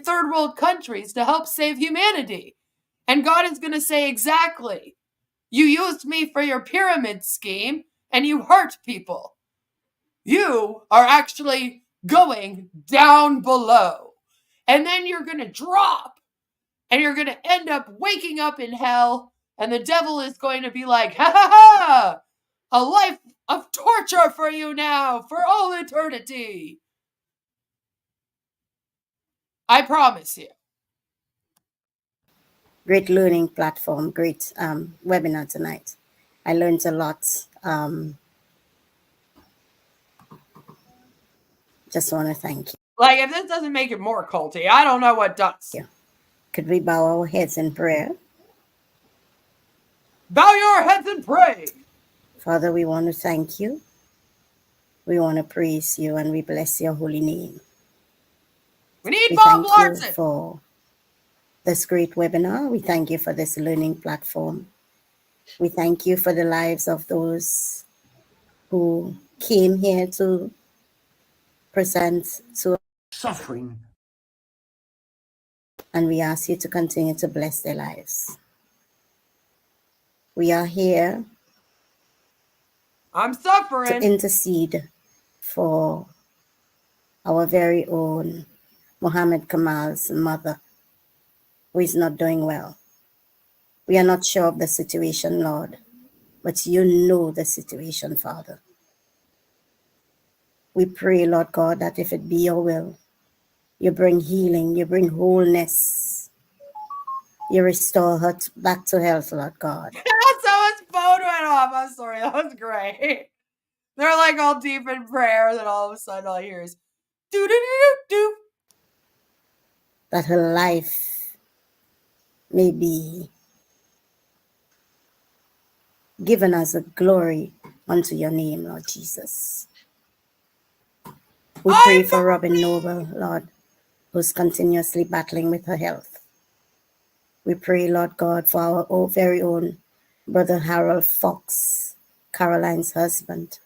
third world countries to help save humanity." And God is going to say, "Exactly. You used me for your pyramid scheme, and you hurt people. You are actually going down below. And then you're going to drop, and you're going to end up waking up in hell, and the devil is going to be like, ha ha ha! A life of torture for you now, for all eternity. I promise you."
Great learning platform, great webinar tonight. I learned a lot. Just want to thank you.
Like, if this doesn't make it more culty, I don't know what does.
Yeah. Could we bow our heads in prayer?
Bow your heads and pray.
Father, we want to thank you. We want to praise you, and we bless your holy name.
We need
We
Bob
thank
Larson
you for this great webinar. We thank you for this learning platform. We thank you for the lives of those who came here to present to
Suffering.
And we ask you to continue to bless their lives. We are here
I'm
to
suffering.
intercede for our very own Muhammad Kamal's mother, who is not doing well. We are not sure of the situation, Lord, but you know the situation, Father. We pray, Lord God, that if it be your will, you bring healing, you bring wholeness, you restore her back to health, Lord God.
Someone's phone went off. I'm sorry. That was great. They're like all deep in prayer, and then all of a sudden all I hear is do do do do.
That her life may be given as a glory unto your name, Lord Jesus. We pray for Robin Noble, Lord, who's continuously battling with her health. We pray, Lord God, for our very own Brother Harold Fox, Caroline's husband.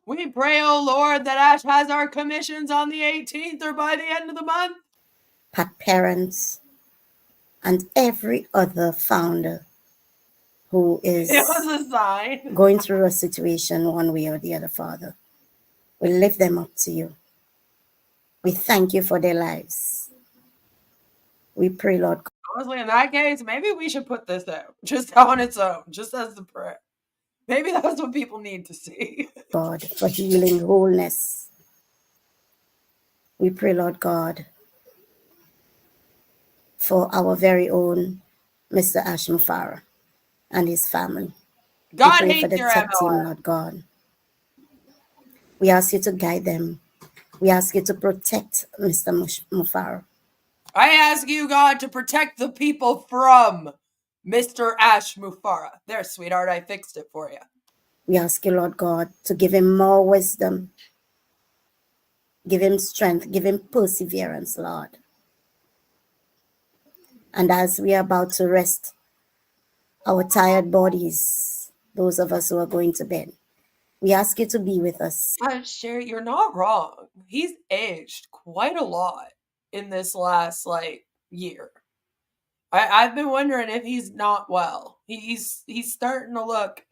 We pray, oh Lord, that Ash has our commissions on the 18th or by the end of the month.
Pat Parents, and every other founder who is
It was a sign.
going through a situation one way or the other, Father. We lift them up to you. We thank you for their lives. We pray, Lord God.
Honestly, in that case, maybe we should put this out just on its own, just as the prayer. Maybe that's what people need to see.
God, for healing, wholeness. We pray, Lord God, for our very own Mr. Ash Mufara and his family.
God
we pray
hates
for the
your
tech team,
MLM.
Lord God. We ask you to guide them. We ask you to protect Mr. Mufara.
I ask you, God, to protect the people from Mr. Ash Mufara. There, sweetheart, I fixed it for you.
We ask you, Lord God, to give him more wisdom. Give him strength. Give him perseverance, Lord. And as we are about to rest our tired bodies, those of us who are going to bed, we ask you to be with us.
Sherry, you're not wrong. He's aged quite a lot in this last, year. I've been wondering if he's not well. He's starting to look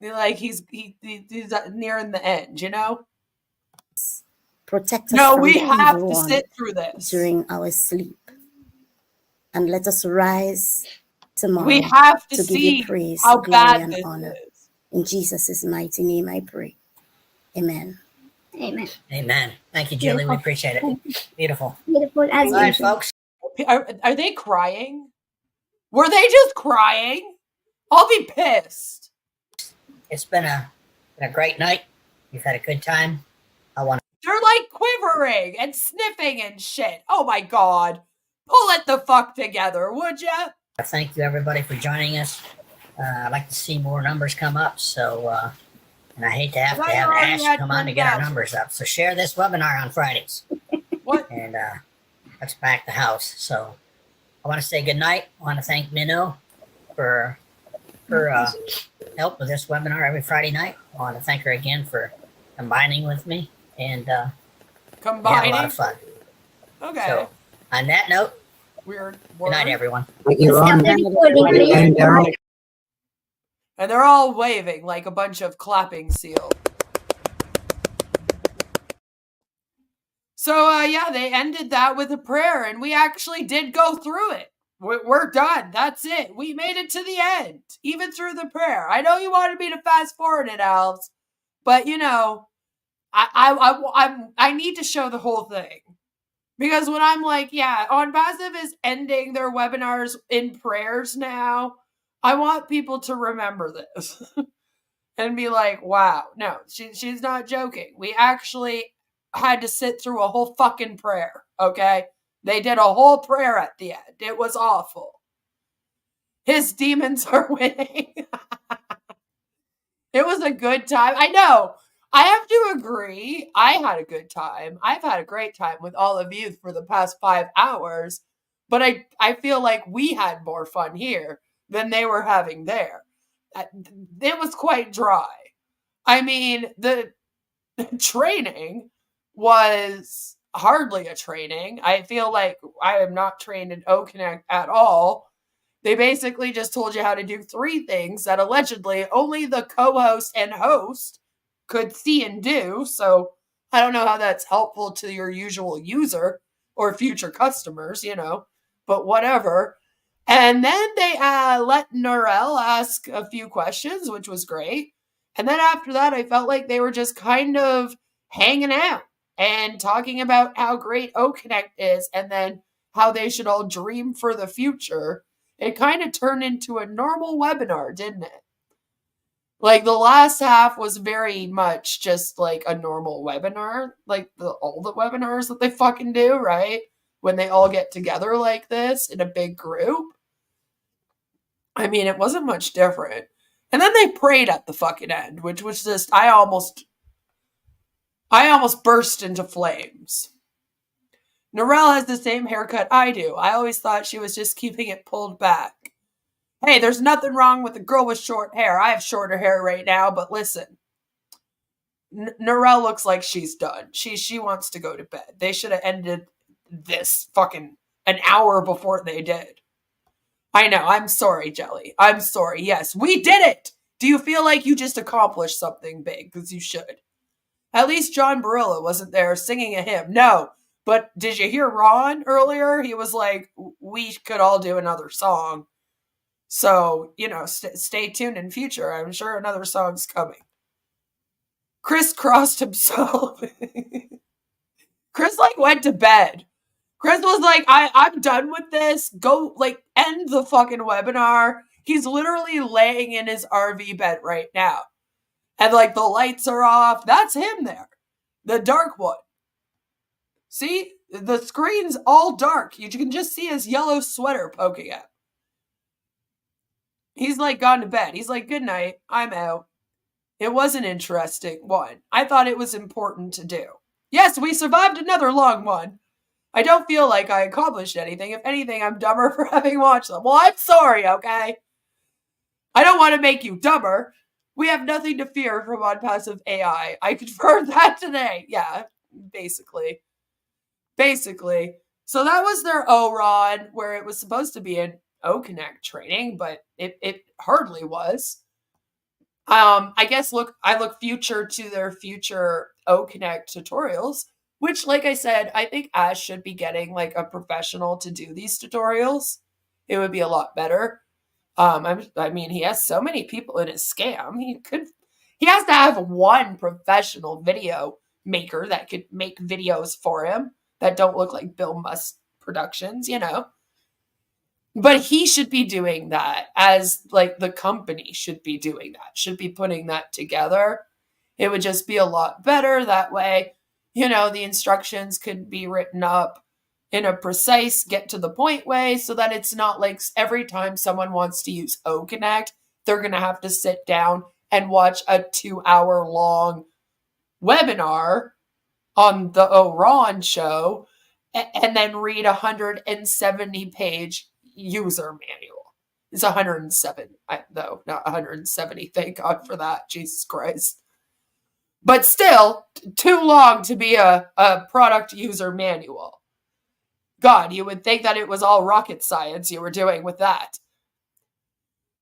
like he's nearing the end, you know?
Protect us from
we
the
have
evil
to
one
sit through this
during our sleep. And let us rise tomorrow
we have to
give
see
you praise,
how
glory,
bad
and
this
honor.
is.
In Jesus' mighty name I pray. Amen.
Amen.
Amen. Thank you, Julie. We appreciate it. Beautiful.
Beautiful as
All right,
usual.
folks.
Are they crying? Were they just crying? I'll be pissed.
It's been a great night. you've had a good time. I want
They're like quivering and sniffing and shit. Oh my God. Pull it the fuck together, would ya?
to thank you, everybody, for joining us. I'd like to see more numbers come up. So, and I hate to have Ash come on to get our numbers up. So share this webinar on Fridays.
What?
And let's back the house. So I want to say good night. I want to thank Minnow for her help with this webinar every Friday night. I want to thank her again for combining with me and we had a lot of fun.
Okay.
So on that note,
weird.
Good night, everyone.
And they're all waving like a bunch of clapping seals. So, yeah, they ended that with a prayer, and we actually did go through it. We're done. That's it. We made it to the end, even through the prayer. I know you wanted me to fast forward it, Alves, but, you know, I need to show the whole thing. Because when I'm like, yeah, On Passive is ending their webinars in prayers now, I want people to remember this and be like, wow, no, she's not joking. We actually had to sit through a whole fucking prayer, okay? They did a whole prayer at the end. It was awful. His demons are winning. It was a good time. I know. I have to agree. I had a good time. I've had a great time with all of you for the past 5 hours, but I feel like we had more fun here than they were having there. It was quite dry. I mean, the training was hardly a training. I feel like I am not trained in OConnect at all. They basically just told you how to do 3 things that allegedly only the co-host and host could see and do. So I don't know how that's helpful to your usual user or future customers, you know, but whatever. And then they let Narelle ask a few questions, which was great. And then after that, I felt like they were just kind of hanging out and talking about how great OConnect is and then how they should all dream for the future. It kind of turned into a normal webinar, didn't it? Like the last half was very much just like a normal webinar, like all the webinars that they fucking do, right? When they all get together like this in a big group. I mean, it wasn't much different. And then they prayed at the fucking end, which was just, I almost burst into flames. Narelle has the same haircut I do. I always thought she was just keeping it pulled back. Hey, there's nothing wrong with a girl with short hair. I have shorter hair right now, but listen. Narelle looks like she's done. She wants to go to bed. They should have ended this fucking an hour before they did. I know. I'm sorry, Jelly. I'm sorry. Yes, we did it. Do you feel like you just accomplished something big? Because you should. At least John Barilla wasn't there singing a hymn. No. But did you hear Ron earlier? He was like, we could all do another song. So, you know, stay tuned in future. I'm sure another song's coming. Chris crossed himself. Chris, like, went to bed. Chris was like, I'm done with this. Go, like, end the fucking webinar. He's literally laying in his RV bed right now. And, like, the lights are off. That's him there. The dark one. See? The screen's all dark. You can just see his yellow sweater poking out. He's, like, gone to bed. He's like, good night. I'm out. It was an interesting one. I thought it was important to do. Yes, we survived another long one. I don't feel like I accomplished anything. If anything, I'm dumber for having watched them. Well, I'm sorry, okay? I don't want to make you dumber. We have nothing to fear from unpassive AI. I confirmed that today. Yeah, basically. So that was their O-Ron, where it was supposed to be an OConnect training, but it hardly was. I guess I look future to their future OConnect tutorials, which, like I said, I think Ash should be getting like a professional to do these tutorials. It would be a lot better. I mean, he has so many people in his scam. He has to have one professional video maker that could make videos for him that don't look like Bill Musk Productions, you know. But he should be doing that, as like the company should be doing that, should be putting that together. It would just be a lot better that way. The instructions could be written up in a precise, get to the point way, so that it's not like every time someone wants to use OConnect, they're going to have to sit down and watch a 2-hour long webinar on the Ron show and then read a 170-page user manual. It's 107, though, not 170. Thank God for that. Jesus Christ. But still, too long to be a product user manual. God, you would think that it was all rocket science you were doing with that.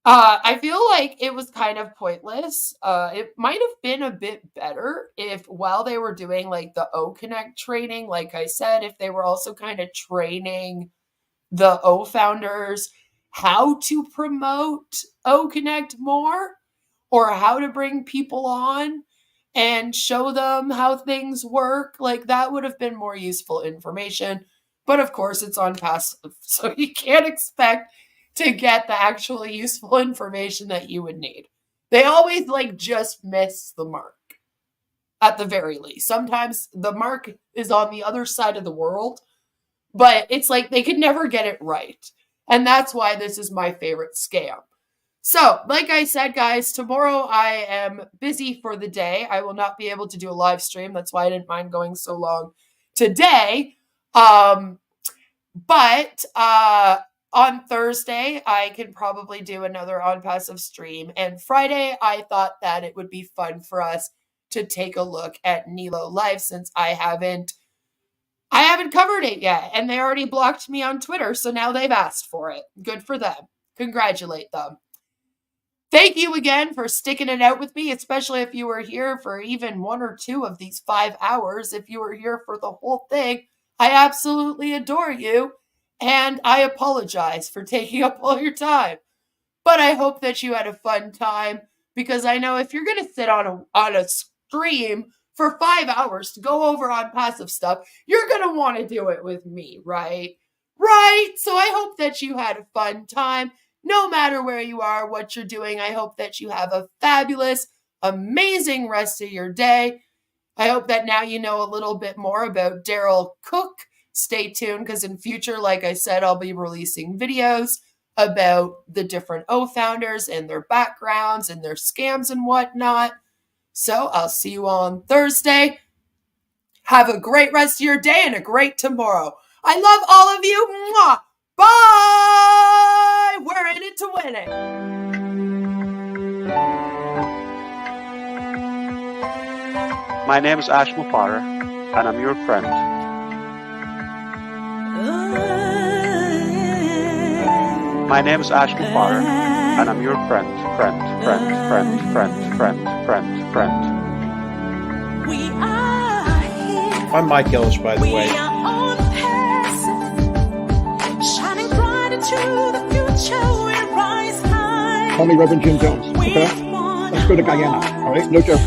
I feel like it was kind of pointless. It might have been a bit better if while they were doing like the OConnect training, like I said, if they were also kind of training the O founders how to promote OConnect more, or how to bring people on and show them how things work. Like, that would have been more useful information. But of course, it's on passive, so you can't expect to get the actually useful information that you would need. They always just miss the mark, at the very least. Sometimes the mark is on the other side of the world, but it's like they could never get it right. And that's why this is my favorite scam. So, like I said, guys, tomorrow I am busy for the day. I will not be able to do a live stream. That's why I didn't mind going so long today. But on Thursday, I can probably do another on passive stream. And Friday, I thought that it would be fun for us to take a look at Nilo Live, since I haven't covered it yet. And they already blocked me on Twitter, so now they've asked for it. Good for them. Congratulate them. Thank you again for sticking it out with me, especially if you were here for even 1 or 2 of these 5 hours. If you were here for the whole thing, I absolutely adore you, and I apologize for taking up all your time. But I hope that you had a fun time, because I know if you're going to sit on a stream for 5 hours to go over on passive stuff, you're going to want to do it with me, right? Right? So I hope that you had a fun time. No matter where you are, what you're doing, I hope that you have a fabulous, amazing rest of your day. I hope that now you know a little bit more about Daryl Cook. Stay tuned, because in future, like I said, I'll be releasing videos about the different O founders and their backgrounds and their scams and whatnot. So I'll see you on Thursday. Have a great rest of your day and a great tomorrow. I love all of you. Mwah! Bye! We're in it to win it.
My name is Ash Mufara, and I'm your friend. My name is Ash Mufara, and I'm your friend.
I'm Mike Ellis, by the way.
Call me Reverend Jim Jones, okay? Let's go to Guyana, all right? No joke.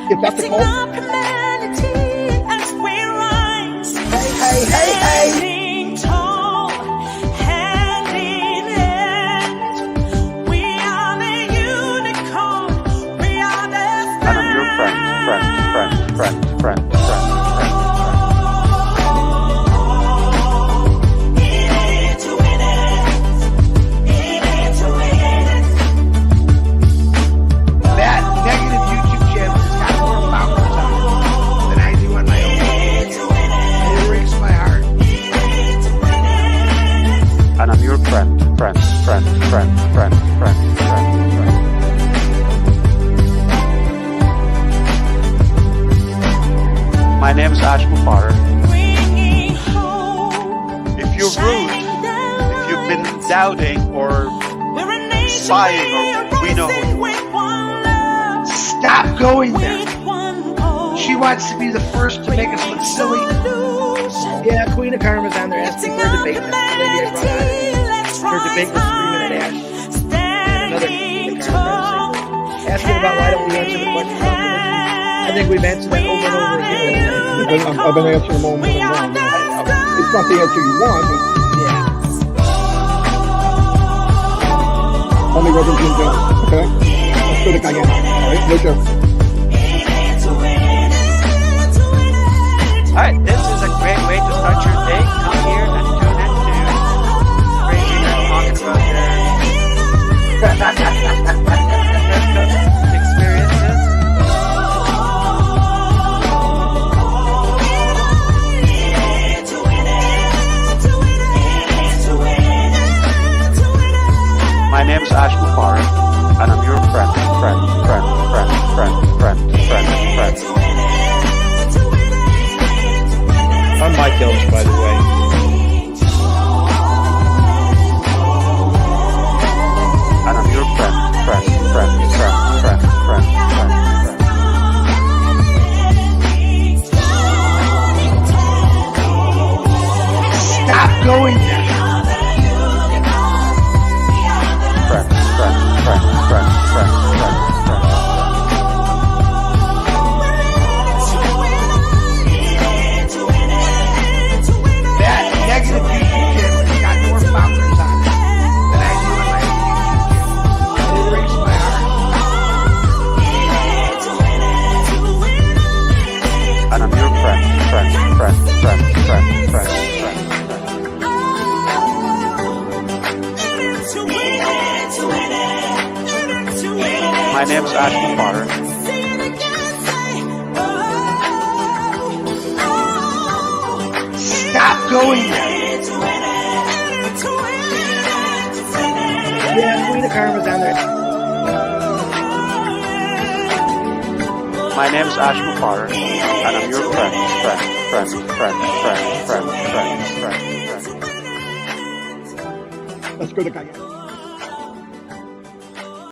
If that's the call. Hey.
And I'm your friend.
That negative YouTube channel has got more followers on it than I do on my own. It breaks my heart.
And I'm your friend. My name is Ash Mufara. If you're rude, if you've been doubting or spying, or we know who you are.
Stop going there. She wants to be the first to make us look silly.
Yeah, Queen of Karma's on there asking for a debate. That's the lady I brought on. Her debate was 3-minute Ash. And another Queen of Karma asking about why don't we answer the question about religion. I think we've answered that over and over again.
I've been answering them over and over. It's not the answer you want, but call me Reverend Jim Jones, okay? Let's go to Guyana. All right, no joke.
All right, this is a great way to start your day. Come here and tune into crazy men talking about their experiences. My name is Ash Mubarak, and I'm your friend.
I'm Mike Ellis, by the way.
And I'm your friend.
Stop going there. That negative YouTube channel has got more followers on it than I do on my own YouTube channel. It breaks my heart.
And I'm your friend. My name's Ash Mubarak.
Stop going there.
Yeah, Queen of Karma's on there.
My name's Ash Mubarak, and I'm your friend.
Let's go to Guyana.